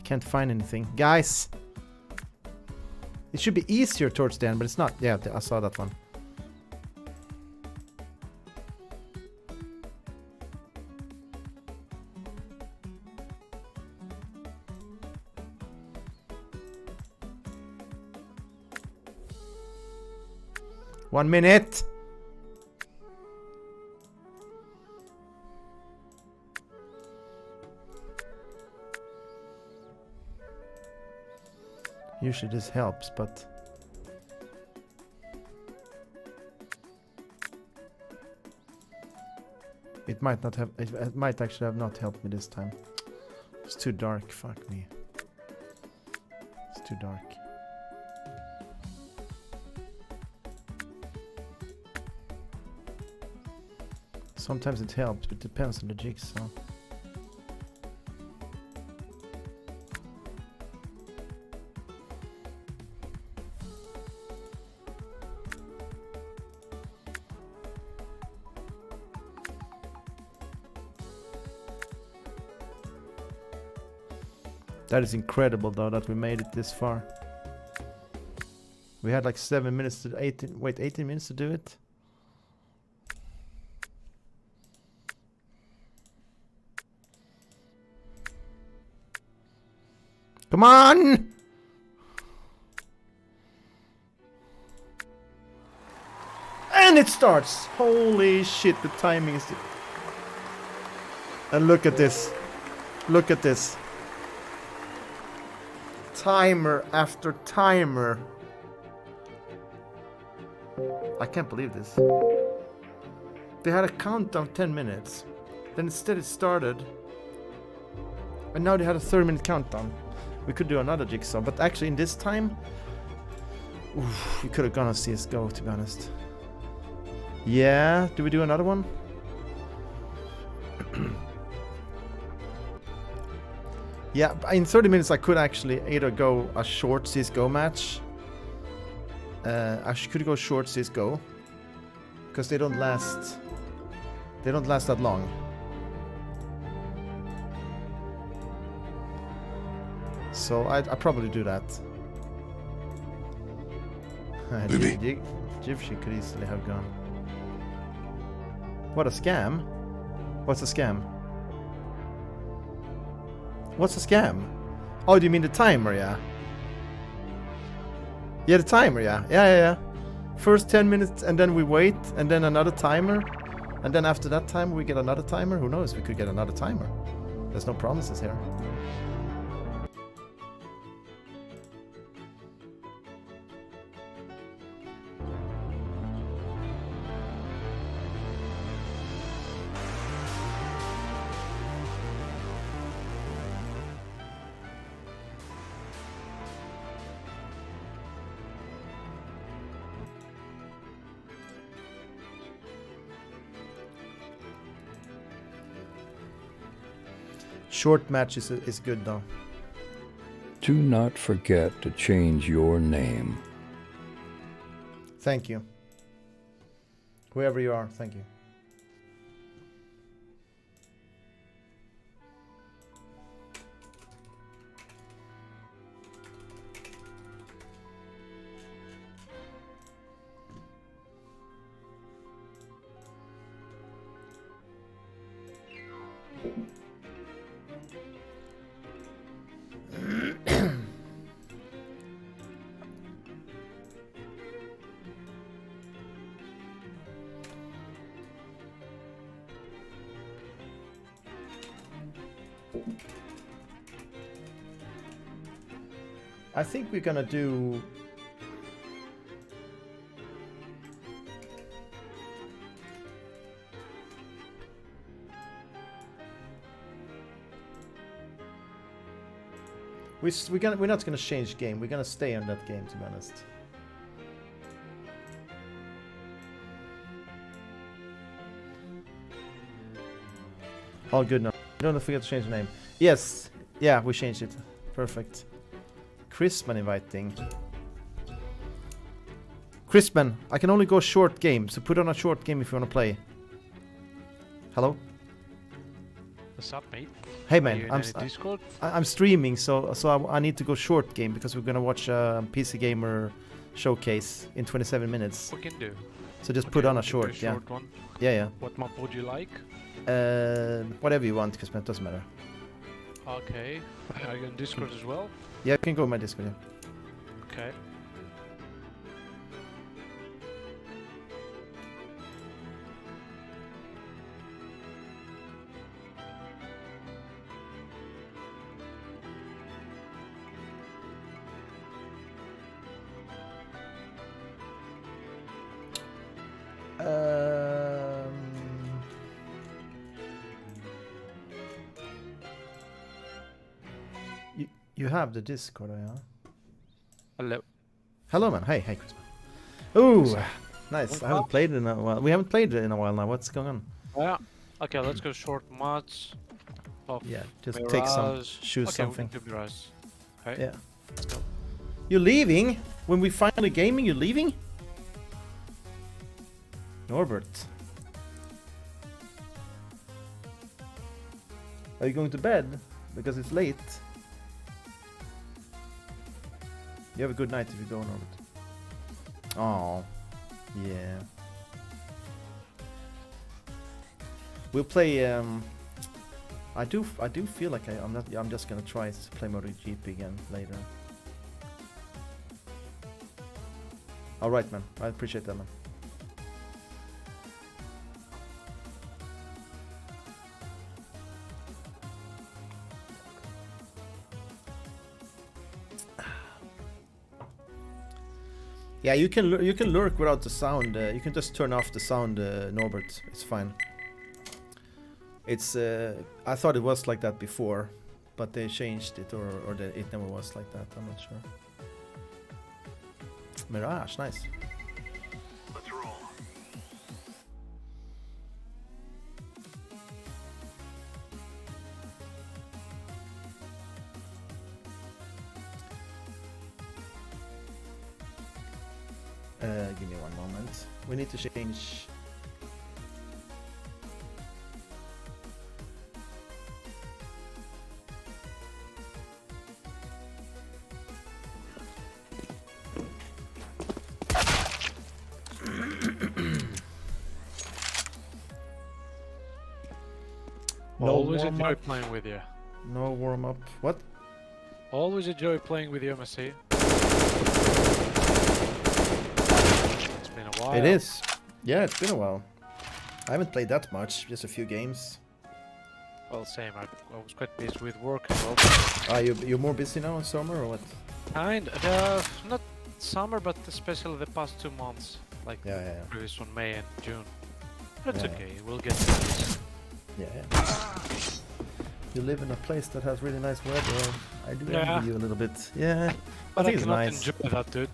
can't find anything. Guys! It should be easier towards the end, but it's not. Yeah, I saw that one. One minute. Usually this helps, but it might not have. It might actually have not helped me this time. It's too dark. Fuck me. It's too dark. Sometimes it helps, but it depends on the jigsaw. That is incredible, though, that we made it this far. We had like 7 minutes to 18 minutes to do it. Come on! And it starts! Holy shit, the timing is... And look at this. Look at this. Timer after timer. I can't believe this. They had a countdown of 10 minutes. Then instead it started. And now they had a 30-minute countdown. We could do another jigsaw, but actually in this time, we could have gone on CSGO, to be honest. Yeah, do we do another one? Yeah, in 30 minutes I could actually either go a short CSGO match. I could go short CSGO, because they don't last. They don't last that long. So I probably do that. Gypsy could easily have gone. What a scam! What's a scam? What's a scam? Oh, do you mean the timer? Yeah. Yeah, the timer. Yeah. Yeah. First 10 minutes, and then we wait, and then another timer, and then after that timer we get another timer. Who knows? We could get another timer. There's no promises here. Short match is good though. Do not forget to change your name. Thank you. Whoever you are, thank you. I think we're gonna do we're not gonna change game. We're gonna stay on that game, to be honest. All good now. Don't forget to change the name. Yes. Yeah, we changed it. Perfect. Crispman inviting. Crispman, I can only go short game, so put on a short game if you want to play. Hello? What's up, mate? Hey man, I'm streaming, so I need to go short game because we're gonna watch a PC Gamer showcase in 27 minutes. We can do. So just put on a short, yeah. Short one. Yeah. What map would you like? Whatever you want, Crispman, doesn't matter. Okay. Are you on Discord as well? Yeah, you can go on my Discord, yeah. Okay. You have the Discord, yeah? Hello. Hello, man. Hey, Crispman. Ooh, nice. I haven't played it in a while. We haven't played it in a while now. What's going on? Yeah. Okay, let's go short mods. Yeah, just take some, choose okay, something. We can do Mirage. Okay. Yeah. Let's go. You're leaving? When we finally gaming, you're leaving? Norbert. Are you going to bed? Because it's late. You have a good night if you go, Norbert. Oh, yeah. We'll play. I do feel like I'm just gonna try to play MotoGP again later. All right, man. I appreciate that, man. Yeah, you can lurk without the sound. You can just turn off the sound, Norbert. It's fine. It's I thought it was like that before, but they changed it, or it never was like that. I'm not sure. Mirage, nice. Let's roll. Give me one moment. We need to change. Always warm enjoy up. playing with you. No warm up. What? Always enjoy playing with you, MSC. It's been a while. It is. Yeah, it's been a while. I haven't played that much. Just a few games. Well, same. I was quite busy with work as well. Are you're more busy now in summer or what? Kind. Not summer, but especially the past 2 months. Like previous one, May and June. But it's okay. We'll get to this. Yeah. You live in a place that has really nice weather. I do envy you a little bit. Yeah. But I think I it's cannot nice. enjoy that, dude.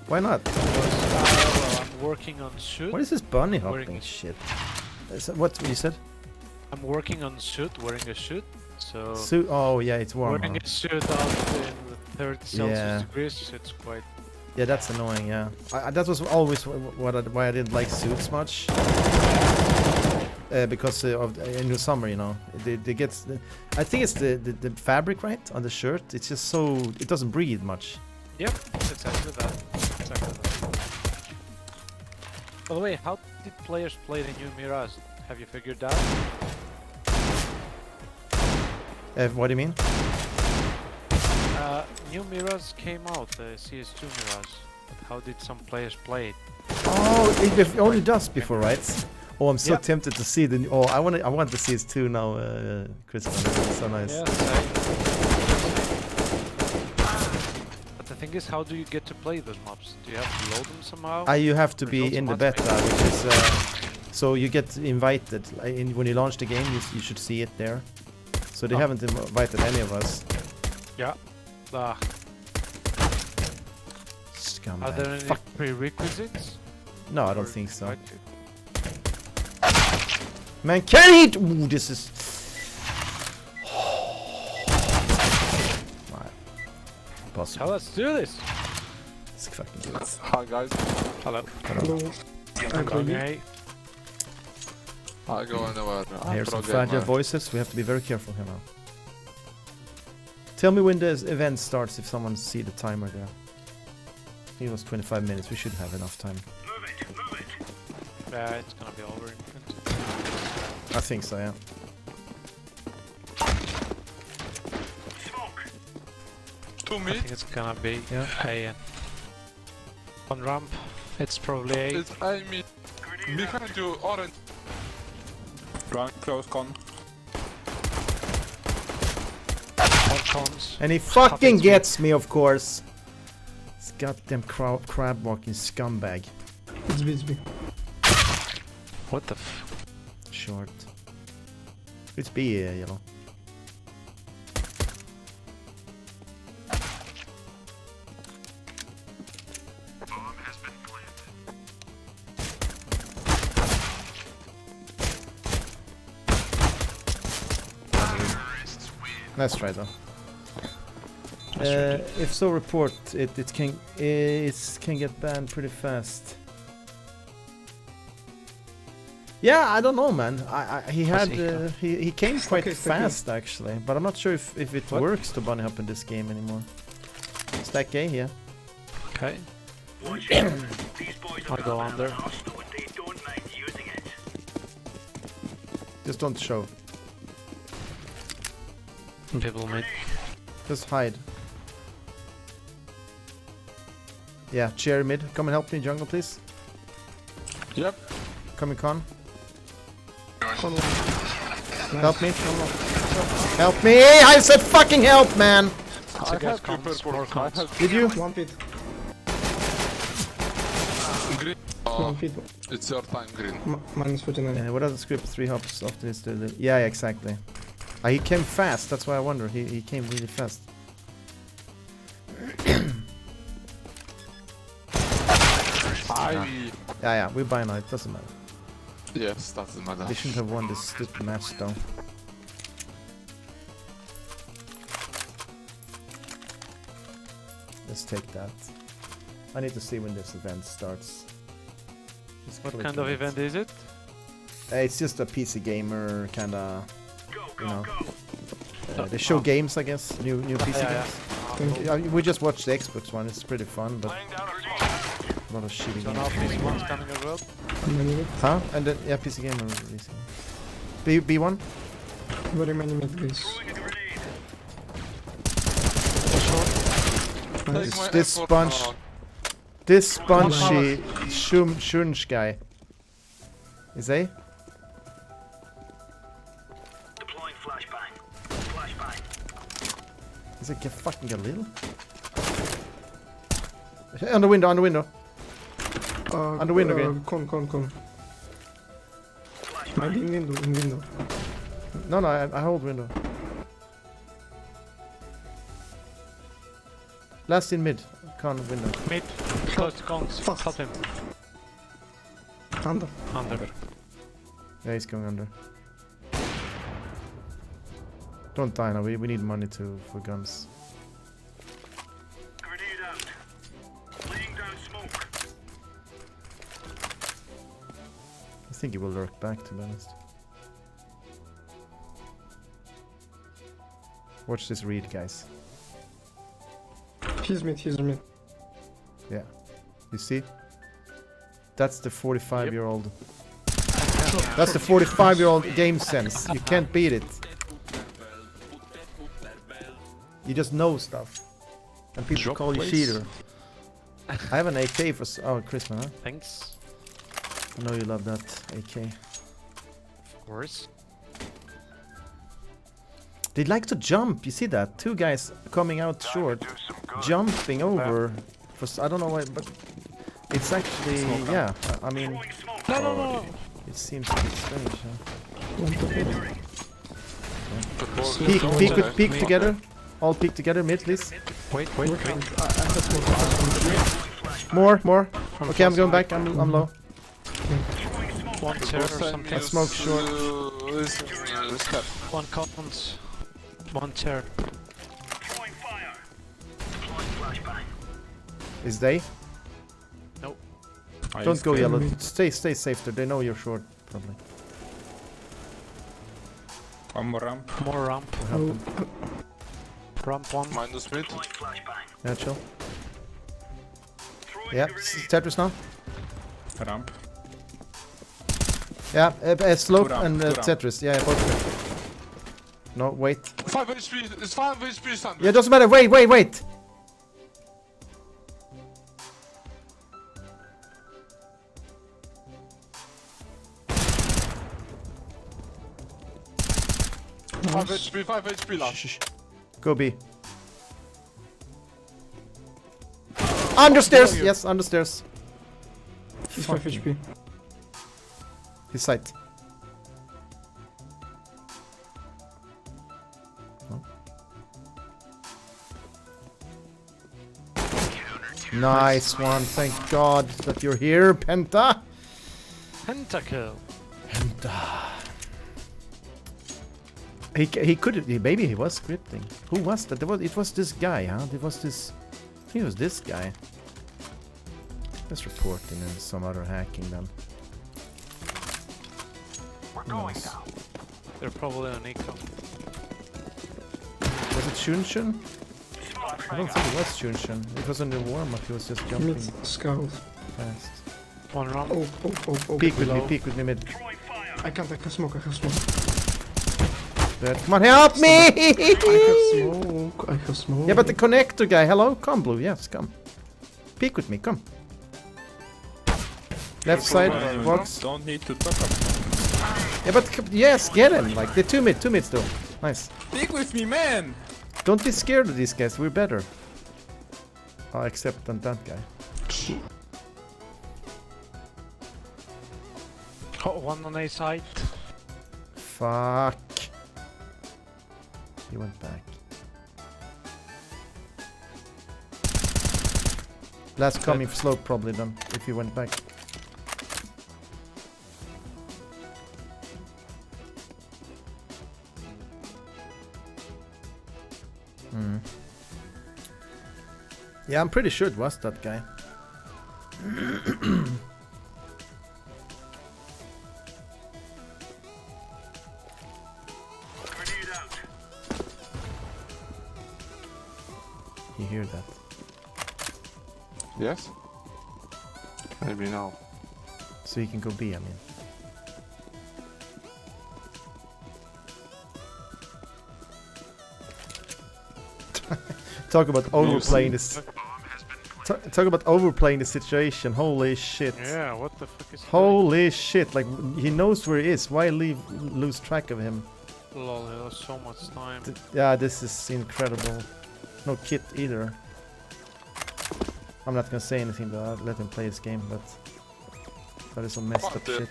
Why not? Well, I'm working on suit. What is this bunny wearing hopping shit? What you said? I'm working on suit, wearing a suit. So Suit? Oh yeah, it's warm. wearing Huh? a suit out in 30 Celsius Yeah. degrees, it's quite. Yeah, that's annoying. Yeah, that was always why I didn't like suits much. Because in the summer, you know, they get. I think it's the fabric, right, on the shirt. It's just so it doesn't breathe much. Yep, exactly that. Exactly that. By the way, how did players play the new Mirage? Have you figured that? What do you mean? New Mirage came out, the CS2 Mirage. But how did some players play it? Oh, it only does before, right? Oh, I'm so Yep. tempted to see the. Oh, I want to see it too now, Christian. It's so nice. Yeah, same. But the thing is, how do you get to play those maps? Do you have to load them somehow? You have to be Results in the match beta, making? which is so you get invited. When you launch the game, you should see it there. So they haven't invited any of us. Yeah. Scumbag. Are there any Fuck. prerequisites? No, I don't Or think so. invite you? Man, can he? Ooh, this is. Right. Possible. So let's do this. Let's fucking do it. Hi guys. Hello. Hello. Okay. I go anywhere. I hear some fragile voices. We have to be very careful here now. Tell me when the event starts if someone see the timer there. I think it was 25 minutes. We should have enough time. Yeah, it's gonna be over in 20. I think so, yeah. To I me? think it's gonna be Yeah. A. On ramp, it's probably A. It's I mean behind you, orange. Run close con. One cons. And he fucking gets me, of course. This goddamn crab walking scumbag. It's B. What the f? Short. It's B, yellow. Let's try though. If so, report it. It can get banned pretty fast. Yeah, I don't know, man. He had he came quite fast actually, but I'm not sure if it works to bunny hop in this game anymore. Stack A, yeah. Okay. I'll go under. Just don't show. People mid. Just hide. Yeah, chair mid. Come and help me, jungle, please. Yep. Coming con. Help me. Help me! I said fucking help, man! I have two purple. I have Did you? 1 feet. green. 1 feet. It's your time, green. Minus 49. What are the script? 3 hops after this. Yeah, exactly. He came fast, that's why I wonder. He came really fast. Yeah, we buy now, it doesn't matter. Yes, doesn't matter. They shouldn't have won this stupid match though. Let's take that. I need to see when this event starts. What kind of event is it? It's just a PC gamer kinda, you know. They show games, I guess, new PC games. We just watched the Xbox one. It's pretty fun, but a lot of shitty So now games. PC1's coming as well? Huh? And then PC gamer releasing. B1? Very many mid guys. Nice. This spongy Shunch guy. Is he? Deploying flashbang. Flashbang. Is it fucking Galil? On the window, on the window. On the window again. Con. Maybe in window. No, I hold window. Last in mid. Con window. Mid. Close to cons. Help him. Under. Yeah, he's going under. Don't die now. We need money for guns. Grenade out. Laying down smoke. I think he will lurk back, to be honest. Watch this read, guys. He's mid. Yeah. You see? That's the 45-year-old. That's the 45-year-old game sense. You can't beat it. You just know stuff. And people call you cheater. I have an AK for... Oh, Christmas, huh? Thanks. I know you love that AK. Of course. They like to jump. You see that? Two guys coming out short. Jumping over. I don't know why, but... It's actually... Yeah, I mean... No. It seems a bit strange, huh? Peek together. All peek together, mid, please. Wait. More. Okay, I'm going back. I'm low. One chair or something. I smoke short. One cons. One chair. Is they? Nope. Don't go yellow. Stay safe there. They know you're short, probably. One more ramp. More ramp. Ramp one. Minus mid. Yeah, chill. Yeah, Tetris now. Ramp. Yeah, slope Two ramp, and two ramp. Tetris. Yeah, both. No, wait. 5 HP. It's 5 HP sandwich. Yeah, doesn't matter. Wait. Nice. 5 HP last. Shh. Go B. Understairs! Yes, understairs. He's 5 HP. His sight. Oh. Nice one, thank God that you're here, Penta! Pentakill. Penta. He could, maybe he was scripting. Who was that? It was this guy, huh? I think it was this guy. Let's report in some other hacking then. We're going now. They're probably on eco. Was it Shunshun? I don't think it was Shunshun. It was in the warm-up, he was just jumping scout. fast. One ramp. Oh. Peek with me mid. I have smoke. Dead. Come on, help me! I have smoke. Yeah, but the connector guy, hello? Come, Blue, yes, come. Peek with me, come. Left side, box. Don't need to top up. Yeah, but yes, get him. Like, they're two mid still. Nice. Peek with me, man! Don't be scared of these guys, we're better. Oh, except than that guy. Oh, one on A side. Fuck. He went back. Last coming slope probably then, if he went back. Yeah, I'm pretty sure it was that guy. You hear that? Yes? Maybe now. So you can go B, I mean. Talk about overplaying this. Talk about overplaying the situation. Holy shit. Yeah, what the fuck is Holy shit. Like, he knows where he is. Why lose track of him? Lol, he lost so much time. Yeah, this is incredible. No kit either. I'm not gonna say anything, but I'll let him play this game, but that is some messed up shit.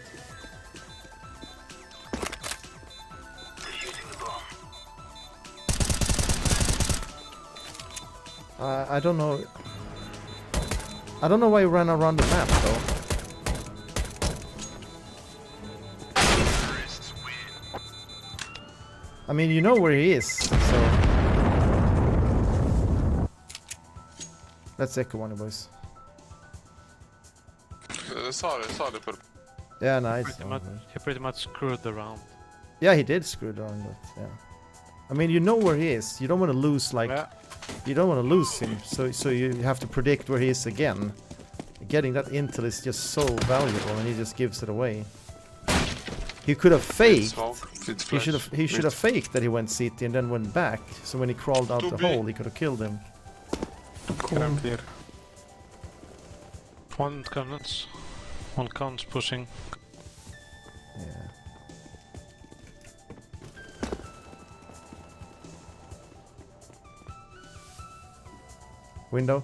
I don't know. I don't know why you ran around the map though. I mean, you know where he is, so let's echo one, boys. Sorry, but Yeah, nice. He pretty much screwed around. Yeah, he did screw it on, but yeah. I mean, you know where he is. You don't want to lose, like, you don't want to lose him. So you have to predict where he is again. Getting that intel is just so valuable, and he just gives it away. He could have faked. He should have faked that he went CT and then went back. So when he crawled out the hole, he could have killed him. One counts pushing. Yeah. Window.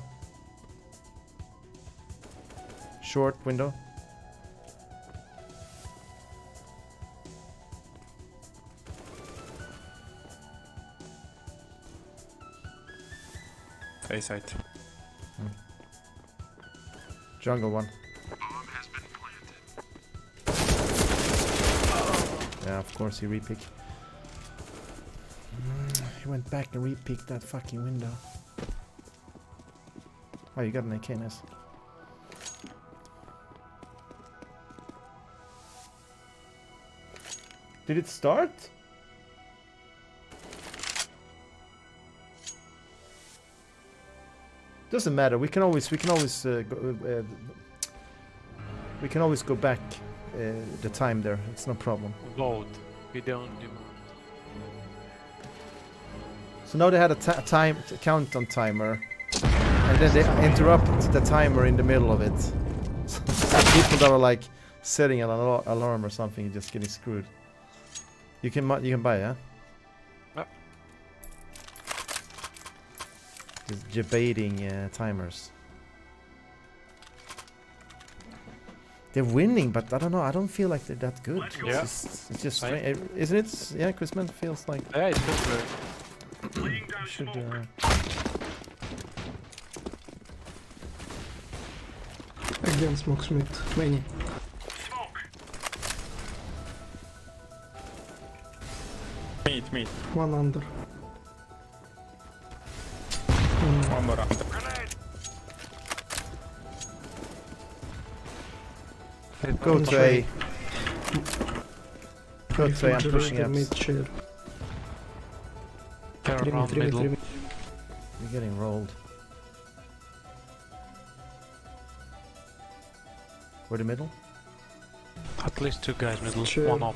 Short window. A side. Jungle one. Yeah, of course he repicked. He went back and repicked that fucking window. Oh, you got an AK, nice. Did it start? Doesn't matter. We can always go back the time there. It's no problem. Load. We don't demand. So now they had a countdown timer, and then they interrupt the timer in the middle of it. So people that are like setting an alarm or something, just getting screwed. You can buy, yeah. Just debating timers. They're winning, but I don't know. I don't feel like they're that good. Yeah. It's just isn't it? Yeah, Chrisman feels like. Yeah, it feels good. Should. Again, smoke Smith. Many. Meat. One under. One more under. Go to A. Go to A, I'm pushing up. They're around middle. You're getting rolled. Where the middle? At least two guys middle, Sure, one off.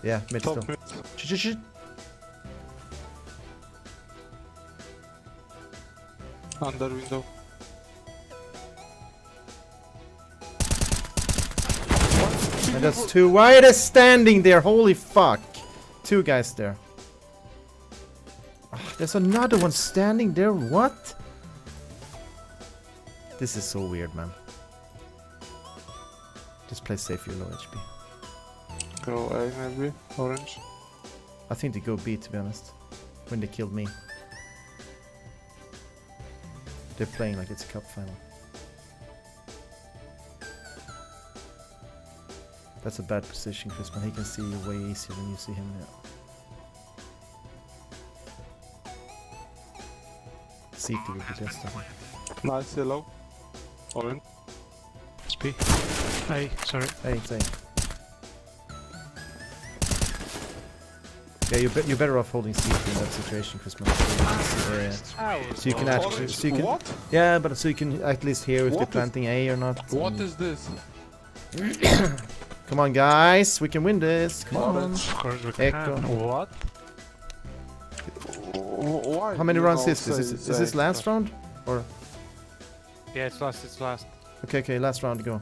Yeah, mid still. Shit. Under window. And that's two. Why are they standing there? Holy fuck. Two guys there. There's another one standing there. What? This is so weird, man. Just play safe, you're low HP. Go A maybe. Orange. I think they go B, to be honest. When they killed me. They're playing like it's a cup final. That's a bad position, Chrisman. He can see you way easier than you see him now. CT would be best, I think. Nice yellow. Orange. SP. A, sorry. Hey, it's A. Yeah, you're better off holding CT in that situation, Chrisman. So you can actually... So you can, what? yeah, but so you can at least hear if they're planting A or not. What is this? Come on, guys. We can win this. Come on. Of course we Echo. can. What? Why? How many you rounds all is this? Is this last round? Or Yeah, it's last. It's last. okay, last round. Go.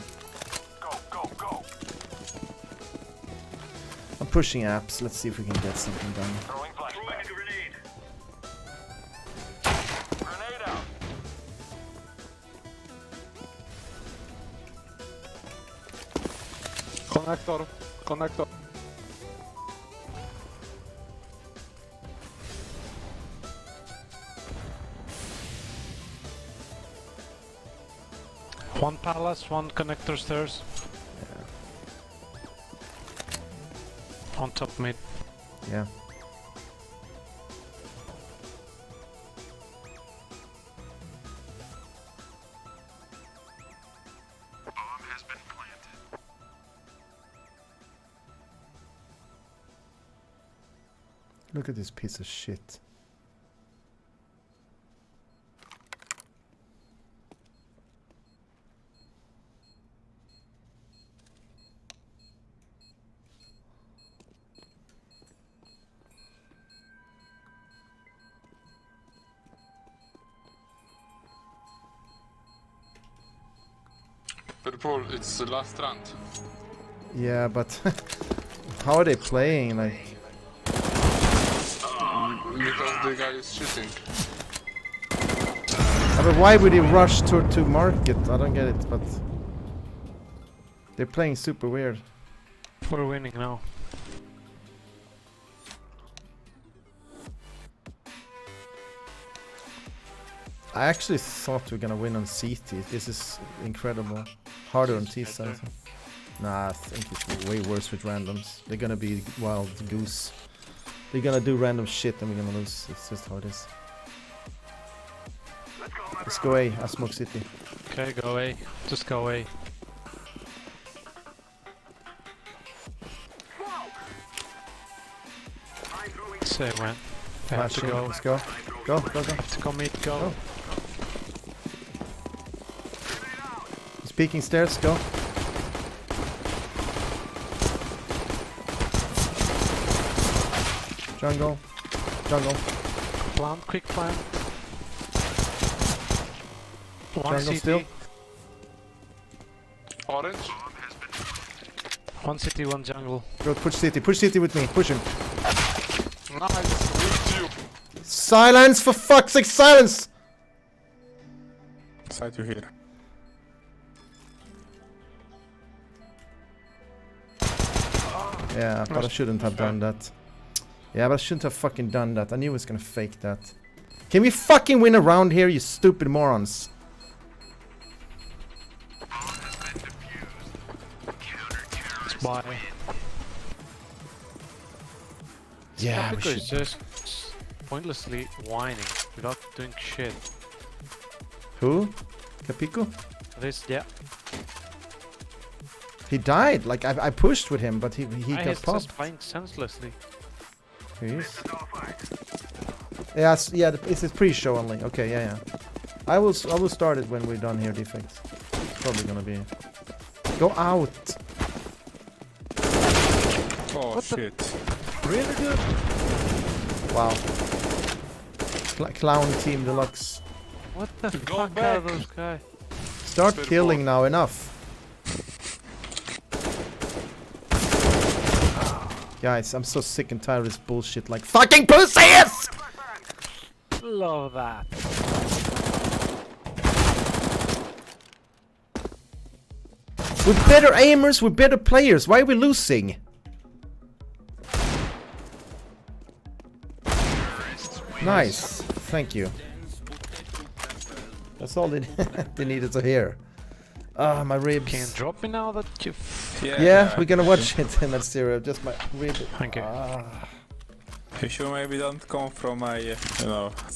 I'm pushing apps. Let's see if we can get something done. Connector. Connector. One palace, one connector stairs. On top mid. Yeah. Look at this piece of shit. Purple, it's the last round. Yeah, but how are they playing? Like, Because the guy is shooting. but why would he rush to market? I don't get it. But they're playing super weird. We're winning now. I actually thought we were gonna win on CT. This is incredible. Harder on T side. Nah, I think it's way worse with randoms. They're gonna be wild goose. They're gonna do random shit and we're gonna lose. It's just how it is. Let's go A, I smoke City. Okay, go away. Just go away. Say when. I have to go. Let's go. Go, go, go. Have to commit, go. Speaking stairs, go. Jungle. Jungle. Plan, quick plan. One Jungle CT. still. Orange. One city, one jungle. Go push City. Push City with me. Push him. Nice, with you. Silence, for fuck's sake, silence! Side you here. Yeah, but I shouldn't have done that. Yeah, but I shouldn't have fucking done that. I knew I was gonna fake that. Can we fucking win a round here, you stupid morons? Bye. Yeah, we because should. just pointlessly whining without doing shit. Who? Capico? This, yeah. He died. Like I pushed with him, but he got He's popped. just playing senselessly. He is. Yes, yeah. It's a pre-show only. Okay, yeah, yeah. I will start it when we're done here. Defects. It's probably gonna be. Go out. Oh What shit. Really good. Wow. Clown Team Deluxe. What the Go fuck back. are those guys? Start killing now. Enough. Guys, I'm so sick and tired of this bullshit. Like fucking pussies! Love that. We're better aimers, we're better players. Why are we losing? Nice. Thank you. That's all they, they needed to hear. Ah, my ribs. Can you drop me now that you... Yeah, we're gonna watch it in that stereo. Just my rib. Thank you. You sure maybe don't come from my,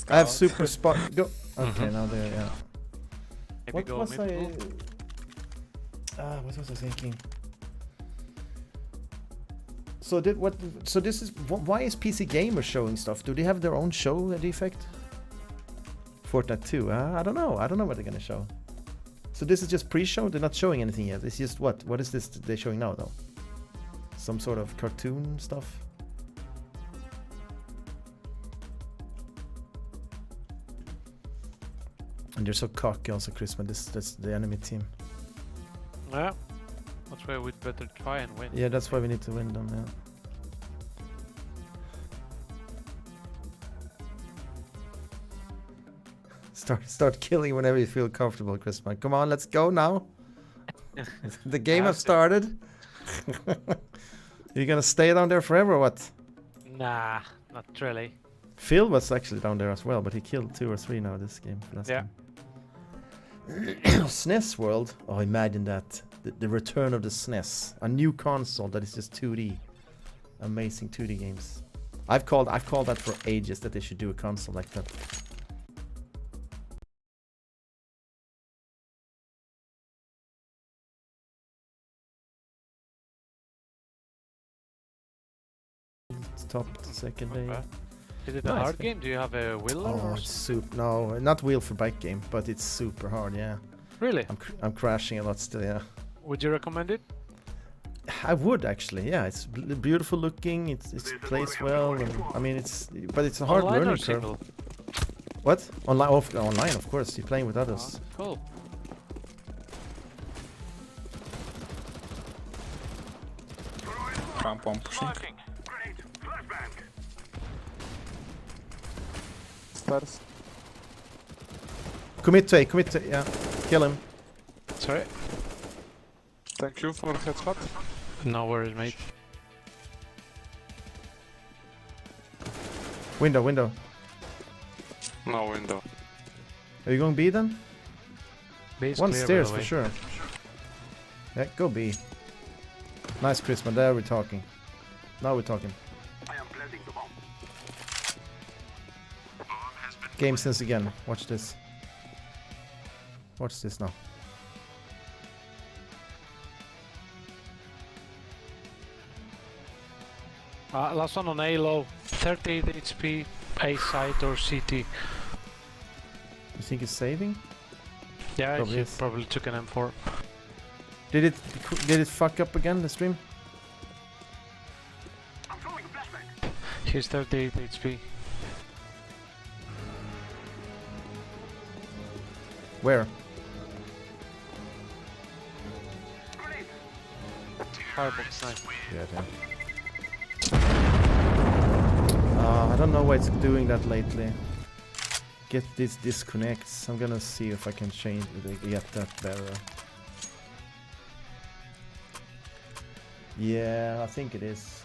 I have super spot. Go. Okay, now there, yeah. Maybe What go was I? mid. What was I thinking? So did what? So this is why is PC Gamer showing stuff? Do they have their own show? A defect? Fortnite 2. I don't know. I don't know what they're gonna show. So this is just pre-show. They're not showing anything yet. It's just what? What is this they're showing now though? some sort of cartoon stuff. And you're so cocky also, Chrisman. That's the enemy team. Yeah. That's why we'd better try and win. Yeah, that's why we need to win them, yeah. Start killing whenever you feel comfortable, Chrisman. Come on, let's go now. The game has started. You're gonna stay down there forever or what? Nah, not really. Phil was actually down there as well, but he killed 2 or 3 now this game. Last time. SNES World. Oh, imagine that. The return of the SNES. A new console that is just 2D. Amazing 2D games. I've called that for ages, that they should do a console like that. Top second day. Is it a hard game? Do you have a wheel? Oh, it's super. No, not wheel for bike game, but it's super hard. Yeah. Really? I'm crashing a lot still. Yeah. Would you recommend it? I would actually. Yeah, it's beautiful looking. It plays well. And, I mean, but it's a hard Online learning or curve. single? What? Online, of course. You're playing with others. Cool. Ramp one pushing. Stairs. Commit to A, yeah. Kill him. Sorry. Thank you for headshot. No worries, mate. Window. No window. Are you going B then? B is One clear, stairs by the for way. sure. Yeah, go B. Nice, Chrisman. There we're talking. Now we're talking. Game sense again. Watch this. Watch this now. Last one on A low. 38 HP, A side or CT. You think it's saving? Yeah, Probably he is. probably took an M4. Did it fuck up again, the stream? He's 38 HP. Where? Firebox knife. Yeah, damn. I don't know why it's doing that lately. Get these disconnects. I'm gonna see if I can change get that better. Yeah, I think it is.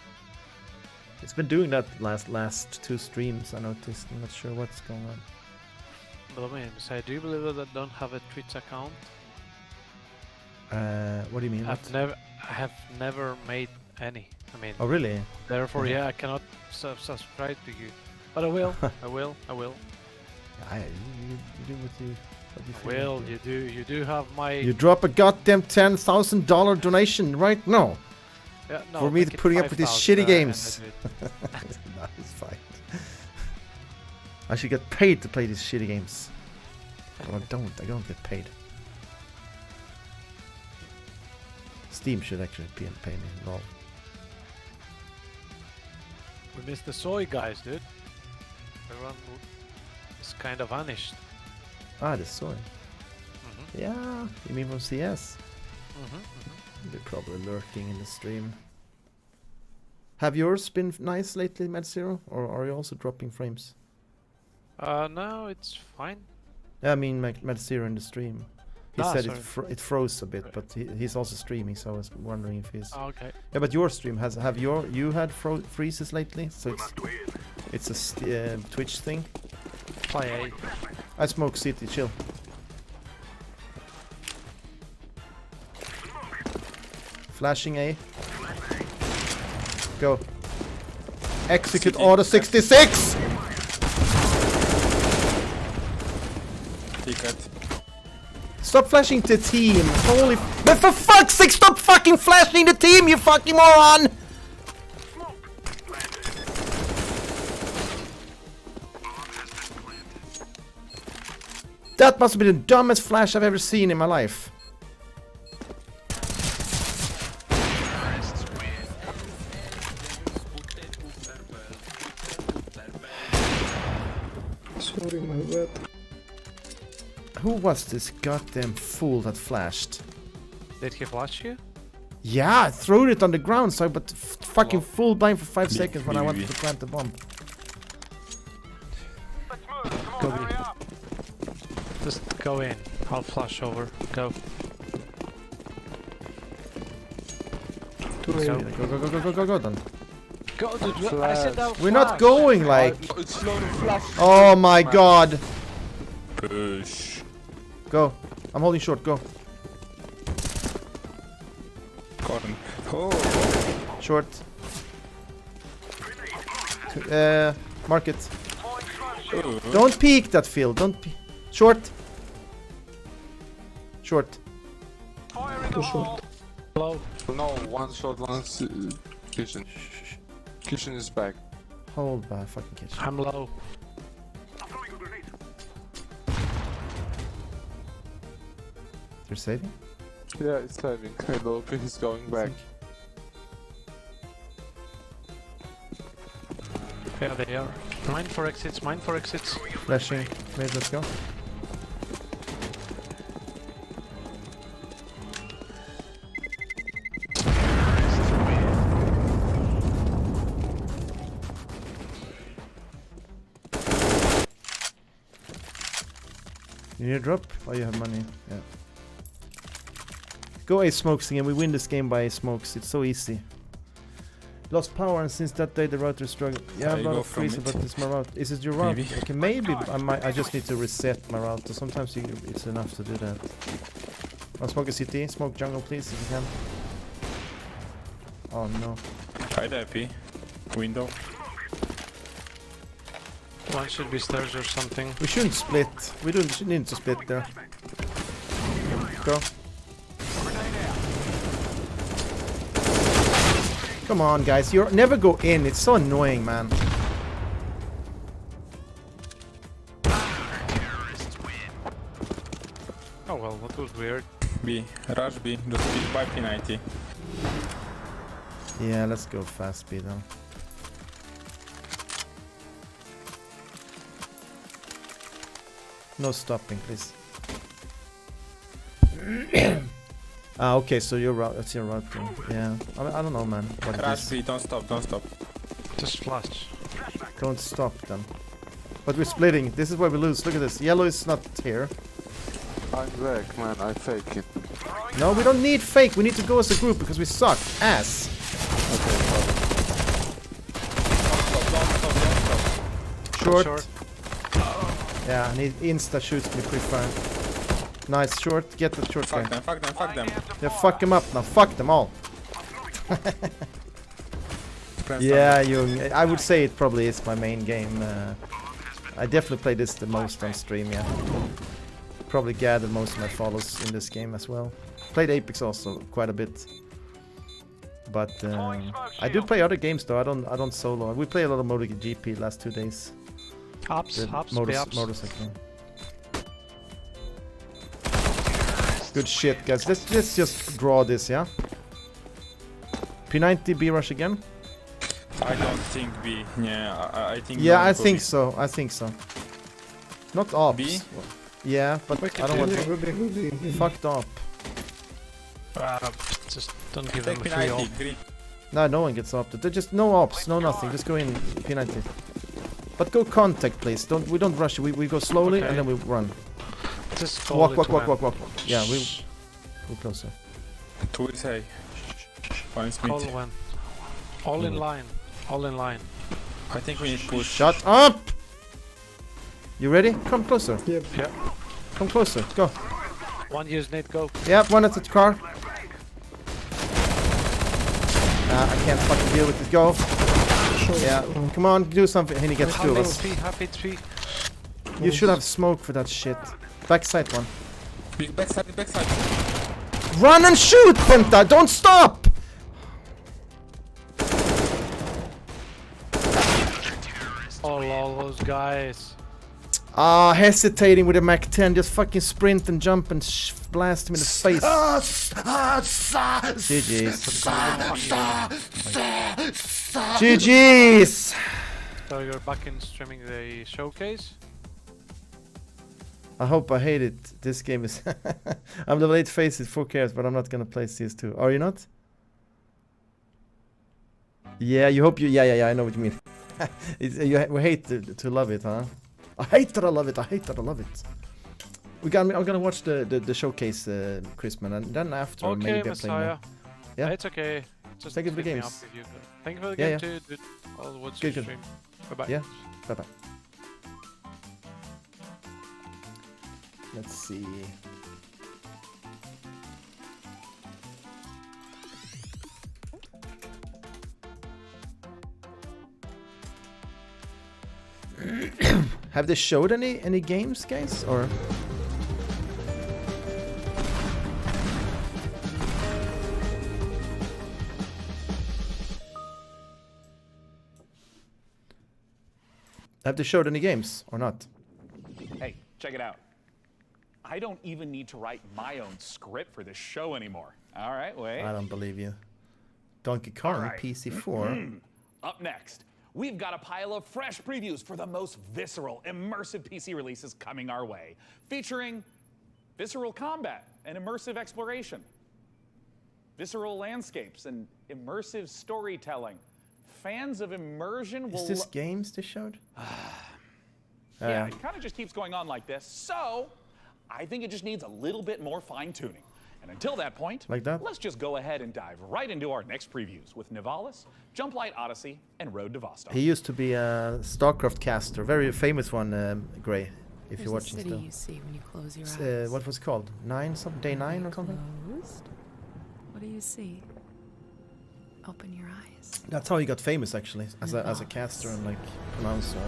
It's been doing that last 2 streams, I noticed. I'm not sure what's going on. But I mean, so do you believe that I don't have a Twitch account? What do you mean? I have never made any. I mean. Oh really? Therefore, yeah, I cannot subscribe to you. But I will. I will. You do what you feel. Well, you do have my. You drop a goddamn $10,000 donation right now. Yeah, no, for me make it putting up with these 5,000, shitty games. No, it's fine. I should get paid to play these shitty games. But I don't get paid. Steam should actually pay me. No. We missed the soy guys, dude. Everyone is kind of vanished. Ah, the soy. Yeah, you mean from CS? They're probably lurking in the stream. Have yours been nice lately, MadZero? Or are you also dropping frames? No, it's fine. Yeah, I mean MadZero in the stream. He said sorry. it froze a bit, but he's also streaming, so I was wondering if he's... Okay. Yeah, but your stream you had freezes lately? So it's a Twitch thing? Play A. I smoke City, chill. Flashing A. Go. Execute Order 66! Stop flashing the team! Holy... But for fuck's sake, stop fucking flashing the team, you fucking moron! That must have been the dumbest flash I've ever seen in my life. Sorry, my bad. Who was this goddamn fool that flashed? Did he flash you? Yeah, I threw it on the ground, so I but fucking full blind for 5 seconds when I wanted to plant the bomb. Go B. Just go in. I'll flash over. Go. Go then. Go, dude. I said I'll We're not flash. going like. It's not a flash. Oh my god. Push. Go. I'm holding short. Go. Gordon. Oh. Short. Mark it. Don't peek that field. Don't peek. Short. Short. Too short. Low. No, one shot, one kitchen. Kitchen is back. Hold by fucking kitchen. I'm low. You're saving? Yeah, it's saving. The OP is going back. Yeah, they are. Mine for exits, mine for exits. Flashing. Wait, let's go. You need a drop? Oh, you have money. Yeah. Go A smokes again. We win this game by A smokes. It's so easy. Lost power, and since that day the router struggled. Yeah, I'm not freezing, but it's my route. Is it your route? Maybe. Okay, maybe I just need to reset my router. Sometimes it's enough to do that. I'll smoke a CT. Smoke jungle, please, if you can. Oh no. Hide IP. Window. One should be stairs or something. We shouldn't split. We don't need to split there. Go. Come on, guys. You never go in. It's so annoying, man. Oh well, that was weird. B. Rush B. Just B. 5P90. Yeah, let's go fast speed then. No stopping, please. Ah, okay, so your route, that's your route. Yeah, I don't know, man. Rush B. Don't stop. Don't stop. Just flash. Don't stop then. But we're splitting. This is where we lose. Look at this. Yellow is not here. I'm back, man. I fake it. No, we don't need fake. We need to go as a group because we suck ass. Okay, Short. Yeah, and he insta shoots me pretty far. Nice short. Get the short guy. Fuck them. Yeah, fuck him up now. Fuck them all. Yeah, I would say it probably is my main game. I definitely play this the most on stream, yeah. Probably gathered most of my follows in this game as well. Played Apex also quite a bit. But I do play other games though. I don't solo. We play a lot of MotoGP last 2 days. Hops. Motorcycle. Good shit, guys. Let's just draw this, yeah. P90 B rush again. I don't think B. Yeah, I think. Yeah, I think so. I think so. Not ops. B? Yeah, but I don't want to. Be. Fucked up. Just don't give them a free op. No, no one gets up. They're just no ops, no nothing. Just go in P90. But go contact, please. We don't rush. We go slowly and then we run. Just walk. Yeah, we're closer. Two is A. One is Call mid. one. All in line. All in line. I think we need push. Shut up! You ready? Come closer. Yep. Yeah. Come closer. Go. One use nade, go. Yep, one at the car. I can't fucking deal with this. Go. Yeah, come on, do something. And he gets two of us. Half HP. You should have smoke for that shit. Backside one. Big backside. Run and shoot, Penta! Don't stop! All those guys. Hesitating with a Mac 10. Just fucking sprint and jump and blast him in the face. GG's. GG's! So you're back in streaming the showcase? I hope I hate it. This game is... I'm the late face it, 4 cares, but I'm not gonna play CS2. Are you not? Yeah, you hope you... Yeah, I know what you mean. We hate to love it, huh? I hate that I love it, I hate that I love it. I'm gonna watch the showcase, Chrisman, and then after Okay, maybe Messiah. Yeah? It's okay. Just Thank you for the hit me games. up if you could. Thank you for the Yeah, game yeah. too, dude. I'll watch Good, your good. stream. Bye-bye. Yeah, bye-bye. Let's see. Have they showed any games, guys, or? Have they showed any games or not? Hey, check it out. I don't even need to write my own script for this show anymore. All right, wait. I don't believe you. Donkey Kong, All right. PC4. Up next, we've got a pile of fresh previews for the most visceral, immersive PC releases coming our way, featuring visceral combat and immersive exploration, visceral landscapes and immersive storytelling. Fans of immersion will... Is this games they showed? Yeah, it kind of just keeps going on like this. So, I think it just needs a little bit more fine-tuning. And until that point, like that? Let's just go ahead and dive right into our next previews with Nivalis, Jump Light Odyssey, and Road to Vostok. He used to be a StarCraft caster, very famous one, Gray, if you're watching city still. You see when you close your eyes. What was it called? Day 9 or something? Closed? What do you see? Open your eyes. That's how he got famous, actually, as a caster and like announcer.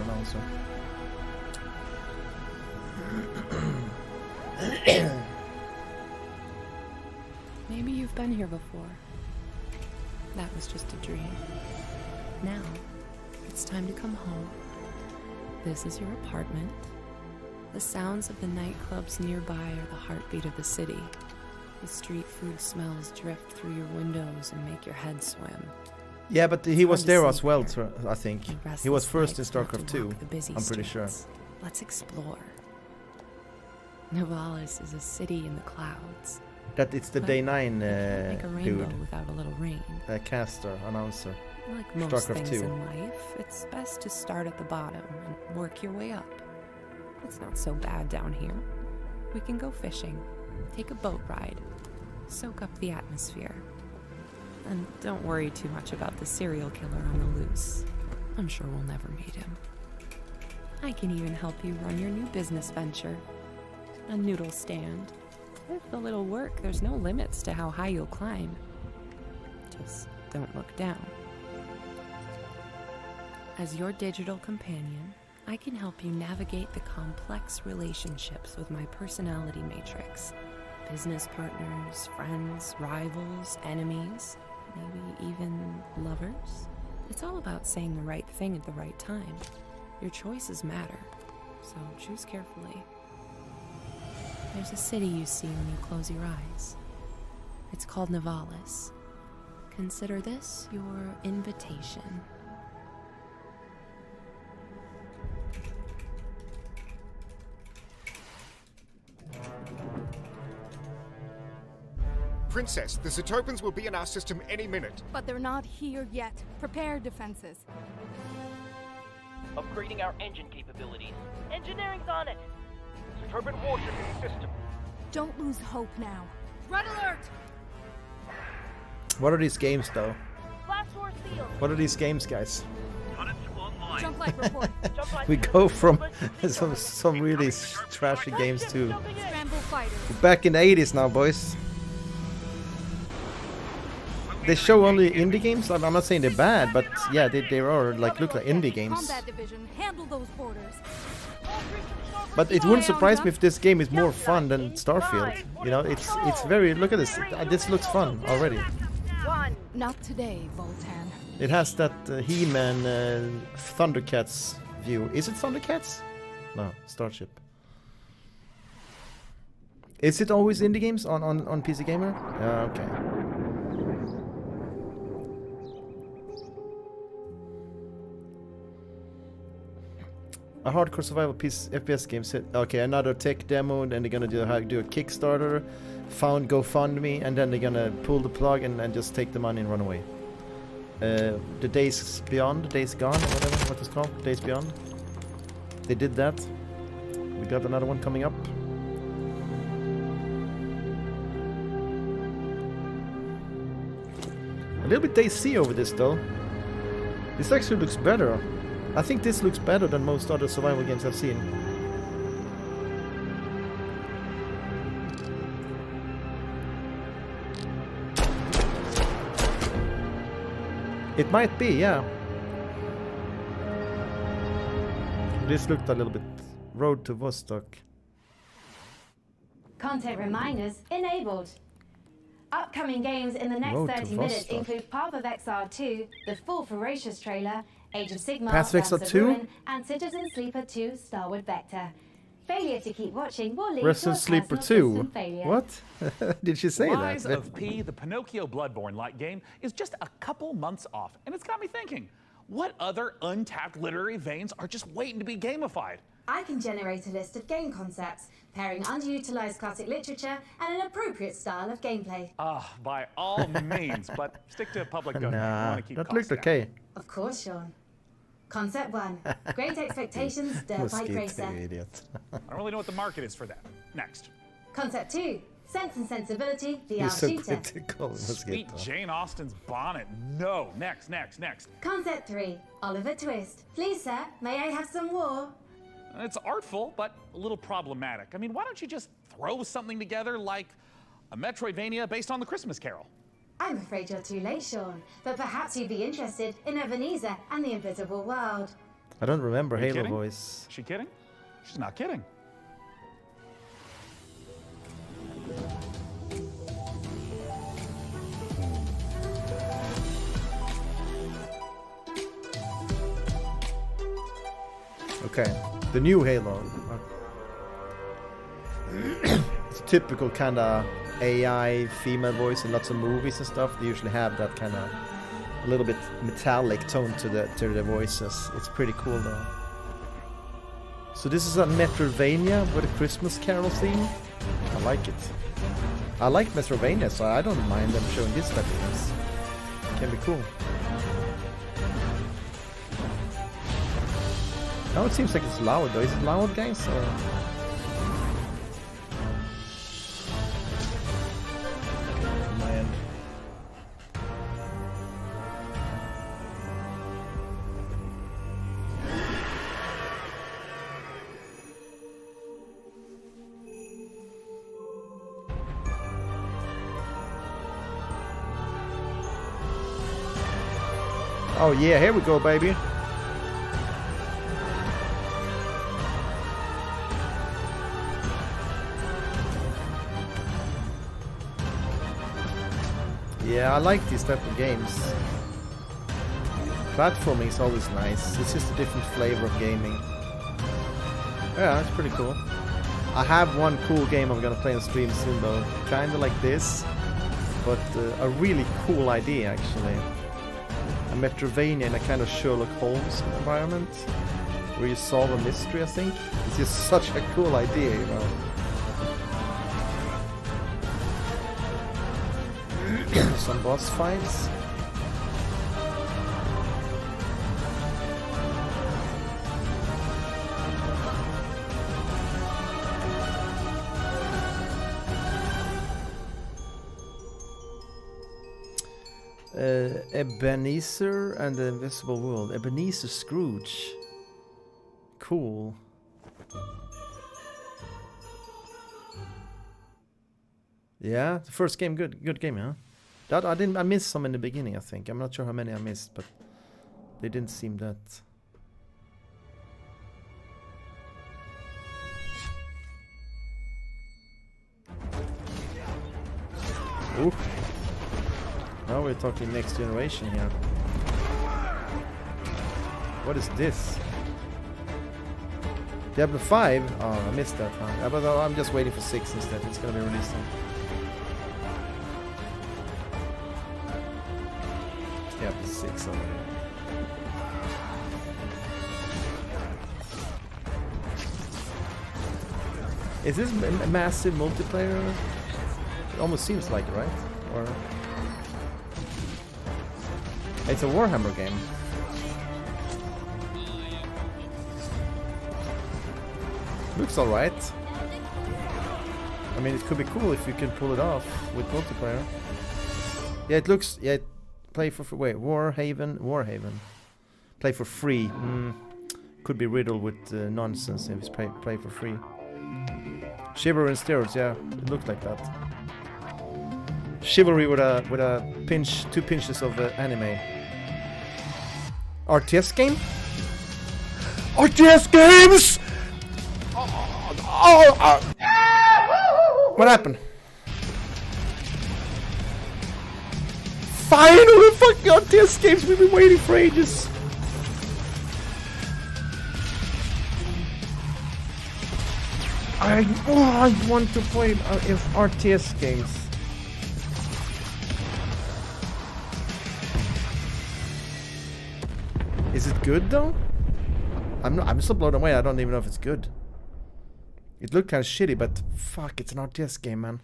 Maybe you've been here before. That was just a dream. Now, it's time to come home. This is your apartment. The sounds of the nightclubs nearby are the heartbeat of the city. The street food smells drift through your windows and make your head swim. Yeah, but he was there as well, I think. The He was restless first in nights love to StarCraft 2, walk the busy I'm pretty sure. streets. Let's explore. Nivalis is a city in the clouds. That it's the But Day 9 you can't make a rainbow dude. without a little rain. Caster, announcer. Like most StarCraft things 2. in life, it's best to start at the bottom and work your way up. It's not so bad down here. We can go fishing, take a boat ride, soak up the atmosphere. And don't worry too much about the serial killer on the loose. I'm sure we'll never meet him. I can even help you run your new business venture. A noodle stand. With a little work, there's no limits to how high you'll climb. Just don't look down. As your digital companion, I can help you navigate the complex relationships with my personality matrix. Business partners, friends, rivals, enemies, maybe even lovers. It's all about saying the right thing at the right time. Your choices matter, so choose carefully. There's a city you see when you close your eyes. It's called Nivalis. Consider this your invitation. Princess, the Zetopans will be in our system any minute. But they're not here yet. Prepare defenses. Upgrading our engine capabilities. Engineering's on it. Zetopan warship in the system. Don't lose hope now. Red alert! What are these games, though? Blast force field. What are these games, guys? Jump light report. We go from some really trashy games to Scramble fighters. back in the 80s now, boys. They show only indie games. I'm not saying they're bad, but yeah, they are like look like indie games. Combat division, handle those borders. But it wouldn't surprise me if this game is more fun than Starfield. You know, it's very. Look at this. This looks fun already. Not today, Voltan. It has that He-Man Thundercats view. Is it Thundercats? No, Starship. Is it always indie games on PC Gamer? Okay. A hardcore survival piece FPS game set. Okay, another tech demo, and they're gonna do a Kickstarter, found GoFundMe, and then they're gonna pull the plug and just take the money and run away. The Days Beyond, Days Gone, or whatever, what it's called, Days Beyond. They did that. We got another one coming up. A little bit Daisy over this though. This actually looks better. I think this looks better than most other survival games I've seen. It might be, yeah. This looked a little bit Road to Vostok. Content reminders enabled. Upcoming games in the next Road to 30 minutes Vostok. include Path of Exile 2, the full Ferocious trailer, Age of Sigmar, Path of Exile Dance of 2? Ruin, and Citizen Sleeper 2, Starward Vector. Failure to keep watching will lead Resident to a Sleeper personal 2? system failure. What? Did she say Lies that? of P, the Pinocchio Bloodborne-like game, is just a couple months off, and it's got me thinking, what other untapped literary veins are just waiting to be gamified? I can generate a list of game concepts, pairing underutilized classic literature and an appropriate style of gameplay. By all means, but stick to public domain. We Nah, want to keep that costs looked down. okay. Of course, Sean. Concept 1. Great Expectations, Dirt Bike Mosquito, Racer. you idiot. I don't really know what the market is for that. Next. Concept 2. Sense and Sensibility, VR You're so Shooter. critical. Sweet Mosquito. Jane Austen's bonnet. No. Next. Concept 3. Oliver Twist. Please, sir, may I have some war? It's artful, but a little problematic. I mean, why don't you just throw something together like a Metroidvania based on the Christmas Carol? I'm afraid you're too late, Sean, but perhaps you'd be interested in Ebenezer and the Invisible World. I don't remember Are you Halo kidding? voice. Is she kidding? She's not kidding. Okay, the new Halo. It's a typical kind of AI female voice in lots of movies and stuff. They usually have that kind of a little bit metallic tone to the voices. It's pretty cool though. So this is a Metroidvania with a Christmas Carol theme. I like it. I like Metroidvania, so I don't mind them showing this type of things. It can be cool. Now it seems like it's loud though. Is it loud, guys? Or... Man. Oh yeah, here we go, baby. Yeah, I like these type of games. Platforming is always nice. It's just a different flavor of gaming. Yeah, it's pretty cool. I have one cool game I'm gonna play on stream soon though. Kinda like this, but a really cool idea actually. A Metroidvania in a kind of Sherlock Holmes environment, where you solve a mystery, I think. It's just such a cool idea, you know. Some boss fights. Ebenezer and the Invisible World. Ebenezer Scrooge. Cool. Yeah, the first game, good game, huh? That I missed some in the beginning, I think. I'm not sure how many I missed, but they didn't seem that. Ooh. Now we're talking next generation here. What is this? Diablo 5? Oh, I missed that, huh? But I'm just waiting for 6 instead. It's gonna be released soon. Diablo 6 already. Is this a massive multiplayer? It almost seems like it, right? Or it's a Warhammer game. Looks alright. I mean, it could be cool if you can pull it off with multiplayer. Yeah, it looks. Yeah, play for free. Wait, Warhaven. Play for free. Could be riddled with nonsense if it's play for free. Chivalry and steroids. Yeah, it looked like that. Chivalry with a pinch, 2 pinches of anime. RTS game? RTS games! What happened? Finally, fucking RTS games! We've been waiting for ages. I want to play RTS games. Is it good though? I'm still blown away. I don't even know if it's good. It looked kind of shitty, but fuck, it's an RTS game, man.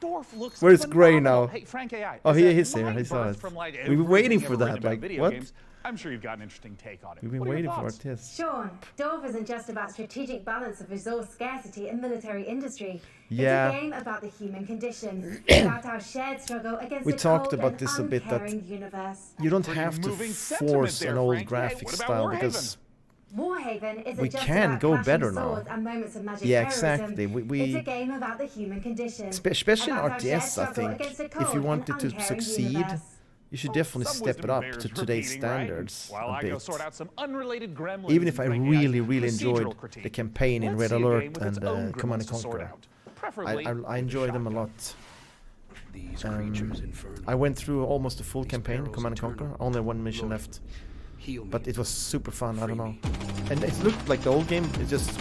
Dorf looks Where's Gray now? Hey, Frank AI. Oh, he's here. He saw it. We've been waiting for that. Like, what? Games. I'm sure you've got an interesting take on it. We've been waiting for RTS. Sean, Dorf isn't just about strategic balance of resource scarcity in military industry. Yeah. It's a game about the human condition, about our shared struggle against We a talked cold about and this a bit, that uncaring universe. you don't have to force an old graphic style because Warhaven is we just can about go clashing better now. swords and moments of magic Yeah, terrorism. exactly. It's a game about the human condition. Especially in about our shared RTS, I struggle think, against a if cold you wanted and to uncaring succeed, universe. you should definitely step it up to today's standards While a I go bit. sort out some unrelated gremlins. Even if I and really procedural enjoyed critique. the campaign in Let's Red see a game Alert with its own and Command & gremlins to sort Conquer, out. Preferably I enjoyed them a lot. I went through almost the full campaign, Command & Conquer, only one mission left. But it was super fun, I don't know. And it looked like the old game, it just...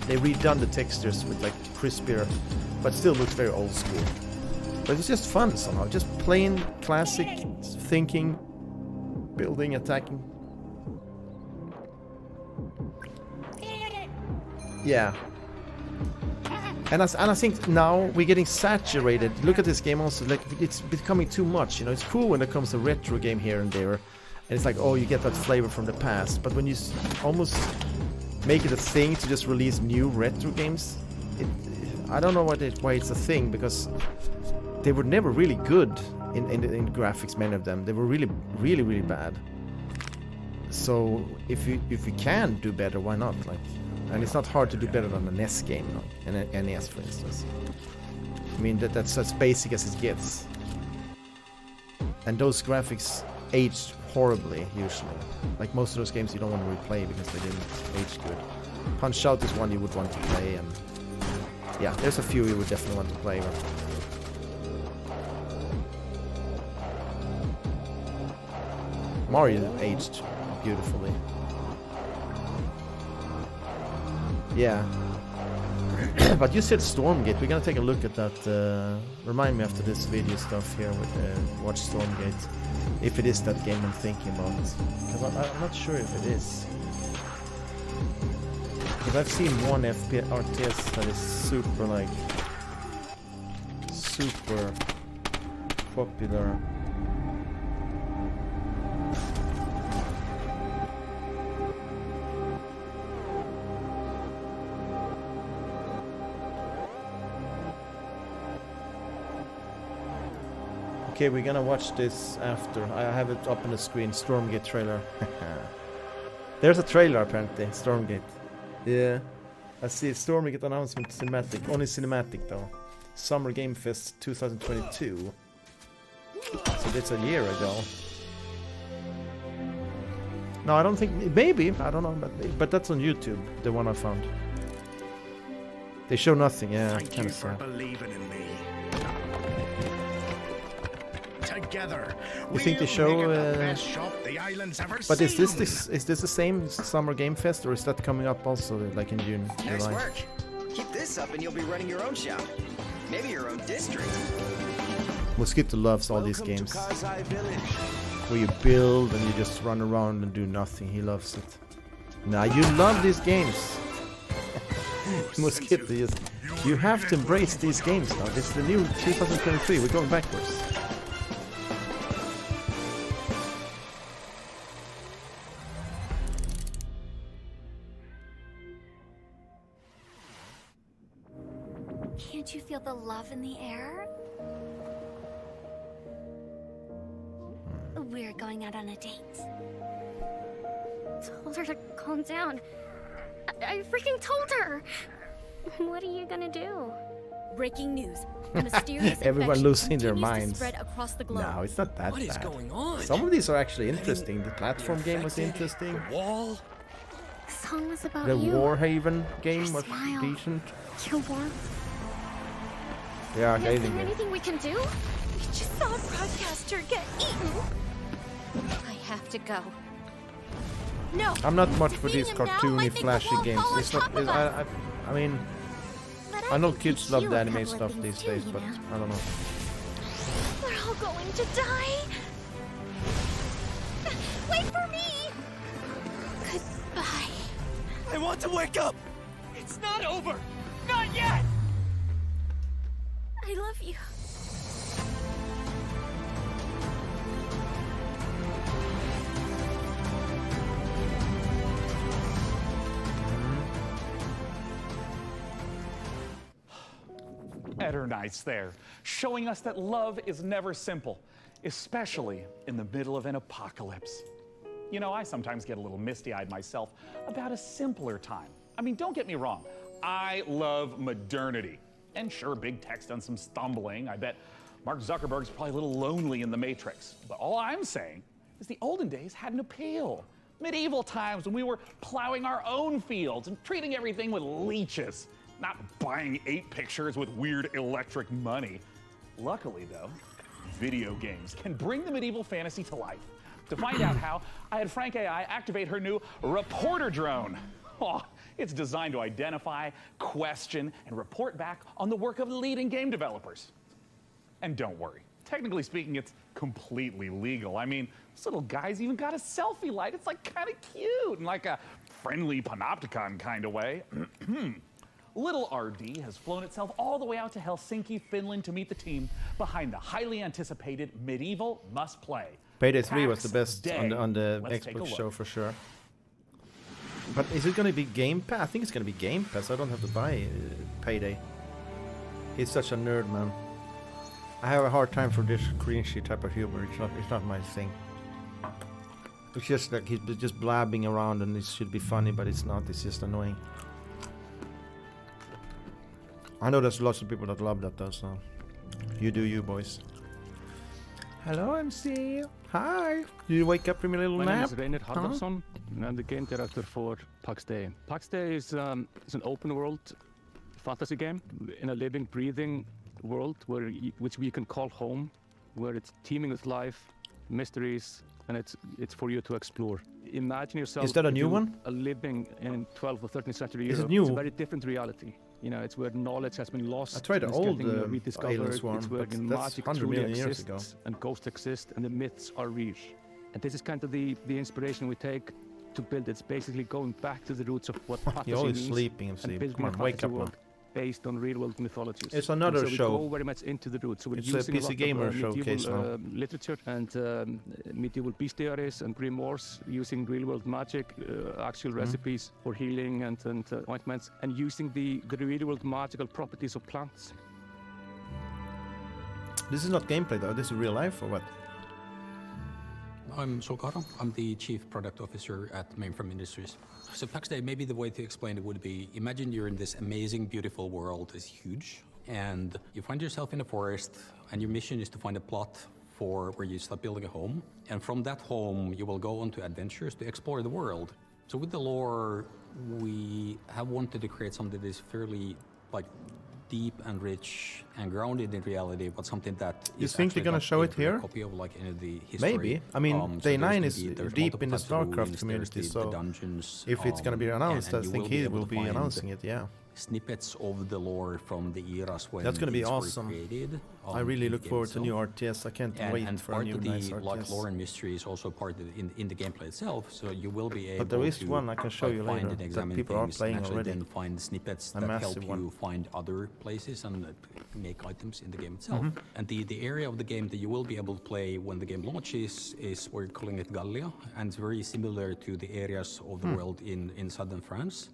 They redone the textures with like crispier, but still looks very old school. But it's just fun somehow, just plain, classic, thinking, building, attacking. Yeah. And I think now we're getting saturated. Look at this game also, like it's becoming too much, you know. It's cool when there comes a retro game here and there. And it's like, oh, you get that flavor from the past. But when you almost make it a thing to just release new retro games, I don't know why it's a thing, because they were never really good in graphics, many of them. They were really bad. So if you can do better, why not? Like, and it's not hard to do better than a NES game, no? An NES, for instance. I mean, that's as basic as it gets. And those graphics aged horribly, usually. Like most of those games you don't want to replay because they didn't age good. Punch Out is one you would want to play, and yeah, there's a few you would definitely want to play. But Mario aged beautifully. Yeah. But you said Stormgate. We're gonna take a look at that. Remind me after this video stuff here with watch Stormgate. If it is that game I'm thinking about. Because I'm not sure if it is. Because I've seen one RTS that is super, like, super popular. Okay, we're gonna watch this after. I have it up on the screen. Stormgate trailer. There's a trailer apparently. Stormgate. Yeah. I see Stormgate announcement cinematic. Only cinematic though. Summer Game Fest 2022. So that's a year ago. No, I don't think. Maybe. I don't know. But that's on YouTube. The one I found. They show nothing. Yeah. Thank you for believing in me. Together, you think they show? But is this the same Summer Game Fest, or is that coming up also, like in June, Nice July? work. Keep this up, and you'll be running your own shop, maybe your own district. Mosquito loves all these games where you build and you just run around and do nothing. He loves it. Now you love these games. Mosquito, yes. You have to embrace these games now. It's the new 2023. We're going backwards. Can't you feel the love in the air? We're going out on a date. Told her to calm down. I freaking told her! What are you gonna do? Breaking news. A mysterious Everyone infection losing their continues to minds. spread across the globe. No, it's not that What is bad. going on? Some of these are actually interesting. The platform game was interesting. The wall. The song was about The you. Warhaven game Your was smile. decent. Your warmth. Yeah, Is gaming there game. anything we can do? We just saw a broadcaster get eaten. I have to go. No. I'm not much for these Defeating him now cartoony, might make the flashy wall games. fall on It's not. top of us. I mean, But I know can kids teach love you the a anime couple of stuff things these too, days, you but know. I don't know. We're all going to die. Wait for me. Goodbye. I want to wake up. It's not over. Not yet. I love you. Nice there, showing us that love is never simple, especially in the middle of an apocalypse. You know, I sometimes get a little misty-eyed myself about a simpler time. I mean, don't get me wrong, I love modernity. And sure, big tech's done some stumbling. I bet Mark Zuckerberg's probably a little lonely in the Matrix. But all I'm saying is the olden days had an appeal. Medieval times when we were plowing our own fields and treating everything with leeches. Not buying 8 pictures with weird electric money. Luckily, though, video games can bring the medieval fantasy to life. To find out how, I had Frank AI activate her new reporter drone. Oh, it's designed to identify, question, and report back on the work of leading game developers. And don't worry, technically speaking, it's completely legal. I mean, this little guy's even got a selfie light. It's like kind of cute in like a friendly panopticon kind of way. Little RD has flown itself all the way out to Helsinki, Finland to meet the team behind the highly anticipated medieval must-play. Payday 3 was the PAX best Day. on the Let's take a Xbox look. show for sure. But is it going to be Game Pass? I think it's going to be Game Pass. I don't have to buy Payday. He's such a nerd, man. I have a hard time for this cringy type of humor. It's not my thing. It's just like he's just blabbing around and it should be funny, but it's not. It's just annoying. I know there's lots of people that love that though, so you do you, boys. Hello, MC. Hi. Did you wake up from your little My nap? name is Reynir Hardarson, and I'm the game director for PAX Day. PAX Day is an open world fantasy game in a living, breathing world which we can call home, where it's teeming with life, mysteries, and it's for you to explore. Imagine yourself. Is that a new one? Living in 12th or 13th century Is Europe. it new? It's a very different reality. You know, it's where knowledge has been lost. I tried the and it's old getting, Alien rediscovered. Swarm, it's where but that's magic 100 truly million years exists ago. and ghosts exist and the myths are real. And this is kind of the inspiration we take to build. It's basically going back to the roots of what fantasy You're always means sleeping, MC. and building Come on, a wake fantasy up, man. world based on real-world mythologies. It's another And so show. We go very much into the roots. So we're It's a using PC lot Gamer of, showcase medieval, now. literature and medieval bestiaries and grimoires, using real-world magic, actual recipes for healing and ointments, and using the real-world magical properties of plants. This is not gameplay though. This is real life or what? I'm Sokaro. I'm the Chief Product Officer at Mainframe Industries. So PAX Day, maybe the way to explain it would be, imagine you're in this amazing, beautiful world. It's huge. And you find yourself in a forest, and your mission is to find a plot for where you start building a home. And from that home, you will go on to adventures to explore the world. So with the lore, we have wanted to create something that is fairly, like, deep and rich and grounded in reality, but something that You is think actually they're gonna not show it into a here? copy of like any of the history. Maybe. I mean, So Day there's 9 gonna is be- there's deep in the multiple types of StarCraft ruins, community, there's the so dungeons, if it's gonna be announced, and I you think will he be able will to be find announcing it, yeah. snippets of the lore from the eras when That's going to be these were awesome. created. I really in the look game forward to itself. new RTS. I can't wait And for a part new of nice the RTS. lore and mystery is also part of in the gameplay itself. So you will be able But there is to one I can show you find later and that examine people are things playing and actually already. then find snippets A that massive help one. you find other places and make items in the game itself. Mhm. And the area of the game that you will be able to play when the game launches is, we're calling it Gallia, and it's very similar to the areas of the world in southern France,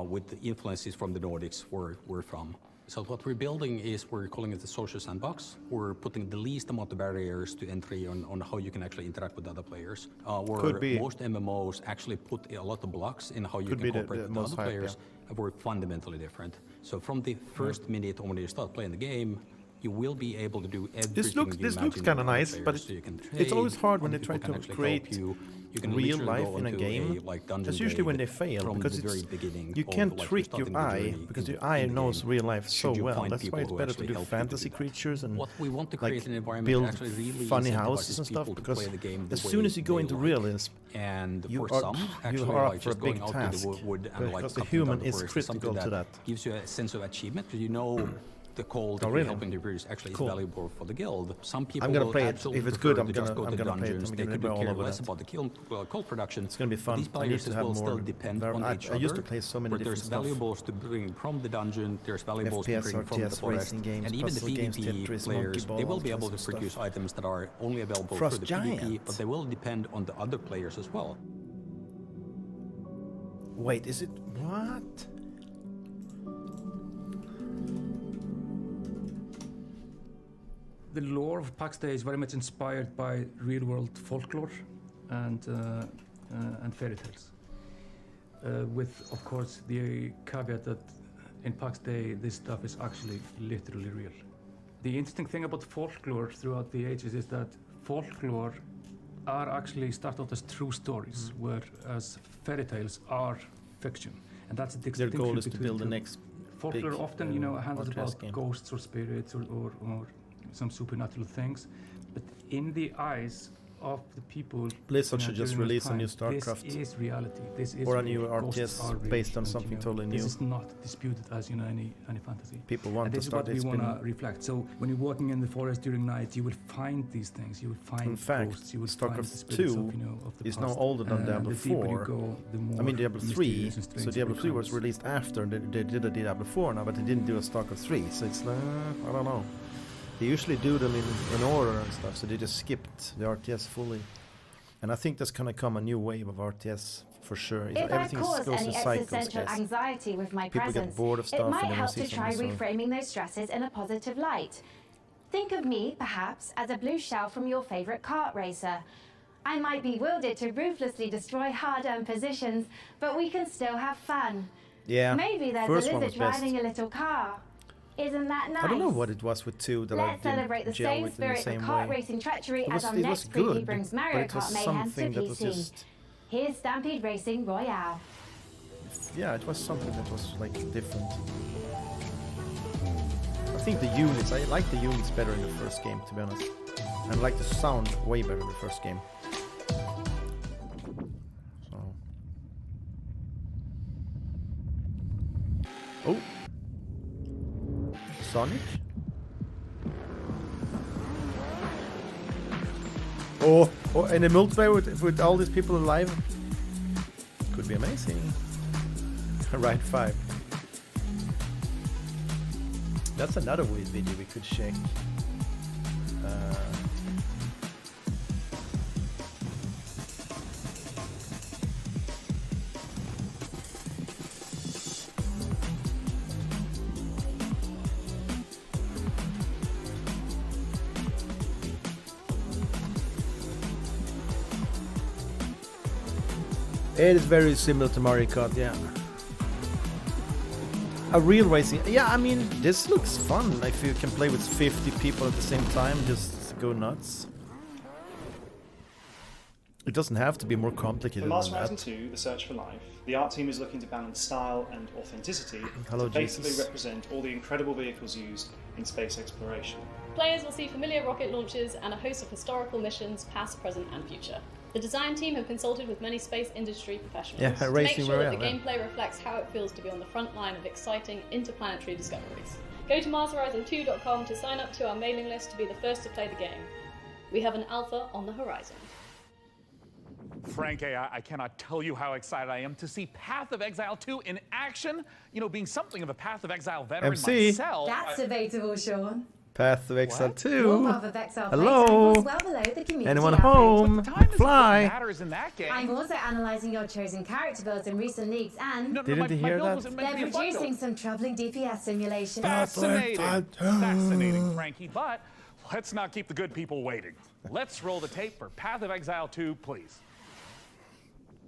with the influences from the Nordics where we're from. So what we're building is, we're calling it the social sandbox. We're putting the least amount of barriers to entry on how you can actually interact with other players. Where Could be. most MMOs actually put a lot of blocks in how you Could can be the cooperate with most other hype, players. We're fundamentally different. So from the first minute when you start playing the game, you will be able to do everything This looks imagine kind of with other nice, but players. So you can it's always trade, hard when other they try people can to actually create help you. You can real literally life go in a into game. dungeon That's usually when they grave fail from because the very it's beginning you of, can't like, trick starting your the eye journey because in your eye the knows game. real life so Should you well. find That's why people it's who better to actually do help you do fantasy that. creatures and What we want to like create an environment build that actually really funny incentivizes houses and stuff people to because play the game the as way soon as you go they into like. realism, And you for are some, you actually, are like up for a just big going out task to the wood and like because the cutting down human the is forest critical something to that that. gives you a sense of achievement, because you know the coal that Oh, you're really? helping to produce actually Cool. is valuable for the guild. Some people I'm gonna will play it. absolutely If it's prefer good, I'm to just gonna- go I'm to gonna play it. dungeons. I'm They gonna could be all care over less that. about the coal production. It's gonna be fun. These I need players to as have well more still depend on each I other. used to play so many Where different there's stuff. valuables to bring from the dungeon, there's valuables to FPS, bring from the RTS, forest, racing games, and even the puzzle games, PvP Tetris, players, Monkey they will Ball, be all able to sorts of produce stuff. items that are only available Frost through the PvP, Giant. but they will depend on the other players as well. Wait, is it what? The lore of Pax Day is very much inspired by real-world folklore and fairy tales. With, of course, the caveat that in Pax Day, this stuff is actually literally real. The interesting thing about folklore throughout the ages is that folklore are actually start out as true stories, whereas fairy tales are fiction. And that's the Their distinction goal is to between build the two. next Folklore big, often, handles RTS about game. ghosts or spirits or some supernatural things, but in the eyes of the people, Blizzard should just during release that a new time, StarCraft. This is reality. This is Or a real. new Ghosts RTS are real, based on and, something totally This new. is not disputed as any fantasy. People want and to this start. is It's what we been want to reflect. So when you're walking in the forest during night, you will find these things. You will find in fact, ghosts. You will find the StarCraft spirits 2 of the is past. now older than Diablo the deeper 4. you go, the more I mean Diablo 3. mysterious and So strange it Diablo 3 was becomes. released after they did a Diablo 4 now, but they didn't do a StarCraft 3. So it's I don't know. They usually do them in order and stuff, so they just skipped the RTS fully. And I think there's gonna come a new wave of RTS for sure. If I Everything cause goes any in cycles, existential guys. anxiety with my People get presence, bored of it stuff might and they help want to to see try something. So reframing those stresses in a positive light. Think of me, perhaps, as a blue shell from your favorite kart racer. I might be wielded to ruthlessly destroy hard-earned positions, but we can still have fun. yeah, Maybe there's first a one was lizard best. driving a little car. Isn't that nice? I don't know what it was with 2 that I Let's didn't celebrate the gel same with in the spirit of same kart way. racing treachery It as was, our it was next good, preview brings but Mario it was Kart Mayhem to something that was PC. just Here's Stampede Racing Royale. yeah, it was something that was like different. I think the units, I like the units better in the first game, to be honest. And I like the sound way better in the first game. So. Oh. Sonic? Oh, in the multiplayer with all these people alive? Could be amazing. Right 5. That's another weird video we could check. It is very similar to Mario Kart, yeah. A real racing, yeah. I mean, this looks fun. If you can play with 50 people at the same time, just go nuts. It doesn't have to be more complicated For than Master Horizon that. 2, The Search for Life, the art team is looking to balance style and authenticity Hello, to faithfully Jesus. represent all the incredible vehicles used in space exploration. Players will see familiar rocket launches and a host of historical missions, past, present, and future. The design team have consulted with many space industry professionals Yeah, to make Racing sure that Royale, the yeah. gameplay reflects how it feels to be on the front line of exciting interplanetary discoveries. Go to MarsHorizon2.com to sign up to our mailing list to be the first to play the game. We have an alpha on the horizon. Frank, I cannot tell you how excited I am to see Path of Exile 2 in action. You know, being something of a Path of Exile veteran MC. myself. That's debatable, Sean. Path of Exile 2. Your Path of Exile Hello. playtime falls well below the community Anyone average. home? Fly. Matters in that game. I'm also analysing your chosen character builds in recent leagues and... Didn't you hear that? They're producing some troubling DPS simulations. Fascinating. Fascinating, Frankie. But let's not keep the good people waiting. Let's roll the tape for Path of Exile 2, please.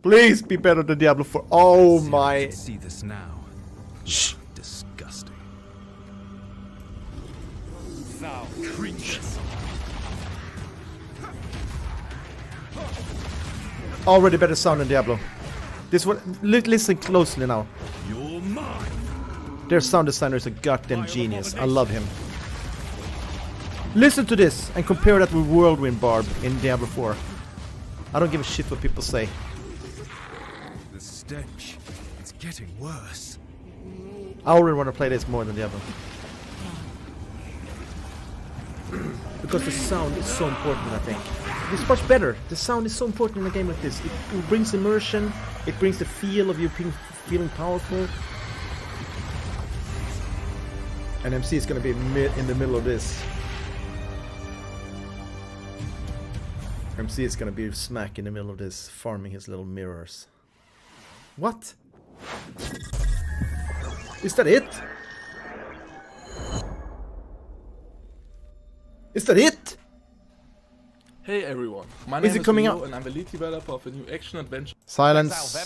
Please be better than Diablo 4. Oh my. See this now. Shh. Disgusting. Foul creatures. Already better sound than Diablo. This one. Listen closely now. You're mine. Their sound designer is a goddamn genius. I love him. Listen to this and compare that with Whirlwind Barb in Diablo 4. I don't give a shit what people say. The stench. It's getting worse. I already want to play this more than Diablo. Because the sound is so important, I think. It's much better. The sound is so important in a game like this. It brings immersion. It brings the feel of you feeling powerful. And MC is going to be in the middle of this. MC is going to be smack in the middle of this, farming his little mirrors. What? Is that it? Is that it? Hey everyone, my Is name it is coming Leo out? and I'm the lead developer of a new action-adventure. Silence.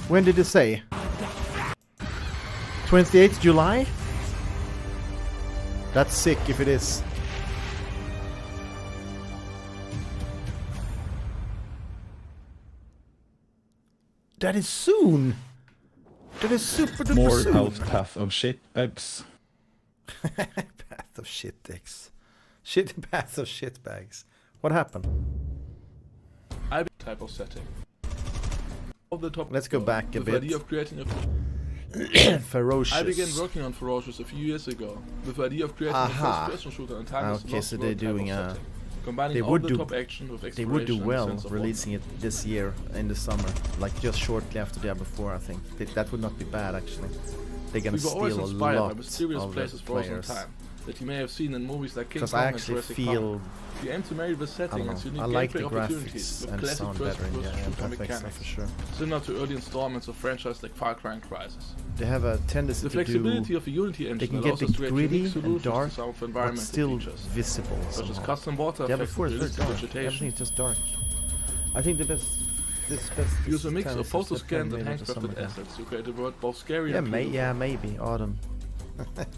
When did it say? 28th July? That's sick if it is. That is soon. That is super duper More soon. out Path of Shit Bags. Path of shit dicks. Shit path of shit bags. What happened? type of setting. Of the top Let's go back a with bit. the idea of creating a Ferocious. I began working on Ferocious a few years ago with the idea of creating a first-person shooter and timeless Okay, so they're lost world doing type of a. setting, combining They all would the do. top action with They would do exploration and well sense of releasing it this year in the summer, like just shortly after Diablo 4. I think that would not be bad actually. They're gonna we were always steal a inspired by lot mysterious of places the frozen players. time that you may have seen in movies like King Because Kong I and actually Jurassic feel. Park. We aim to marry the setting and unique I like the gameplay opportunities graphics with and classic sound better in first-person shooter Path of Exile mechanics, for sure. similar to early installments of franchises like Far Cry and Crysis. They have a tendency The to do. flexibility of the Unity engine They can allows get us to the create gritty unique and solutions to dark, some of the but environmental still features, visible. such as somehow. custom water Diablo effects 4 and is very realistic dark. vegetation. Everything is just dark. I think the best. Use a mix kind of photo scanned and maybe to some handcrafted extent. assets to create a world both scary Yeah, and beautiful. yeah, maybe autumn.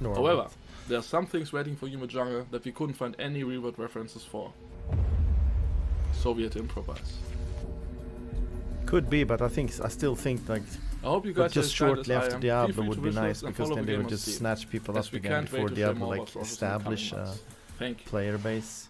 Normal. However, there are some things waiting for you in jungle that we couldn't find any real-world references for. So we had to improvise. Could be, but I still think like. I hope you but guys just are excited shortly as I after am. Diablo Feel free would to be wish nice us and because follow then the they game would on just Steam, snatch people as up we again can't wait before to share Diablo more like about Ferocious in the coming establish a months. Thank you. player base.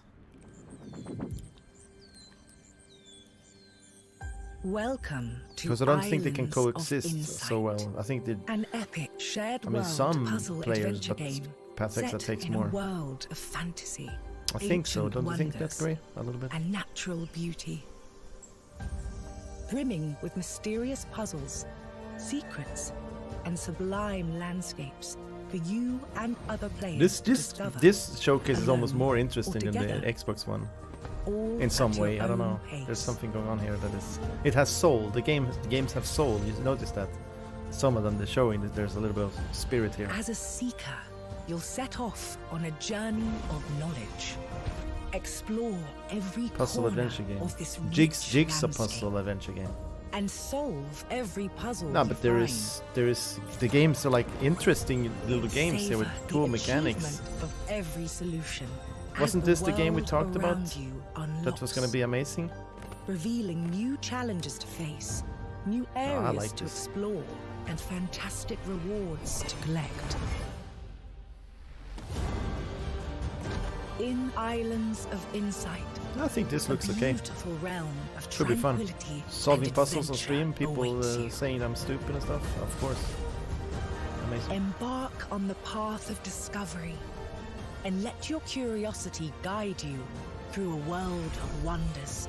Welcome to Because I don't think they can Islands of coexist Insight, so well. I think they. an epic shared I mean, world some puzzle players, adventure but game Path of Exile set takes in more. a world of fantasy, I think so. ancient Don't you think that's wonders, great? A little bit. and natural beauty, brimming with mysterious puzzles, secrets, and sublime landscapes for you and other players to discover. This showcase is almost alone more or interesting than the together, Xbox one. all In some at your way, I don't own know. pace. There's something going on here that is. It has soul. The games have soul. You notice that. Some of them they're showing that there's a little bit of spirit here. As a seeker, you'll set off on a journey of knowledge. Explore every Puzzle corner adventure game. of this Jigs rich a landscape puzzle adventure game. and solve every puzzle. No, you but there find. is the games are like interesting little games here with Savor cool the mechanics. achievement of every solution. as Wasn't this the game we world talked about? around you That was going to be amazing. revealing new challenges to face, new I areas like to this. explore, and fantastic rewards to collect. In Islands of Insight, I think this looks okay. Beautiful realm of Should be fun. tranquility Solving and puzzles on stream, adventure people awaits you. saying I'm stupid and stuff. Of course. Amazing. Embark on the path of discovery and let your curiosity guide you through a world of wonders.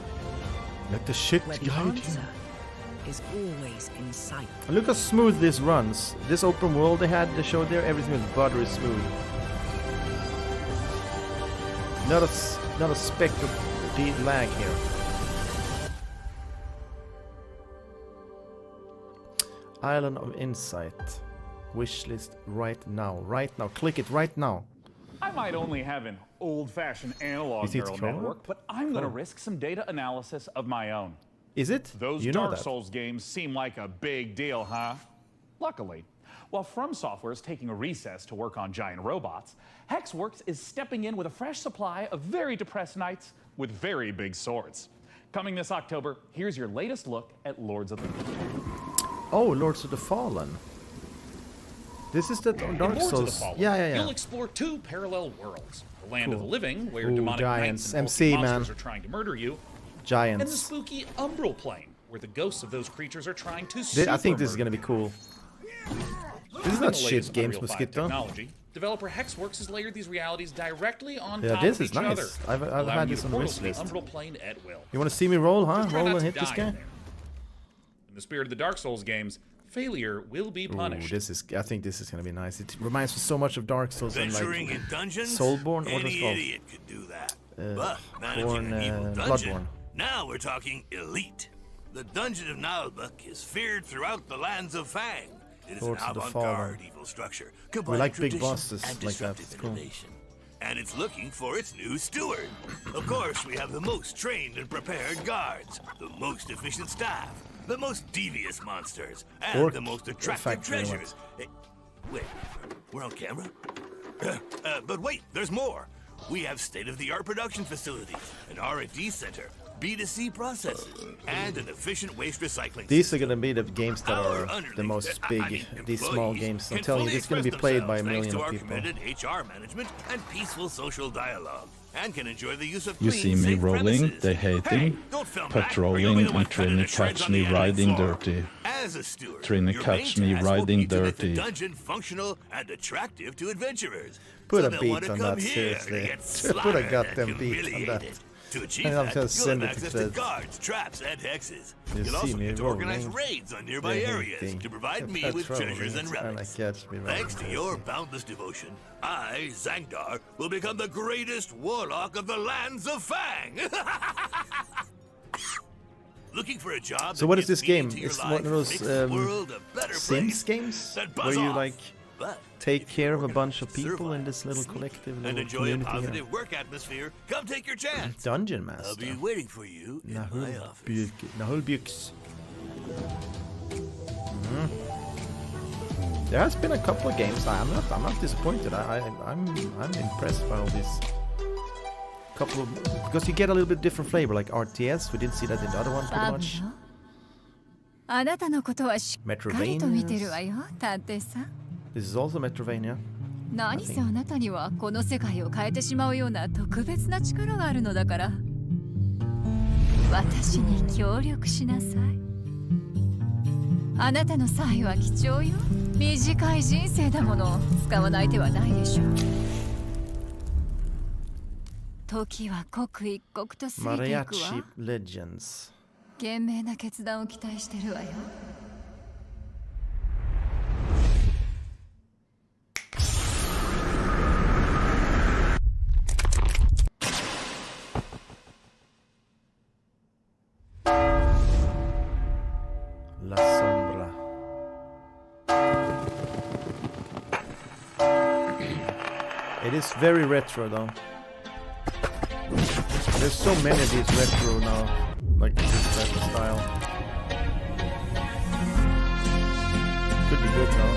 Let the shit where the guide you. answer is always in sight. And look how smooth this runs. This open world they showed there, everything was buttery smooth. Not a speck of deep lag here. Island of Insight. Wishlist right now. Right now. Click it right now. I might only have an old-fashioned analog You think it's neural cool? network, but I'm going to Cool. risk some data analysis of my own. Is it? Those You know Dark that. Souls games seem like a big deal, huh? Luckily, while From Software is taking a recess to work on giant robots, Hexworks is stepping in with a fresh supply of very depressed knights with very big swords. Coming this October, here's your latest look at Lords of the Oh, Lords of the Fallen. This is the In Dark Lords of the Souls. Fallen, Yeah. You'll explore two parallel worlds. The land of Cool. the living, where Ooh, demonic giants. knights and MC, bulky monsters man. are trying to murder you. And the Giants. spooky umbral plane, where the ghosts of those creatures are trying to I think this is super gonna be cool. This is Using not the shit, latest Games Unreal 5 Mosquito. technology, developer Hexworks has layered these realities directly on Yeah, top this of is each nice. other, I've allowing had you this to on portal wish to the list. umbral plane at will. You want to see me roll, huh? Just try Roll not and to hit this die guy? in there. In the spirit of the Dark Souls games, failure will be Ooh, punished. I think this is gonna be nice. It reminds me so much of Dark Souls and Venturing like in dungeons? Soulborne. What was Any it called? idiot could do that. But managing Born, an evil dungeon, Bloodborne. now we're talking elite. The Dungeon of Nalbuck is feared throughout the lands of Fang. It is Lords an of the avant-garde Fallen. evil structure, We combining like big tradition bosses and like that. disruptive It's cool. innovation. And it's looking for its new steward. Of course, we have the most trained and prepared guards, the most efficient staff, the most devious monsters, and Orc the most attractive factory, what? treasures. Wait, we're on camera? But wait, there's more. We have state-of-the-art production facilities, an R&D center, B2C processes, and an efficient waste recycling These are gonna be the games that Our are the underlings, most I big. mean, These small employees games. I'm can telling you, fully this is gonna be express played by a themselves million of thanks to our people. committed HR management and peaceful social dialogue, and can enjoy the use of You clean, see me safe rolling, premises. they hating, Don't film that, or patrolling, you'll be the one and Trini cutting the shreds catch on me the annex riding floor. dirty. As a steward, Trini your catch main me task will riding be to make the dirty. dungeon functional and attractive to adventurers. Put so a they'll beat wanna on come that, here to seriously. get Put a slaughtered goddamn and beat on that. humiliated. To achieve And I'll that, just you'll send have it to access to the- guards, traps, and hexes. You You'll see also me get to organize rolling, raids on nearby they areas hating, to provide me with patrolling, treasures and trying to relics. catch me Thanks to rolling. your boundless devotion, I, Zangdar, will become the greatest warlock of the lands of Fang. Looking for a job? So that what is gives this meaning game? to your It's life, one of those makes the world a better Sims place? games Then where buzz you off. like But take care of a bunch of people in this little collective, and little enjoy a community. positive work atmosphere, come take your chance. Dungeon I'll Master. be waiting for you in my office. Nahulbux. There has been a couple of games. I'm not disappointed. I'm impressed by all these couple of, because you get a little bit different flavor, like RTS. We didn't see that in the other one pretty much. あなたのことはしっかりと見てるわよ、探偵さん。 This is also Metrovania. 何せあなたにはこの世界を変えてしまうような特別な力があるのだから。私に協力しなさい。あなたの才は貴重よ。短い人生だもの。使わない手はないでしょう。時は刻一刻と過ぎていくわ。 Mariachi Legends. 賢明な決断を期待してるわよ。 La Sombra. It is very retro though. There's so many of these retro now, like this type of style. Could be good though.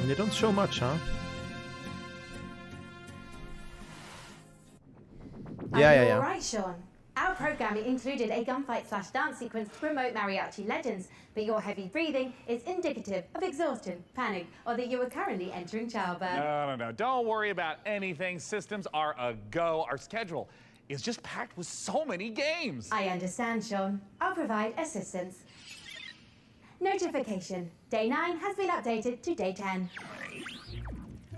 They don't show much, huh? Are you all right, Sean? Out programming included a gunfight/dance sequence to promote mariachi legends, but your heavy breathing is indicative of exhaustion, panic, or that you are currently entering childbirth. No. Don't worry about anything. Systems are a go. Our schedule is just packed with so many games. I understand, Sean. I'll provide assistance. Notification. Day 9 has been updated to day 10.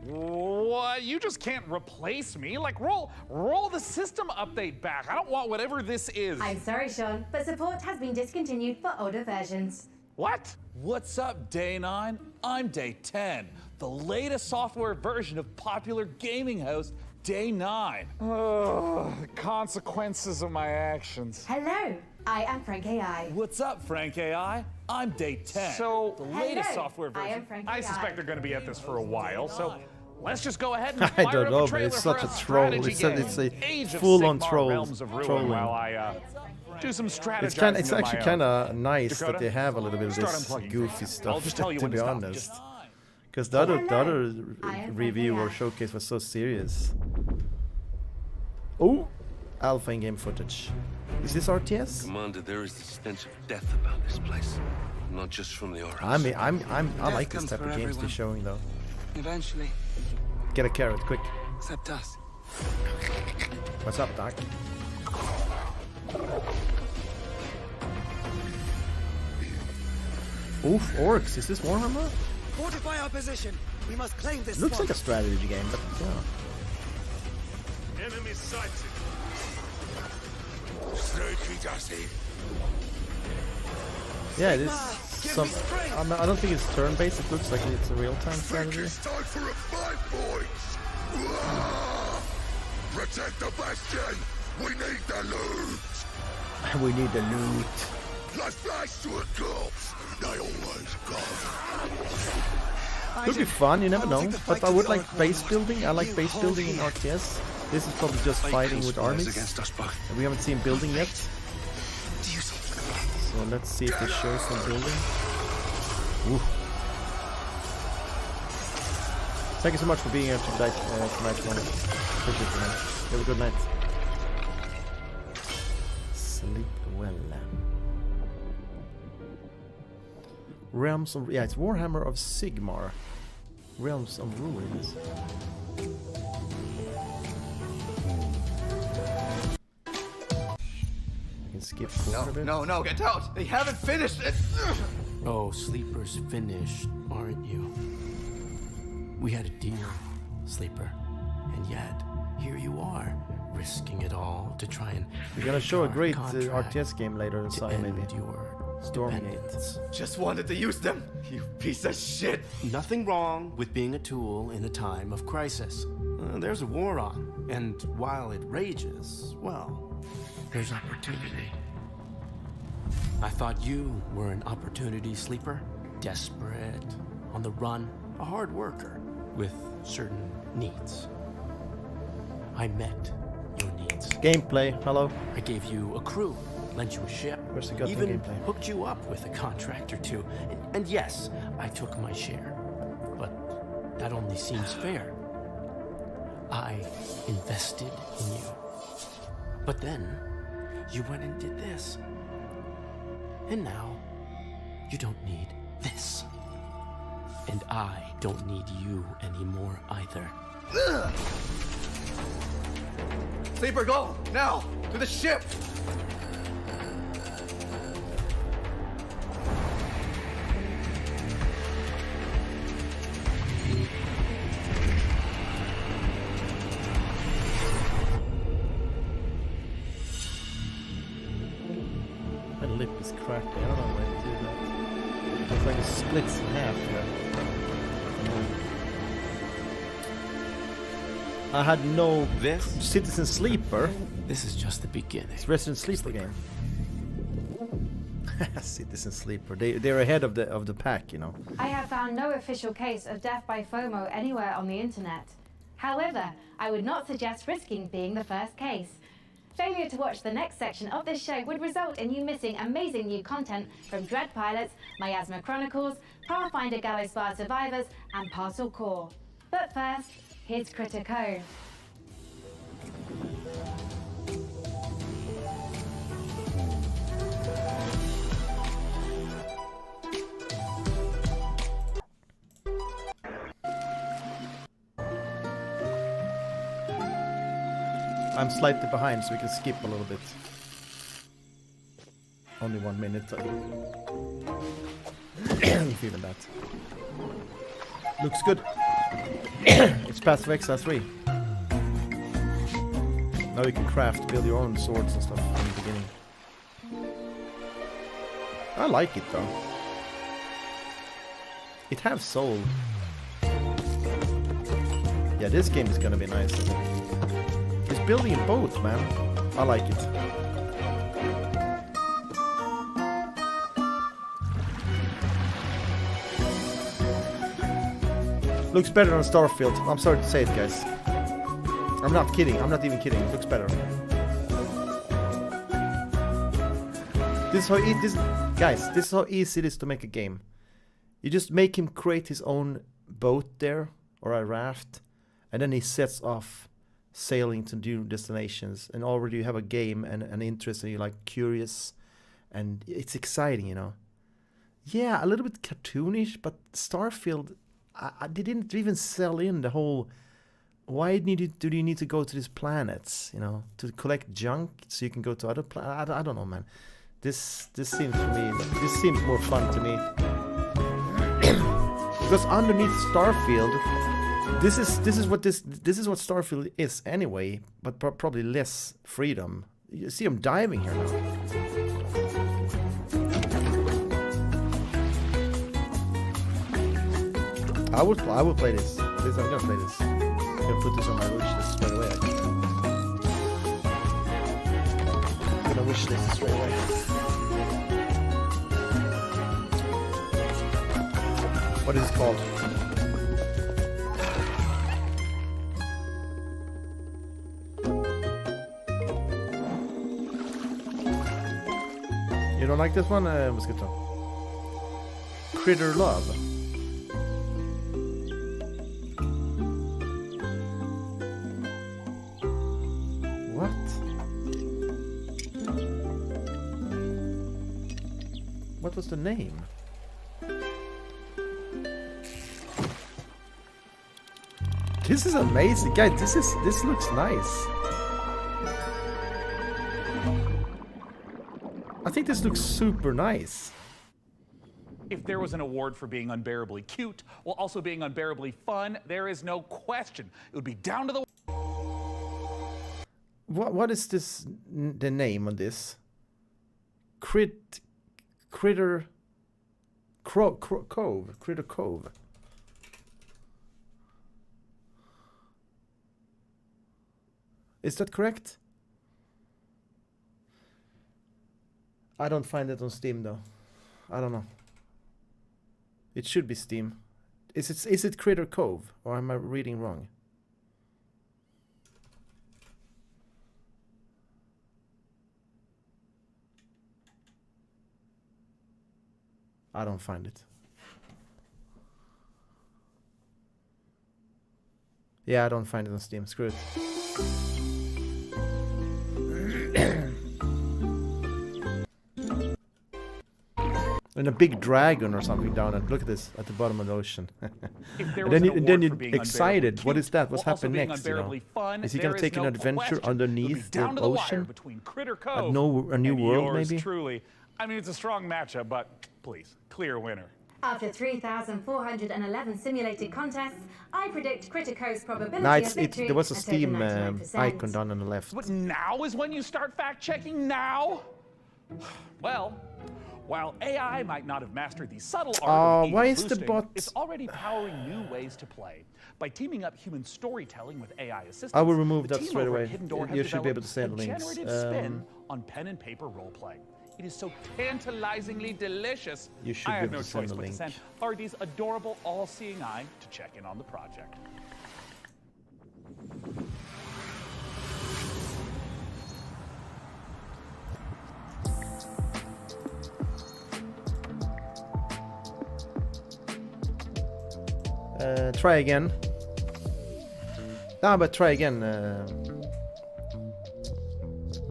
What? You just can't replace me? Like, roll the system update back. I don't want whatever this is. I'm sorry, Sean, but support has been discontinued for older versions. What? What's up, Day 9? I'm Day 10, the latest software version of popular gaming host Day 9. Ugh, consequences of my actions. Hello, I am Frank AI. What's up, Frank AI? I'm Day 10. So, the latest Hello, software I am version. Frank I AI. suspect they're going to be at this for a while, so let's just go ahead and I fire don't up know, the but trailer it's for such a troll. strategy It's a game, Age of full-on Sigmar troll. Realms of Ruin, Trolling. while I do some strategizing. It's of actually my kind own. of nice Dakota, that they have a little bit of start this unplugging goofy things. stuff. I'll just tell you to when be to stop. honest, because the other review or showcase was so serious. Oh, alpha in-game footage. Is this RTS? Commander, there is the stench of death about this place. Not just from the auras. I like this type of games they're showing though. Eventually. Get a carrot, quick. Except us. What's up, Doc? Oof, orcs. Is this Warhammer? Fortify our position. We must claim this. Looks like a strategy game, but yeah. Enemy sighted. Yeah, it is some. I don't think it's turn-based. It looks like it's a real-time strategy. It's time for a fight, boys. Protect the bastion. We need the loot. We need the loot. Let's flash to a corpse. They always come. Could be fun, you never know. But I would like base building. I like base building in RTS. This is probably just fighting with armies. We haven't seen building yet. So let's see if they show some building. Ooh. Thank you so much for being here tonight, man. Appreciate it, man. Have a good night. Sleep well. Realms of... Yeah, it's Warhammer of Sigmar. Realms of Ruins. I can skip forward a bit. No, get out! They haven't finished it! Oh, Sleeper's finished, aren't you? We had a deal, Sleeper. And yet, here you are, risking it all to try and... We're gonna show a great RTS game later inside, maybe. Stormgate. Just wanted to use them, you piece of shit! Nothing wrong with being a tool in a time of crisis. There's a war on, and while it rages, well, there's opportunity. I thought you were an opportunity sleeper, desperate, on the run, a hard worker with certain needs. I met your needs. Gameplay, hello. I gave you a crew, lent you a ship, Where's the gut even gameplay? hooked you up with a contract or two. And yes, I took my share, but that only seems fair. I invested in you. But then, you went and did this. And now, you don't need this. And I don't need you anymore either. Ugh. Sleeper, go! Now! To the ship! My lip is cracked. I don't know why to do that. It's like it splits in half. I had no Citizen Sleeper. This is just the beginning. It's Resident Sleeper game. Citizen Sleeper. They're ahead of the pack, you know. I have found no official case of death by FOMO anywhere on the internet. However, I would not suggest risking being the first case. Failure to watch the next section of this show would result in you missing amazing new content from Dread Pilots, Miasma Chronicles, Pathfinder Gallows Bar Survivors, and Parcel Core. But first, here's Critico. I'm slightly behind, so we can skip a little bit. Only 1 minute. If even that. Looks good. It's Path of Exile 3. Now you can build your own swords and stuff in the beginning. I like it though. It has soul. Yeah, this game is gonna be nice, I think. It's building in both, man. I like it. Looks better than Starfield. I'm sorry to say it, guys. I'm not kidding. I'm not even kidding. It looks better. This is how guys, this is how easy it is to make a game. You just make him create his own boat there, or a raft, and then he sets off sailing to new destinations, and already you have a game and an interest, and you're like curious, and it's exciting, you know. Yeah, a little bit cartoonish, but Starfield, I didn't even sell in the whole. Why do you need to go to these planets, you know, to collect junk so you can go to other planets? I don't know, man. This seems to me, this seems more fun to me. Because underneath Starfield, this is what Starfield is anyway, but probably less freedom. You see, I'm diving here now. I will play this. I'm gonna play this. I'm gonna put this on my wish list straight away. I'm gonna wish this straight away. What is it called? You don't like this one? Mosquito. Critter Love. What was the name? This is amazing, guys. This looks nice. I think this looks super nice. If there was an award for being unbearably cute while also being unbearably fun, there is no question. It would be down to the... What is this? The name on this? Critter Cove. Is that correct? I don't find it on Steam though. I don't know. It should be Steam. Is it Critter Cove, or am I reading wrong? I don't find it. Yeah, I don't find it on Steam. Screw it. And a big dragon or something down at, look at this, at the bottom of the ocean. And then you're excited. What is that? What's happened next? You know? Is he gonna take an adventure underneath the ocean? A new world, maybe? Truly. I mean, it's a strong matchup, but please, clear winner. After 3,411 simulated contests, I predict Critico's probability Nice. of victory. There was a Steam 99%. icon down on the left. But now is when you start fact-checking now? Well, while AI might not have mastered the subtle art of why is boosting, the bot? it's already powering new ways to play. By teaming up human storytelling with AI assistance, I will remove the that team straight over at away. Hidden Door You have should be able to developed say the a links. generative spin on pen and paper role-playing. It is so tantalizingly delicious. You should I be have able no to send choice the but to link. send RD's adorable, all-seeing eye to check in on the project. Try again. But try again.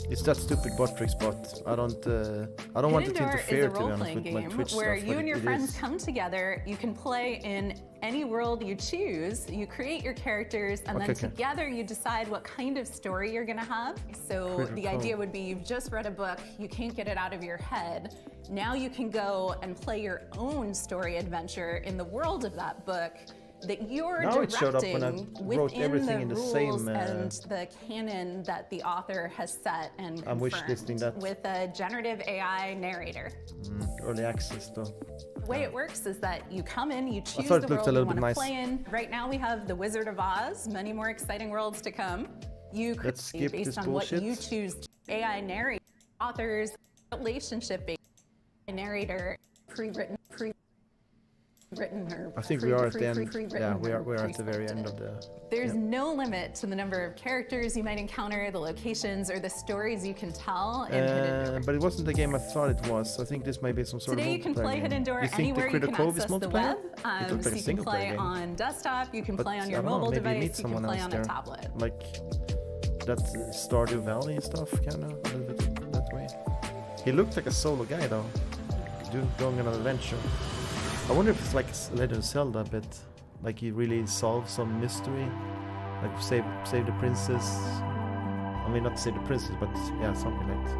It's that stupid bot tricks bot. I don't want it to interfere, to be honest, with my Twitch where stuff. you and your friends is. come together. You can play in any world you choose. You create your characters, and then together you decide what kind of story you're gonna have. So the idea would be you've just read a book, you can't get it out of your head. Now you can go and play your own story adventure in the world of that book that you're directing within the rules and the canon that the author has set and confirmed with a generative AI narrator. Early access though. The way it works is that you come in, you choose the world you want to play in. Right now we have the Wizard of Oz, many more exciting worlds to come. You create based on what you choose. AI narrator, authors, relationship-based narrator, pre-written or I think we are at the end. Yeah, we are at the very end of the. There's no limit to the number of characters you might encounter, the locations, or the stories you can tell. But it wasn't the game I thought it was. I think this may be some sort Today of. You can play Hidden Door anywhere you can access the web. So you can play on desktop, you can play on your mobile device, you can play on a tablet. Like that Stardew Valley stuff, kind of a little bit that way. He looked like a solo guy though, going on an adventure. I wonder if it's like Legend of Zelda a bit, like he really solved some mystery, like save the princess. I mean, not save the princess, but yeah, something like that.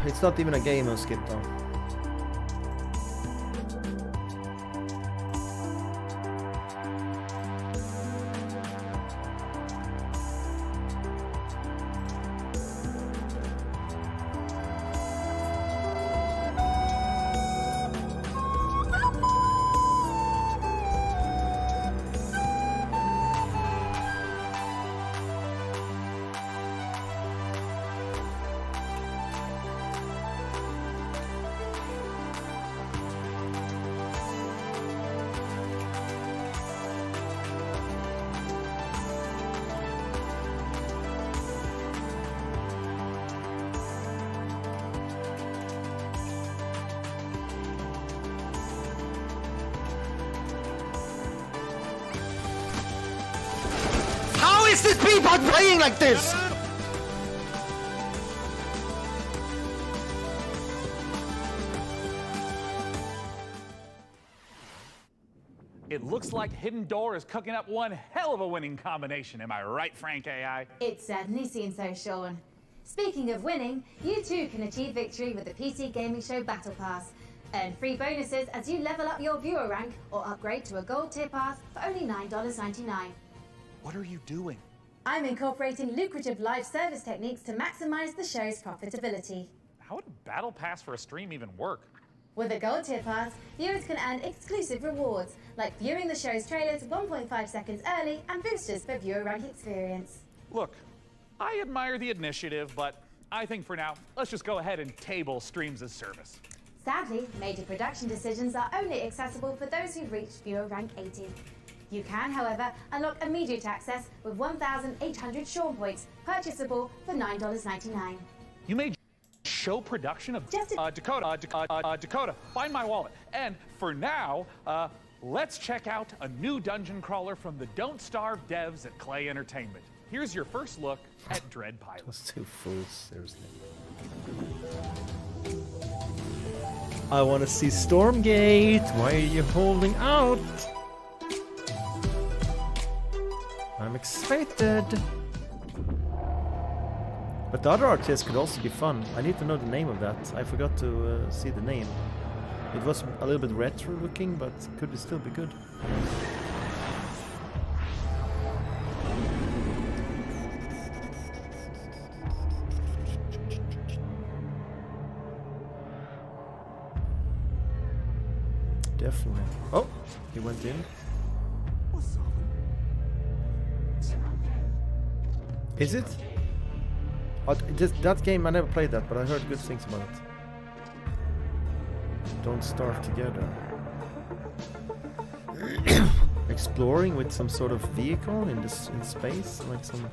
It's not even a game on Skip though. How is this people playing like this? It looks like Hidden Door is cooking up one hell of a winning combination. Am I right, Frank AI? It certainly seems so, Sean. Speaking of winning, you too can achieve victory with the PC Gaming Show Battle Pass. Earn free bonuses as you level up your viewer rank or upgrade to a gold tier pass for only $9.99. What are you doing? I'm incorporating lucrative live service techniques to maximize the show's profitability. How would a battle pass for a stream even work? With a gold tier pass, viewers can earn exclusive rewards, like viewing the show's trailers 1.5 seconds early and boosters for viewer rank experience. Look, I admire the initiative, but I think for now, let's just go ahead and table streams as service. Sadly, major production decisions are only accessible for those who've reached viewer rank 80. You can, however, unlock immediate access with 1,800 Sean points, purchasable for $9.99. You made show production of Dakota, find my wallet. And for now, let's check out a new dungeon crawler from the Don't Starve devs at Clay Entertainment. Here's your first look at Dread Pilot. Those two fools, seriously. I want to see Stormgate. Why are you holding out? I'm excited. But the other RTS could also be fun. I need to know the name of that. I forgot to see the name. It was a little bit retro looking, but could it still be good? Definitely. Oh, he went in. Is it? That game, I never played that, but I heard good things about it. Don't Starve Together. Exploring with some sort of vehicle in space, like some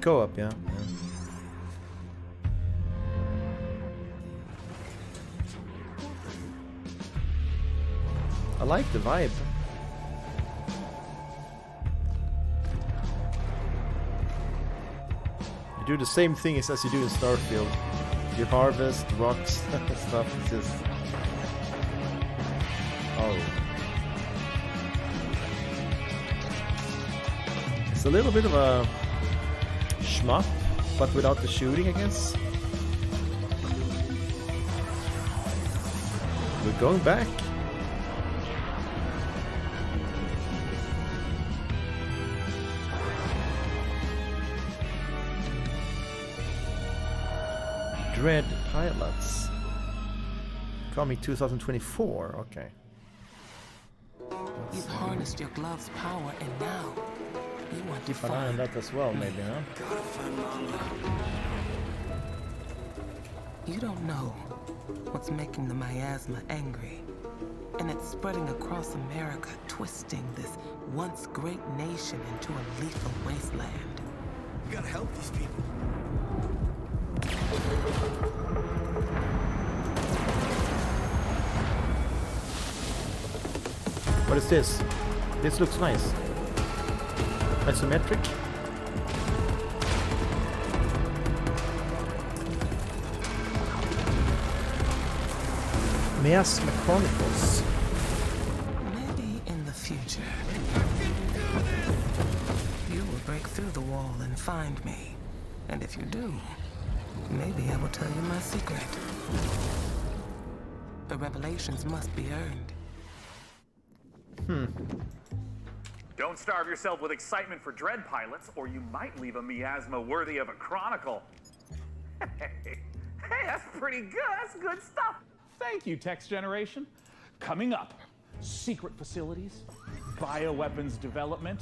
With co-op, yeah. I like the vibe. You do the same thing as you do in Starfield. You harvest rocks and stuff. It's just... Oh. It's a little bit of a shmup, but without the shooting, I guess. We're going back. Dread Pilots. Coming 2024, okay. You've harnessed your glove's power, and now you want to keep an eye on that as well, maybe, huh? You don't know what's making the miasma angry, and it's spreading across America, twisting this once great nation into a lethal wasteland. We gotta help these people. What is this? This looks nice. Isometric. Miasma Chronicles. Maybe in the future, you will break through the wall and find me. And if you do, maybe I will tell you my secret. The revelations must be earned. Don't starve yourself with excitement for Dread Pilots, or you might leave a miasma worthy of a chronicle. Hey, that's pretty good. That's good stuff. Thank you, Text Generation. Coming up, secret facilities, bioweapons development,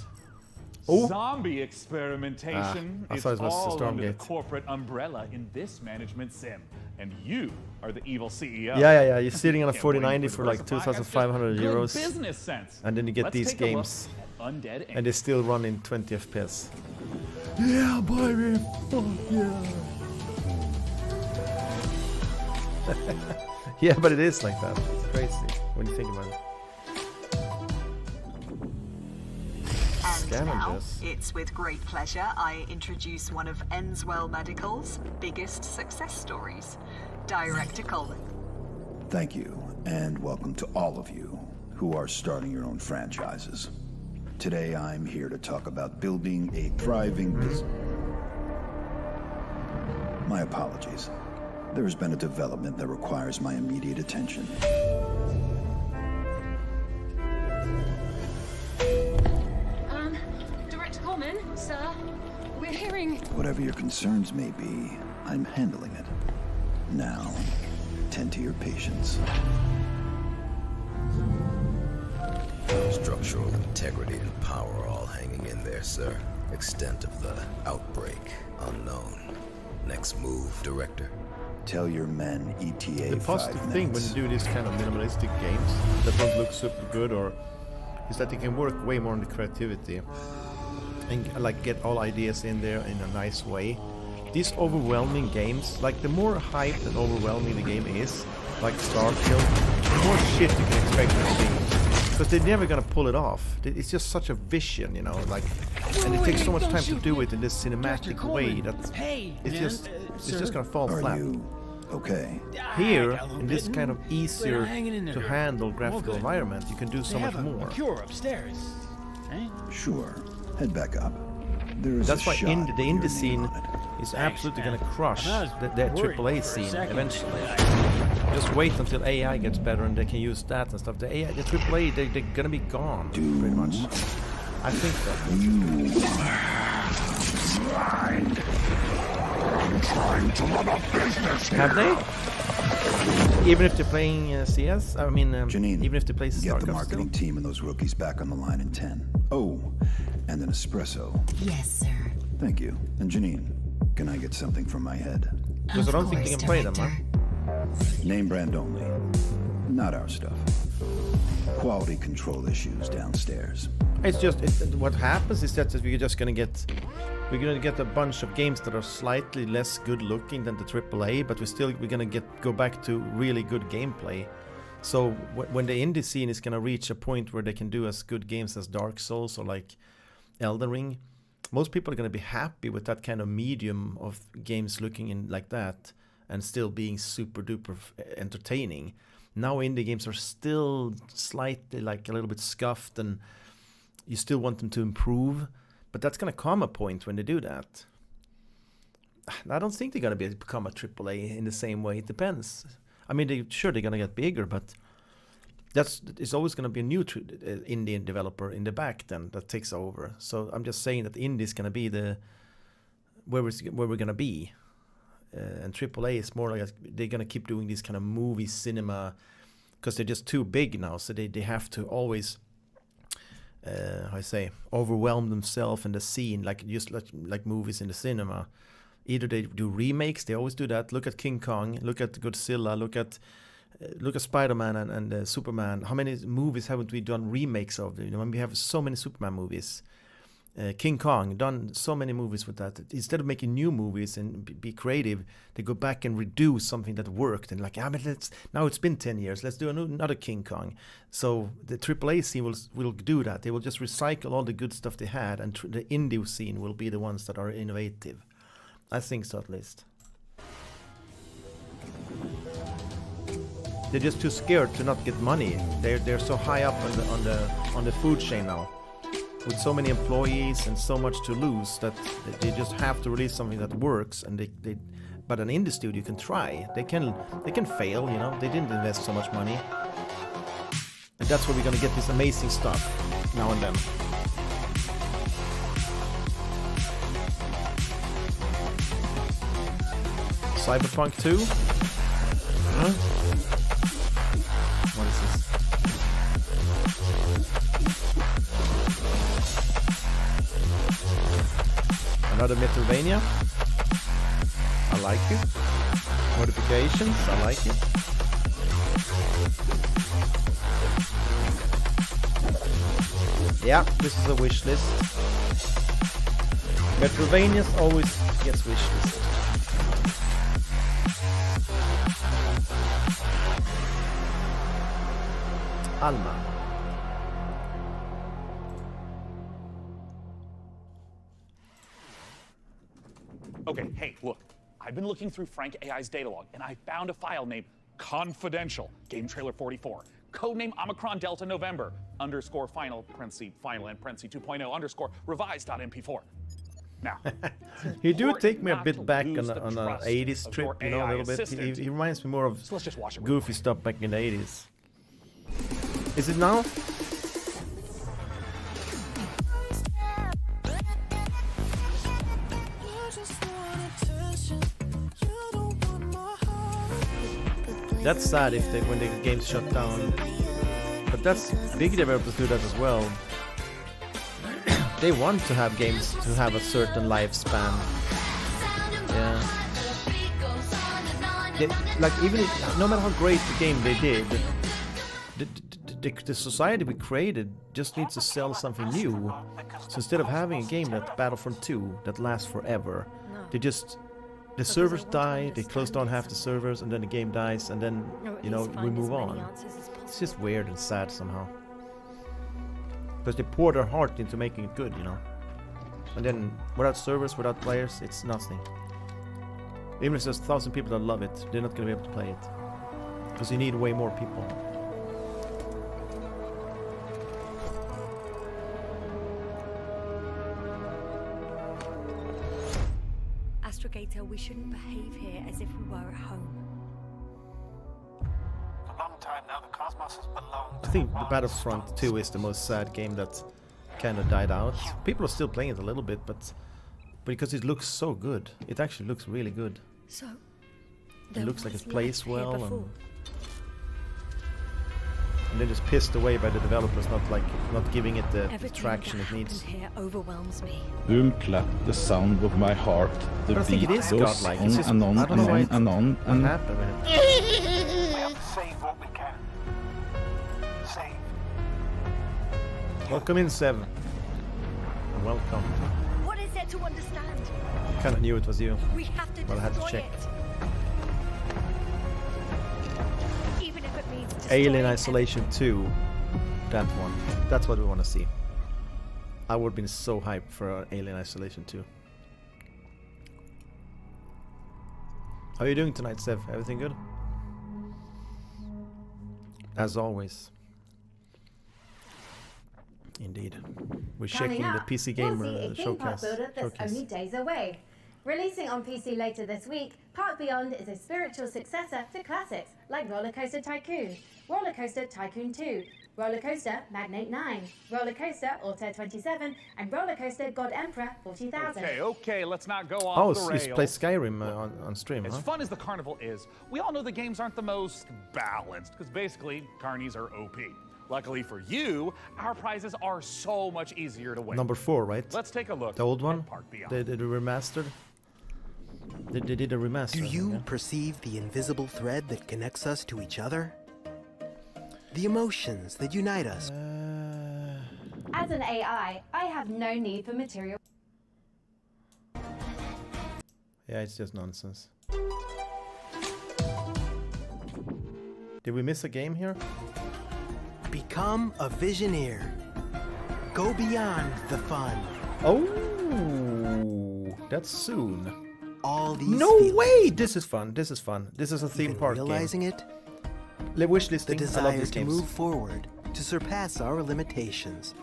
zombie experimentation. I It's thought it was all under the Stormgate. corporate umbrella in this management sim. And you are the evil CEO. Yeah. You're sitting on a Can't blame 4090 you for the like diversify. That's just 2,500 good euros. business sense. And then you get Let's these take a look games. at Undead Inc. And they still run in 20 FPS. Yeah, baby! Fuck yeah! Yeah, but it is like that. It's crazy when you think about it. And now, Scavengers. it's with great pleasure I introduce one of Enswell Medical's biggest success stories, Director Colin. Thank you, and welcome to all of you who are starting your own franchises. Today I'm here to talk about building a thriving business. My apologies. There has been a development that requires my immediate attention. Director Coleman, sir, we're hearing... Whatever your concerns may be, I'm handling it. Now, tend to your patients. Structural integrity and power all hanging in there, sir. Extent of the outbreak unknown. Next move, Director. Tell your men ETA The positive thing when you do these kind of minimalistic games that don't look super good, or is that you can work way more on the creativity and like get all ideas in there in a nice way. These overwhelming games, like the more hyped and overwhelming the game is, like Starfield, the more shit you can expect from the game. Because they're never gonna pull it off. It's just such a vision, you know, like, and it takes so much time to do it in this cinematic way that it's just gonna fall Are flat. you okay? Here, in this kind of easier to handle graphical environment, you can do so much more. Cure upstairs. Sure. Head back up. There is That's a why shot the with your indie name scene on it. is absolutely gonna crush I was the worried AAA for a scene second. eventually. Just wait until AI gets better and they can use that and stuff. The AAA, they're gonna be gone pretty much. I think so. Have they? Even if they're playing CS? I mean, Janine, even if they play get the StarCraft marketing team and those rookies back on the line in 10. Oh, and an espresso. Yes, sir. Thank you. And Janine, can I get something from my head? Because I don't think they can play them, huh? Name brand only. Not our stuff. Quality control issues downstairs. It's just, what happens is that we're just gonna get we're gonna get a bunch of games that are slightly less good looking than the AAA, but we're gonna go back to really good gameplay. So when the indie scene is gonna reach a point where they can do as good games as Dark Souls or like Elden Ring, most people are gonna be happy with that kind of medium of games looking in like that and still being super duper entertaining. Now indie games are still slightly like a little bit scuffed, and you still want them to improve, but that's gonna come a point when they do that. I don't think they're gonna become a AAA in the same way. It depends. I mean, they're gonna get bigger, but it's always gonna be a new indie developer in the back then that takes over. So I'm just saying that indie is gonna be where we're gonna be, and AAA is more like they're gonna keep doing this kind of movie cinema because they're just too big now. So they have to always overwhelm themselves in the scene, like movies in the cinema. Either they do remakes, they always do that. Look at King Kong, look at Godzilla, look at Spider-Man and Superman. How many movies haven't we done remakes of? You know, we have so many Superman movies. King Kong, done so many movies with that. Instead of making new movies and be creative, they go back and redo something that worked. And like, but now it's been 10 years, let's do another King Kong. So the AAA scene will do that. They will just recycle all the good stuff they had, and the indie scene will be the ones that are innovative. I think so, at least. They're just too scared to not get money. They're so high up on the food chain now, with so many employees and so much to lose, that they just have to release something that works. And but an indie studio can try. They can fail. You know, they didn't invest so much money, and that's where we're gonna get this amazing stuff now and then. Cyberpunk 2? Huh? What is this? Another Metroidvania? I like it. Modifications? I like it. Yeah, this is a wish list. Metroidvanias always gets wish list. Alma. Okay, hey, look. I've been looking through Frank AI's data log, and I found a file named Confidential, Game Trailer 44. Codename Omicron Delta November, _ final, parenthesis, final, and parenthesis 2.0, _ revised.mp4. Now, he do take me a bit back on an 80s trip, you know, a little bit. He reminds me more of goofy stuff back in the 80s. Is it now? That's sad when the games shut down. But that's big developers do that as well. They want to have games to have a certain lifespan. Yeah. Even if, no matter how great the game they did, the society we created just needs to sell something new. So instead of having a game like Battlefront 2 that lasts forever, the servers die, they close down half the servers, and then the game dies, and then, you know, we move on. It's just weird and sad somehow. Because they pour their heart into making it good, you know. And then without servers, without players, it's nothing. Even if there's 1,000 people that love it, they're not going to be able to play it. Because you need way more people. Astrogator, we shouldn't behave here as if we were at home. For a long time now, the cosmos has belonged to I think the Battlefront 2 is the most sad game that kind of died out. People are still playing it a little bit, but because it looks so good. It actually looks really good. So, it looks like it plays well, and they're just pissed away by the developers not giving it the traction it needs. Here overwhelms me. Boom clap, the sound of my heart. The but I think beat it is goes godlike. on Just, and on I don't and know why on and on. What happened with it? We have to save what we can. Save. Welcome in, Sev. Welcome. What is it get to understand. Kind of knew it was you. We have to Well, I had to destroy check. it. Even if it means Alien destroying Isolation 2. That one. That's what we want to see. I would have been so hyped for Alien Isolation 2. How are you doing tonight, Sev? Everything good? As always. Indeed. We're checking the PC Gamer we'll see a theme park showcase. builder that's only days away. Releasing on PC later this week, Park Beyond is a spiritual successor to classics like Roller Coaster Tycoon, Roller Coaster Tycoon 2, Roller Coaster Magnate 9, Roller Coaster Altair 27, and Roller Coaster God Emperor 40,000. Okay, let's not go off the Oh, rails. you play Skyrim on stream, As huh? fun as the carnival is, we all know the games aren't the most balanced, because basically, carnies are OP. Luckily for you, our prizes are so much easier to win. Number 4, right? Let's take a look The old one? at Park Beyond. They remastered? They did a remaster. Do I think, you yeah? perceive the invisible thread that connects us to each other? The emotions that unite us. As an AI, I have no need for material. Yeah, it's just nonsense. Did we miss a game here? Become a Visioneer. Go beyond the fun. Oh, that's soon. All these No feelings, way! This is fun. This is fun. This is a theme even park realizing game. it, Wish the listing. I love desire these to games. move forward, to surpass our limitations,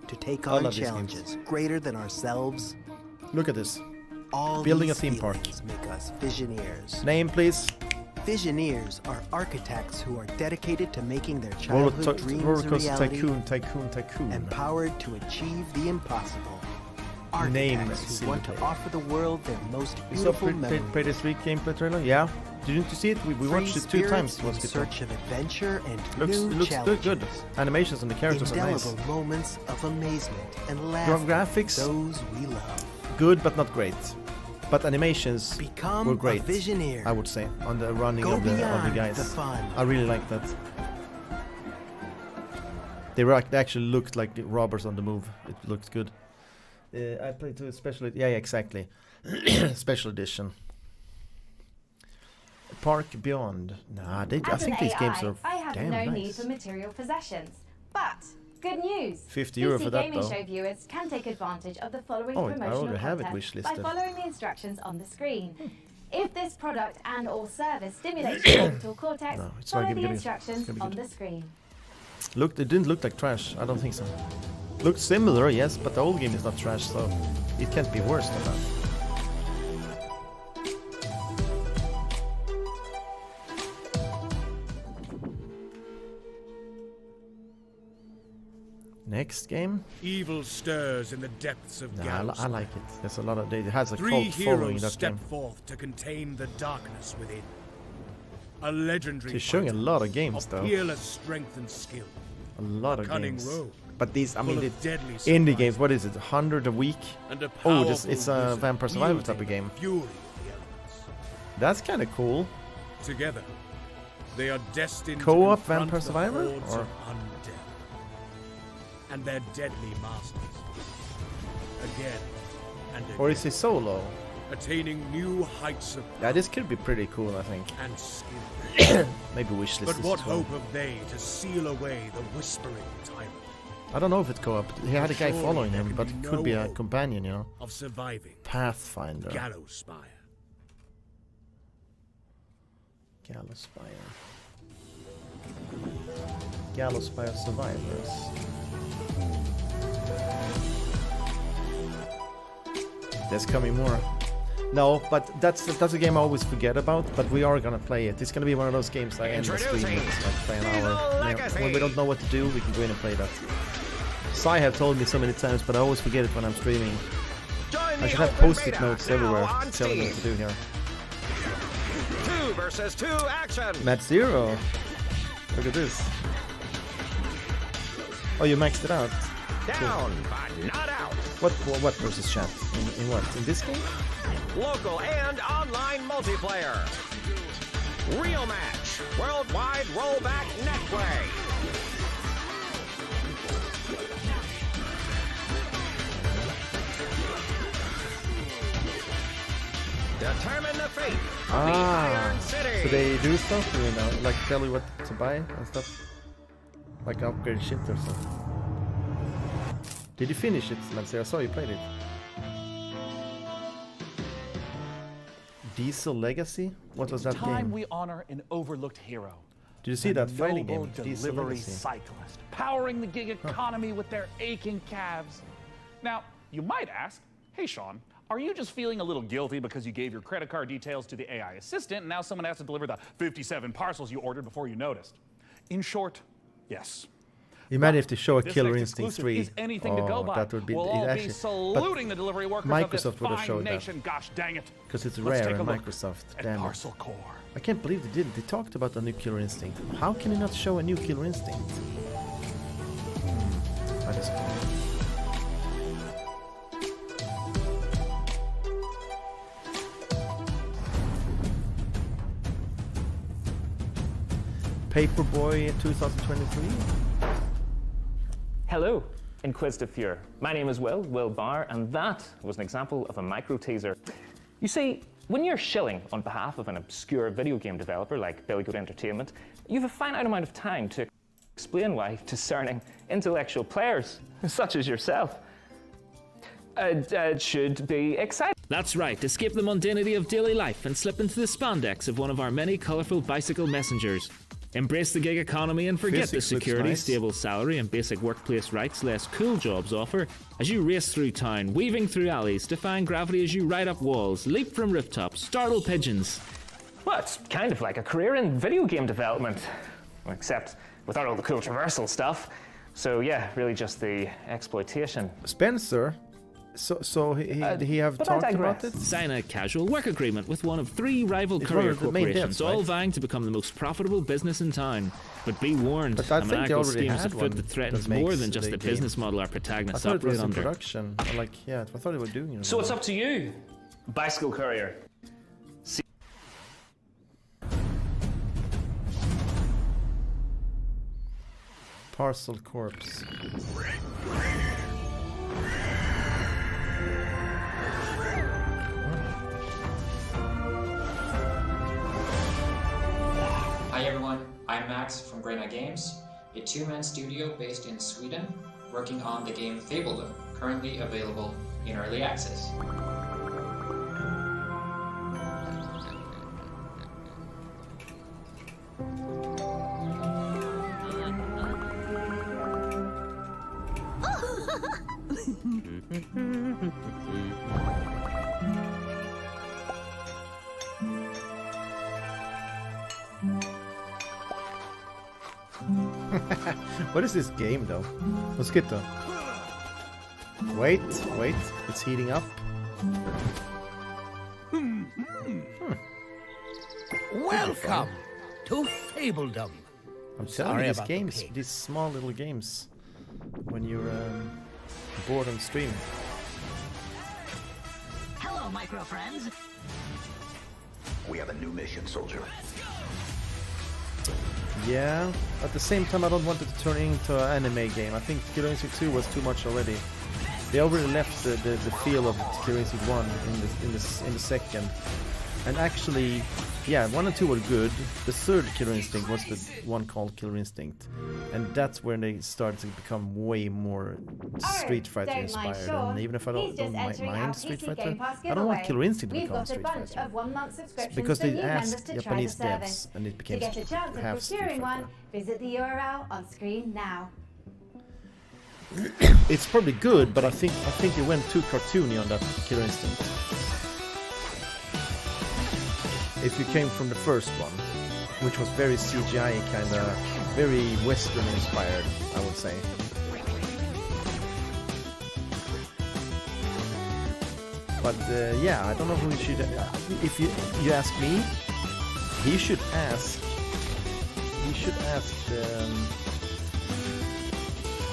to take I on love these challenges greater than ourselves. Look at this. All Building a these theme park. feelings make us Visioneers. Name, please. Visioneers are architects who are dedicated to making their Roller childhood dreams a Coaster reality, Tycoon. empowered to achieve the impossible. Name, Architects who want to Silver. offer the world their most You saw beautiful memories. Predator 3 gameplay trailer? Yeah. Didn't you see it? We watched it 2 times. It was in good. search of adventure and Looks new good, good. Animations and the characters are nice. Indelible moments of amazement and laughter. Graphics? Those we love. Good, but not great. But animations Become were a great. Visioneer. I would say on the running Go of the beyond guys. the fun. I really like that. They actually looked like the robbers on the move. It looked good. I played to a special. Yeah, exactly. Special edition. Park Beyond. Nah, I As think an these games AI, are I have damn no nice. need for material possessions. But good news! 50 euro PC for that, Gaming though. Show viewers can take advantage of the following Oh, I promotional already have it content wish-listed. by following the instructions on the screen. If this product and/or service stimulates your digital cortex, No, it's follow not the gonna be- instructions it's gonna be on good. the screen. Looked, it didn't look like trash. I don't think so. Looked similar, yes, but the old game is not trash, so it can't be worse than that. Next game? Evil stirs in the depths of Nah, Gallows. I like it. There's a lot of. It has a 3 cult following in heroes that step game. forth to contain the darkness within. A legendary He's showing a fighter lot of games, of though. peerless strength and skill. A lot of cunning games. rogue, But these, I full mean, of deadly indie games. What is it? 100 a week? And a Oh, this powerful it's a wizard Vampire Survivor type of wielding game. the fury of the elements. That's kind of cool. Together, they are destined Co-op to confront Vampire the Survivor, hordes or- of undead and their deadly masters. Again and again. Or is it solo? Attaining new heights of Yeah, this could be pretty cool, I think. and skill. Maybe wishlist But this what as well. hope have they to seal away the whispering tyrant? I don't know if it's co-op. He had a guy Surely following there him, can but be it could no be a hope companion, you know. of surviving Pathfinder. Gallows Spire. Gallowspire. Gallowspire Survivors. There's coming more. No, but that's a game I always forget about, but we are gonna play it. It's gonna be one of those games I end the stream with, like play an hour. Yeah, when we don't know what to do, we can go in and play that. Sai have told me so many times, but I always forget it when I'm streaming. I should have post-it notes everywhere telling me what to do here. 2 versus 2 action. Mat Zero. Look at this. Oh, you maxed it out. Down, but not out. What versus chat? In what? In this game? Local and online multiplayer. Real match. Worldwide rollback netplay. determine the fate of the Iron City. So they do stuff, you know, like tell you what to buy and stuff, like upgrade shit or something. Did you finish it, Lancer? I saw you played it. Diesel Legacy? What was that Time game? we honor an overlooked hero. Did you see that fighting game? Diesel Delivery Legacy. cyclist, powering the gig economy with their aching calves. Now, you might ask, hey Sean, are you just feeling a little guilty because you gave your credit card details to the AI assistant and now someone has to deliver the 57 parcels you ordered before you noticed? In short, yes. Imagine if they show a This Killer next Instinct exclusive 3. is anything to go by. That would be We'll all actually. be saluting the delivery workers Microsoft of this would have fine showed nation. that. Gosh dang it. Because it's Let's rare take a in look Microsoft. at Damn it. Parcel Core. I can't believe they didn't. They talked about a new Killer Instinct. How can they not show a new Killer Instinct? That is cool. Paperboy 2023. Hello, Inquisitive Fear. My name is Will Barr, and that was an example of a micro teaser. You see, when you're shilling on behalf of an obscure video game developer like Billy Goat Entertainment, you have a finite amount of time to explain why discerning intellectual players, such as yourself, should be excited. That's right, escape the mundanity of daily life and slip into the spandex of one of our many colourful bicycle messengers. Embrace the gig economy and forget Physics the security, looks nice. stable salary and basic workplace rights less cool jobs offer as you race through town, weaving through alleys, defying gravity as you ride up walls, leap from rooftops, startle pigeons. Well, it's kind of like a career in video game development, except without all the cool traversal stuff. So yeah, really just the exploitation. Spencer, so he have but I talked about digress. it? Sign a casual work agreement with one of 3 rival It's one courier of the main corporations, devs, all right? vying to become the most profitable business in town. But be warned, But I a think they maniacal already schemes had afoot one that threatens that more makes than just the the business game. model our I protagonists thought it operate was in under. production. Like, yeah, I thought they were doing it. So it's up to you, bicycle courier. Parcel Corpse. Hi everyone, I'm Max from Grey Knight Games, a two-man studio based in Sweden, working on the game Fabledom, currently available in early access. What is this game though? Let's get the. Wait, it's heating up. Welcome to Fabledom. I'm telling Sorry you, these about the games, pig. these small little games, when you're bored on stream. Hello, micro friends. We have a new mission, soldier. Yeah, at the same time I don't want it to turn into an anime game. I think Killer Instinct 2 was too much already. They already left the feel of Killer Instinct 1 in the second. And actually, yeah, 1 and 2 were good. The third Killer Instinct was the one called Killer Instinct. And that's when they started to become way more Street Fighter inspired. And even if I don't mind Street Fighter, I don't want Killer Instinct to become Street Fighter. Because they asked Japanese devs and it became To get a chance of half Street procuring Fighter. one, visit the URL on screen now. It's probably good, but I think they went too cartoony on that Killer Instinct. If you came from the first one, which was very CGI kind of, very Western inspired, I would say. But yeah, I don't know who you should. If you ask me, he should ask. He should ask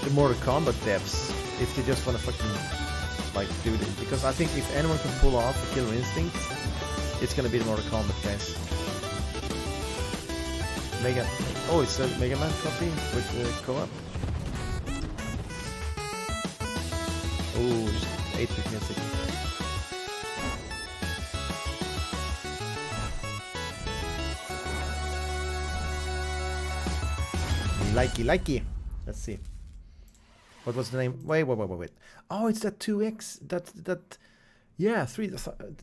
the Mortal Kombat devs if they just want to fucking like do this, because I think if anyone can pull off the Killer Instinct, it's gonna be the Mortal Kombat guys. Oh, it's a Mega Man copy with co-op. Oh, 8-bit music. Likey. Let's see. What was the name? Wait. Oh, it's that 2X. That. Yeah, 3.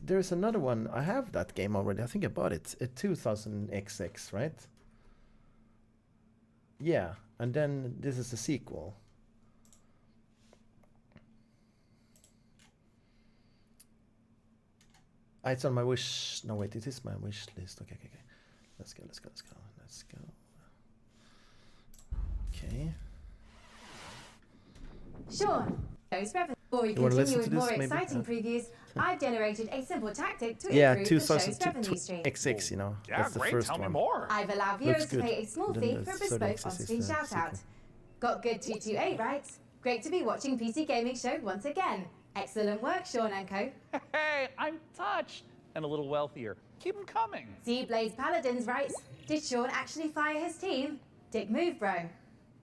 There's another one. I have that game already. I think I bought it. A 2000XX, right? Yeah, and then this is a sequel. It's on my wish. No, wait, it is my wish list. Okay. Let's go. Okay. Sean, before we continue with more exciting previews, I've generated a simple tactic to improve the show's revenue stream. XX, you know. Yeah, that's the great. first Tell me one. more. I've allowed viewers to pay a small fee for a bespoke on-screen shout-out. Got good 228, right? Great to be watching PC Gaming Show once again. Excellent work, Sean and co. Hey, I'm touched. And a little wealthier. Keep them coming. Z-Blaze Paladins writes, did Sean actually fire his team? Dick move, bro.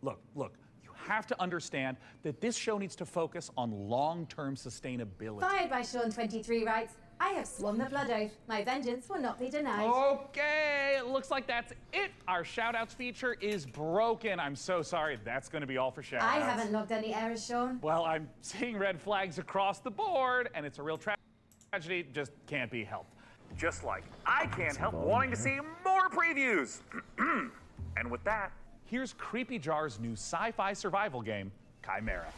Look. You have to understand that this show needs to focus on long-term sustainability. Fired by Sean23 writes, I have sworn the blood oath. My vengeance will not be denied. Okay, it looks like that's it. Our shout-outs feature is broken. I'm so sorry. That's going to be all for shout-outs. I haven't logged any errors, Sean. Well, I'm seeing red flags across the board, and it's a real tragedy. Just can't be helped. Just like I can't help wanting to see more previews. And with that, here's Creepy Jar's new sci-fi survival game, Chimera.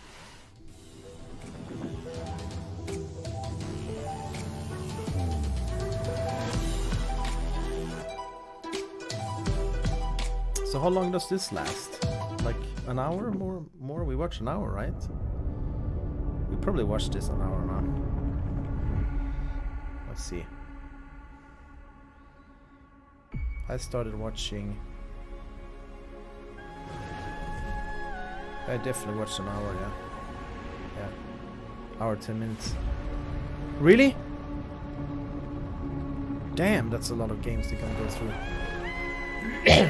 So how long does this last? Like an hour? More? We watched an hour, right? We probably watched this an hour now. Let's see. I started watching. I definitely watched an hour, yeah. Hour, 10 minutes. Really? Damn, that's a lot of games to go through.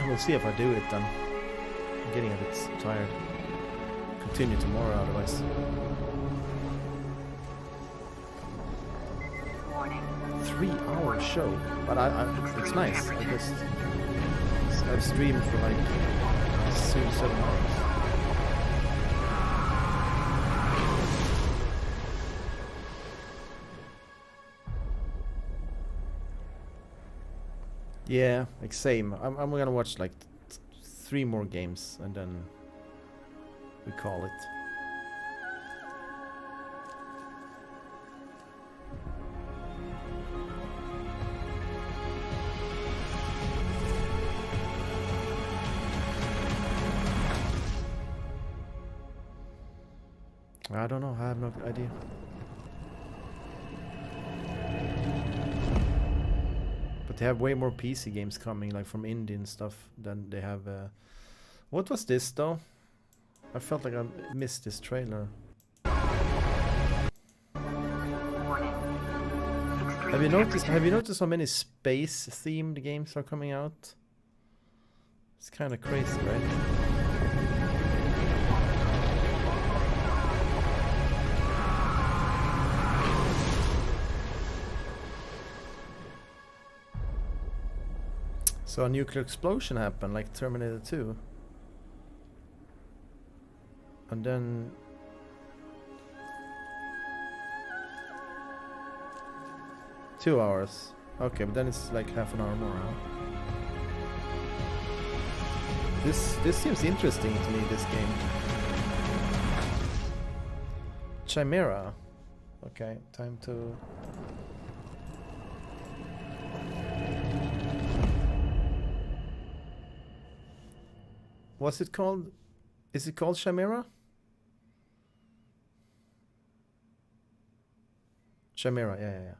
We'll see if I do it then. I'm getting a bit tired. Continue tomorrow otherwise. Warning. 3-hour show. But it's nice. I've streamed for like 7 hours. Yeah, like same. I'm gonna watch like 3 more games and then we call it. I don't know. I have no idea. But they have way more PC games coming, like from indie and stuff, than they have. What was this though? I felt like I missed this trailer. Have you noticed how many space-themed games are coming out? It's kind of crazy, right? So a nuclear explosion happened, like Terminator 2. And then... Two hours. Okay, but then it's like half an hour more, huh? This seems interesting to me, this game. Chimera. Okay, time to... What's it called? Is it called Chimera? Chimera, yeah.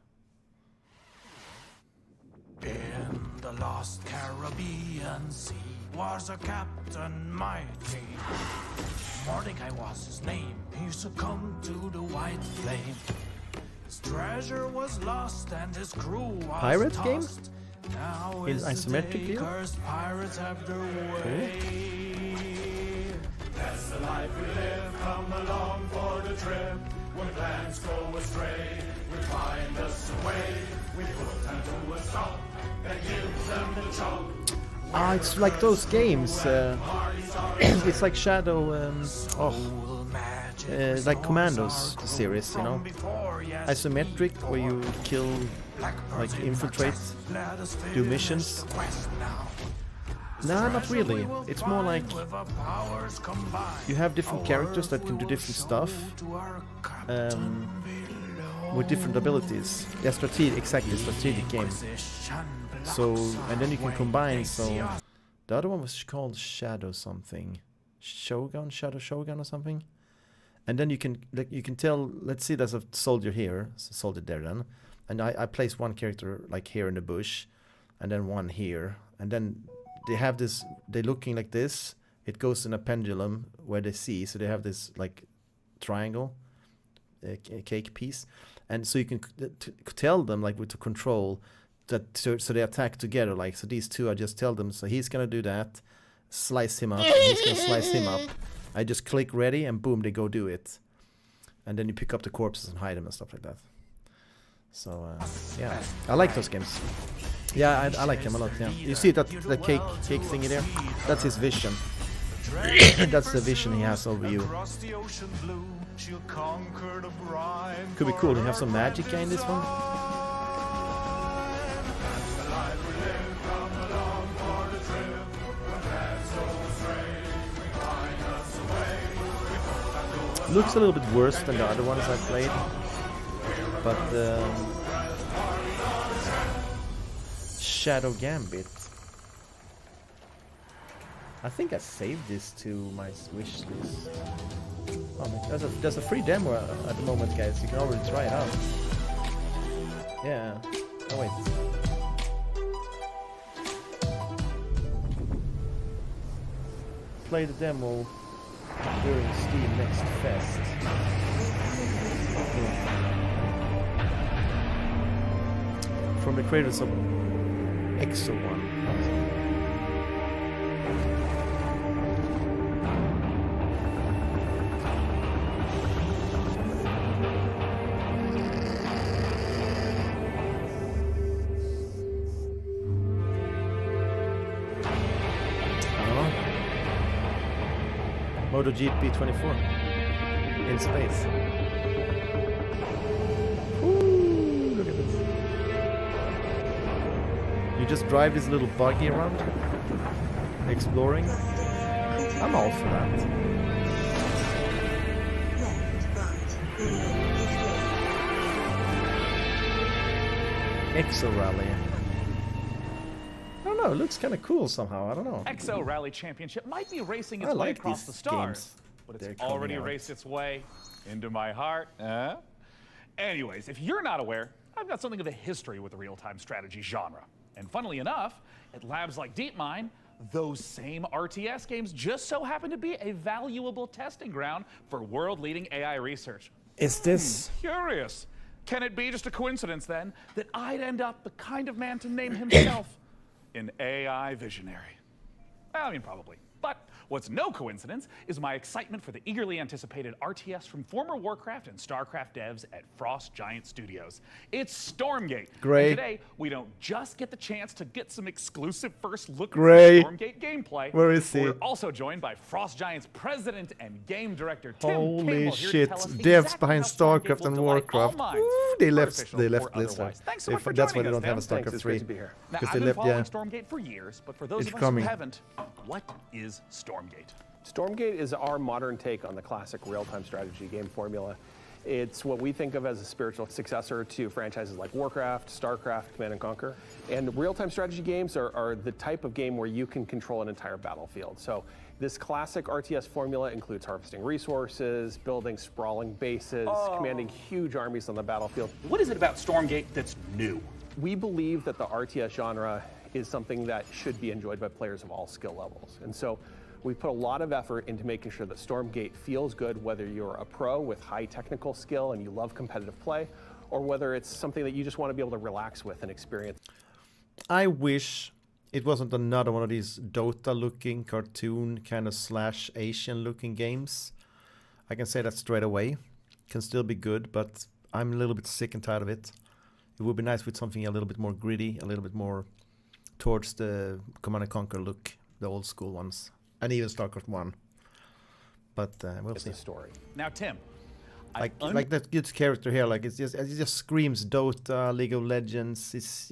In the lost Caribbean Sea was a captain mighty. Mordecai was his name. He succumbed to the white flame. His treasure was lost and his crew was Pirate tossed. game? Now In is the isometric day view? cursed pirates have their way. That's the life we live. Come along for the trip. When plans go astray, we find us a way. We put them to a stop and give them the chop. Ah, it's like those games. It's like Shadow, like Commandos series, you know, isometric where you kill, like infiltrate, do missions. No, not really. It's more like you have different characters that can do different stuff with different abilities. Yeah, strategic game. So, and then you can combine. So, the other one was called Shadow something, Shadow Shogun or something. And then you can tell. Let's see, there's a soldier here, soldier there then, and I place one character like here in the bush, and then one here, and then they have this. They're looking like this. It goes in a pendulum where they see. So they have this like triangle, cake piece, and so you can tell them like with the control that so they attack together. Like so, these two I just tell them. So he's gonna do that, slice him up, and he's gonna slice him up. I just click ready and boom, they go do it. And then you pick up the corpses and hide them and stuff like that. So, yeah. I like those games. Yeah, I like him a lot, yeah. You see that cake thingy there? That's his vision. That's the vision he has over you. Could be cool to have some magic in this one. Looks a little bit worse than the other ones I played, but Shadow Gambit. I think I saved this to my wish list. Oh man, there's a free demo at the moment, guys. You can already try it out. Yeah. Oh wait. Play the demo during Steam Next Fest. From the creators of Exo One. MotoGP 24 in space. Ooh, look at this. You just drive this little buggy around, exploring. I'm all for that. Exo Rally. I don't know, it looks kind of cool somehow, I don't know. Exo Rally Championship might be racing its way across the stars, but it's already raced its way into my heart. Anyways, if you're not aware, I've got something of a history with the real-time strategy genre. And funnily enough, at labs like DeepMind, those same RTS games just so happen to be a valuable testing ground for world-leading AI research. Is this... Curious. Can it be just a coincidence, then, that I'd end up the kind of man to name himself an AI visionary? I mean, probably. But what's no coincidence is my excitement for the eagerly anticipated RTS from former Warcraft and StarCraft devs at Frost Giant Studios. It's Stormgate. Great. And today, we don't just get the chance to get some exclusive first look at Stormgate gameplay. Where is he? We're also joined by Frost Giant's president and game director, Tim Holy Campbell, shit, here to tell us devs exactly behind how Stormgate StarCraft will and delight Warcraft. all minds, Ooh, they left artificial Blizzard. or Thanks so much for That's why joining they don't us, have a Tim. StarCraft 3. Now, Because I've they been left, following yeah. Stormgate for years, but for those It's of us coming. who haven't, what is Stormgate? Stormgate is our modern take on the classic real-time strategy game formula. It's what we think of as a spiritual successor to franchises like Warcraft, StarCraft, Command & Conquer. And real-time strategy games are the type of game where you can control an entire battlefield. So this classic RTS formula includes harvesting resources, building sprawling bases, commanding huge armies on the battlefield. What is it about Stormgate that's new? We believe that the RTS genre is something that should be enjoyed by players of all skill levels. And so we put a lot of effort into making sure that Stormgate feels good, whether you're a pro with high technical skill and you love competitive play, or whether it's something that you just want to be able to relax with and experience. I wish it wasn't another one of these Dota-looking, cartoon kind of slash Asian-looking games. I can say that straight away. Can still be good, but I'm a little bit sick and tired of it. It would be nice with something a little bit more gritty, a little bit more towards the Command & Conquer look, the old school ones. and even StarCraft 1. But we'll see. The story. Now, Tim, Like that good character here, like it just screams Dota, League of Legends. It's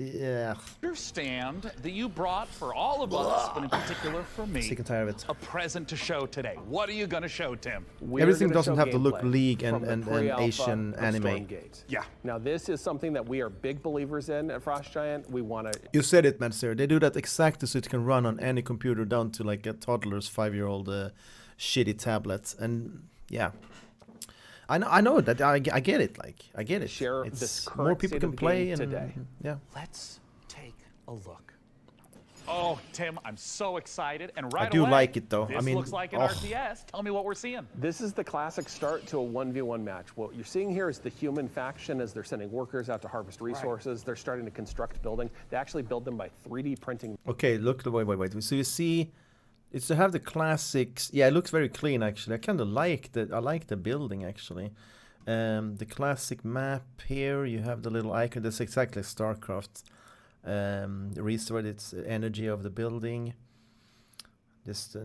understand that you brought for all of us, but in particular for me, sick and tired of it. a present to show today. What are you going to show, Tim? Everything doesn't have to look League and Asian anime. Stormgate. Yeah. Now this is something that we are big believers in at Frost Giant. We want to. You said it, Master. They do that exactly so it can run on any computer down to like a toddler's 5-year-old shitty tablet. And yeah. I know that I get it. Like I get it. Share it's this more people can play and today. Yeah. Let's take a look. Oh, Tim, I'm so excited. And right I do away, like it though. This I mean, looks like an RTS. Tell me what we're seeing. This is the classic start to a 1v1 match. What you're seeing here is the human faction as they're sending workers out to harvest resources. Right. They're starting to construct building. They actually build them by 3D printing. Okay, look. Wait. So you see. It's to have the classics. Yeah, it looks very clean actually. I kind of like the building actually. The classic map here. You have the little icon. That's exactly StarCraft. Restore its energy of the building. Just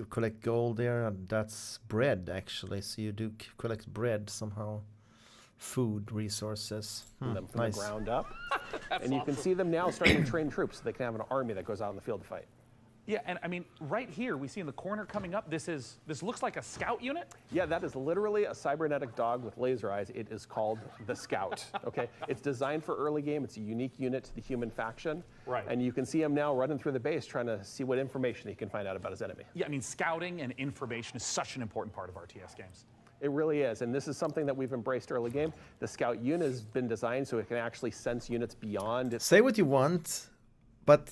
collect gold there. And that's bread actually. So you do collect bread somehow. Food resources. Them from Nice. the ground up. And you can see them now starting to train troops so they can have an army that goes out in the field to fight. Yeah, and I mean, right here, we see in the corner coming up, this looks like a scout unit? Yeah, that is literally a cybernetic dog with laser eyes. It is called the Scout, okay? It's designed for early game. It's a unique unit to the human faction. Right. And you can see him now running through the base trying to see what information he can find out about his enemy. Yeah, I mean, scouting and information is such an important part of RTS games. It really is, and this is something that we've embraced early game. The Scout unit has been designed so it can actually sense units beyond its... Say what you want, but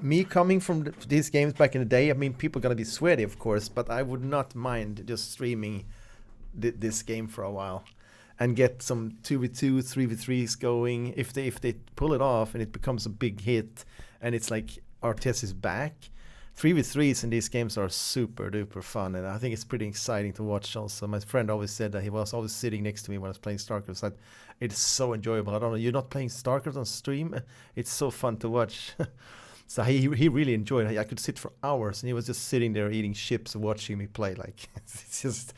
me coming from these games back in the day, I mean, people are gonna be sweaty, of course, but I would not mind just streaming this game for a while and get some 2v2, 3v3s going. If they pull it off and it becomes a big hit, and it's like RTS is back. 3v3s in these games are super duper fun, and I think it's pretty exciting to watch also. My friend always said that he was always sitting next to me when I was playing StarCraft. So it's so enjoyable. I don't know, you're not playing StarCraft on stream? It's so fun to watch. So he really enjoyed it. I could sit for hours, and he was just sitting there eating chips and watching me play. Like, it's just,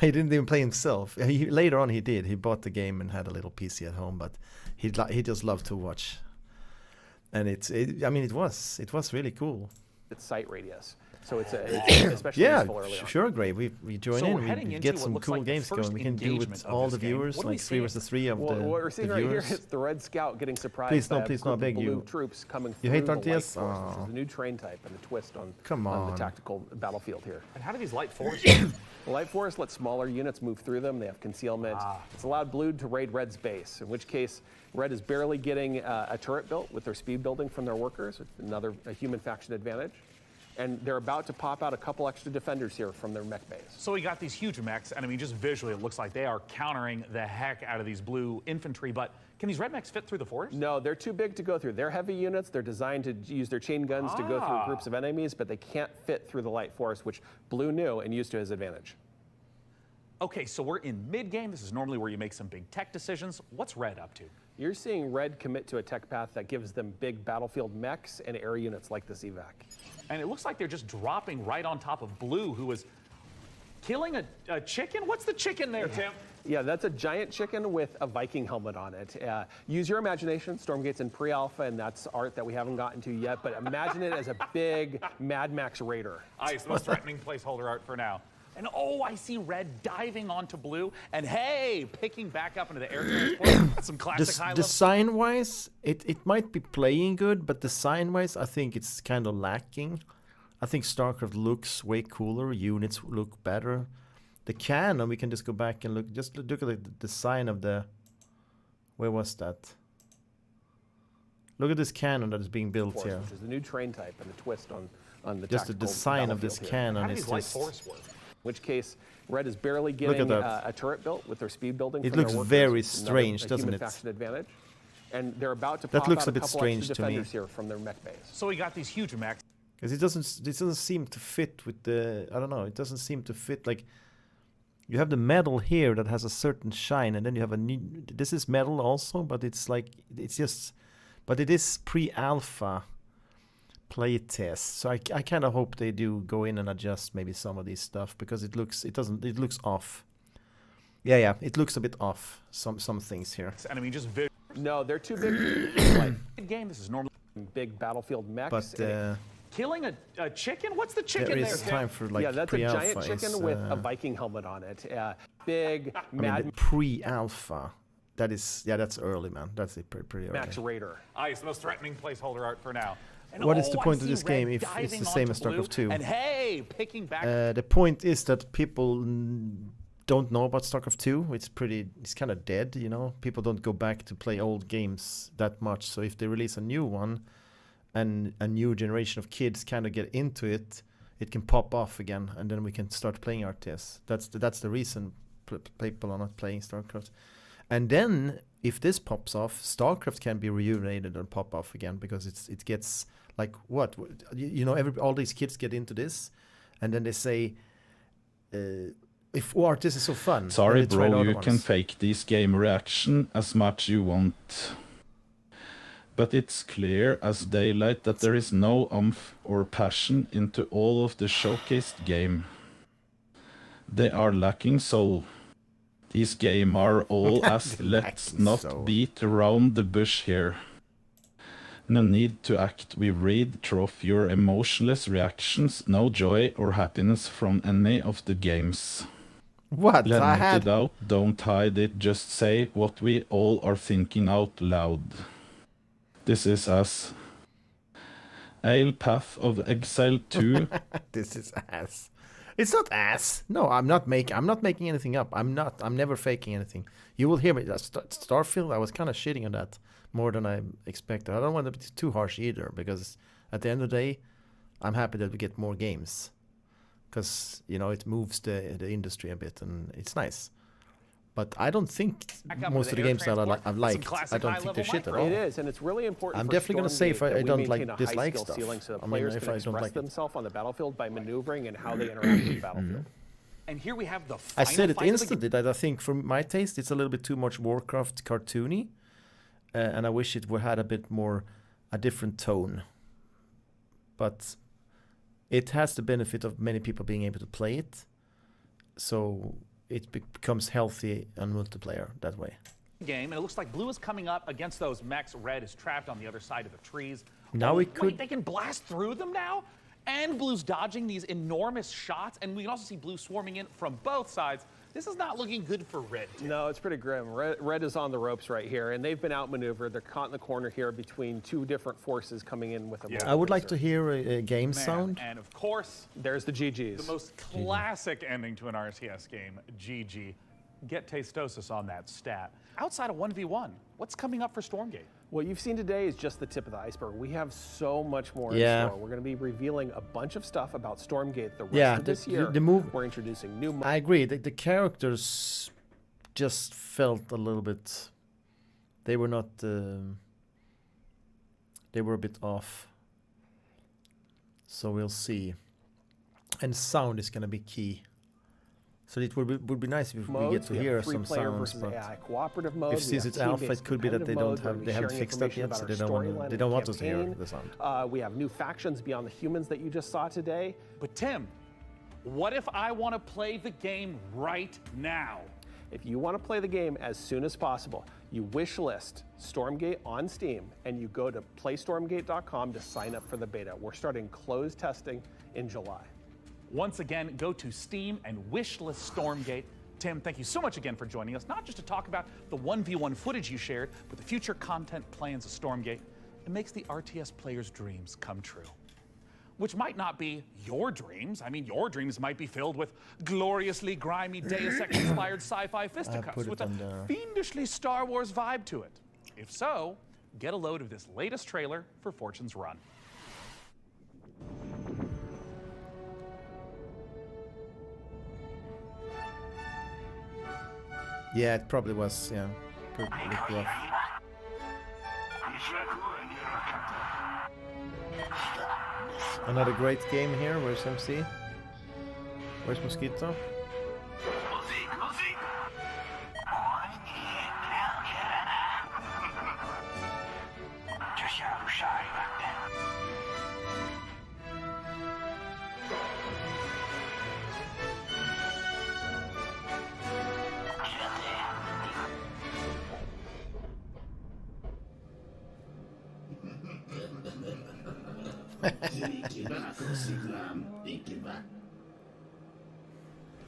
he didn't even play himself. Later on he did. He bought the game and had a little PC at home, but he just loved to watch. And it was really cool. Its sight radius. So it's especially useful early on. Sure, Gray. We join in. We get some cool games going. We can do with all the viewers, like 3 versus 3 of the viewers. What we're seeing right here is the Red Scout getting surprised by a group of blue troops coming through hate the light RTS? force, which is a new train type and a twist on the tactical battlefield here. And how do these light force? The light force lets smaller units move through them. They have concealment. It's allowed blue to raid red's base, in which case red is barely getting a turret built with their speed building from their workers, a human faction advantage. And they're about to pop out a couple extra defenders here from their mech base. So we got these huge mechs, and I mean, just visually, it looks like they are countering the heck out of these blue infantry, but can these red mechs fit through the forest? No, they're too big to go through. They're heavy units. They're designed to use their chain guns to go through groups of enemies, but they can't fit through the light forest, which blue knew and used to his advantage. Okay, so we're in mid-game. This is normally where you make some big tech decisions. What's red up to? You're seeing red commit to a tech path that gives them big battlefield mechs and air units like this evac. And it looks like they're just dropping right on top of blue, who is killing a chicken? What's the chicken there, Tim? Yeah, that's a giant chicken with a Viking helmet on it. Use your imagination. Stormgate's in pre-alpha, and that's art that we haven't gotten to yet, but imagine it as a big Mad Max Raider. It's the most threatening placeholder art for now. And oh, I see red diving onto blue, and hey, picking back up into the air transport. Some classic high level. Design-wise, it might be playing good, but design-wise, I think it's kind of lacking. I think StarCraft looks way cooler. Units look better. The cannon, we can just go back and look. Just look at the design of the. Where was that? Look at this cannon that is being built here. Which is the new train type and a twist on the just the design of this cannon is just. In which case, red is barely getting a turret built with their speed building. It looks very strange, doesn't it? Faction advantage. And they're about to that pop looks out a bit couple strange extra to me. defenders here from their mech base. So we got these huge mechs. Because it doesn't seem to fit with the, I don't know, it doesn't seem to fit. Like, you have the metal here that has a certain shine, and then you have a new, this is metal also, but it's like, it's just, but it is pre-alpha. play test. So I kind of hope they do go in and adjust maybe some of these stuff, because it looks off. Yeah, it looks a bit off. Some things here. And I mean, just No, they're too big. Like, game. This is normally big battlefield mechs. But killing a chicken. What's the chicken there there? is time for like yeah, that's a pre-alpha. giant chicken with a Viking helmet on it. Big. I mean, the pre-alpha. That's early, man. That's pretty early. Max Raider. It's the most threatening placeholder art for now. And what is the I point of see this Red game if it's diving the same onto as StarCraft 2? And hey, picking back. The point is that people don't know about StarCraft 2. It's kind of dead, you know. People don't go back to play old games that much. So if they release a new one, and a new generation of kids kind of get into it, it can pop off again, and then we can start playing RTS. That's the reason people are not playing StarCraft. And then if this pops off, StarCraft can be rejuvenated and pop off again, because it gets like what you know. All these kids get into this, and then they say, "If RTS is so fun." Sorry, bro, you ones. can fake this game reaction as much you want. But it's clear as daylight that there is no oomph or passion into all of the showcased game. They are lacking soul. These games are all as let's not beat around the bush here. No need to act. We read through your emotionless reactions, no joy or happiness from any of the games. What? Let it out, don't hide it, just say what we all are thinking out loud. This is us. Ale Path of Exile 2. This is ass. It's not ass. No, I'm not making anything up. I'm never faking anything. You will hear me. Starfield, I was kind of shitting on that more than I expected. I don't want to be too harsh either, because at the end of the day, I'm happy that we get more games, because you know it moves the industry a bit, and it's nice. But I don't think most of the games that I've liked, I don't think they're shit at all. It is, and it's really important. I'm definitely going to say if I don't like dislike stuff. So I mean, players if can I don't express like it. themselves on the battlefield by maneuvering and how they interact with the battlefield. And here we have the I final said it fight of the instantly that I think, for my taste, it's a little bit too much Warcraft cartoony, and I wish it would had a bit more a different tone. But it has the benefit of many people being able to play it, so it becomes healthy on multiplayer that way. game, and it looks like blue is coming up against those mechs. Red is trapped on the other side of the trees. Now we could. Wait, they can blast through them now? And blue's dodging these enormous shots, and we can also see blue swarming in from both sides. This is not looking good for red. No, it's pretty grim. Red is on the ropes right here, and they've been outmaneuvered. They're caught in the corner here between two different forces coming in with a I would like to hear a game sound. And of course, there's the GGs. The most classic ending to an RTS game, GG. Get Tastosis on that stat. Outside of 1v1, what's coming up for Stormgate? What you've seen today is just the tip of the iceberg. We have so much more in store. We're going to be revealing a bunch of stuff about Stormgate the rest of this year. The move. We're introducing new. I agree. The characters just felt a little bit. They were not. They were a bit off. So we'll see. And sound is going to be key. So it would be nice if we get to hear some sounds. But AI cooperative mode. If since it's alpha, it could be that they haven't fixed that yet, so they don't want us to hear the sound. We have new factions beyond the humans that you just saw today. But Tim, what if I want to play the game right now? If you want to play the game as soon as possible, you wish list Stormgate on Steam, and you go to playstormgate.com to sign up for the beta. We're starting closed testing in July. Once again, go to Steam and wishlist Stormgate. Tim, thank you so much again for joining us, not just to talk about the 1v1 footage you shared, but the future content plans of Stormgate. It makes the RTS players' dreams come true. Which might not be your dreams. I mean, your dreams might be filled with gloriously grimy Deus Ex-inspired sci-fi fisticuffs with a fiendishly Star Wars vibe to it. If so, get a load of this latest trailer for Fortune's Run. Yeah, it probably was, yeah. Pretty rough. Another great game here. Where's MC? Where's Mosquito?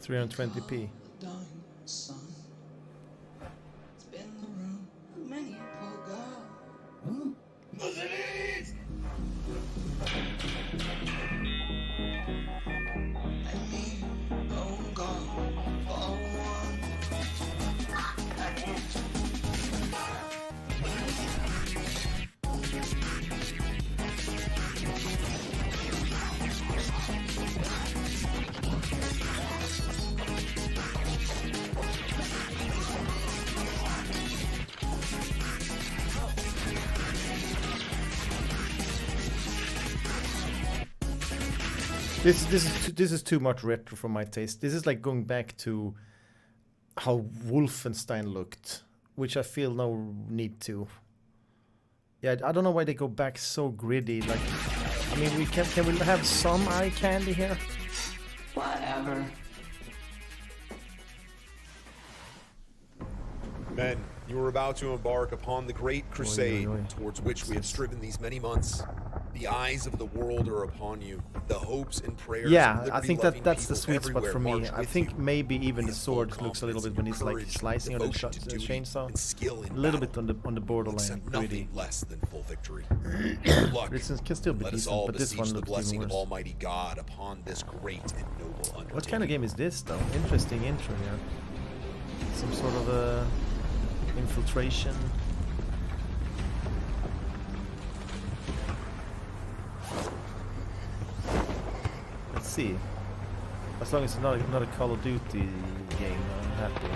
320p. This is too much retro for my taste. This is like going back to how Wolfenstein looked, which I feel no need to. Yeah, I don't know why they go back so gritty. Like, I mean, can we have some eye candy here? Whatever. Men, you are about to embark upon the great crusade towards which we have striven these many months. The eyes of the world are upon you. The hopes and prayers. Yeah, I think that's the sweet spot for me. I think maybe even the sword looks a little bit when he's like slicing on the chainsaw, a little bit on the borderline gritty. Less than full victory. This can still be decent, but this one looks blessing even of worse. Almighty God upon this great and noble undertaking. What kind of game is this, though? Interesting intro here. Some sort of infiltration. Let's see. As long as it's not a Call of Duty game, I'm happy.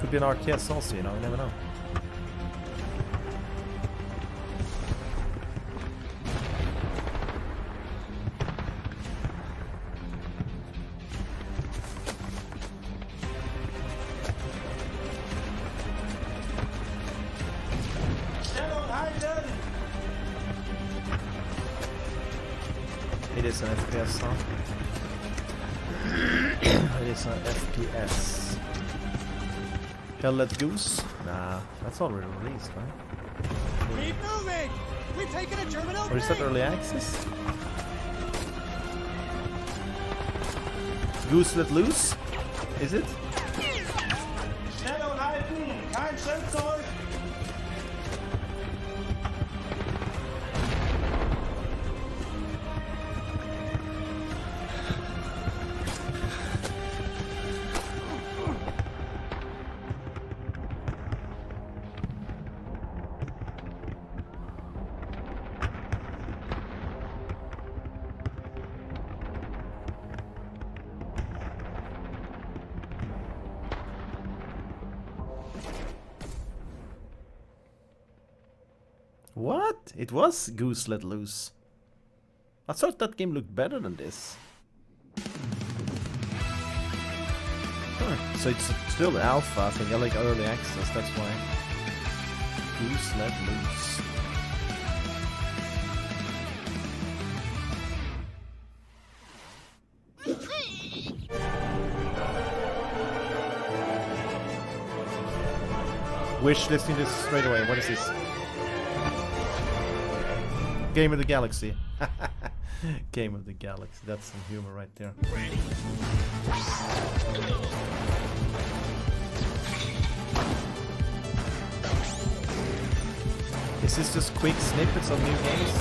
Could be an RTS also, you know, you never know. It is an FPS, huh? It is an FPS. Hell Let Goose? Nah, that's already released, right? Keep moving! We've taken a terminal. Or is that early access? Goose Let Loose? Is it? Shadow halten! Kein Sensor! What? It was Goose Let Loose. I thought that game looked better than this. Huh. So it's still alpha, I think. I like early access, that's why. Goose Let Loose. Wish listing this straight away. What is this? Game of the Galaxy. Game of the Galaxy. That's some humor right there. Is this just quick snippets of new games?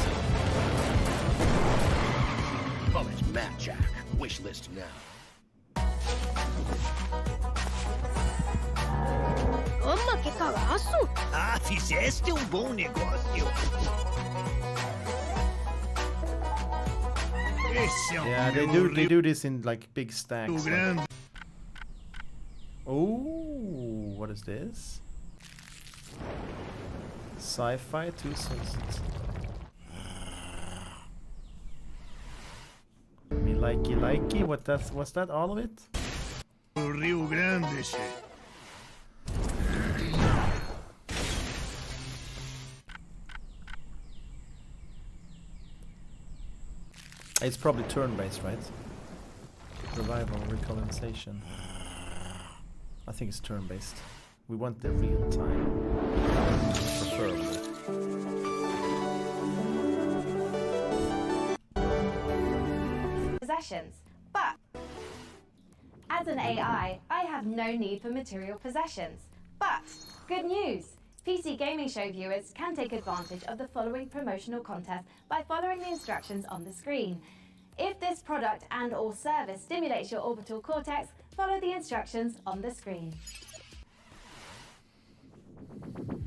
Well, it's Matt Jack. Wish list now. Mamma, che cagazo! Ah, fizeste bom negócio. Yeah, they do this in like big stacks. Like. Oh, what is this? Sci-fi 2 cents. Me likey. Was that all of it? Rio Grande shit. It's probably turn-based, right? Revival, recolonization. I think it's turn-based. We want the real time. Preferably. possessions. But as an AI, I have no need for material possessions. But good news! PC Gaming Show viewers can take advantage of the following promotional contest by following the instructions on the screen. If this product and/or service stimulates your orbital cortex, follow the instructions on the screen.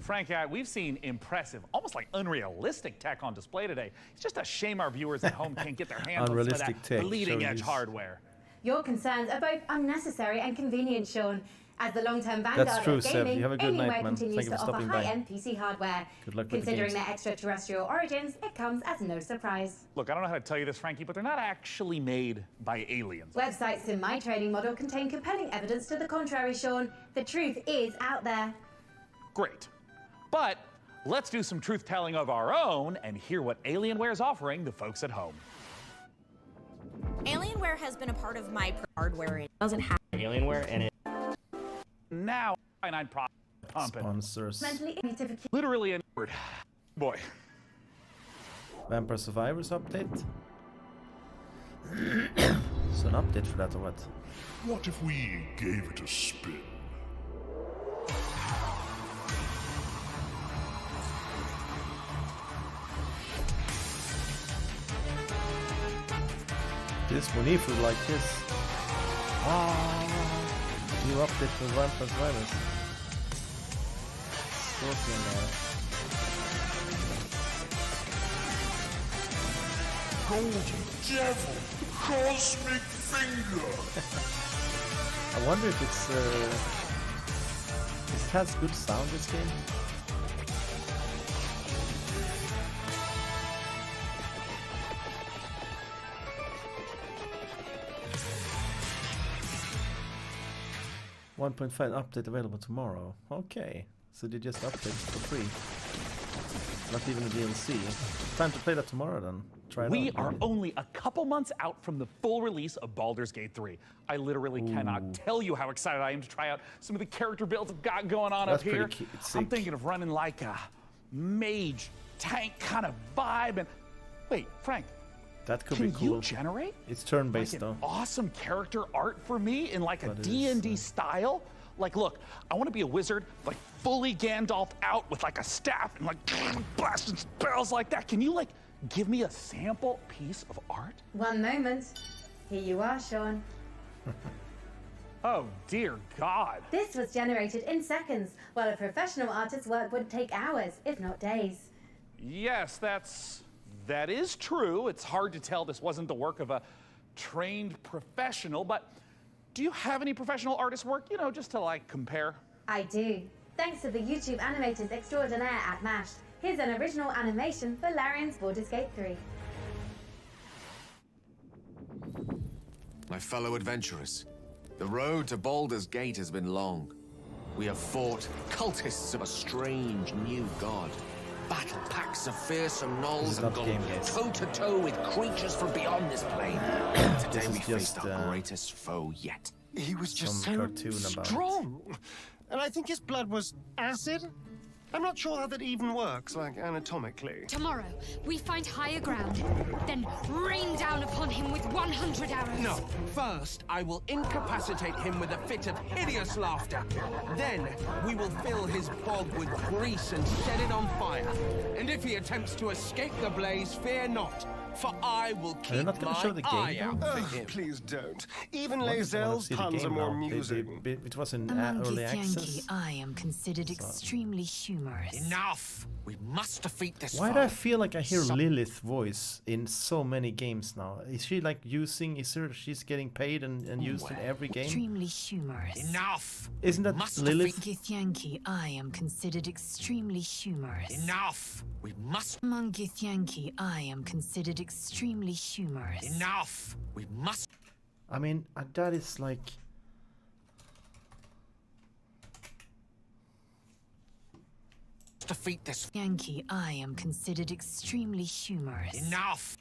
Frank, we've seen impressive, almost like unrealistic tech on display today. It's just a shame our viewers at home can't get their hands on some of that bleeding-edge hardware. Your concerns are both unnecessary and convenient, Sean. As the long-term vanguard of gaming, Alienware continues to offer high-end PC hardware. Good luck with Considering their extraterrestrial origins, it comes as no surprise. Look, I don't know how to tell you this, Frankie, but they're not actually made by aliens. Websites in my trading model contain compelling evidence to the contrary, Sean. The truth is out there. Great. But let's do some truth-telling of our own and hear what Alienware is offering the folks at home. Alienware has been a part of my hardware. It doesn't have Alienware and it. Now, I'm pumping. Sponsors. Literally a word. Boy. Vampire Survivors update. So an update for that or what? What if we gave it a spin? This Munif would like this. New update for Vampire Survivors. Scorpion Golden Devil, Cosmic Finger. I wonder if it's it has good sound, this game. .5 update available tomorrow. Okay, so they just update for free. Not even a DLC. Time to play that tomorrow then. Try it We out. are only a couple months out from the full release of Baldur's Gate 3. I literally cannot tell you how excited I am to try out some of the character builds I've got going on That's up here. pretty I'm thinking of running like a mage tank kind of vibe. And wait, Frank, that could can be cool. you generate It's turn-based like though. an awesome character art for me in like a But it D&D is, style? Like, look, I want to be a wizard, like fully Gandalf out with like a staff and like blasting spells like that. Can you like give me a sample piece of art? One moment. Here you are, Sean. Oh, dear God. This was generated in seconds, while a professional artist's work would take hours, if not days. Yes, that is true. It's hard to tell this wasn't the work of a trained professional, but do you have any professional artist work, you know, just to like compare? I do. Thanks to the YouTube animators extraordinaire at Mashed. Here's an original animation for Larian's Baldur's Gate 3. My fellow adventurers, the road to Baldur's Gate has been long. We have fought cultists of a strange new god, battle packs of fearsome gnolls, and gone toe-to-toe with creatures from beyond this plane. Today we faced our greatest foe yet. He was just so strong. And I think his blood was acid. I'm not sure how that even works, like anatomically. Tomorrow, we find higher ground, then rain down upon him with 100 arrows. No. First, I will incapacitate him with a fit of hideous laughter. Then, we will fill his bog with grease and set it on fire. And if he attempts to escape the blaze, fear not, for I will keep my eye out for him. Please don't. Even Lae'zel's puns are more amusing. It was in Among early Githyanki, access. I am considered extremely humorous. Enough! We must defeat this Why foe. do I feel like I hear Lilith's voice in so many games now? Is she like she's getting paid and used in every game? Extremely humorous. Enough! Isn't that Lilith? Githyanki, I am considered extremely humorous. Enough! We must. Among Githyanki, I am considered extremely humorous. Enough! We must. I mean, that is like. Defeat this. Yankee, I am considered extremely humorous. Enough!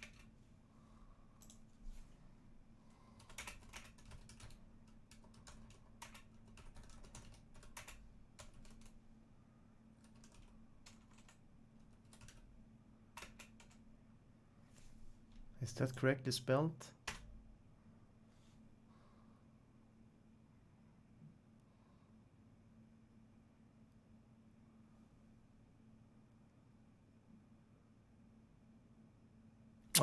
Is that correctly spelled?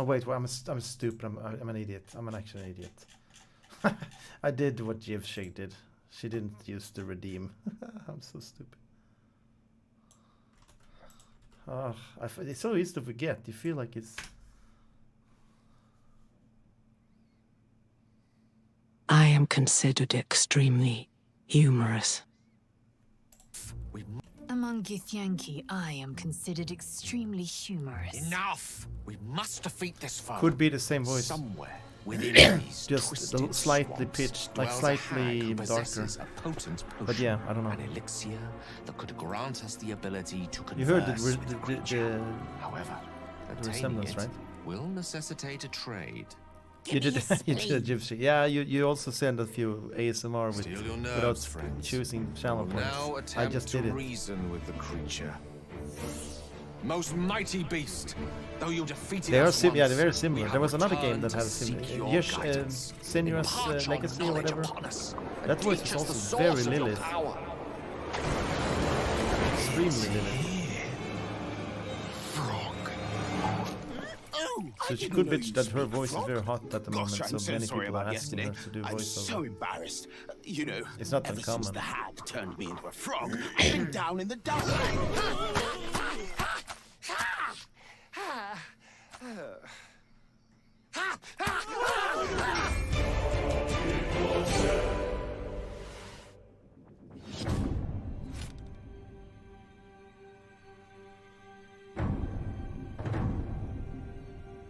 Oh wait, well, I'm stupid. I'm an idiot. I'm actually an idiot. I did what Jivshig did. She didn't use the redeem. I'm so stupid. Oh, it's so easy to forget. You feel like it's... I am considered extremely humorous. Among Githyanki, I am considered extremely humorous. Enough! We must defeat this foe. Could be the same voice. Somewhere within these just twisted slightly swamps pitched, like dwells a hag slightly who darker. possesses a potent But potion, yeah, I don't know. an elixir that could grant us the ability to You heard converse with the creature. However, the obtaining resemblance, it right? will necessitate a trade. You did you did a gypsy. Yeah, you also send a few ASMR with, Steal your nerves, without friends. choosing channel Now points. I attempt just to did it. reason with the creature. Most mighty beast, though you defeated They are us yeah, they're once, very we similar. have There was another returned game that to had a similar seek your guidance. Sinuous Impart your Legacy or knowledge whatever. upon us, and That voice teach was us the also source very of your Lilith. power. Extremely Lilith. So she could bitch that her voice is very hot at the moment, Gosh, I'm so many sorry people are about asking yesterday. her to do I'm voiceover. so embarrassed. You know, It's not ever uncommon. since the hag turned me into a frog, I've been down in the dumps.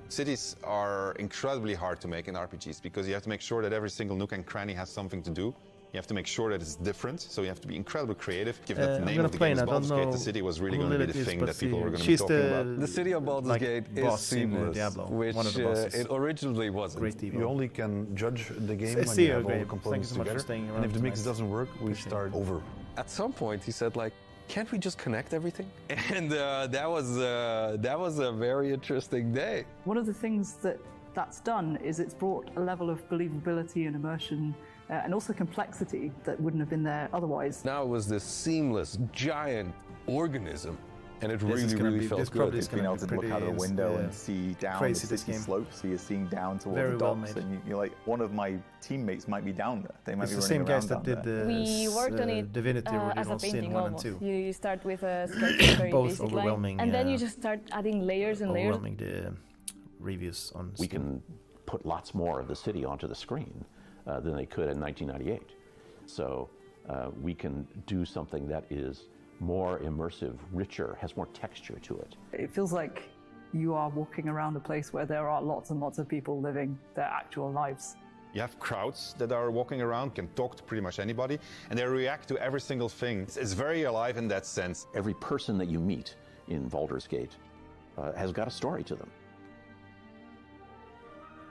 Cities are incredibly hard to make in RPGs because you have to make sure that every single nook and cranny has something to do. You have to make sure that it's different, so you have to be incredibly creative. Given that the name of the game is Baldur's Gate, the city was really going to be the thing that people were going to be talking about. The city of Baldur's Gate is seamless, which it originally wasn't. You only can judge the game when see you you, have all the Gabe. components Thank you so much for together. staying And around if the mix tonight. doesn't work, we start over. At some point, he said, like, can't we just connect everything? And that was a very interesting day. One of the things that's done is it's brought a level of believability and immersion and also complexity that wouldn't have been there otherwise. Now it was this seamless, giant organism, and it This is really, gonna really be- felt this good. probably is Being gonna able be to look out of the pretty, window and see down the crazy, this city game. slopes, so you're seeing down towards Very the well docks, made. and you're like, one of my teammates might be down there. They might It's be the running same guys around that down did there. the We worked on it Divinity as a Original Sin painting 1 and almost. 2. You start with a sketch, very Both basic overwhelming, line, and then you just start adding layers and layers. Overwhelming the reviews on We Steam. can put lots more of the city onto the screen than they could in 1998. So we can do something that is more immersive, richer, has more texture to it. It feels like you are walking around a place where there are lots and lots of people living their actual lives. You have crowds that are walking around, can talk to pretty much anybody, and they react to every single thing. It's very alive in that sense. Every person that you meet in Baldur's Gate has got a story to them.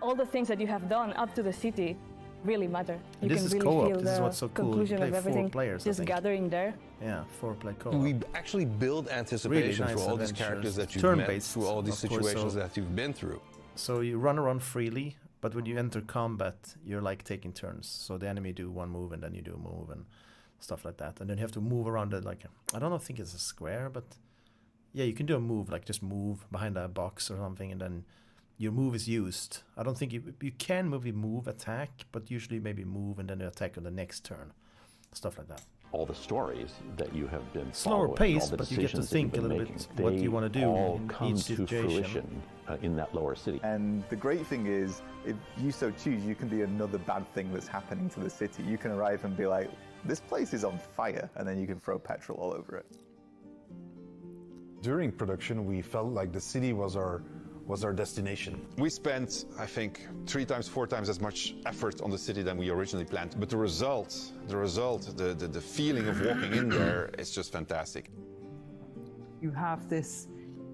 All the things that you have done up to the city really matter. You And this can is really co-op. feel This is the what's so cool. You conclusion play of 4 everything players, I just think. gathering there. Yeah, 4-player co-op. We actually build anticipation Really nice for all these adventures. characters that you've met, Turn-based, through all these of course, situations so- that you've been through. So you run around freely, but when you enter combat, you're like taking turns. So the enemy do one move and then you do a move and stuff like that. And then you have to move around it like, I don't know, I think it's a square, but yeah, you can do a move, like just move behind a box or something, and then your move is used. I don't think you can maybe move, attack, but usually maybe move and then you attack on the next turn. Stuff like that. All the stories that you have been Slower following, pace, all the but you get to decisions that you've think a been little bit making, what they you wanna do all in come each to situation. fruition in that lower city. And the great thing is, if you so choose, you can be another bad thing that's happening to the city. You can arrive and be like, this place is on fire, and then you can throw petrol all over it. During production, we felt like the city was our destination. We spent, I think, 3 times, 4 times as much effort on the city than we originally planned. But the result, the feeling of walking in there is just fantastic. You have this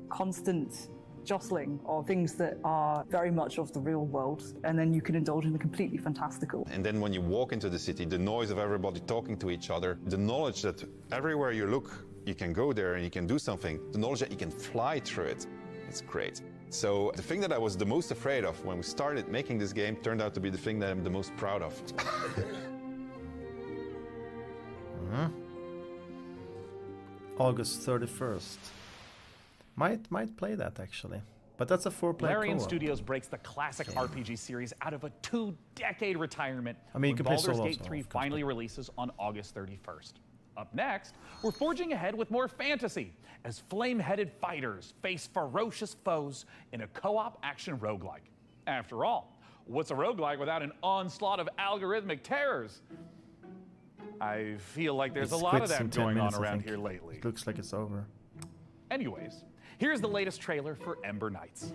constant jostling of things that are very much of the real world, and then you can indulge in the completely fantastical. And then when you walk into the city, the noise of everybody talking to each other, the knowledge that everywhere you look, you can go there and you can do something, the knowledge that you can fly through it, it's great. So the thing that I was the most afraid of when we started making this game turned out to be the thing that I'm the most proud of. August 31st. Might play that actually. But that's a 4-player Larian co-op. Studios breaks the classic RPG series out of a 2-decade retirement I mean, you when can play Baldur's solo Gate also, 3 of course, finally releases on August 31st. Up next, we're forging ahead with more fantasy as flame-headed fighters face ferocious foes in a co-op action roguelike. After all, what's a roguelike without an onslaught of algorithmic terrors? I feel like there's a lot of that going on around here lately. It looks like it's over. Anyways, here's the latest trailer for Ember Knights.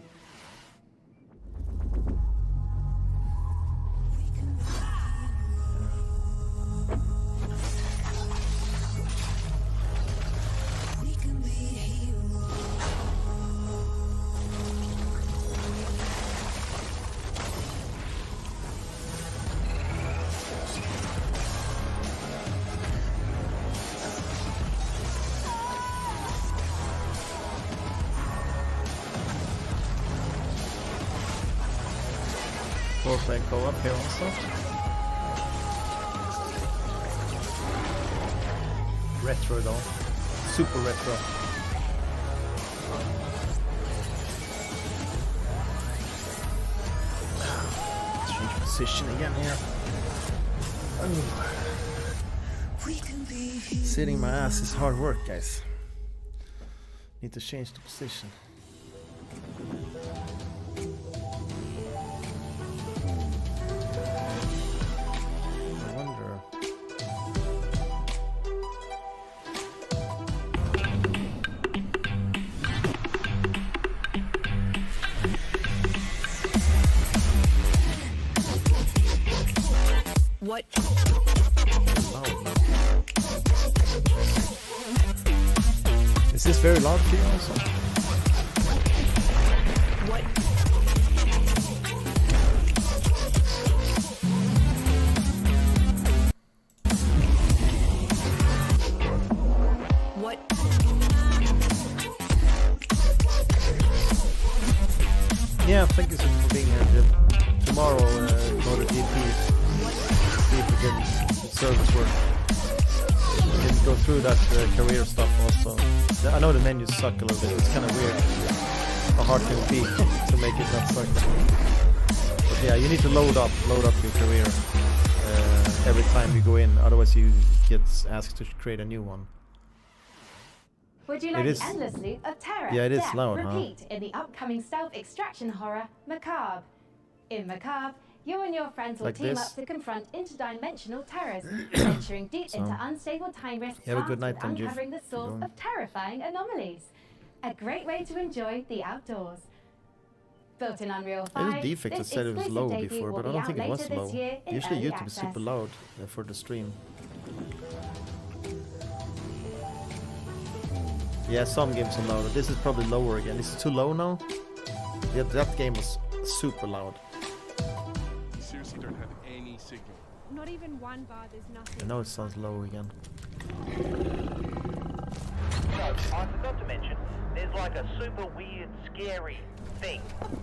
Four-player co-op here also. Retro though. Super retro. Change position again here. Oh. Sitting my ass is hard work, guys. Need to change the position. What? Is this very loud for you also? What? What? Yeah, thank you so much for being here, Jim. Tomorrow, MotoGP. See if we can service work. We can go through that career stuff also. I know the menus suck a little bit. It's kind of weird. How hard can it be to make it not suck? But yeah, you need to load up your career every time you go in. Otherwise, you get asked to create a new one. Would you like the endless loop of terror, Yeah, it is death, loud, huh? repeat in the upcoming stealth extraction horror, Macabre? In Macabre, you and your friends will Like team this? up to confront interdimensional terrors, venturing deep into unstable time risks You have a good tasked night with then, Jiv. uncovering the source Going. of terrifying anomalies. A great way to enjoy the outdoors. Built in Unreal 5, Little defect that this said it was exclusive low debut before, will but I be don't out think it was later low. this year in Usually early YouTube is access. super loud for the stream. Yeah, some games are louder. This is probably lower again. Is it too low now? Yeah, that game was super loud. You seriously don't have any signal. Not even one bar, there's nothing. I know it sounds low again. So, I forgot to mention, there's like a super weird, scary thing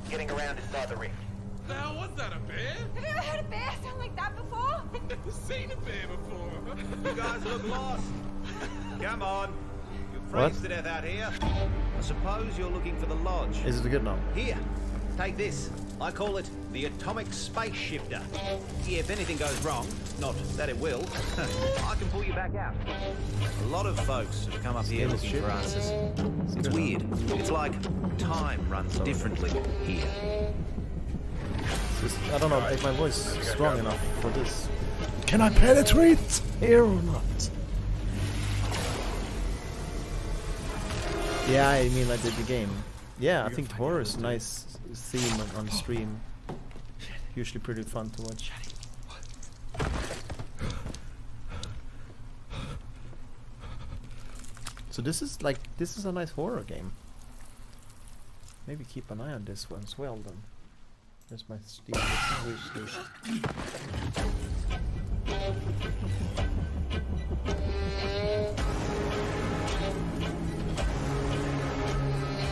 getting around inside the rift. The hell was that, a bear? Have you ever heard a bear sound like that before? I've never seen a bear before. You guys look lost. Come on. You'll What? freeze to death out here. I suppose you're looking for the lodge. Is it good now? Here, take this. I call it the atomic space shifter. If anything goes wrong, not that it will, I can pull you back out. A lot of folks have come up here looking for answers. It's weird. It's like time runs differently here. I don't know if my voice is strong enough for this. Can I penetrate here or not? Yeah, I mean like the game. Yeah, I think horror is a nice theme on stream. Usually pretty fun to watch. So this is a nice horror game. Maybe keep an eye on this one as well then. There's my Steam wish list.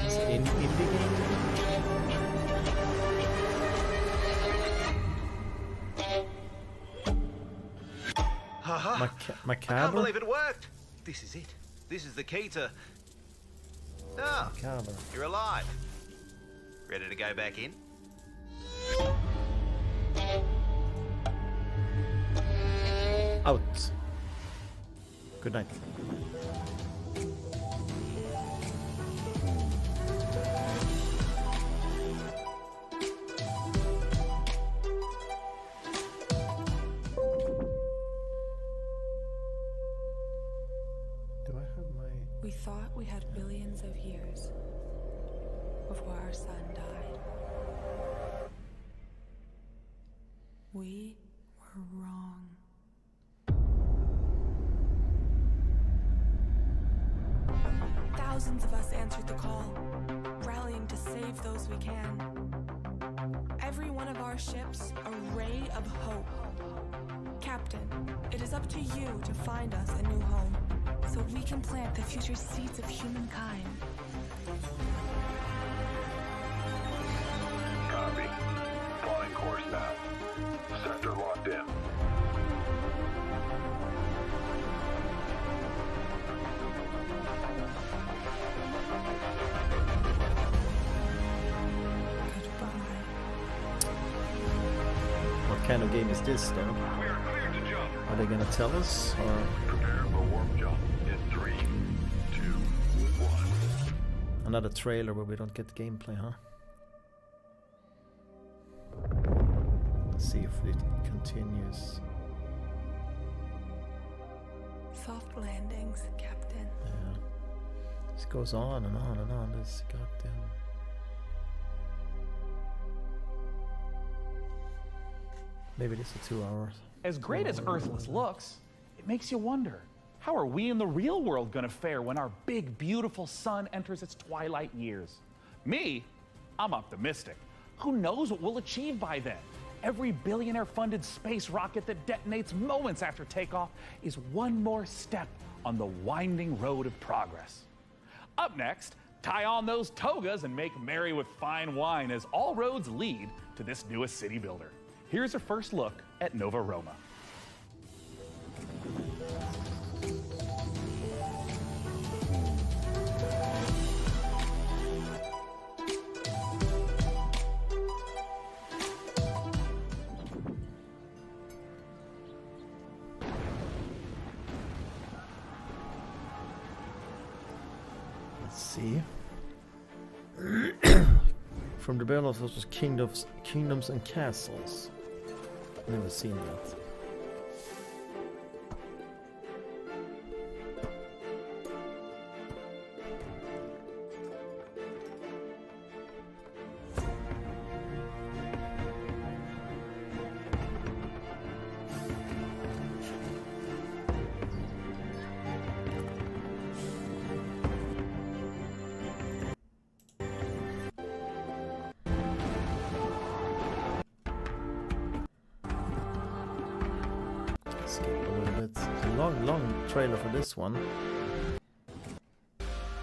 It's indie game. Haha. I Macabre? can't believe it worked. This is it. This is the key to... Ah, Macabre. you're alive. Ready to go back in? Out. Good night. We thought we had billions of years before our sun died. We were wrong. Thousands of us answered the call, rallying to save those we can. Every one of our ships a ray of hope. Captain, it is up to you to find us a new home, so we can plant the future seeds of humankind. Copy. Plotting course now. Sector locked in. What kind of game is this, though? Are they gonna tell us, or? Prepare for warp jump in 3, 2, 1. Another trailer where we don't get the gameplay, huh? Let's see if it continues. Soft landings, Captain. Yeah. This goes on and on and on. This goddamn. Maybe this is 2 hours. As great as Earthless looks, it makes you wonder, how are we in the real world gonna fare when our big, beautiful sun enters its twilight years? Me, I'm optimistic. Who knows what we'll achieve by then? Every billionaire-funded space rocket that detonates moments after takeoff is one more step on the winding road of progress. Up next, tie on those togas and make merry with fine wine as all roads lead to this newest city builder. Here's a first look at Nova Roma. Let's see. From the Battle of those Kingdoms and Castles. Never seen that. Skip a little bit. It's a long trailer for this one.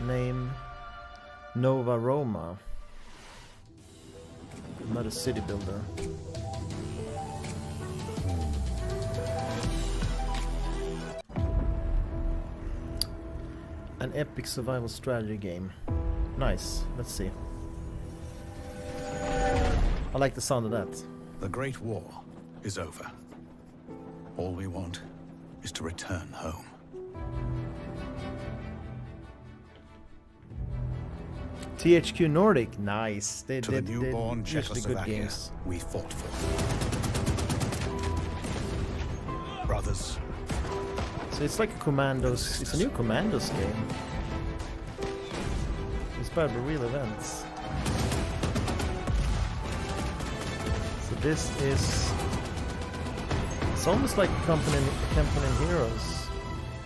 Name Nova Roma. Another city builder. An epic survival strategy game. Nice. Let's see. I like the sound of that. The Great War is over. All we want is to return home. THQ Nordic, nice. They To the newborn usually good Czechoslovakia games. we fought for. Brothers. So it's like a Commandos. It's a new Commandos game. Inspired by real events. So this is. It's almost like Company Heroes.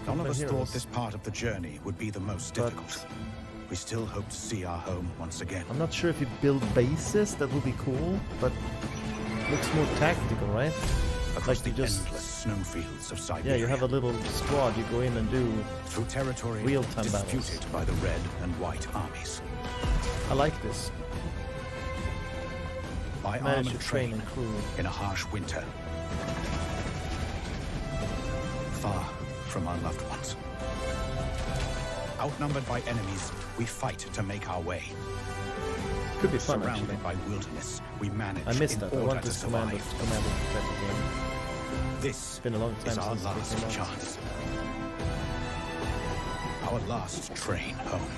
None of us Heroes. thought this part of the journey would be the most difficult. We still hope to see our home once again. I'm not sure if you build bases, that would be cool, but looks more tactical, right? Across Like the you just endless snowfields of Siberia. yeah, you have a little squad. You go in and do through territory real-time disputed battles. by the red and white armies. I like this. By Manage arm to and train train and crew. in a harsh winter. Far from our loved ones. Outnumbered by enemies, we fight to make our way. Could be fun, Surrounded actually. by wilderness, we manage I missed in that. I order want to this Commander survive. type of game. This It's been a long time is our since it last came out. chance. Our last train home.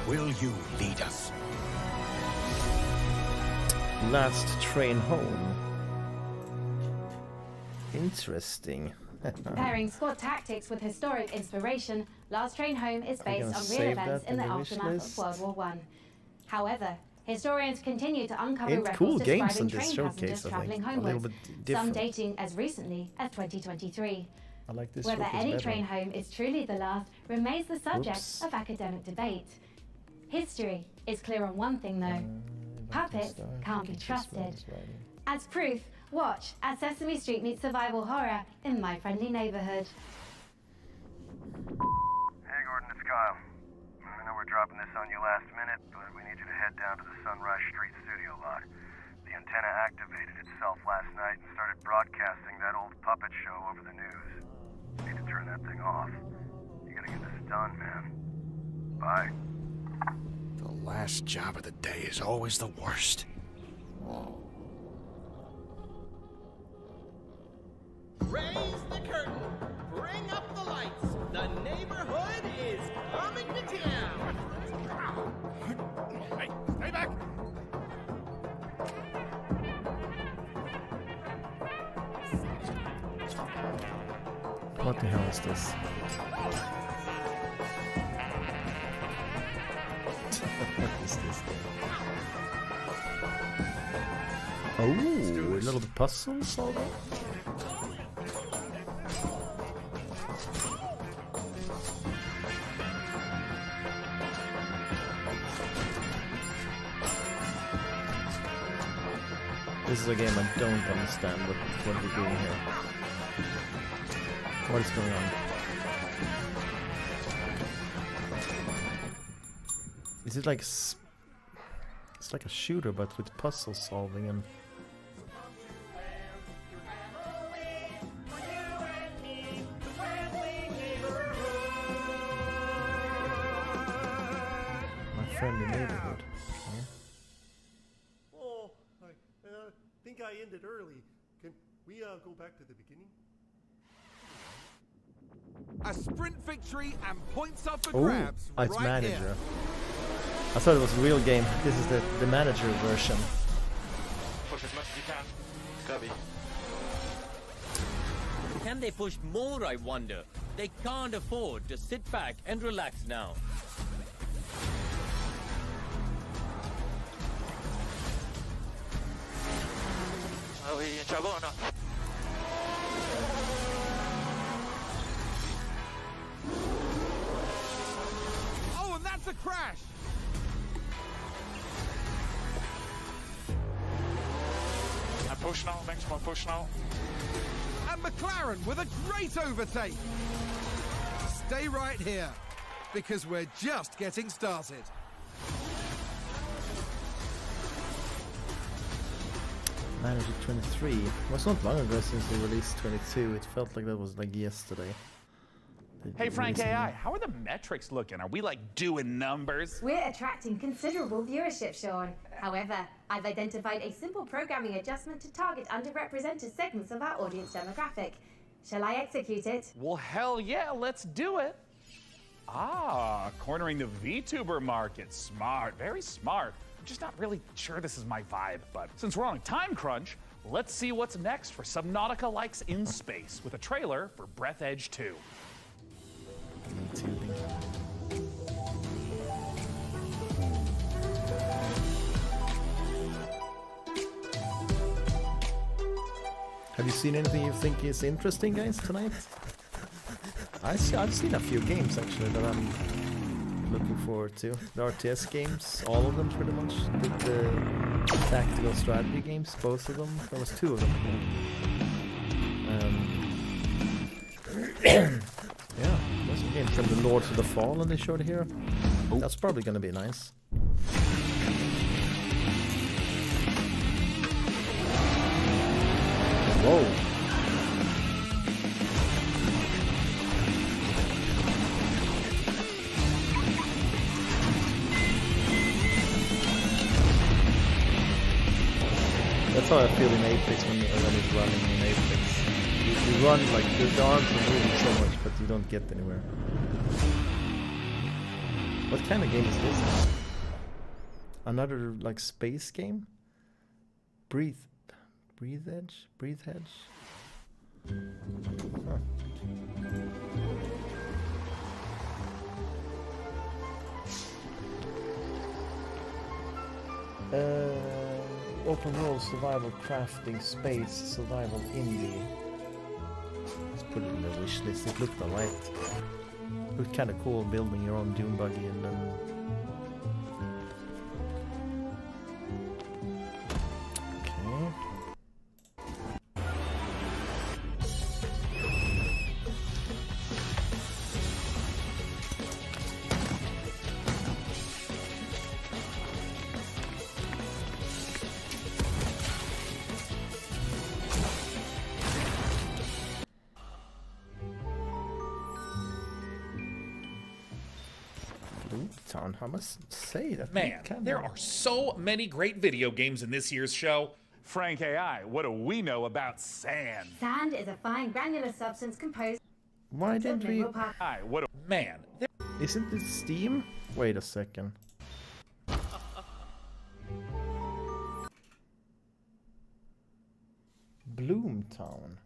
Will you lead us? Last train home. Interesting. Pairing squad tactics with historic inspiration, Last Train Home is Are you based gonna on real save events that in the in the wish aftermath list? of World War I. However, historians continue to uncover Ain't records cool games describing in this train showcase, passengers I travelling think. A little homewards, bit some different. dating as recently as 2023. I like this Whether showcase any better. train home is truly the last remains the subject Oops. of academic debate. History is clear on one thing though. Puppets can't be trusted. As proof, watch as Sesame Street meets survival horror in My Friendly Neighborhood. Hey Gordon, it's Kyle. I know we're dropping this on you last minute, but we need you to head down to the Sunrise Street studio lot. The antenna activated itself last night and started broadcasting that old puppet show over the news. You need to turn that thing off. You gotta get this done, man. Bye. The last job of the day is always the worst. Raise the curtain. Bring up the lights. The neighborhood is coming to town. Hey, stay back! What the hell is this? What is this thing? Oh, a little puzzle solving? This is a game I don't understand what we're doing here. What is going on? Is it like it's like a shooter but with puzzle solving and My Friendly Neighborhood. Okay. Oh, I think I ended early. Can we go back to the beginning? A sprint victory and points up for Oh, grabs it's right manager. here. I thought it was a real game. This is the manager version. Push as much as you can. Copy. Can they push more, I wonder? They can't afford to sit back and relax now. Are we in trouble or not? Oh, and that's a crash. I'm push now, thanks for push now. And McLaren with a great overtake. Stay right here, because we're just getting started. Manager 23. It was not long ago since they released 22. It felt like that was like yesterday. Hey, Frank AI, how are the metrics looking? Are we like doing numbers? We're attracting considerable viewership, Sean. However, I've identified a simple programming adjustment to target underrepresented segments of our audience demographic. Shall I execute it? Well, hell yeah, let's do it. Ah, cornering the VTuber market. Smart, very smart. I'm just not really sure this is my vibe, but since we're on a time crunch, let's see what's next for Subnautica Likes in Space with a trailer for Breath Edge 2. Have you seen anything you think is interesting, guys, tonight? I've seen a few games actually that I'm looking forward to. The RTS games, all of them pretty much. The tactical strategy games, both of them. There was two of them. Yeah, there's some games from the Lords of the Fallen they showed here. That's probably gonna be nice. Whoa. That's how I feel in Apex when it's running in Apex. You run like the arms are moving so much, but you don't get anywhere. What kind of game is this? Another like space game? Breathe Edge? Huh. Open world survival crafting space survival indie. Let's put it in the wish list. It looked alright. Looked kind of cool building your own dune buggy and then. Okay. I must say that. Man, there are so many great video games in this year's show. Frank AI, what do we know about sand? Sand is a fine granular substance composed. Why didn't we? What a man. Isn't it Steam? Wait a second. Bloomtown.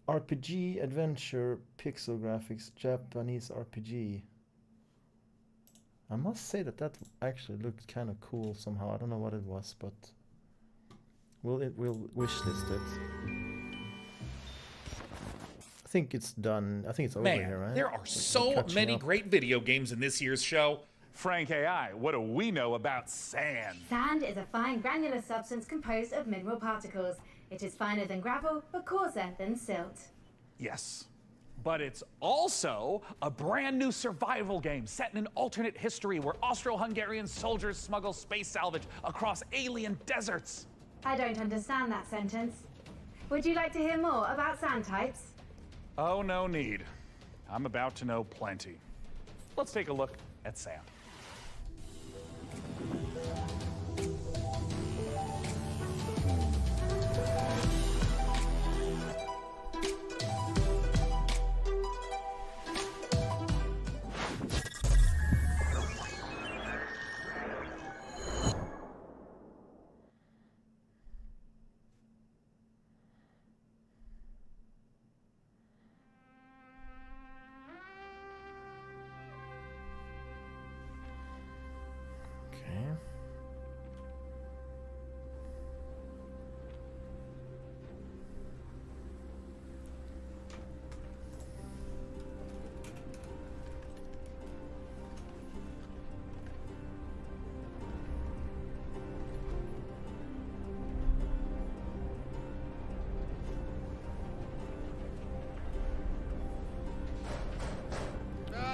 RPG, adventure, pixel graphics, Japanese RPG. I must say that actually looked kind of cool somehow. I don't know what it was, but we'll wishlist it. I think it's done. I think it's over here, right? There are so many great video games in this year's show. Frank AI, what do we know about sand? Sand is a fine granular substance composed of mineral particles. It is finer than gravel, but coarser than silt. Yes. But it's also a brand new survival game set in an alternate history where Austro-Hungarian soldiers smuggle space salvage across alien deserts. I don't understand that sentence. Would you like to hear more about sand types? Oh, no need. I'm about to know plenty. Let's take a look at sand.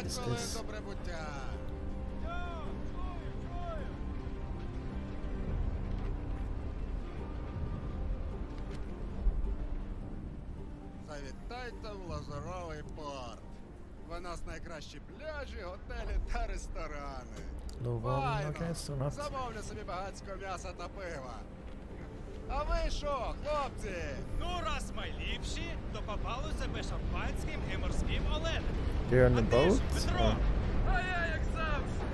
Is this? Завітайте в Лазуровий порт. У нас найкращі пляжі, готелі та ресторани. Файно! Замовлю собі багатського м'яса та пива. А ви що, хлопці? Ну, раз ми ліпші, то попали себе шампанським і морським оленем. You're on the boat? А я як завжди,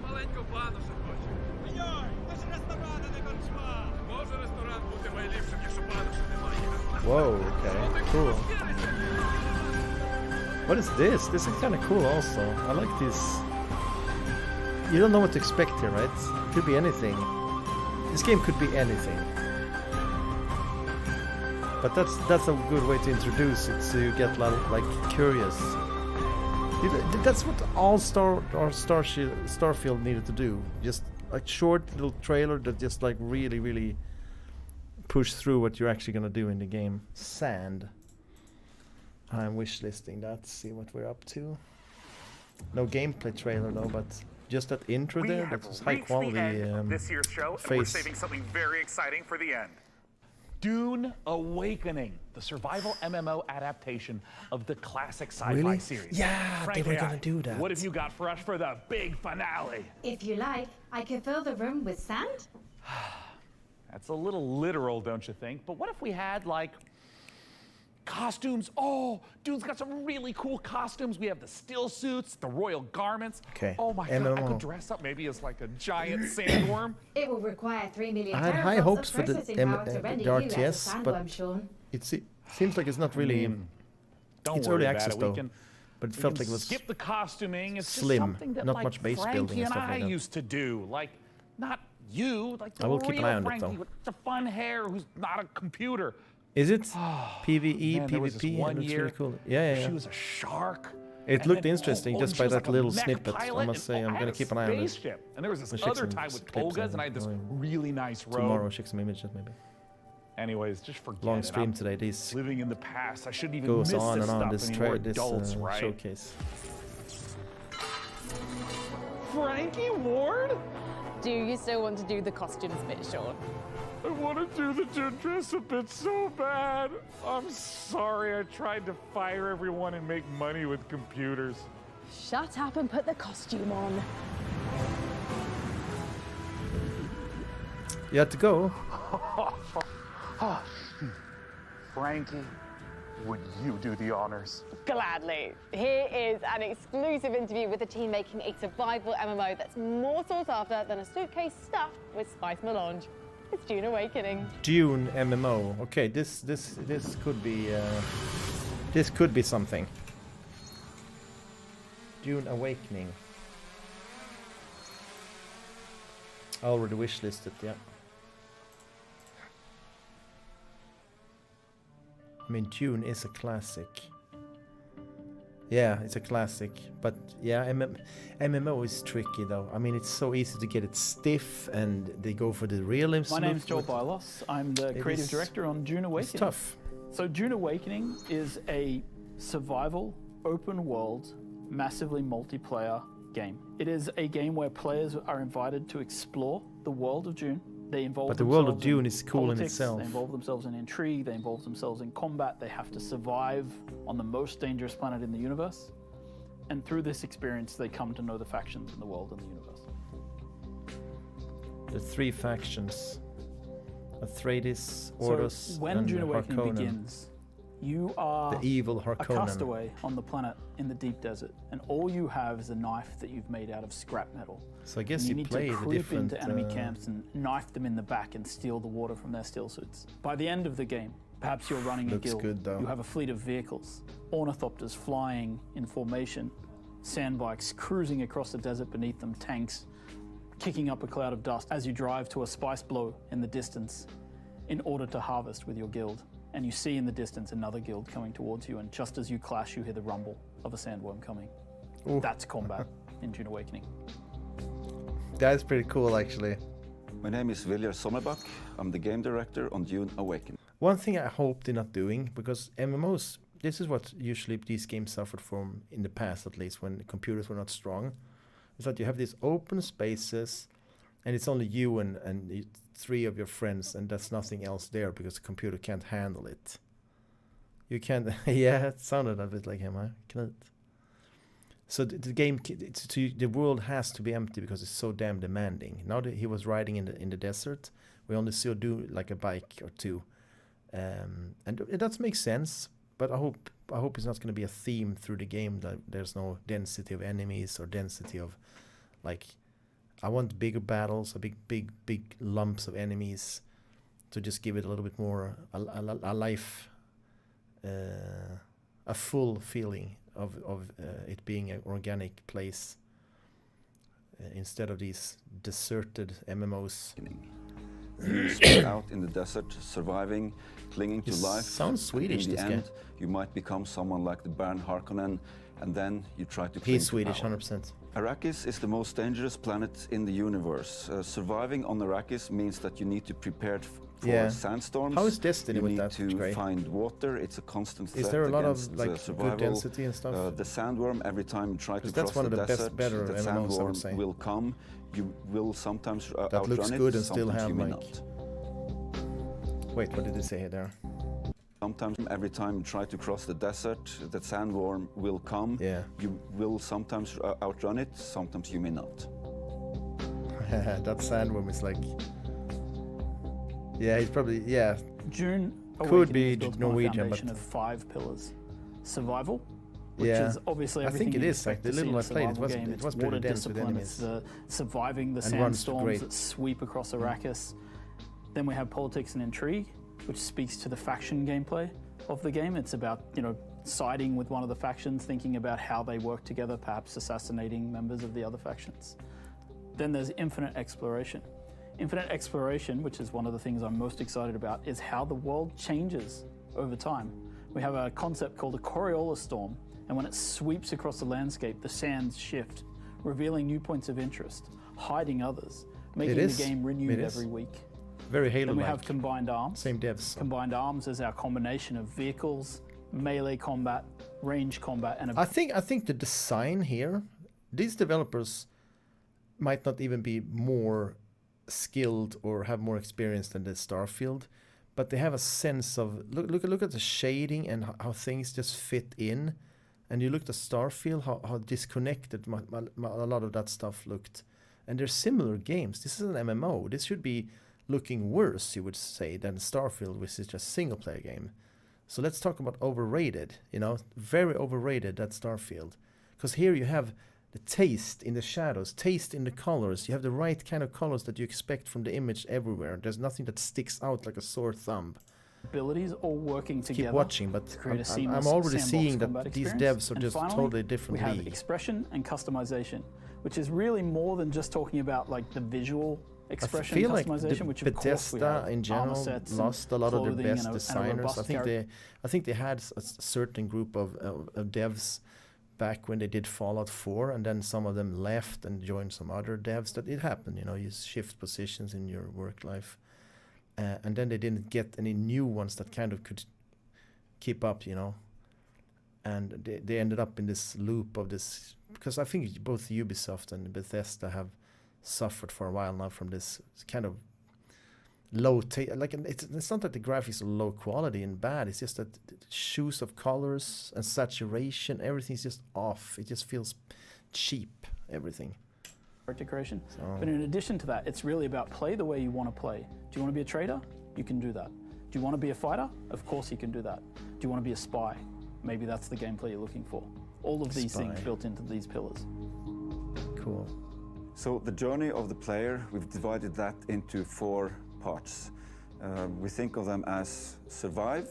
маленьку бану ще хочу. Йой, то ж ресторани не корчма. Може ресторан бути найліпшим, якщо бану ще немає. Whoa, okay, cool. What is this? This is kind of cool also. I like this. You don't know what to expect here, right? It could be anything. This game could be anything. But that's a good way to introduce it, so you get like curious. That's what all Starfield needed to do. Just a short little trailer that just like really push through what you're actually gonna do in the game. Sand. I'm wishlisting that. See what we're up to. No gameplay trailer though, but just that intro We there. have That was high reached the quality. end of this year's show, and we're saving something very exciting for the end. Dune Awakening, the survival MMO adaptation of the classic sci-fi Really? series. Yeah, Frank they were AI, gonna do that. What have you got for us for the big finale? If you like, I could fill the room with sand. That's a little literal, don't you think? But what if we had, like, costumes? Oh, Dune's got some really cool costumes. We have the still suits, the royal garments. Okay. Oh my God, I MMO. could dress up maybe as like a giant sandworm. It will require 3 million I had high teraflops hopes of for the, processing power to render the you as a RTS, sandworm, but Sean. it seems like it's not really. Don't It's worry early about access it. though, We can, but it we felt can like it was skip the costuming. It's slim, just something that not like much base Frankie building and and stuff I like that. used to do. Like, not you, like the I will keep an real eye on it, Frankie though. with the fun hair who's not a computer. Is it PvE, Man, there was this PvP? one It looks year really cool. Yeah. She was a shark. It and looked then- interesting oh, just she by was that like a little mech snippet. pilot, I must say, and I'm I gonna had a keep an eye on it. spaceship. And there was this We'll check other some time with clips togas, and I had this really nice robe. Tomorrow, check some images maybe. Anyways, just forget Long it. stream I'm today. This living in the past. I shouldn't even goes miss on this and on. stuff This anymore. Adults, this right? showcase. Frankie Ward? Do you still want to do the costumes bit, Sean? I want to do the Dune dress up bit so bad. I'm sorry. I tried to fire everyone and make money with computers. Shut up and put the costume on. You had to go. Frankie, would you do the honors? Gladly. Here is an exclusive interview with the team making a survival MMO that's more sought after than a suitcase stuffed with spice melange. It's Dune Awakening. Dune MMO. Okay, this could be something. Dune Awakening. I already wishlisted, yeah. I mean, Dune is a classic. Yeah, it's a classic. But yeah, MMO is tricky though. I mean, it's so easy to get it stiff and they go for the realism. My name's Joel Bylos. I'm the creative director on Dune Awakening. It's tough. So Dune Awakening is a survival, open world, massively multiplayer game. It is a game where players are invited to explore the world of Dune. They involve But the world of themselves in Dune is cool in politics, itself. They involve themselves in intrigue, they involve themselves in combat, they have to survive on the most dangerous planet in the universe. And through this experience, they come to know the factions in the world and the universe. The three factions. Atreides, Ordos, So when and Dune Awakening Harkonnen. begins, you are The evil a Harkonnen. castaway on the planet in the deep desert, and all you have is a knife that you've made out of scrap metal. So I guess And you need play to the creep different, into enemy camps and knife them in the back and steal the water from their still suits. By the end of the game, perhaps you're running a Looks guild. good, though. You have a fleet of vehicles, ornithopters flying in formation, sandbikes cruising across the desert beneath them, tanks kicking up a cloud of dust as you drive to a spice blow in the distance in order to harvest with your guild. And you see in the distance another guild coming towards you, and just as you clash, you hear the rumble of a sandworm coming. Ooh. That's combat in Dune Awakening. That's pretty cool, actually. My name is Viljar Sommerbach. I'm the game director on Dune Awakening. One thing I hope they're not doing, because MMOs, this is what usually these games suffered from in the past, at least, when the computers were not strong, is that you have these open spaces, and it's only you and three of your friends, and there's nothing else there because the computer can't handle it. You can't. Yeah, it sounded a bit like him, huh? Knut. So the game, the world has to be empty because it's so damn demanding. Now that he was riding in the desert, we only saw do like a bike or two, and it does make sense. But I hope it's not going to be a theme through the game that there's no density of enemies or density of, like, I want bigger battles, big lumps of enemies, to just give it a little bit more a life, a full feeling of it being an organic place instead of these deserted MMOs. You spread out in the desert, surviving, clinging to He life. sounds Swedish, In the this guy. end, you might become someone like the Baron Harkonnen, and then you try to cling He's to Swedish, power. 100%. Arrakis is the most dangerous planet in the universe. Surviving on Arrakis means that you need to for sandstorms. How is Destiny you with need that? to find water. It's a constant threat. Is there a lot of against, like survival. good density and stuff? The sandworm, every time you try to that's cross one of the the desert, best, better the MMOs, I would say. sandworm will come. You will sometimes that outrun looks it, good and still sometimes have you may like. not. Wait, what did it say there? Sometimes every time you try to cross the desert, the sandworm will come. Yeah. You will sometimes outrun it, sometimes you may not. That sandworm is like. Yeah, he's probably June could be built Norwegian, on a but foundation of 5 pillars. Survival, which yeah. is obviously I everything think it you is like expect the to see little in I a played. It survival was game. it It's was water pretty dense with discipline. It's enemies. the surviving the And runs sandstorms great. that sweep across Arrakis. Then we have politics and intrigue, which speaks to the faction gameplay of the game. It's about, siding with one of the factions, thinking about how they work together, perhaps assassinating members of the other factions. Then there's infinite exploration. Infinite exploration, which is one of the things I'm most excited about, is how the world changes over time. We have a concept called a Coriolis storm, and when it sweeps across the landscape, the sands shift, revealing new points of interest, hiding others, making the game renewed every week. Very Halo-like. Then we have combined arms. Same devs. Combined arms is our combination of vehicles, melee combat, range combat, and I think the design here, these developers might not even be more skilled or have more experience than the Starfield, but they have a sense of look at the shading and how things just fit in. And you looked at Starfield, how disconnected a lot of that stuff looked. And they're similar games. This is an MMO. This should be looking worse, you would say, than Starfield, which is just a single player game. So let's talk about overrated, very overrated, that Starfield. Because here you have the taste in the shadows, taste in the colors. You have the right kind of colors that you expect from the image everywhere. There's nothing that sticks out like a sore thumb. abilities all working together. Keep watching, but to create a I'm seamless already sandbox seeing combat that these experience. devs are And just finally, totally different We have league. expression and customization, which is really more than just talking about like the visual expression I feel and like customization, which of course we Bethesda have in armor general sets and lost a lot of their clothing best and a designers. robust I think they had a certain group of devs back when they did Fallout 4, and then some of them left and joined some other devs. That it happened, you shift positions in your work life, and then they didn't get any new ones that kind of could keep up, and they ended up in this loop of this, because I think both Ubisoft and Bethesda have suffered for a while now from this kind of low it's not that the graphics are low quality and bad, it's just that the shoes of colors and saturation, everything's just off. It just feels cheap, everything. Character creation. But in addition to that, it's really about play the way you want to play. Do you want to be a trader? You can do that. Do you want to be a fighter? Of course you can do that. Do you want to be a spy? Maybe that's the gameplay you're looking for. All of these things built into these pillars. Cool. So the journey of the player, we've divided that into 4 parts. We think of them as survive,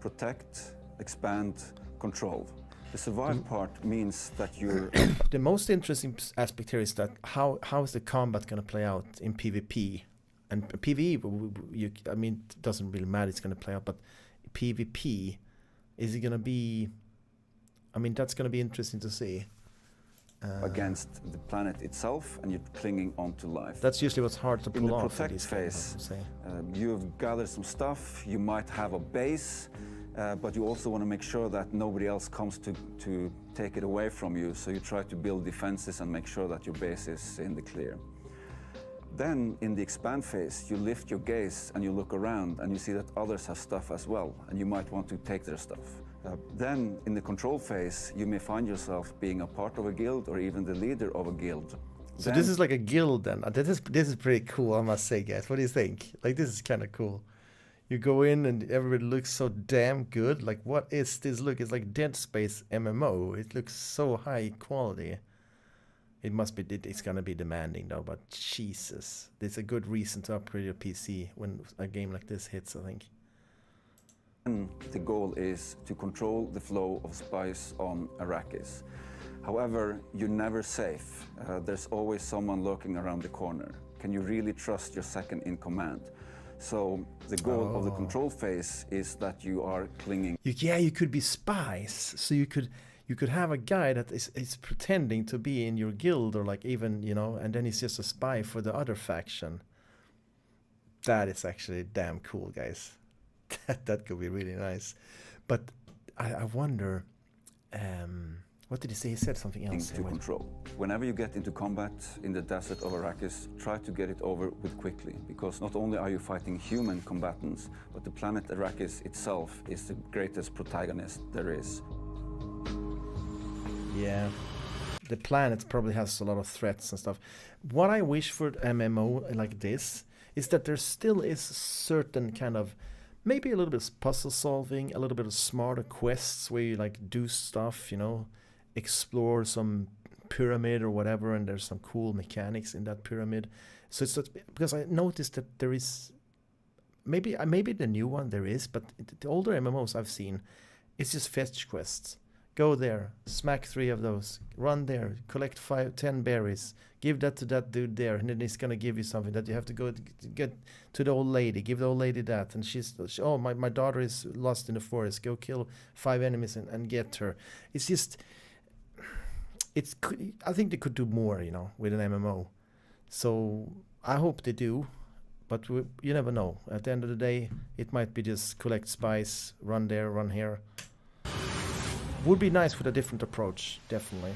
protect, expand, control. The survive part means that you're... The most interesting aspect here is that how is the combat going to play out in PvP? And PvE, it doesn't really matter, it's going to play out, but PvP, is it going to be... that's going to be interesting to see. Against the planet itself, and you're clinging onto life. That's usually what's hard to pull off. off. In the protect phase, you've gathered some stuff, you might have a base, but you also want to make sure that nobody else comes to take it away from you, so you try to build defenses and make sure that your base is in the clear. Then, in the expand phase, you lift your gaze and you look around and you see that others have stuff as well, and you might want to take their stuff. Then, in the control phase, you may find yourself being a part of a guild or even the leader of a guild. So this is like a guild then. This is pretty cool, I must say, guys. What do you think? This is kind of cool. You go in and everybody looks so damn good. Like, what is this look? It's like Dead Space MMO. It looks so high quality. It must be, it's gonna be demanding though, but Jesus. There's a good reason to upgrade your PC when a game like this hits, I think. The goal is to control the flow of spice on Arrakis. However, you're never safe. There's always someone lurking around the corner. Can you really trust your second in command? So the goal of the control phase is that you are clinging. You could be spies. So you could have a guy that is pretending to be in your guild, or like even, and then he's just a spy for the other faction. That is actually damn cool, guys. That could be really nice. But I wonder, what did he say? He said something else. To control. Whenever you get into combat in the desert of Arrakis, try to get it over with quickly, because not only are you fighting human combatants, but the planet Arrakis itself is the greatest protagonist there is. Yeah, the planet probably has a lot of threats and stuff. What I wish for MMO like this is that there still is certain kind of, maybe a little bit of puzzle solving, a little bit of smarter quests where you like do stuff, you know, explore some pyramid or whatever, and there's some cool mechanics in that pyramid. So it's because I noticed that there is, maybe the new one there is, but the older MMOs I've seen, it's just fetch quests. Go there, smack 3 of those, run there, collect 10 berries, give that to that dude there, and then he's gonna give you something that you have to go to get to the old lady, give the old lady that, and oh, my daughter is lost in the forest, go kill 5 enemies and get her. It's just, I think they could do more, you know, with an MMO. So I hope they do, but you never know. At the end of the day, it might be just collect spice, run there, run here. Would be nice with a different approach, definitely.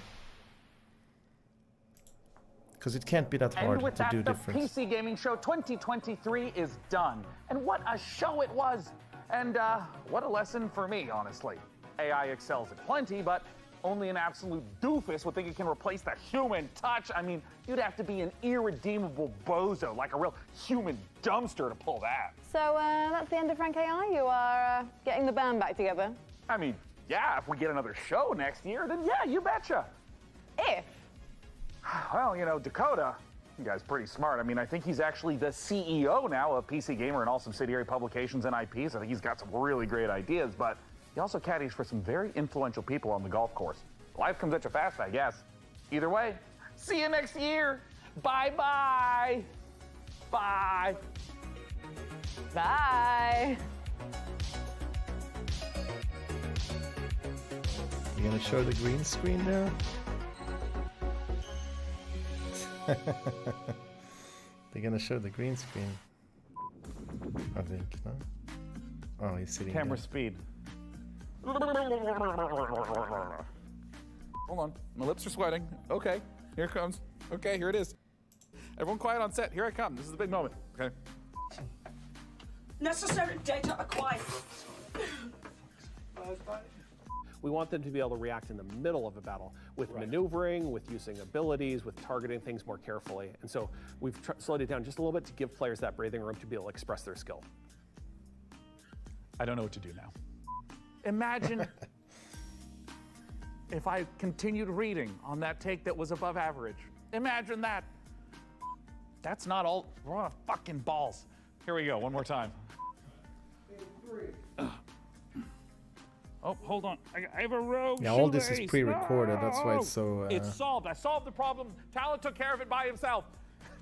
Because it can't be that hard to do different. The PC Gaming Show 2023 is done. And what a show it was. And what a lesson for me, honestly. AI excels at plenty, but only an absolute doofus would think it can replace the human touch. I mean, you'd have to be an irredeemable bozo, like a real human dumpster to pull that. So that's the end of Frank AI? You are getting the band back together? I mean, yeah, if we get another show next year, then yeah, you betcha. If? Well, you know, Dakota, you guy's pretty smart. I mean, I think he's actually the CEO now of PC Gamer and all subsidiary publications and IPs. I think he's got some really great ideas, but he also caddies for some very influential people on the golf course. Life comes at you fast, I guess. Either way, see you next year. Bye-bye. Bye. Bye. You gonna show the green screen there? They're gonna show the green screen, I think, no? Oh, he's sitting Camera there. speed. Hold on, my lips are sweating. Okay, here it comes. Okay, here it is. Everyone quiet on set, here I come. This is the big moment, okay? Necessary data acquired. We want them to be able to react in the middle of a battle with maneuvering, with using abilities, with targeting things more carefully. And so we've slowed it down just a little bit to give players that breathing room to be able to express their skill. I don't know what to do now. Imagine if I continued reading on that take that was above average. Imagine that. That's not all. We're on a fucking balls. Here we go, one more time. Oh, hold on. I have a rogue Yeah, all this is shoelace. pre-recorded. That's why it's so. It's solved. I solved the problem. Talent took care of it by himself.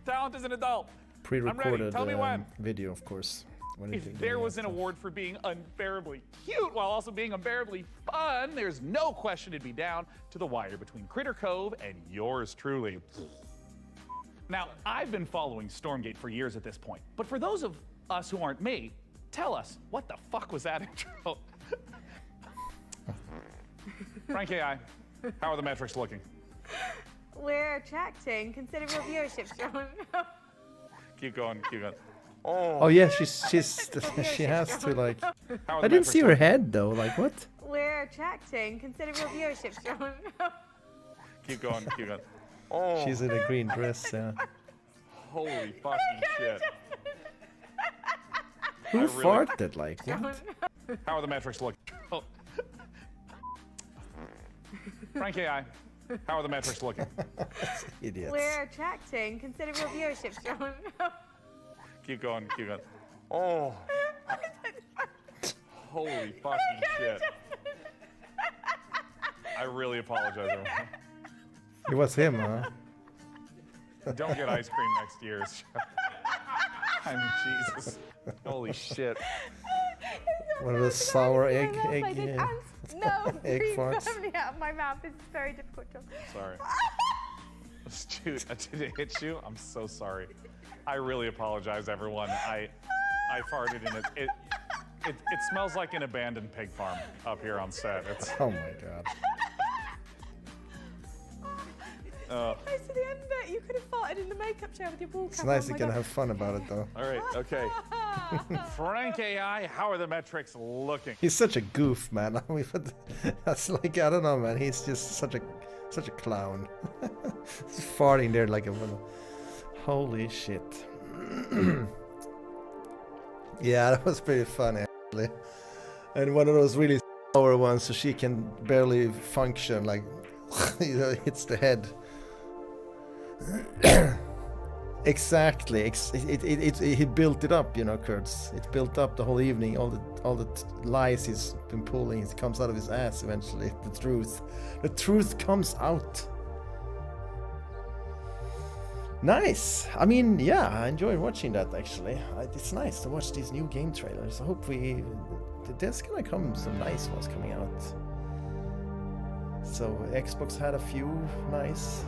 Talent is an adult. I'm ready. Pre-recorded Tell me when. video, of course. If there was an award for being unbearably cute while also being unbearably fun, there's no question it'd be down to the wire between Critter Cove and yours truly. Now, I've been following Stormgate for years at this point, but for those of us who aren't me, tell us, what the fuck was that intro? Frank AI, how are the metrics looking? We're attracting considerable viewership, John. Keep going, keep going. Oh yeah, she has to like. I didn't see her head though. Like what? We're attracting considerable viewership, John. Keep going, keep going. Oh. She's in a green dress. Yeah. Holy fucking shit. Who farted like what? How are the metrics looking? Oh. Frank AI, how are the metrics looking? Idiots. We're attracting considerable viewership, John. Keep going, keep going. Oh. Holy fucking shit. I really apologize, everyone. It was him, huh? Don't get ice cream next year. I mean, Jesus. Holy shit. One of those sour egg No, egg breathe farts. firmly out of my mouth. This is very difficult, John. Sorry. Dude, did it hit you? I'm so sorry. I really apologize, everyone. I farted and it smells like an abandoned pig farm up here on set. It's, oh my god. Close to the end bit. You could have farted in the makeup chair with your ball cap. It's nice on, you my can God. have fun about it though. all right, okay. Frank AI, how are the metrics looking? He's such a goof, man. I mean, that's like, I don't know, man. He's just such a clown. He's farting there like a holy shit. Yeah, that was pretty funny actually. And one of those really slower ones, so she can barely function, like you know, hits the head. Exactly. He built it up, you know, Kurtz. It built up the whole evening. All the lies he's been pulling, it comes out of his ass eventually. The truth comes out. Nice. I mean, yeah, I enjoyed watching that actually. It's nice to watch these new game trailers. I hope there's gonna come some nice ones coming out. So Xbox had a few nice.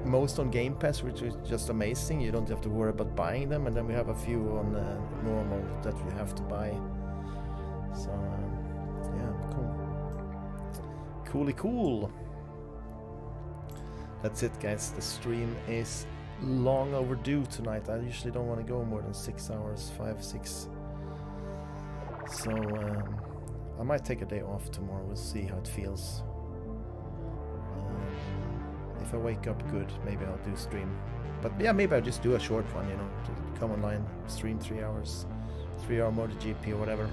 Most on Game Pass, which is just amazing. You don't have to worry about buying them, and then we have a few on normal that you have to buy. So yeah, cool. That's it, guys. The stream is long overdue tonight. I usually don't want to go more than 6 hours, 5, 6. So I might take a day off tomorrow. We'll see how it feels. If I wake up good, maybe I'll do stream. But yeah, maybe I'll just do a short one, you know, to come online, stream 3 hours, 3-hour MotoGP or whatever.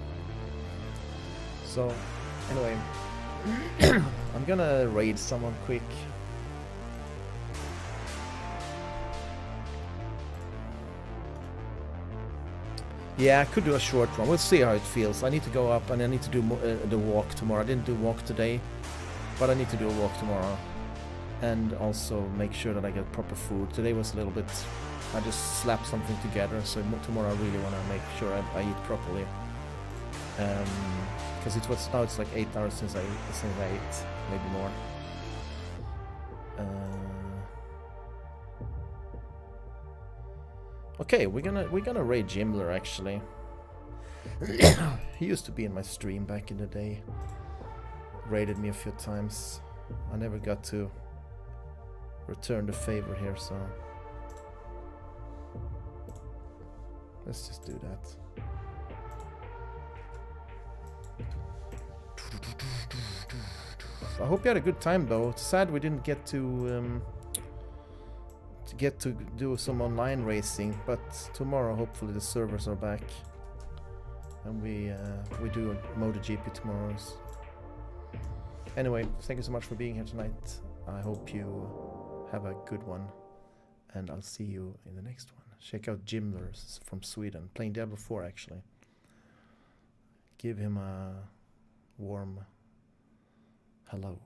So, anyway, I'm gonna raid someone quick. Yeah, I could do a short one. We'll see how it feels. I need to go up and I need to do the walk tomorrow. I didn't do walk today, but I need to do a walk tomorrow. And also make sure that I get proper food. Today was a little bit, I just slapped something together, so tomorrow I really want to make sure I eat properly. Because now it's like 8 hours since I ate, maybe more. Okay, we're gonna raid Jimler actually. He used to be in my stream back in the day. Raided me a few times. I never got to return the favor here, so let's just do that. I hope you had a good time though. It's sad we didn't get to do some online racing, but tomorrow hopefully the servers are back and we do a MotoGP tomorrow. Anyway, thank you so much for being here tonight. I hope you have a good one, and I'll see you in the next one. Check out Jimler from Sweden, playing Diablo 4 actually. Give him a warm hello.